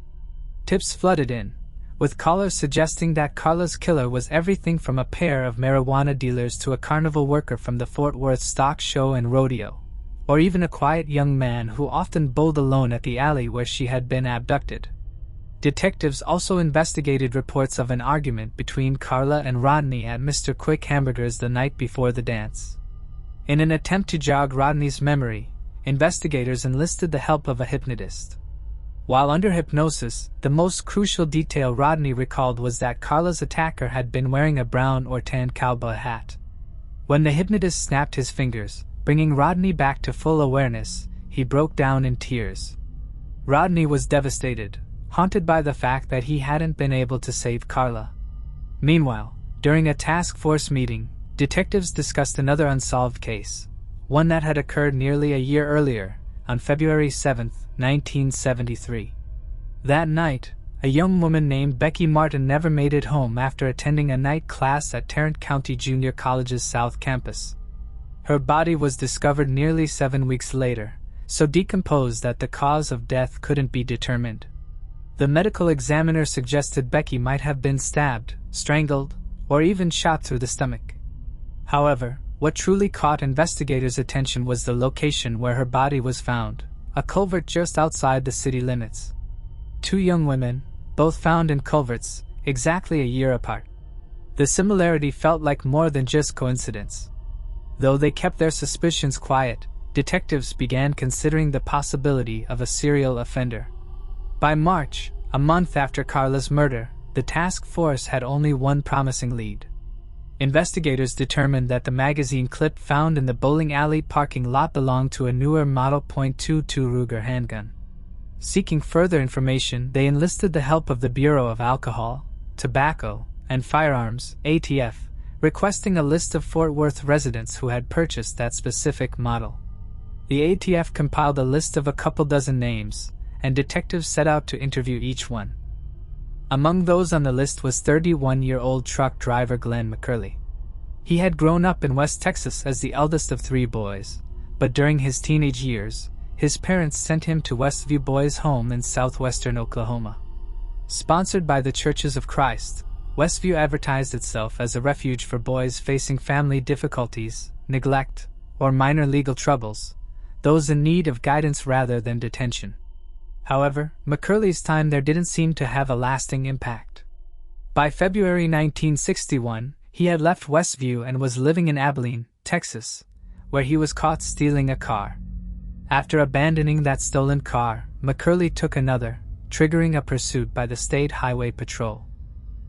Tips flooded in, with callers suggesting that Carla's killer was everything from a pair of marijuana dealers to a carnival worker from the Fort Worth Stock Show and Rodeo, or even a quiet young man who often bowled alone at the alley where she had been abducted. Detectives also investigated reports of an argument between Carla and Rodney at Mr. Quick Hamburger's the night before the dance. In an attempt to jog Rodney's memory, investigators enlisted the help of a hypnotist. While under hypnosis, the most crucial detail Rodney recalled was that Carla's attacker had been wearing a brown or tan cowboy hat. When the hypnotist snapped his fingers, bringing Rodney back to full awareness, he broke down in tears. Rodney was devastated, haunted by the fact that he hadn't been able to save Carla. Meanwhile, during a task force meeting, detectives discussed another unsolved case, one that had occurred nearly a year earlier, on February 7, 1973. That night, a young woman named Becky Martin never made it home after attending a night class at Tarrant County Junior College's South Campus. Her body was discovered nearly 7 weeks later, so decomposed that the cause of death couldn't be determined. The medical examiner suggested Becky might have been stabbed, strangled, or even shot through the stomach. However, what truly caught investigators' attention was the location where her body was found, a culvert just outside the city limits. 2 young women, both found in culverts, exactly a year apart. The similarity felt like more than just coincidence. Though they kept their suspicions quiet, detectives began considering the possibility of a serial offender. By March, a month after Carla's murder, the task force had only one promising lead. Investigators determined that the magazine clip found in the bowling alley parking lot belonged to a newer Model .22 Ruger handgun. Seeking further information, they enlisted the help of the Bureau of Alcohol, Tobacco, and Firearms, ATF, requesting a list of Fort Worth residents who had purchased that specific model. The ATF compiled a list of a couple dozen names, and detectives set out to interview each one. Among those on the list was 31-year-old truck driver Glenn McCurley. He had grown up in West Texas as the eldest of 3 boys, but during his teenage years, his parents sent him to Westview Boys' Home in southwestern Oklahoma. Sponsored by the Churches of Christ, Westview advertised itself as a refuge for boys facing family difficulties, neglect, or minor legal troubles, those in need of guidance rather than detention. However, McCurley's time there didn't seem to have a lasting impact. By February 1961, he had left Westview and was living in Abilene, Texas, where he was caught stealing a car. After abandoning that stolen car, McCurley took another, triggering a pursuit by the State Highway Patrol.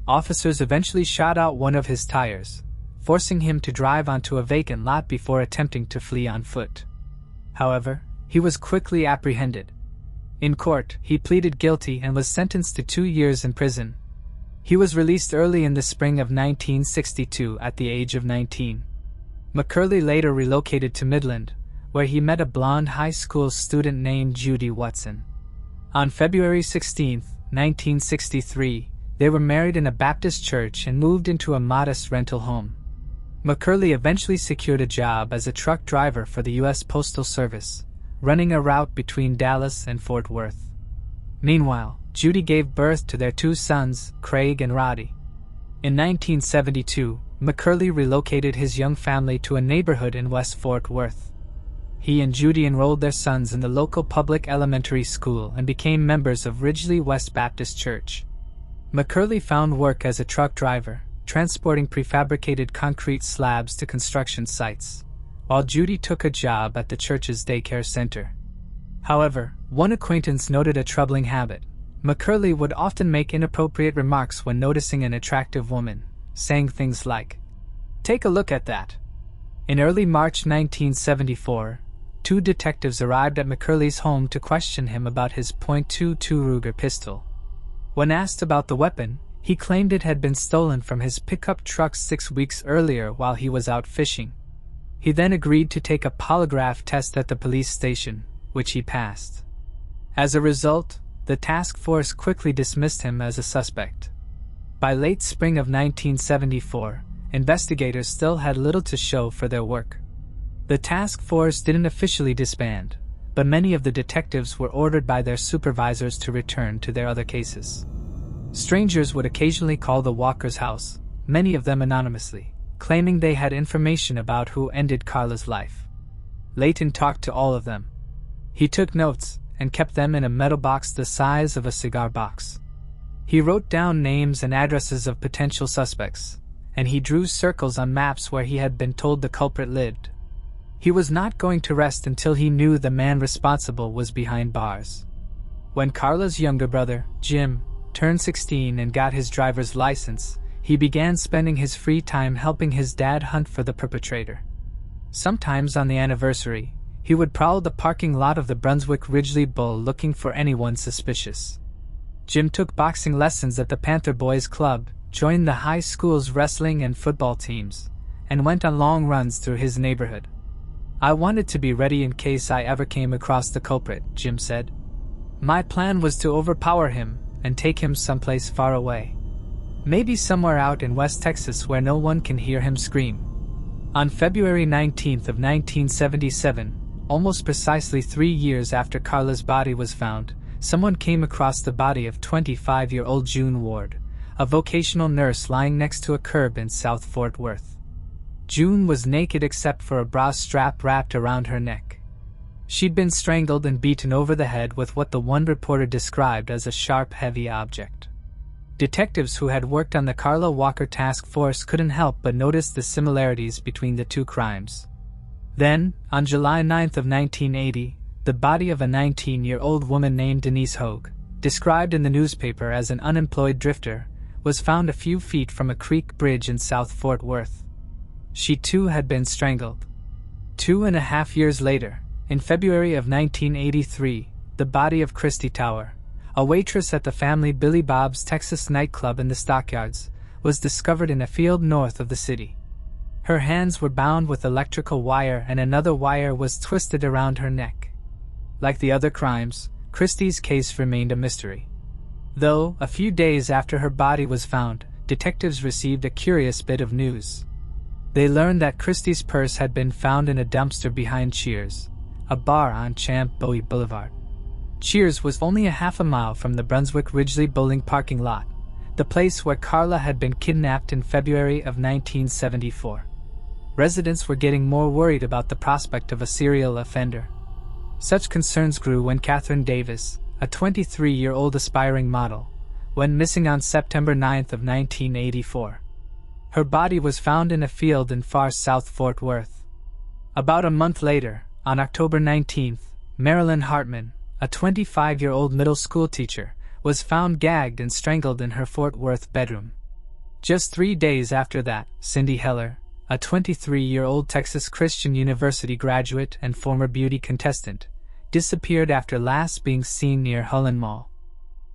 Officers eventually shot out one of his tires, forcing him to drive onto a vacant lot before attempting to flee on foot. However, he was quickly apprehended. In court, he pleaded guilty and was sentenced to 2 years in prison. He was released early in the spring of 1962 at the age of 19. McCurley later relocated to Midland, where he met a blonde high school student named Judy Watson. On February 16, 1963, they were married in a Baptist church and moved into a modest rental home. McCurley eventually secured a job as a truck driver for the U.S. Postal Service, running a route between Dallas and Fort Worth. Meanwhile, Judy gave birth to their 2 sons, Craig and Roddy. In 1972, McCurley relocated his young family to a neighborhood in West Fort Worth. He and Judy enrolled their sons in the local public elementary school and became members of Ridgely West Baptist Church. McCurley found work as a truck driver, transporting prefabricated concrete slabs to construction sites, while Judy took a job at the church's daycare center. However, one acquaintance noted a troubling habit. McCurley would often make inappropriate remarks when noticing an attractive woman, saying things like, "Take a look at that." In early March 1974, 2 detectives arrived at McCurley's home to question him about his .22 Ruger pistol. When asked about the weapon, he claimed it had been stolen from his pickup truck 6 weeks earlier while he was out fishing. He then agreed to take a polygraph test at the police station, which he passed. As a result, the task force quickly dismissed him as a suspect. By late spring of 1974, investigators still had little to show for their work. The task force didn't officially disband, but many of the detectives were ordered by their supervisors to return to their other cases. Strangers would occasionally call the Walkers' house, many of them anonymously, claiming they had information about who ended Carla's life. Layton talked to all of them. He took notes and kept them in a metal box the size of a cigar box. He wrote down names and addresses of potential suspects, and he drew circles on maps where he had been told the culprit lived. He was not going to rest until he knew the man responsible was behind bars. When Carla's younger brother, Jim, turned 16 and got his driver's license, he began spending his free time helping his dad hunt for the perpetrator. Sometimes on the anniversary, he would prowl the parking lot of the Brunswick Ridgely Bull looking for anyone suspicious. Jim took boxing lessons at the Panther Boys Club, joined the high school's wrestling and football teams, and went on long runs through his neighborhood. "I wanted to be ready in case I ever came across the culprit," Jim said. "My plan was to overpower him and take him someplace far away. Maybe somewhere out in West Texas where no one can hear him scream." On February 19th of 1977, almost precisely 3 years after Carla's body was found, someone came across the body of 25-year-old June Ward, a vocational nurse lying next to a curb in South Fort Worth. June was naked except for a bra strap wrapped around her neck. She'd been strangled and beaten over the head with what the one reporter described as a sharp, heavy object. Detectives who had worked on the Carla Walker task force couldn't help but notice the similarities between the 2 crimes. Then, on July 9th of 1980, the body of a 19-year-old woman named Denise Hogue, described in the newspaper as an unemployed drifter, was found a few feet from a creek bridge in South Fort Worth. She too had been strangled. 2.5 years later, in February of 1983, the body of Christy Tower, a waitress at the family Billy Bob's Texas nightclub in the Stockyards, was discovered in a field north of the city. Her hands were bound with electrical wire and another wire was twisted around her neck. Like the other crimes, Christy's case remained a mystery. Though, a few days after her body was found, detectives received a curious bit of news. They learned that Christy's purse had been found in a dumpster behind Cheers, a bar on Champ Bowie Boulevard. Cheers was only a half a mile from the Brunswick Ridgely bowling parking lot, the place where Carla had been kidnapped in February of 1974. Residents were getting more worried about the prospect of a serial offender. Such concerns grew when Catherine Davis, a 23-year-old aspiring model, went missing on September 9th of 1984. Her body was found in a field in far South Fort Worth. About a month later, on October 19th, Marilyn Hartman, a 25-year-old middle school teacher, was found gagged and strangled in her Fort Worth bedroom. Just 3 days after that, Cindy Heller, a 23-year-old Texas Christian University graduate and former beauty contestant, disappeared after last being seen near Hullen Mall.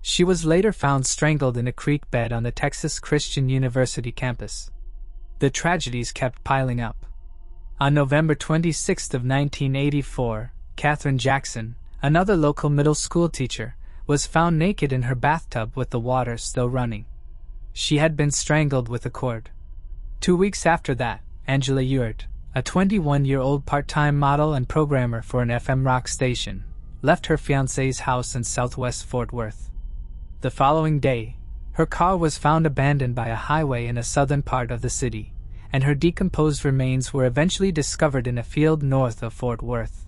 She was later found strangled in a creek bed on the Texas Christian University campus. The tragedies kept piling up. On November 26th of 1984, Katherine Jackson, another local middle school teacher, was found naked in her bathtub with the water still running. She had been strangled with a cord. 2 weeks after that, Angela Ewart, a 21-year-old part-time model and programmer for an FM rock station, left her fiancé's house in southwest Fort Worth. The following day, her car was found abandoned by a highway in a southern part of the city, and her decomposed remains were eventually discovered in a field north of Fort Worth.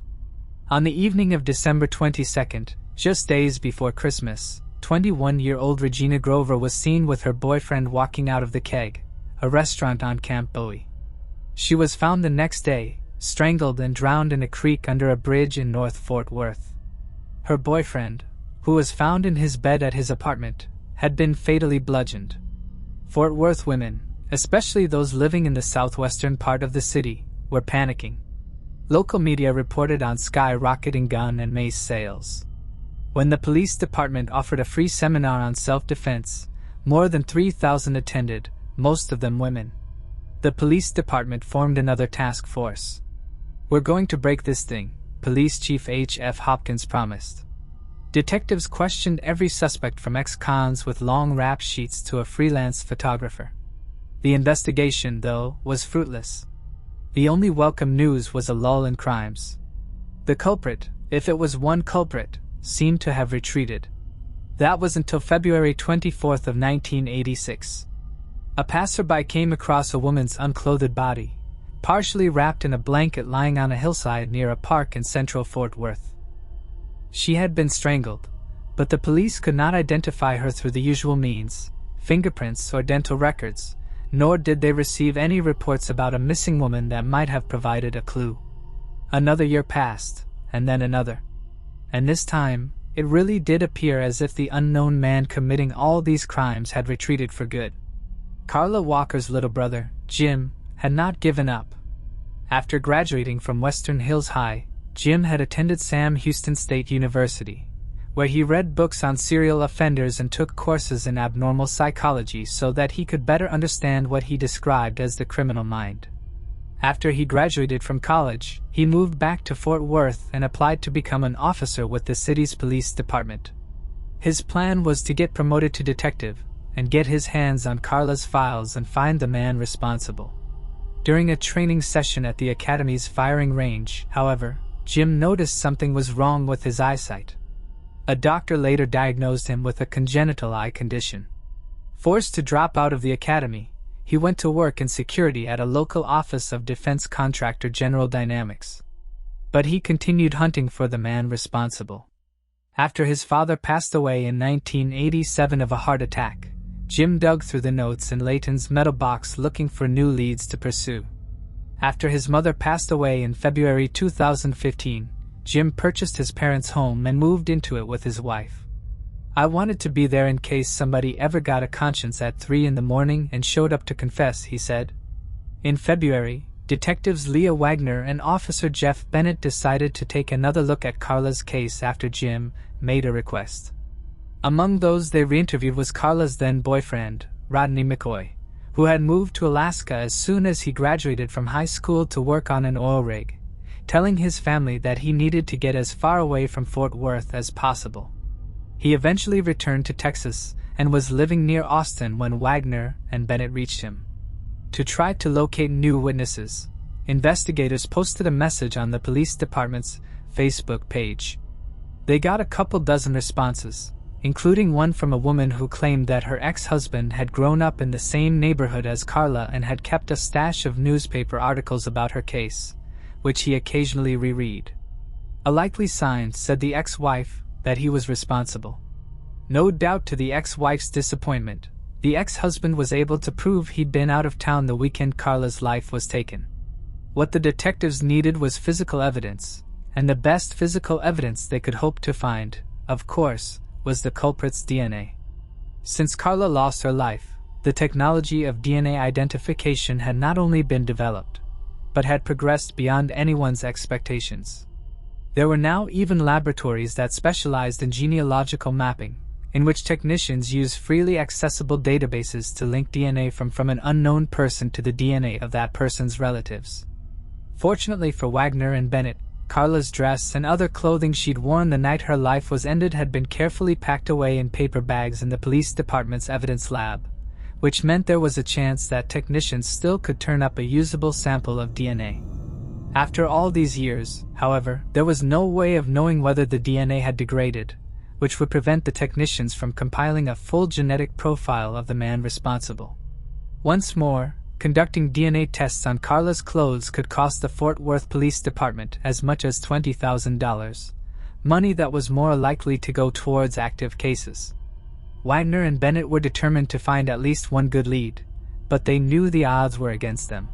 On the evening of December 22nd, just days before Christmas, 21-year-old Regina Grover was seen with her boyfriend walking out of the Keg, a restaurant on Camp Bowie. She was found the next day, strangled and drowned in a creek under a bridge in North Fort Worth. Her boyfriend, who was found in his bed at his apartment, had been fatally bludgeoned. Fort Worth women, especially those living in the southwestern part of the city, were panicking. Local media reported on skyrocketing gun and mace sales. When the police department offered a free seminar on self-defense, more than 3,000 attended, most of them women. The police department formed another task force. "We're going to break this thing," Police Chief H.F. Hopkins promised. Detectives questioned every suspect from ex-cons with long rap sheets to a freelance photographer. The investigation, though, was fruitless. The only welcome news was a lull in crimes. The culprit, if it was one culprit, seemed to have retreated. That was until February 24th of 1986. A passerby came across a woman's unclothed body, partially wrapped in a blanket lying on a hillside near a park in central Fort Worth. She had been strangled, but the police could not identify her through the usual means, fingerprints or dental records, nor did they receive any reports about a missing woman that might have provided a clue. Another year passed, and then another. And this time, it really did appear as if the unknown man committing all these crimes had retreated for good. Carla Walker's little brother, Jim, had not given up. After graduating from Western Hills High, Jim had attended Sam Houston State University, where he read books on serial offenders and took courses in abnormal psychology so that he could better understand what he described as the criminal mind. After he graduated from college, he moved back to Fort Worth and applied to become an officer with the city's police department. His plan was to get promoted to detective and get his hands on Carla's files and find the man responsible. During a training session at the academy's firing range, however, Jim noticed something was wrong with his eyesight. A doctor later diagnosed him with a congenital eye condition. Forced to drop out of the academy, he went to work in security at a local office of defense contractor General Dynamics. But he continued hunting for the man responsible. After his father passed away in 1987 of a heart attack, Jim dug through the notes in Layton's metal box looking for new leads to pursue. After his mother passed away in February 2015, Jim purchased his parents' home and moved into it with his wife. I wanted to be there in case somebody ever got a conscience at 3 in the morning and showed up to confess, he said. In February, detectives Leah Wagner and Officer Jeff Bennett decided to take another look at Carla's case after Jim made a request. Among those they re-interviewed was Carla's then-boyfriend, Rodney McCoy, who had moved to Alaska as soon as he graduated from high school to work on an oil rig, telling his family that he needed to get as far away from Fort Worth as possible. He eventually returned to Texas and was living near Austin when Wagner and Bennett reached him. To try to locate new witnesses, investigators posted a message on the police department's Facebook page. They got a couple dozen responses, including one from a woman who claimed that her ex-husband had grown up in the same neighborhood as Carla and had kept a stash of newspaper articles about her case, which he occasionally reread. A likely sign, said the ex-wife, that he was responsible. No doubt to the ex-wife's disappointment, the ex-husband was able to prove he'd been out of town the weekend Carla's life was taken. What the detectives needed was physical evidence, and the best physical evidence they could hope to find, of course, was the culprit's DNA. Since Carla lost her life, the technology of DNA identification had not only been developed, but had progressed beyond anyone's expectations. There were now even laboratories that specialized in genealogical mapping, in which technicians use freely accessible databases to link DNA from an unknown person to the DNA of that person's relatives. Fortunately for Wagner and Bennett, Carla's dress and other clothing she'd worn the night her life was ended had been carefully packed away in paper bags in the police department's evidence lab, which meant there was a chance that technicians still could turn up a usable sample of DNA. After all these years, however, there was no way of knowing whether the DNA had degraded, which would prevent the technicians from compiling a full genetic profile of the man responsible. Once more, conducting DNA tests on Carla's clothes could cost the Fort Worth Police Department as much as $20,000, money that was more likely to go towards active cases. Wagner and Bennett were determined to find at least one good lead, but they knew the odds were against them.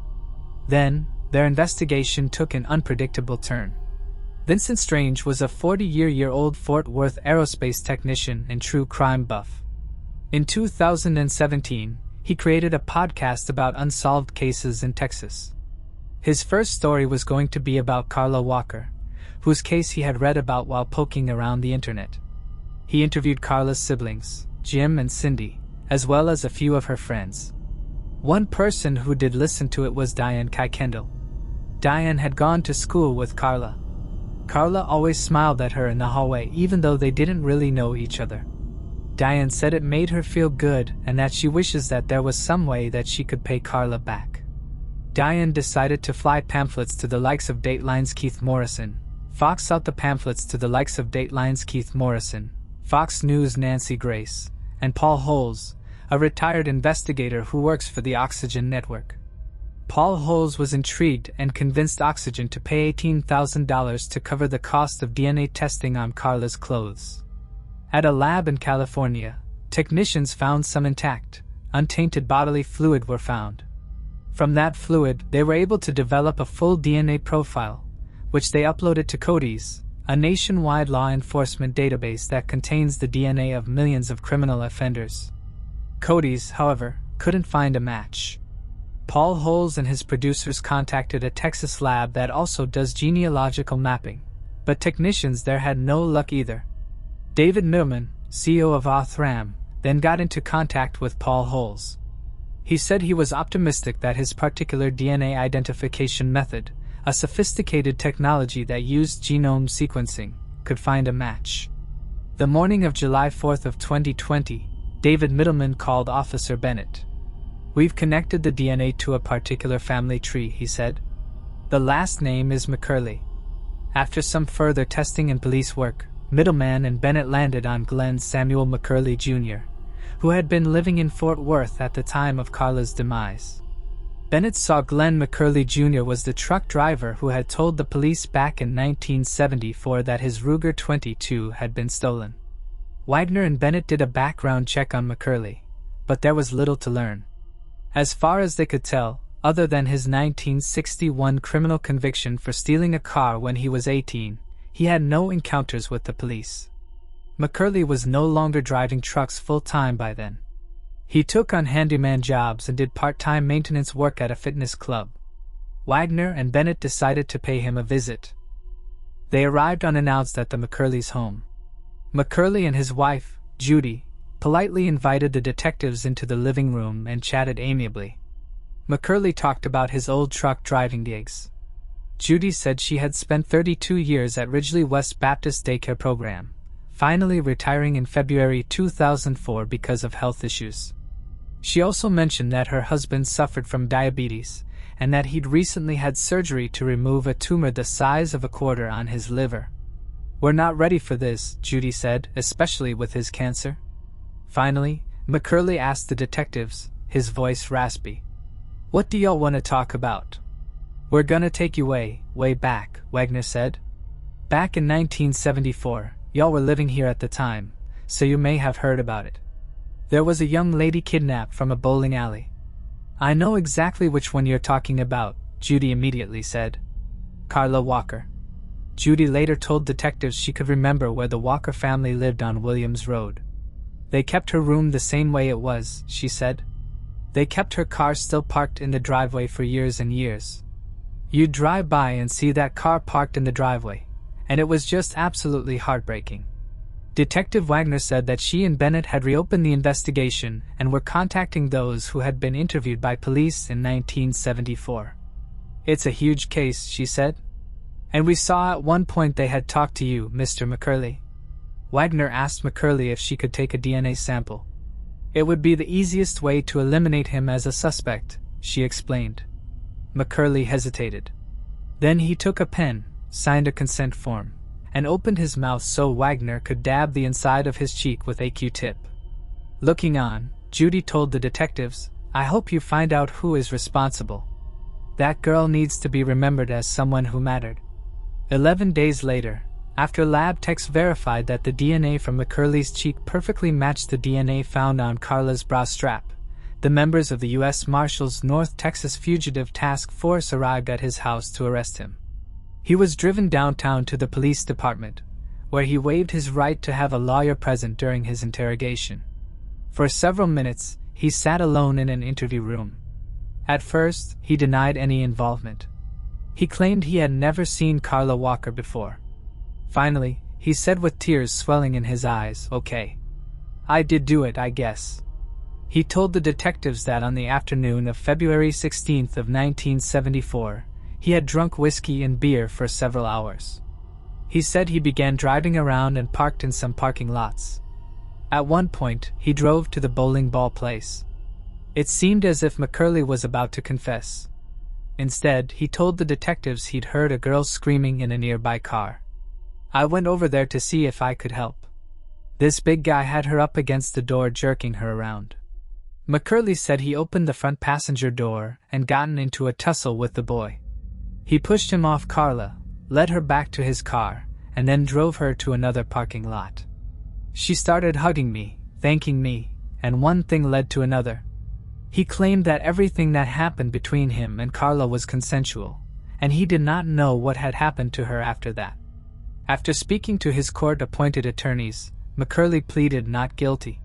Then, their investigation took an unpredictable turn. Vincent Strange was a 40-year-old Fort Worth aerospace technician and true crime buff. In 2017, he created a podcast about unsolved cases in Texas. His first story was going to be about Carla Walker, whose case he had read about while poking around the internet. He interviewed Carla's siblings, Jim and Cindy, as well as a few of her friends. One person who did listen to it was Diane Kendall. Diane had gone to school with Carla. Carla always smiled at her in the hallway even though they didn't really know each other. Diane said it made her feel good and that she wishes that there was some way that she could pay Carla back. Diane decided to fly pamphlets to the likes of Dateline's Keith Morrison. Fox out the pamphlets to the likes of Dateline's Keith Morrison, Fox News' Nancy Grace, and Paul Holes, a retired investigator who works for the Oxygen Network. Paul Holes was intrigued and convinced Oxygen to pay $18,000 to cover the cost of DNA testing on Carla's clothes. At a lab in California, technicians found some intact, untainted bodily fluid were found. From that fluid, they were able to develop a full DNA profile, which they uploaded to CODIS, a nationwide law enforcement database that contains the DNA of millions of criminal offenders. CODIS, however, couldn't find a match. Paul Holes and his producers contacted a Texas lab that also does genealogical mapping, but technicians there had no luck either. David Millman, CEO of Othram, then got into contact with Paul Holes. He said he was optimistic that his particular DNA identification method, a sophisticated technology that used genome sequencing, could find a match. The morning of July 4th of 2020, David Middleman called Officer Bennett. "We've connected the DNA to a particular family tree," he said. "The last name is McCurley." After some further testing and police work, Middleman and Bennett landed on Glenn Samuel McCurley Jr., who had been living in Fort Worth at the time of Carla's demise. Bennett saw Glenn McCurley Jr. was the truck driver who had told the police back in 1974 that his Ruger 22 had been stolen. Wagner and Bennett did a background check on McCurley, but there was little to learn. As far as they could tell, other than his 1961 criminal conviction for stealing a car when he was 18, he had no encounters with the police. McCurley was no longer driving trucks full-time by then. He took on handyman jobs and did part-time maintenance work at a fitness club. Wagner and Bennett decided to pay him a visit. They arrived unannounced at the McCurleys' home. McCurley and his wife, Judy, politely invited the detectives into the living room and chatted amiably. McCurley talked about his old truck driving gigs. Judy said she had spent 32 years at Ridgely West Baptist Daycare Program, finally retiring in February 2004 because of health issues. She also mentioned that her husband suffered from diabetes and that he'd recently had surgery to remove a tumor the size of a quarter on his liver. "We're not ready for this," Judy said, "especially with his cancer." Finally, McCurley asked the detectives, his voice raspy, "What do y'all want to talk about?" "We're gonna take you way back," Wagner said. "Back in 1974, y'all were living here at the time, so you may have heard about it. There was a young lady kidnapped from a bowling alley." "I know exactly which one you're talking about," Judy immediately said. "Carla Walker." Judy later told detectives she could remember where the Walker family lived on Williams Road. "They kept her room the same way it was," she said. "They kept her car still parked in the driveway for years and years. You'd drive by and see that car parked in the driveway, and it was just absolutely heartbreaking." Detective Wagner said that she and Bennett had reopened the investigation and were contacting those who had been interviewed by police in 1974. "It's a huge case," she said. "And we saw at one point they had talked to you, Mr. McCurley." Wagner asked McCurley if she could take a DNA sample. "It would be the easiest way to eliminate him as a suspect," she explained. McCurley hesitated. Then he took a pen, signed a consent form, and opened his mouth so Wagner could dab the inside of his cheek with a Q-tip. Looking on, Judy told the detectives, "I hope you find out who is responsible. That girl needs to be remembered as someone who mattered." 11 days later, after lab techs verified that the DNA from McCurley's cheek perfectly matched the DNA found on Carla's bra strap, the members of the U.S. Marshals North Texas Fugitive Task Force arrived at his house to arrest him. He was driven downtown to the police department, where he waived his right to have a lawyer present during his interrogation. For several minutes, he sat alone in an interview room. At first, he denied any involvement. He claimed he had never seen Carla Walker before. Finally, he said with tears swelling in his eyes, "Okay. I did do it, I guess." He told the detectives that on the afternoon of February 16th of 1974, he had drunk whiskey and beer for several hours. He said he began driving around and parked in some parking lots. At one point, he drove to the bowling ball place. It seemed as if McCurley was about to confess. Instead, he told the detectives he'd heard a girl screaming in a nearby car. "I went over there to see if I could help. This big guy had her up against the door jerking her around." McCurley said he opened the front passenger door and gotten into a tussle with the boy. He pushed him off Carla, led her back to his car, and then drove her to another parking lot. "She started hugging me, thanking me, and one thing led to another." He claimed that everything that happened between him and Carla was consensual, and he did not know what had happened to her after that. After speaking to his court-appointed attorneys, McCurley pleaded not guilty.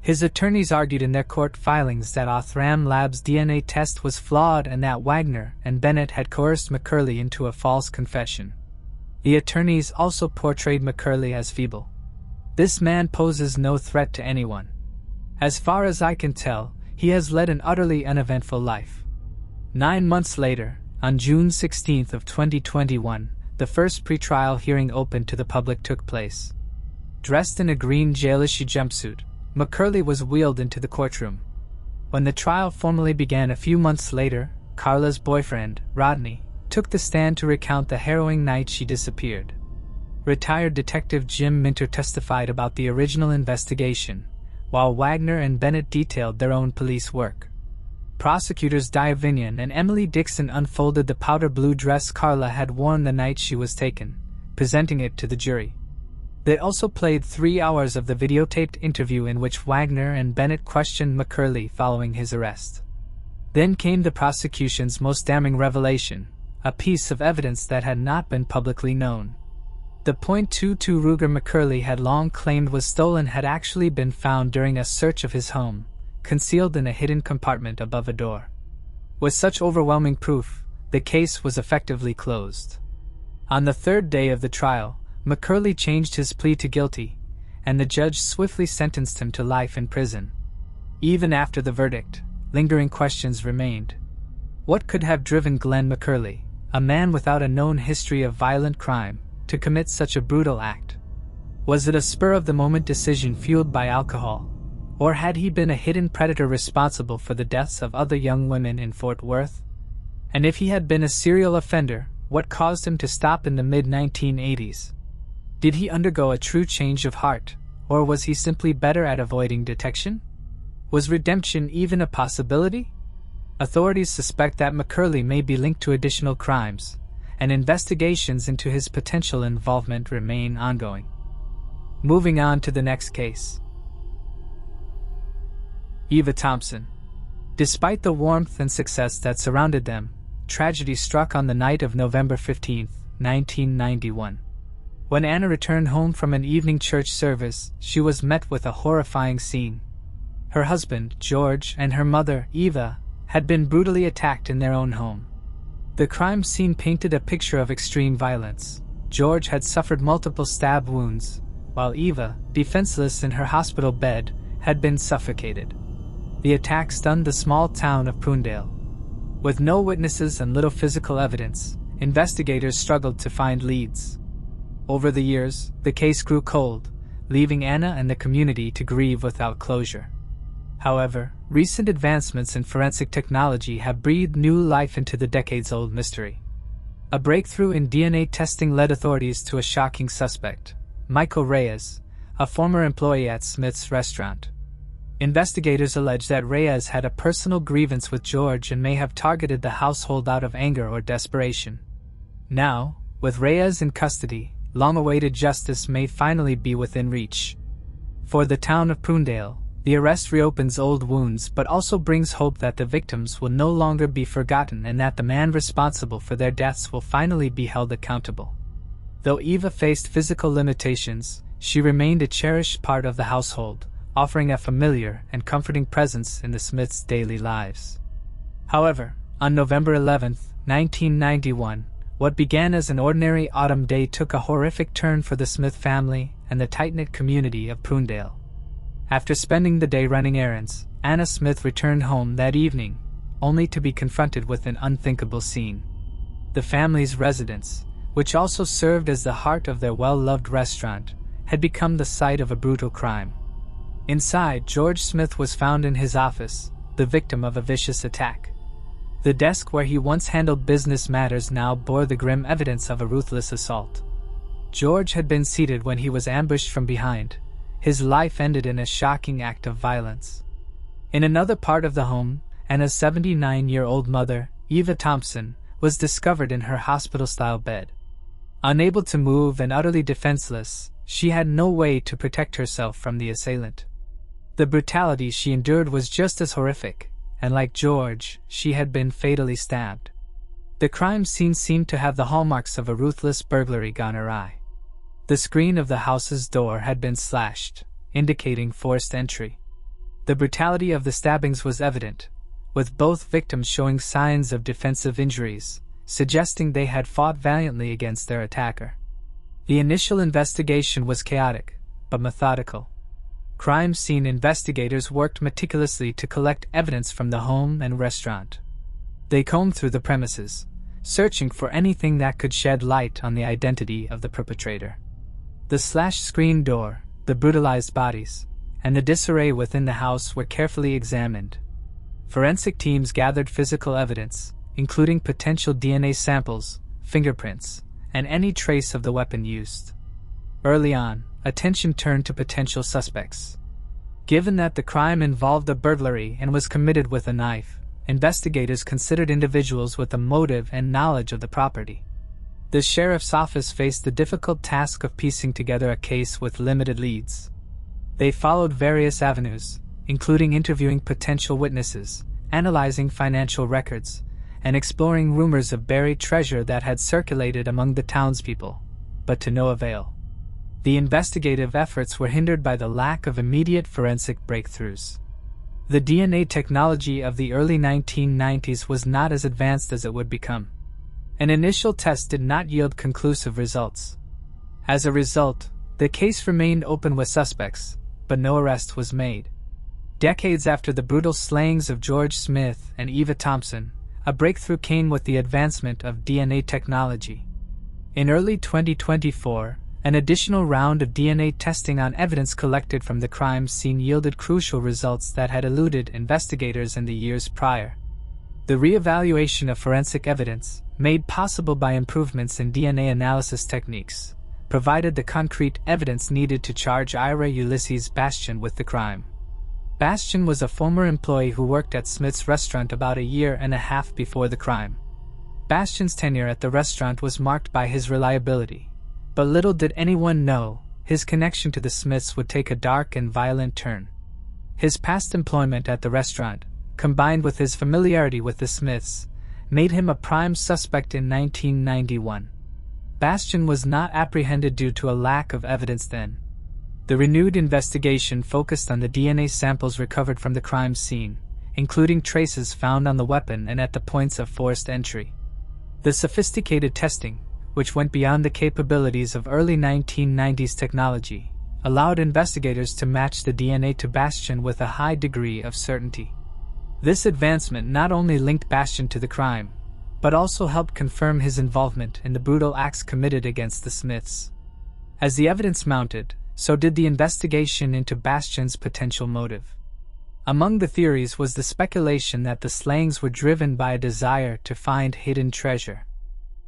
His attorneys argued in their court filings that Othram Labs' DNA test was flawed and that Wagner and Bennett had coerced McCurley into a false confession. The attorneys also portrayed McCurley as feeble. "This man poses no threat to anyone. As far as I can tell, he has led an utterly uneventful life." 9 months later, on June 16th of 2021, the first pretrial hearing open to the public took place. Dressed in a green jailish jumpsuit, McCurley was wheeled into the courtroom. When the trial formally began a few months later, Carla's boyfriend, Rodney, took the stand to recount the harrowing night she disappeared. Retired Detective Jim Minter testified about the original investigation, while Wagner and Bennett detailed their own police work. Prosecutors Diavinian and Emily Dixon unfolded the powder blue dress Carla had worn the night she was taken, presenting it to the jury. They also played 3 hours of the videotaped interview in which Wagner and Bennett questioned McCurley following his arrest. Then came the prosecution's most damning revelation, a piece of evidence that had not been publicly known. The .22 Ruger McCurley had long claimed was stolen had actually been found during a search of his home, concealed in a hidden compartment above a door. With such overwhelming proof, the case was effectively closed. On the third day of the trial, McCurley changed his plea to guilty, and the judge swiftly sentenced him to life in prison. Even after the verdict, lingering questions remained. What could have driven Glenn McCurley, a man without a known history of violent crime, to commit such a brutal act? Was it a spur-of-the-moment decision fueled by alcohol, or had he been a hidden predator responsible for the deaths of other young women in Fort Worth? And if he had been a serial offender, what caused him to stop in the mid-1980s? Did he undergo a true change of heart, or was he simply better at avoiding detection? Was redemption even a possibility? Authorities suspect that McCurley may be linked to additional crimes, and investigations into his potential involvement remain ongoing. Moving on to the next case. Eva Thompson. Despite the warmth and success that surrounded them, tragedy struck on the night of November 15, 1991. When Anna returned home from an evening church service, she was met with a horrifying scene. Her husband, George, and her mother, Eva, had been brutally attacked in their own home. The crime scene painted a picture of extreme violence. George had suffered multiple stab wounds, while Eva, defenseless in her hospital bed, had been suffocated. The attack stunned the small town of Prunedale. With no witnesses and little physical evidence, investigators struggled to find leads. Over the years, the case grew cold, leaving Anna and the community to grieve without closure. However, recent advancements in forensic technology have breathed new life into the decades-old mystery. A breakthrough in DNA testing led authorities to a shocking suspect, Michael Reyes, a former employee at Smith's restaurant. Investigators allege that Reyes had a personal grievance with George and may have targeted the household out of anger or desperation. Now, with Reyes in custody, long-awaited justice may finally be within reach. For the town of Prunedale, the arrest reopens old wounds but also brings hope that the victims will no longer be forgotten and that the man responsible for their deaths will finally be held accountable. Though Eva faced physical limitations, she remained a cherished part of the household, offering a familiar and comforting presence in the Smiths' daily lives. However, on November 11, 1991, what began as an ordinary autumn day took a horrific turn for the Smith family and the tight-knit community of Prunedale. After spending the day running errands, Anna Smith returned home that evening, only to be confronted with an unthinkable scene. The family's residence, which also served as the heart of their well-loved restaurant, had become the site of a brutal crime. Inside, George Smith was found in his office, the victim of a vicious attack. The desk where he once handled business matters now bore the grim evidence of a ruthless assault. George had been seated when he was ambushed from behind. His life ended in a shocking act of violence. In another part of the home, Anna's 79-year-old mother, Eva Thompson, was discovered in her hospital-style bed. Unable to move and utterly defenseless, she had no way to protect herself from the assailant. The brutality she endured was just as horrific, and like George, she had been fatally stabbed. The crime scene seemed to have the hallmarks of a ruthless burglary gone awry. The screen of the house's door had been slashed, indicating forced entry. The brutality of the stabbings was evident, with both victims showing signs of defensive injuries, suggesting they had fought valiantly against their attacker. The initial investigation was chaotic, but methodical. Crime scene investigators worked meticulously to collect evidence from the home and restaurant. They combed through the premises, searching for anything that could shed light on the identity of the perpetrator. The slashed screen door, the brutalized bodies, and the disarray within the house were carefully examined. Forensic teams gathered physical evidence, including potential DNA samples, fingerprints, and any trace of the weapon used. Early on, attention turned to potential suspects. Given that the crime involved a burglary and was committed with a knife, investigators considered individuals with a motive and knowledge of the property. The sheriff's office faced the difficult task of piecing together a case with limited leads. They followed various avenues, including interviewing potential witnesses, analyzing financial records, and exploring rumors of buried treasure that had circulated among the townspeople. but to no avail. The investigative efforts were hindered by the lack of immediate forensic breakthroughs. The DNA technology of the early 1990s was not as advanced as it would become. An initial test did not yield conclusive results. As a result, the case remained open with suspects, but no arrest was made. Decades after the brutal slayings of George Smith and Eva Thompson, a breakthrough came with the advancement of DNA technology. In early 2024, an additional round of DNA testing on evidence collected from the crime scene yielded crucial results that had eluded investigators in the years prior. The re-evaluation of forensic evidence, made possible by improvements in DNA analysis techniques, provided the concrete evidence needed to charge Ira Ulysses Bastian with the crime. Bastian was a former employee who worked at Smith's restaurant about a year and a half before the crime. Bastian's tenure at the restaurant was marked by his reliability, but little did anyone know his connection to the Smiths would take a dark and violent turn. His past employment at the restaurant, combined with his familiarity with the Smiths, made him a prime suspect in 1991. Bastian was not apprehended due to a lack of evidence then. The renewed investigation focused on the DNA samples recovered from the crime scene, including traces found on the weapon and at the points of forced entry. The sophisticated testing, which went beyond the capabilities of early 1990s technology, allowed investigators to match the DNA to Bastian with a high degree of certainty. This advancement not only linked Bastian to the crime, but also helped confirm his involvement in the brutal acts committed against the Smiths. As the evidence mounted, so did the investigation into Bastian's potential motive. Among the theories was the speculation that the slayings were driven by a desire to find hidden treasure.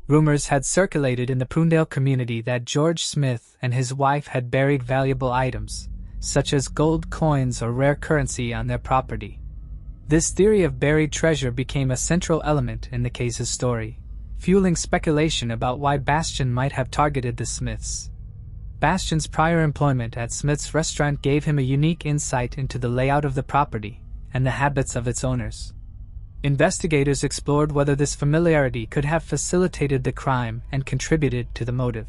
Rumors had circulated in the Prunedale community that George Smith and his wife had buried valuable items, such as gold coins or rare currency, on their property. This theory of buried treasure became a central element in the case's story, fueling speculation about why Bastian might have targeted the Smiths. Bastian's prior employment at Smith's restaurant gave him a unique insight into the layout of the property and the habits of its owners. Investigators explored whether this familiarity could have facilitated the crime and contributed to the motive.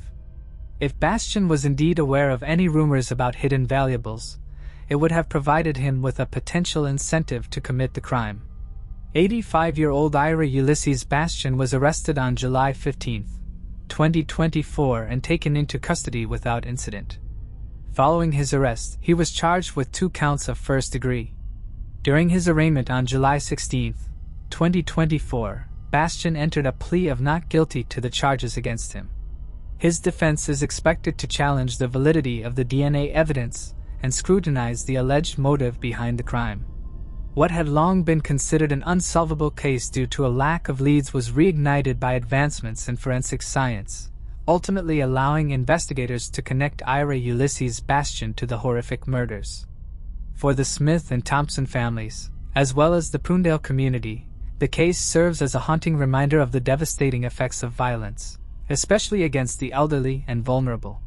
If Bastian was indeed aware of any rumors about hidden valuables, it would have provided him with a potential incentive to commit the crime. 85-year-old Ira Ulysses Bastian was arrested on July 15, 2024 and taken into custody without incident. Following his arrest, he was charged with 2 counts of first degree. During his arraignment on July 16, 2024, Bastian entered a plea of not guilty to the charges against him. His defense is expected to challenge the validity of the DNA evidence and scrutinize the alleged motive behind the crime. What had long been considered an unsolvable case due to a lack of leads was reignited by advancements in forensic science, ultimately allowing investigators to connect Ira Ulysses Bastian to the horrific murders. For the Smith and Thompson families, as well as the Prunedale community, the case serves as a haunting reminder of the devastating effects of violence, especially against the elderly and vulnerable.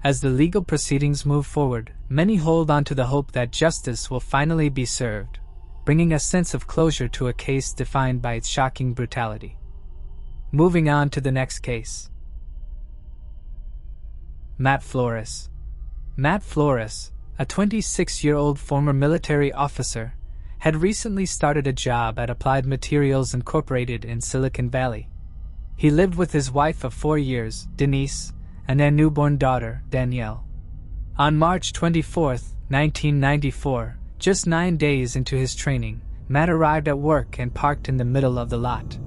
As the legal proceedings move forward, many hold on to the hope that justice will finally be served, bringing a sense of closure to a case defined by its shocking brutality. Moving on to the next case. Matt Flores. Matt Flores, a 26-year-old former military officer, had recently started a job at Applied Materials Incorporated in Silicon Valley. He lived with his wife of 4 years, Denise, and their newborn daughter, Danielle. On March 24, 1994, just 9 days into his training, Matt arrived at work and parked in the middle of the lot.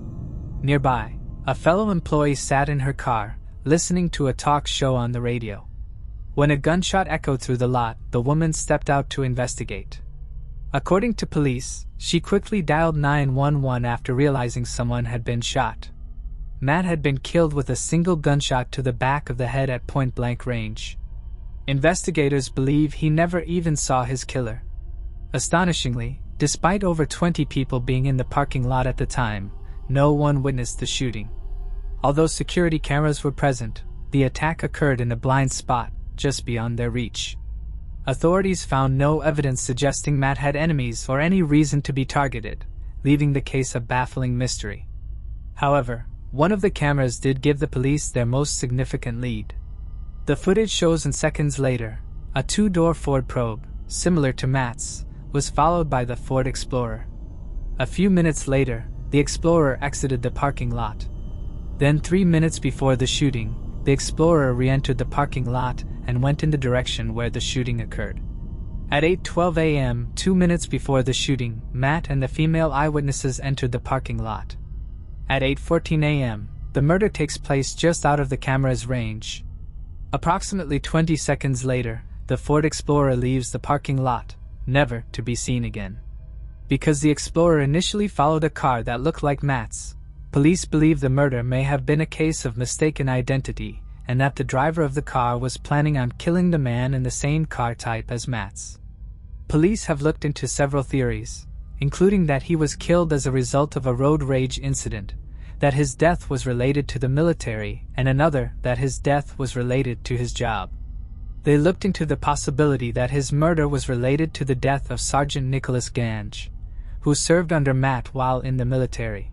Nearby, a fellow employee sat in her car, listening to a talk show on the radio. When a gunshot echoed through the lot, the woman stepped out to investigate. According to police, she quickly dialed 911 after realizing someone had been shot. Matt had been killed with a single gunshot to the back of the head at point-blank range. Investigators believe he never even saw his killer. Astonishingly, despite over 20 people being in the parking lot at the time, no one witnessed the shooting. Although security cameras were present, the attack occurred in a blind spot, just beyond their reach. Authorities found no evidence suggesting Matt had enemies or any reason to be targeted, leaving the case a baffling mystery. However, one of the cameras did give the police their most significant lead. The footage shows in seconds later, a two-door Ford Probe, similar to Matt's, was followed by the Ford Explorer. A few minutes later, the Explorer exited the parking lot. Then 3 minutes before the shooting, the Explorer re-entered the parking lot and went in the direction where the shooting occurred. At 8:12 a.m., 2 minutes before the shooting, Matt and the female eyewitnesses entered the parking lot. At 8:14 a.m., the murder takes place just out of the camera's range. Approximately 20 seconds later, the Ford Explorer leaves the parking lot, never to be seen again. Because the Explorer initially followed a car that looked like Matt's, police believe the murder may have been a case of mistaken identity, and that the driver of the car was planning on killing the man in the same car type as Matt's. Police have looked into several theories, including that he was killed as a result of a road rage incident, that his death was related to the military, and another that his death was related to his job. They looked into the possibility that his murder was related to the death of Sergeant Nicholas Gange, who served under Matt while in the military.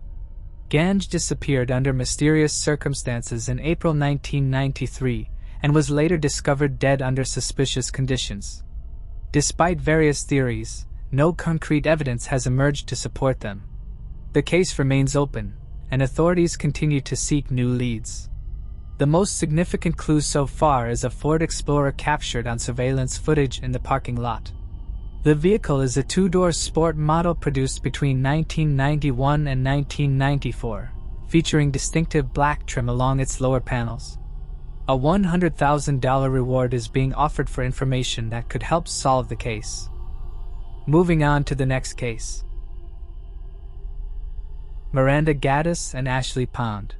Gange disappeared under mysterious circumstances in April 1993 and was later discovered dead under suspicious conditions. Despite various theories, no concrete evidence has emerged to support them. The case remains open, and authorities continue to seek new leads. The most significant clue so far is a Ford Explorer captured on surveillance footage in the parking lot. The vehicle is a two-door sport model produced between 1991 and 1994, featuring distinctive black trim along its lower panels. A $100,000 reward is being offered for information that could help solve the case. Moving on to the next case. Miranda Gaddis and Ashley Pond.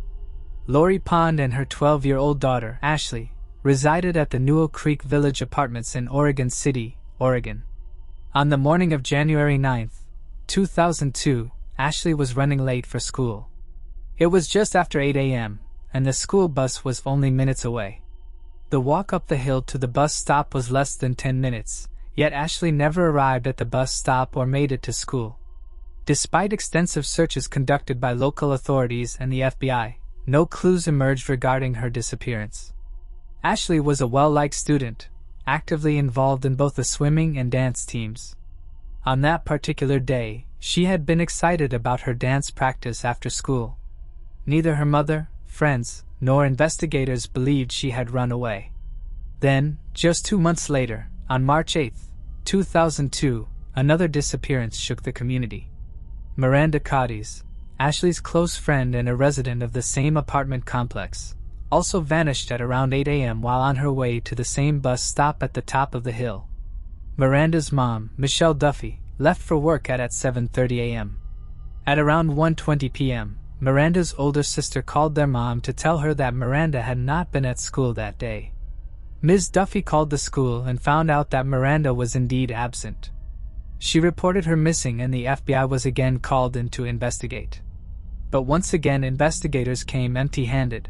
Lori Pond and her 12-year-old daughter, Ashley, resided at the Newell Creek Village Apartments in Oregon City, Oregon. On the morning of January 9, 2002, Ashley was running late for school. It was just after 8 a.m., and the school bus was only minutes away. The walk up the hill to the bus stop was less than 10 minutes, yet Ashley never arrived at the bus stop or made it to school. Despite extensive searches conducted by local authorities and the FBI, no clues emerged regarding her disappearance. Ashley was a well-liked student, actively involved in both the swimming and dance teams. On that particular day, she had been excited about her dance practice after school. Neither her mother, friends, nor investigators believed she had run away. Then, just 2 months later, on March 8, 2002, another disappearance shook the community. Miranda Gaddis, Ashley's close friend and a resident of the same apartment complex, also vanished at around 8 a.m. while on her way to the same bus stop at the top of the hill. Miranda's mom, Michelle Duffy, left for work at 7:30 a.m. At around 1:20 p.m., Miranda's older sister called their mom to tell her that Miranda had not been at school that day. Ms. Duffy called the school and found out that Miranda was indeed absent. She reported her missing and the FBI was again called in to investigate. But once again investigators came empty-handed.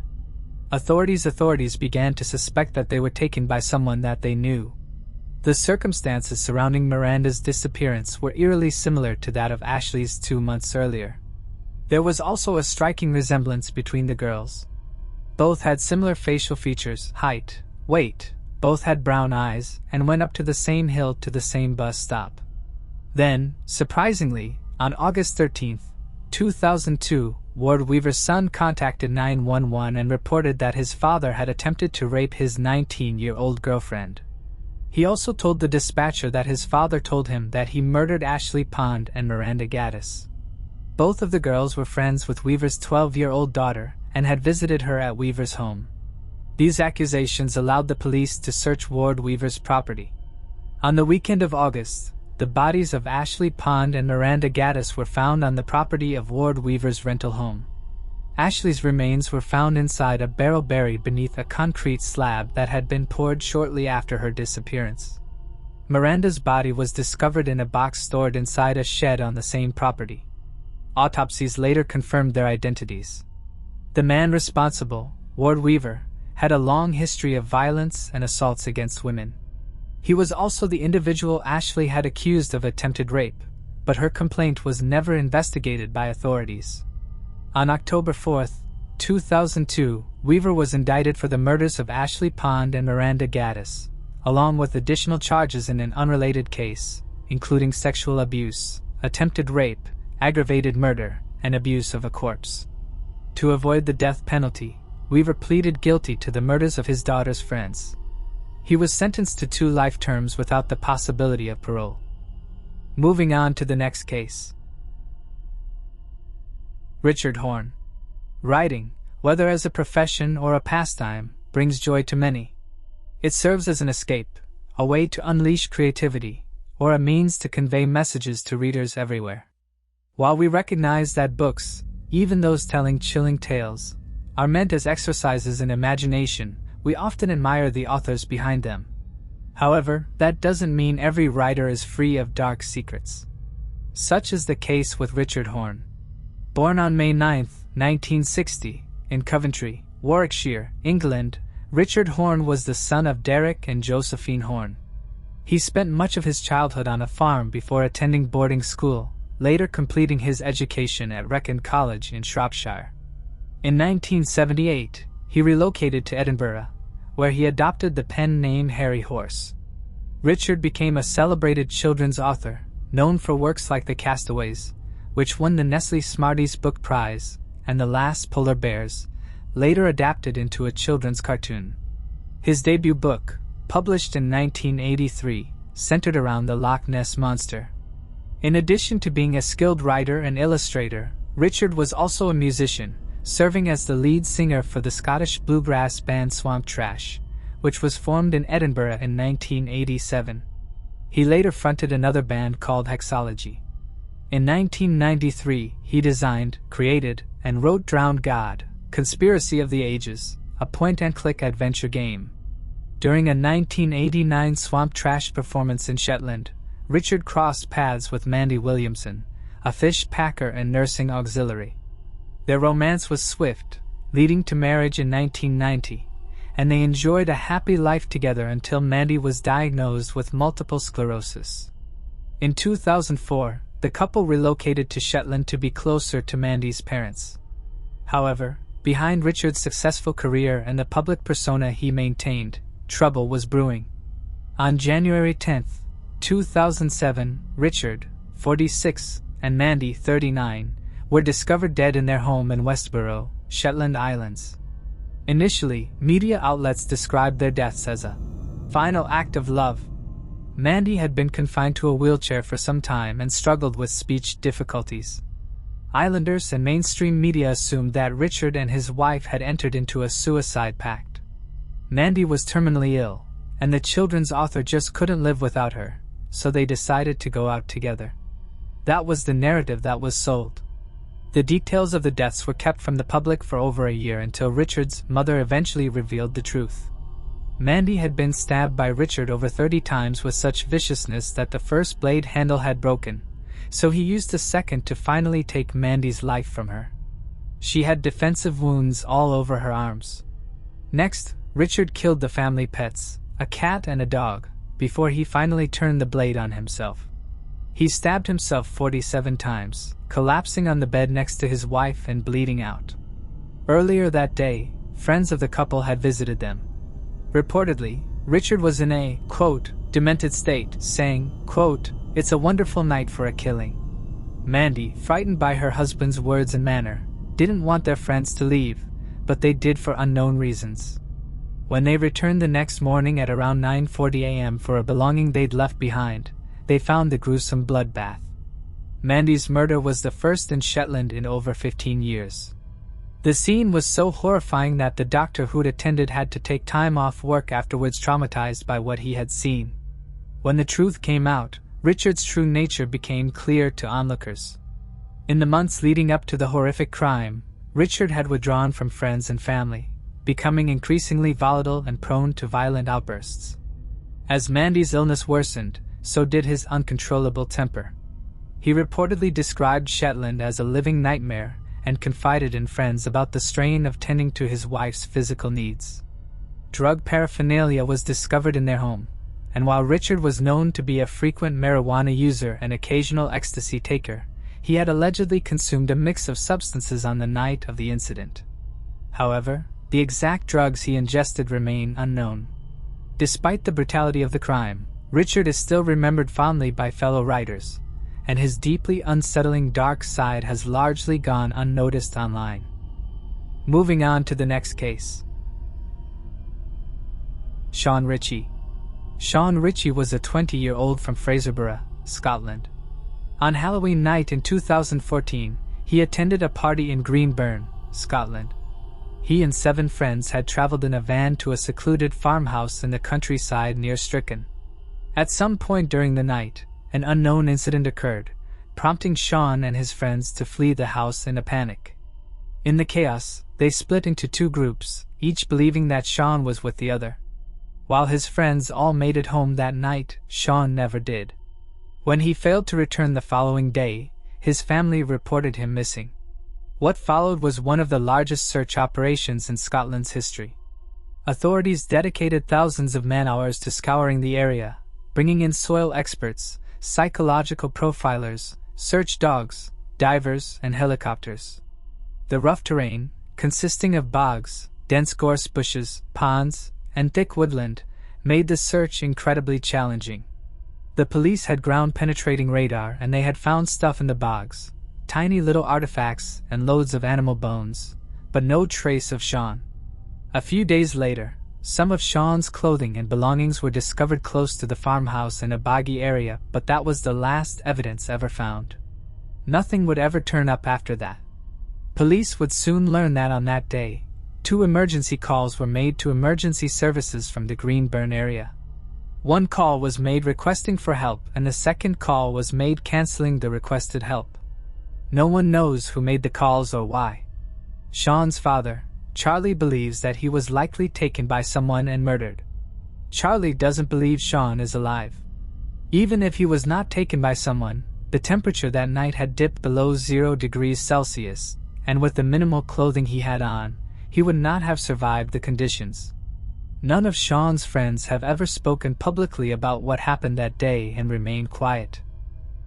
Authorities began to suspect that they were taken by someone that they knew. The circumstances surrounding Miranda's disappearance were eerily similar to that of Ashley's 2 months earlier. There was also a striking resemblance between the girls. Both had similar facial features, height, weight, both had brown eyes, and went up to the same hill to the same bus stop. Then, surprisingly, on August 13, 2002, Ward Weaver's son contacted 911 and reported that his father had attempted to rape his 19-year-old girlfriend. He also told the dispatcher that his father told him that he murdered Ashley Pond and Miranda Gaddis. Both of the girls were friends with Weaver's 12-year-old daughter and had visited her at Weaver's home. These accusations allowed the police to search Ward Weaver's property. On the weekend of August, the bodies of Ashley Pond and Miranda Gaddis were found on the property of Ward Weaver's rental home. Ashley's remains were found inside a barrel buried beneath a concrete slab that had been poured shortly after her disappearance. Miranda's body was discovered in a box stored inside a shed on the same property. Autopsies later confirmed their identities. The man responsible, Ward Weaver, had a long history of violence and assaults against women. He was also the individual Ashley had accused of attempted rape, but her complaint was never investigated by authorities. On October 4, 2002, Weaver was indicted for the murders of Ashley Pond and Miranda Gaddis, along with additional charges in an unrelated case, including sexual abuse, attempted rape, aggravated murder, and abuse of a corpse. To avoid the death penalty, Weaver pleaded guilty to the murders of his daughter's friends. He was sentenced to 2 life terms without the possibility of parole. Moving on to the next case. Richard Horne. Writing, whether as a profession or a pastime, brings joy to many. It serves as an escape, a way to unleash creativity, or a means to convey messages to readers everywhere. While we recognize that books, even those telling chilling tales, are meant as exercises in imagination, we often admire the authors behind them. However, that doesn't mean every writer is free of dark secrets. Such is the case with Richard Horne. Born on May 9, 1960, in Coventry, Warwickshire, England, Richard Horne was the son of Derek and Josephine Horne. He spent much of his childhood on a farm before attending boarding school, later completing his education at Wrekin College in Shropshire. In 1978, he relocated to Edinburgh, where he adopted the pen name Harry Horse. Richard became a celebrated children's author, known for works like The Castaways, which won the Nestle Smarties Book Prize, and The Last Polar Bears, later adapted into a children's cartoon. His debut book, published in 1983, centered around the Loch Ness Monster. In addition to being a skilled writer and illustrator, Richard was also a musician, serving as the lead singer for the Scottish bluegrass band Swamp Trash, which was formed in Edinburgh in 1987. He later fronted another band called Hexology. In 1993, he designed, created, and wrote Drowned God, Conspiracy of the Ages, a point-and-click adventure game. During a 1989 Swamp Trash performance in Shetland, Richard crossed paths with Mandy Williamson, a fish packer and nursing auxiliary. Their romance was swift, leading to marriage in 1990, and they enjoyed a happy life together until Mandy was diagnosed with multiple sclerosis. In 2004, the couple relocated to Shetland to be closer to Mandy's parents. However, behind Richard's successful career and the public persona he maintained, trouble was brewing. On January 10, 2007, Richard, 46, and Mandy, 39, were discovered dead in their home in Westborough, Shetland Islands. Initially, media outlets described their deaths as a final act of love. Mandy had been confined to a wheelchair for some time and struggled with speech difficulties. Islanders and mainstream media assumed that Richard and his wife had entered into a suicide pact. Mandy was terminally ill, and the children's author just couldn't live without her, so they decided to go out together. That was the narrative that was sold. The details of the deaths were kept from the public for over a year until Richard's mother eventually revealed the truth. Mandy had been stabbed by Richard over 30 times with such viciousness that the first blade handle had broken, so he used the second to finally take Mandy's life from her. She had defensive wounds all over her arms. Next, Richard killed the family pets, a cat and a dog, before he finally turned the blade on himself. He stabbed himself 47 times, collapsing on the bed next to his wife and bleeding out. Earlier that day, friends of the couple had visited them. Reportedly, Richard was in a, quote, demented state, saying, quote, "It's a wonderful night for a killing." Mandy, frightened by her husband's words and manner, didn't want their friends to leave, but they did for unknown reasons. When they returned the next morning at around 9:40 a.m. for a belonging they'd left behind, they found the gruesome bloodbath. Mandy's murder was the first in Shetland in over 15 years. The scene was so horrifying that the doctor who'd attended had to take time off work afterwards, traumatized by what he had seen. When the truth came out, Richard's true nature became clear to onlookers. In the months leading up to the horrific crime, Richard had withdrawn from friends and family, becoming increasingly volatile and prone to violent outbursts. As Mandy's illness worsened, so did his uncontrollable temper. He reportedly described Shetland as a living nightmare and confided in friends about the strain of tending to his wife's physical needs. Drug paraphernalia was discovered in their home, and while Richard was known to be a frequent marijuana user and occasional ecstasy taker, he had allegedly consumed a mix of substances on the night of the incident. However, The exact drugs he ingested remain unknown. Despite the brutality of the crime, Richard is still remembered fondly by fellow writers, and his deeply unsettling dark side has largely gone unnoticed online. Moving on to the next case. Shaun Ritchie. Shaun Ritchie was a 20-year-old from Fraserburgh, Scotland. On Halloween night in 2014, he attended a party in Greenburn, Scotland. He and 7 friends had traveled in a van to a secluded farmhouse in the countryside near Stricken. At some point during the night, an unknown incident occurred, prompting Shaun and his friends to flee the house in a panic. In the chaos, they split into 2 groups, each believing that Shaun was with the other. While his friends all made it home that night, Shaun never did. When he failed to return the following day, his family reported him missing. What followed was one of the largest search operations in Scotland's history. Authorities dedicated thousands of man-hours to scouring the area, bringing in soil experts, psychological profilers, search dogs, divers, and helicopters. The rough terrain, consisting of bogs, dense gorse bushes, ponds, and thick woodland, made the search incredibly challenging. The police had ground-penetrating radar, and they had found stuff in the bogs, tiny little artifacts and loads of animal bones, but no trace of Shaun. A few days later, some of Shaun's clothing and belongings were discovered close to the farmhouse in a boggy area, but that was the last evidence ever found. Nothing would ever turn up after that. Police would soon learn that on that day, 2 emergency calls were made to emergency services from the Greenburn area. One call was made requesting for help, and the second call was made canceling the requested help. No one knows who made the calls or why. Shaun's father, Charlie, believes that he was likely taken by someone and murdered. Charlie doesn't believe Shaun is alive. Even if he was not taken by someone, the temperature that night had dipped below 0 degrees Celsius, and with the minimal clothing he had on, he would not have survived the conditions. None of Shaun's friends have ever spoken publicly about what happened that day and remained quiet.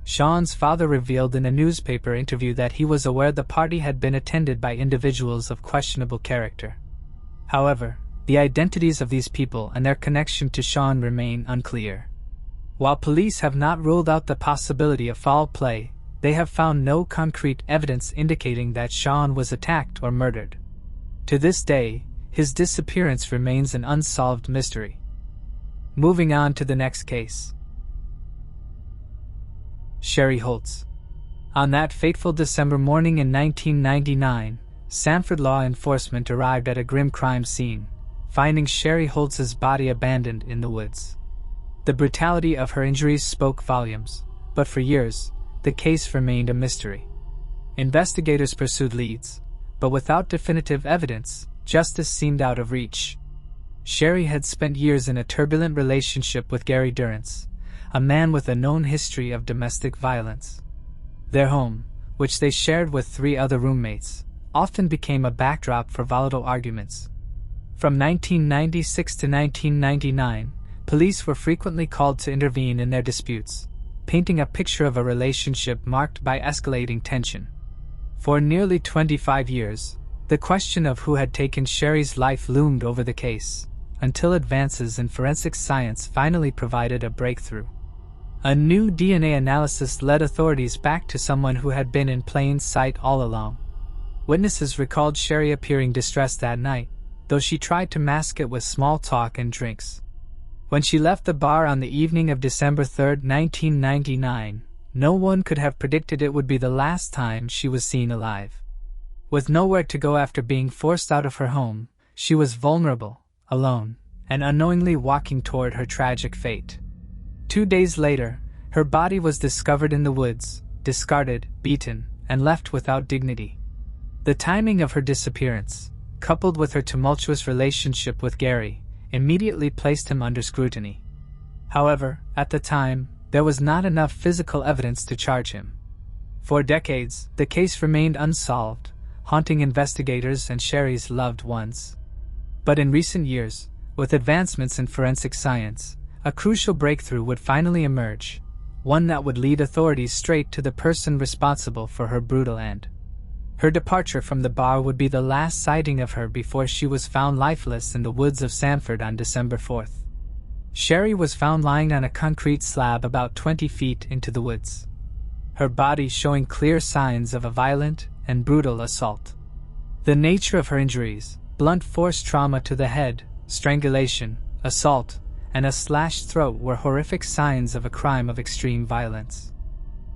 Shaun's father revealed in a newspaper interview that he was aware the party had been attended by individuals of questionable character. However, the identities of these people and their connection to Shaun remain unclear. While police have not ruled out the possibility of foul play, they have found no concrete evidence indicating that Shaun was attacked or murdered. To this day, his disappearance remains an unsolved mystery. Moving on to the next case. Sherry Holtz. On that fateful December morning in 1999, Sanford law enforcement arrived at a grim crime scene, finding Sherry Holtz's body abandoned in the woods. The brutality of her injuries spoke volumes, but for years, the case remained a mystery. Investigators pursued leads, but without definitive evidence, justice seemed out of reach. Sherry had spent years in a turbulent relationship with Gary Durrance, a man with a known history of domestic violence. Their home, which they shared with 3 other roommates, often became a backdrop for volatile arguments. From 1996 to 1999, police were frequently called to intervene in their disputes, painting a picture of a relationship marked by escalating tension. For nearly 25 years, the question of who had taken Sherry's life loomed over the case, until advances in forensic science finally provided a breakthrough. A new DNA analysis led authorities back to someone who had been in plain sight all along. Witnesses recalled Sherry appearing distressed that night, though she tried to mask it with small talk and drinks. When she left the bar on the evening of December 3, 1999, no one could have predicted it would be the last time she was seen alive. With nowhere to go after being forced out of her home, she was vulnerable, alone, and unknowingly walking toward her tragic fate. 2 days later, her body was discovered in the woods, discarded, beaten, and left without dignity. The timing of her disappearance, coupled with her tumultuous relationship with Gary, immediately placed him under scrutiny. However, at the time, there was not enough physical evidence to charge him. For decades, the case remained unsolved, haunting investigators and Sherry's loved ones. But in recent years, with advancements in forensic science, a crucial breakthrough would finally emerge, one that would lead authorities straight to the person responsible for her brutal end. Her departure from the bar would be the last sighting of her before she was found lifeless in the woods of Sanford on December 4th. Sherry was found lying on a concrete slab about 20 feet into the woods, her body showing clear signs of a violent and brutal assault. The nature of her injuries, blunt force trauma to the head, strangulation, assault, and a slashed throat, were horrific signs of a crime of extreme violence.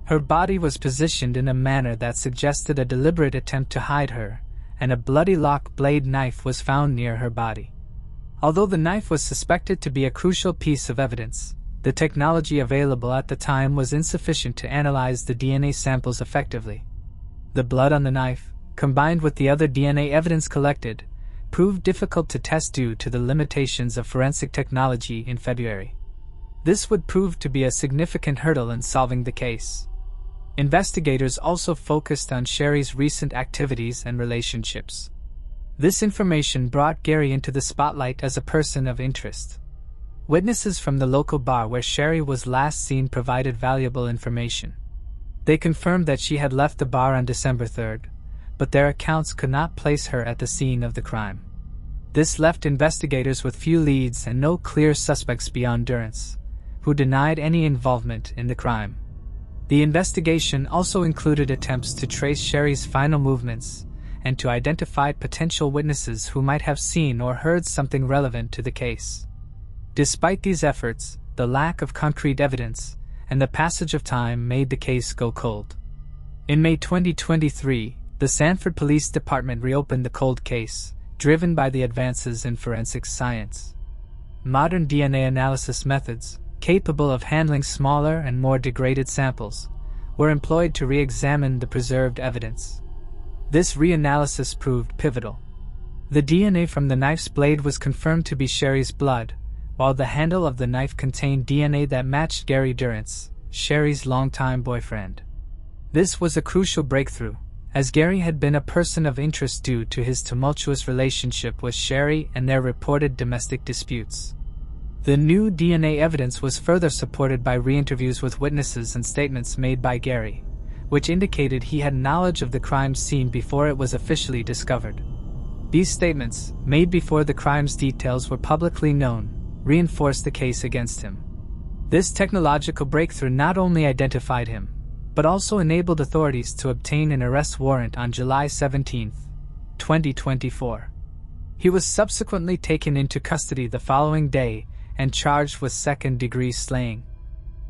Her body was positioned in a manner that suggested a deliberate attempt to hide her, and a bloody lock blade knife was found near her body. Although the knife was suspected to be a crucial piece of evidence, the technology available at the time was insufficient to analyze the DNA samples effectively. The blood on the knife, combined with the other DNA evidence collected, proved difficult to test due to the limitations of forensic technology in February. This would prove to be a significant hurdle in solving the case. Investigators also focused on Sherry's recent activities and relationships. This information brought Gary into the spotlight as a person of interest. Witnesses from the local bar where Sherry was last seen provided valuable information. They confirmed that she had left the bar on December 3rd, but their accounts could not place her at the scene of the crime. This left investigators with few leads and no clear suspects beyond Durrance, who denied any involvement in the crime. The investigation also included attempts to trace Sherry's final movements and to identify potential witnesses who might have seen or heard something relevant to the case. Despite these efforts, the lack of concrete evidence and the passage of time made the case go cold. In May 2023, the Sanford Police Department reopened the cold case, driven by the advances in forensic science. Modern DNA analysis methods, capable of handling smaller and more degraded samples, were employed to re-examine the preserved evidence. This reanalysis proved pivotal. The DNA from the knife's blade was confirmed to be Sherry's blood, while the handle of the knife contained DNA that matched Gary Durrance, Sherry's longtime boyfriend. This was a crucial breakthrough, as Gary had been a person of interest due to his tumultuous relationship with Sherry and their reported domestic disputes. The new DNA evidence was further supported by re-interviews with witnesses and statements made by Gary, which indicated he had knowledge of the crime scene before it was officially discovered. These statements, made before the crime's details were publicly known, reinforced the case against him. This technological breakthrough not only identified him, but also enabled authorities to obtain an arrest warrant on July 17, 2024. He was subsequently taken into custody the following day and charged with second-degree slaying.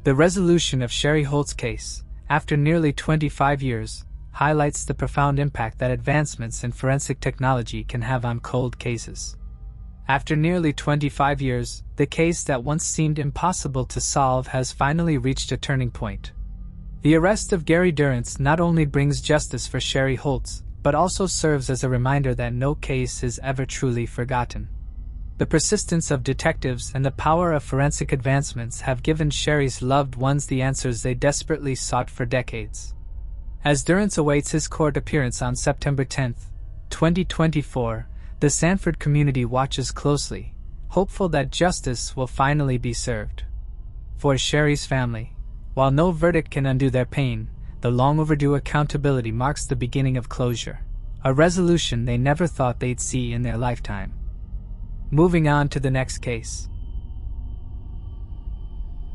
The resolution of Sherry Holt's case, after nearly 25 years, highlights the profound impact that advancements in forensic technology can have on cold cases. After nearly 25 years, the case that once seemed impossible to solve has finally reached a turning point. The arrest of Gary Durrance not only brings justice for Sherry Holtz, but also serves as a reminder that no case is ever truly forgotten. The persistence of detectives and the power of forensic advancements have given Sherry's loved ones the answers they desperately sought for decades. As Durrance awaits his court appearance on September 10, 2024, the Sanford community watches closely, hopeful that justice will finally be served. For Sherry's family, while no verdict can undo their pain, the long-overdue accountability marks the beginning of closure, a resolution they never thought they'd see in their lifetime. Moving on to the next case.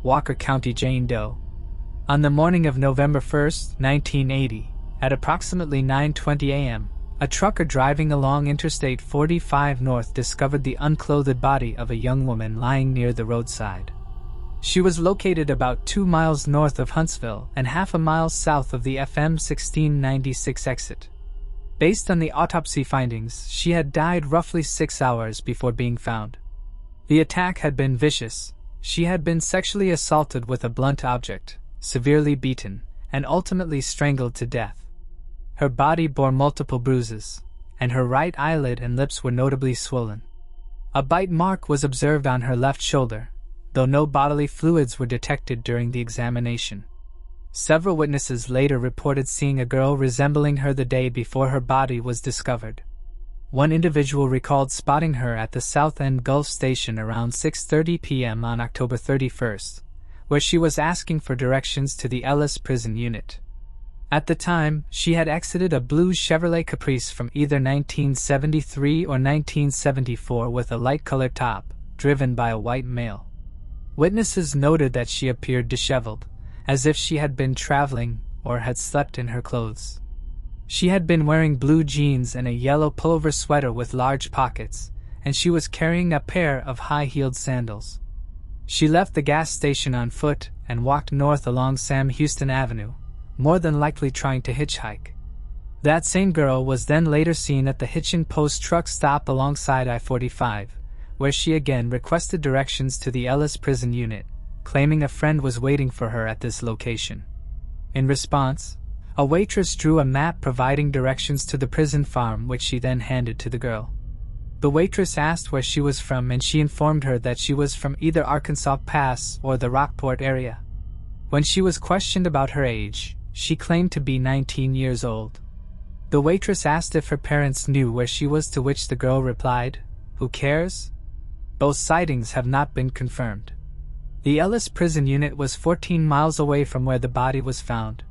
Walker County Jane Doe. On the morning of November 1, 1980, at approximately 9:20 a.m., a trucker driving along Interstate 45 North discovered the unclothed body of a young woman lying near the roadside. She was located about 2 miles north of Huntsville and half a mile south of the FM 1696 exit. Based on the autopsy findings, she had died roughly 6 hours before being found. The attack had been vicious. She had been sexually assaulted with a blunt object, severely beaten, and ultimately strangled to death. Her body bore multiple bruises, and her right eyelid and lips were notably swollen. A bite mark was observed on her left shoulder, though no bodily fluids were detected during the examination. Several witnesses later reported seeing a girl resembling her the day before her body was discovered. One individual recalled spotting her at the South End Gulf Station around 6:30 p.m. on October 31st, where she was asking for directions to the Ellis prison unit. At the time, she had exited a blue Chevrolet Caprice from either 1973 or 1974 with a light-colored top, driven by a white male. Witnesses noted that she appeared disheveled, as if she had been traveling or had slept in her clothes. She had been wearing blue jeans and a yellow pullover sweater with large pockets, and she was carrying a pair of high-heeled sandals. She left the gas station on foot and walked north along Sam Houston Avenue, more than likely trying to hitchhike. That same girl was then later seen at the Hitchin Post truck stop alongside I-45, where she again requested directions to the Ellis prison unit, claiming a friend was waiting for her at this location. In response, a waitress drew a map providing directions to the prison farm, which she then handed to the girl. The waitress asked where she was from, and she informed her that she was from either Arkansas Pass or the Rockport area. When she was questioned about her age, she claimed to be 19 years old. The waitress asked if her parents knew where she was, to which the girl replied, "Who cares?" Both sightings have not been confirmed. The Ellis prison unit was 14 miles away from where the body was found.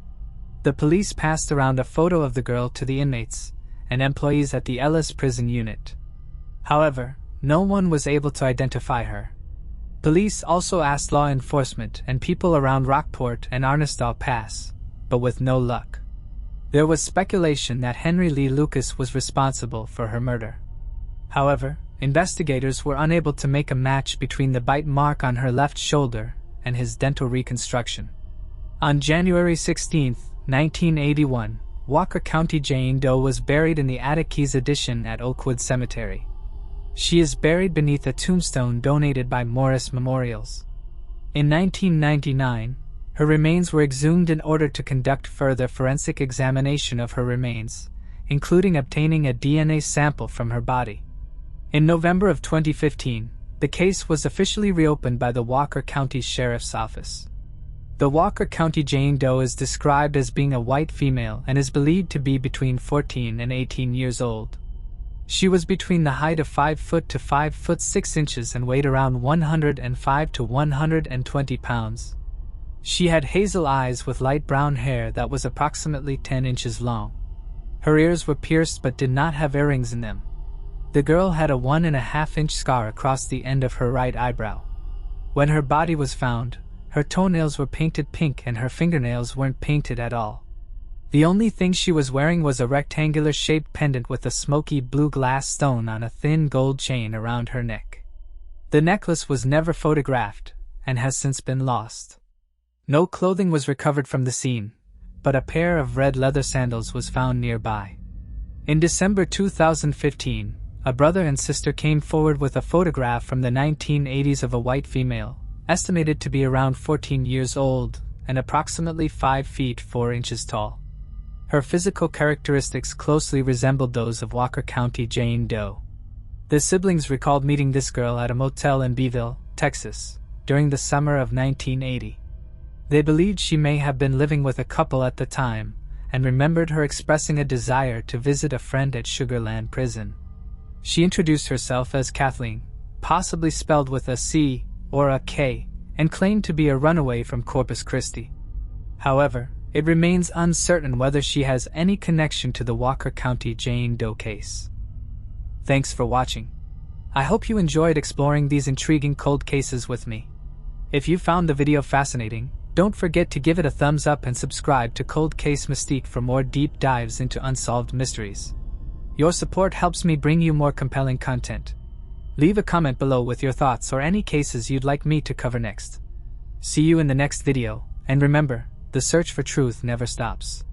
The police passed around a photo of the girl to the inmates and employees at the Ellis prison unit. However, no one was able to identify her. Police also asked law enforcement and people around Rockport and Arkansas Pass, but with no luck. There was speculation that Henry Lee Lucas was responsible for her murder. However, investigators were unable to make a match between the bite mark on her left shoulder and his dental reconstruction. On January 16, 1981, Walker County Jane Doe was buried in the Atticus addition at Oakwood Cemetery. She is buried beneath a tombstone donated by Morris Memorials. In 1999, her remains were exhumed in order to conduct further forensic examination of her remains, including obtaining a DNA sample from her body. In November of 2015, the case was officially reopened by the Walker County Sheriff's Office. The Walker County Jane Doe is described as being a white female and is believed to be between 14 and 18 years old. She was between the height of 5 foot to 5 foot 6 inches and weighed around 105 to 120 pounds. She had hazel eyes with light brown hair that was approximately 10 inches long. Her ears were pierced but did not have earrings in them. The girl had a 1.5-inch scar across the end of her right eyebrow. When her body was found, her toenails were painted pink and her fingernails weren't painted at all. The only thing she was wearing was a rectangular-shaped pendant with a smoky blue glass stone on a thin gold chain around her neck. The necklace was never photographed and has since been lost. No clothing was recovered from the scene, but a pair of red leather sandals was found nearby. In December 2015, a brother and sister came forward with a photograph from the 1980s of a white female, estimated to be around 14 years old and approximately 5 feet 4 inches tall. Her physical characteristics closely resembled those of Walker County Jane Doe. The siblings recalled meeting this girl at a motel in Beeville, Texas, during the summer of 1980. They believed she may have been living with a couple at the time, and remembered her expressing a desire to visit a friend at Sugar Land Prison. She introduced herself as Kathleen, possibly spelled with a C or a K, and claimed to be a runaway from Corpus Christi. However, it remains uncertain whether she has any connection to the Walker County Jane Doe case. Thanks for watching. I hope you enjoyed exploring these intriguing cold cases with me. If you found the video fascinating, don't forget to give it a thumbs up and subscribe to Cold Case Mystique for more deep dives into unsolved mysteries. Your support helps me bring you more compelling content. Leave a comment below with your thoughts or any cases you'd like me to cover next. See you in the next video, and remember, the search for truth never stops.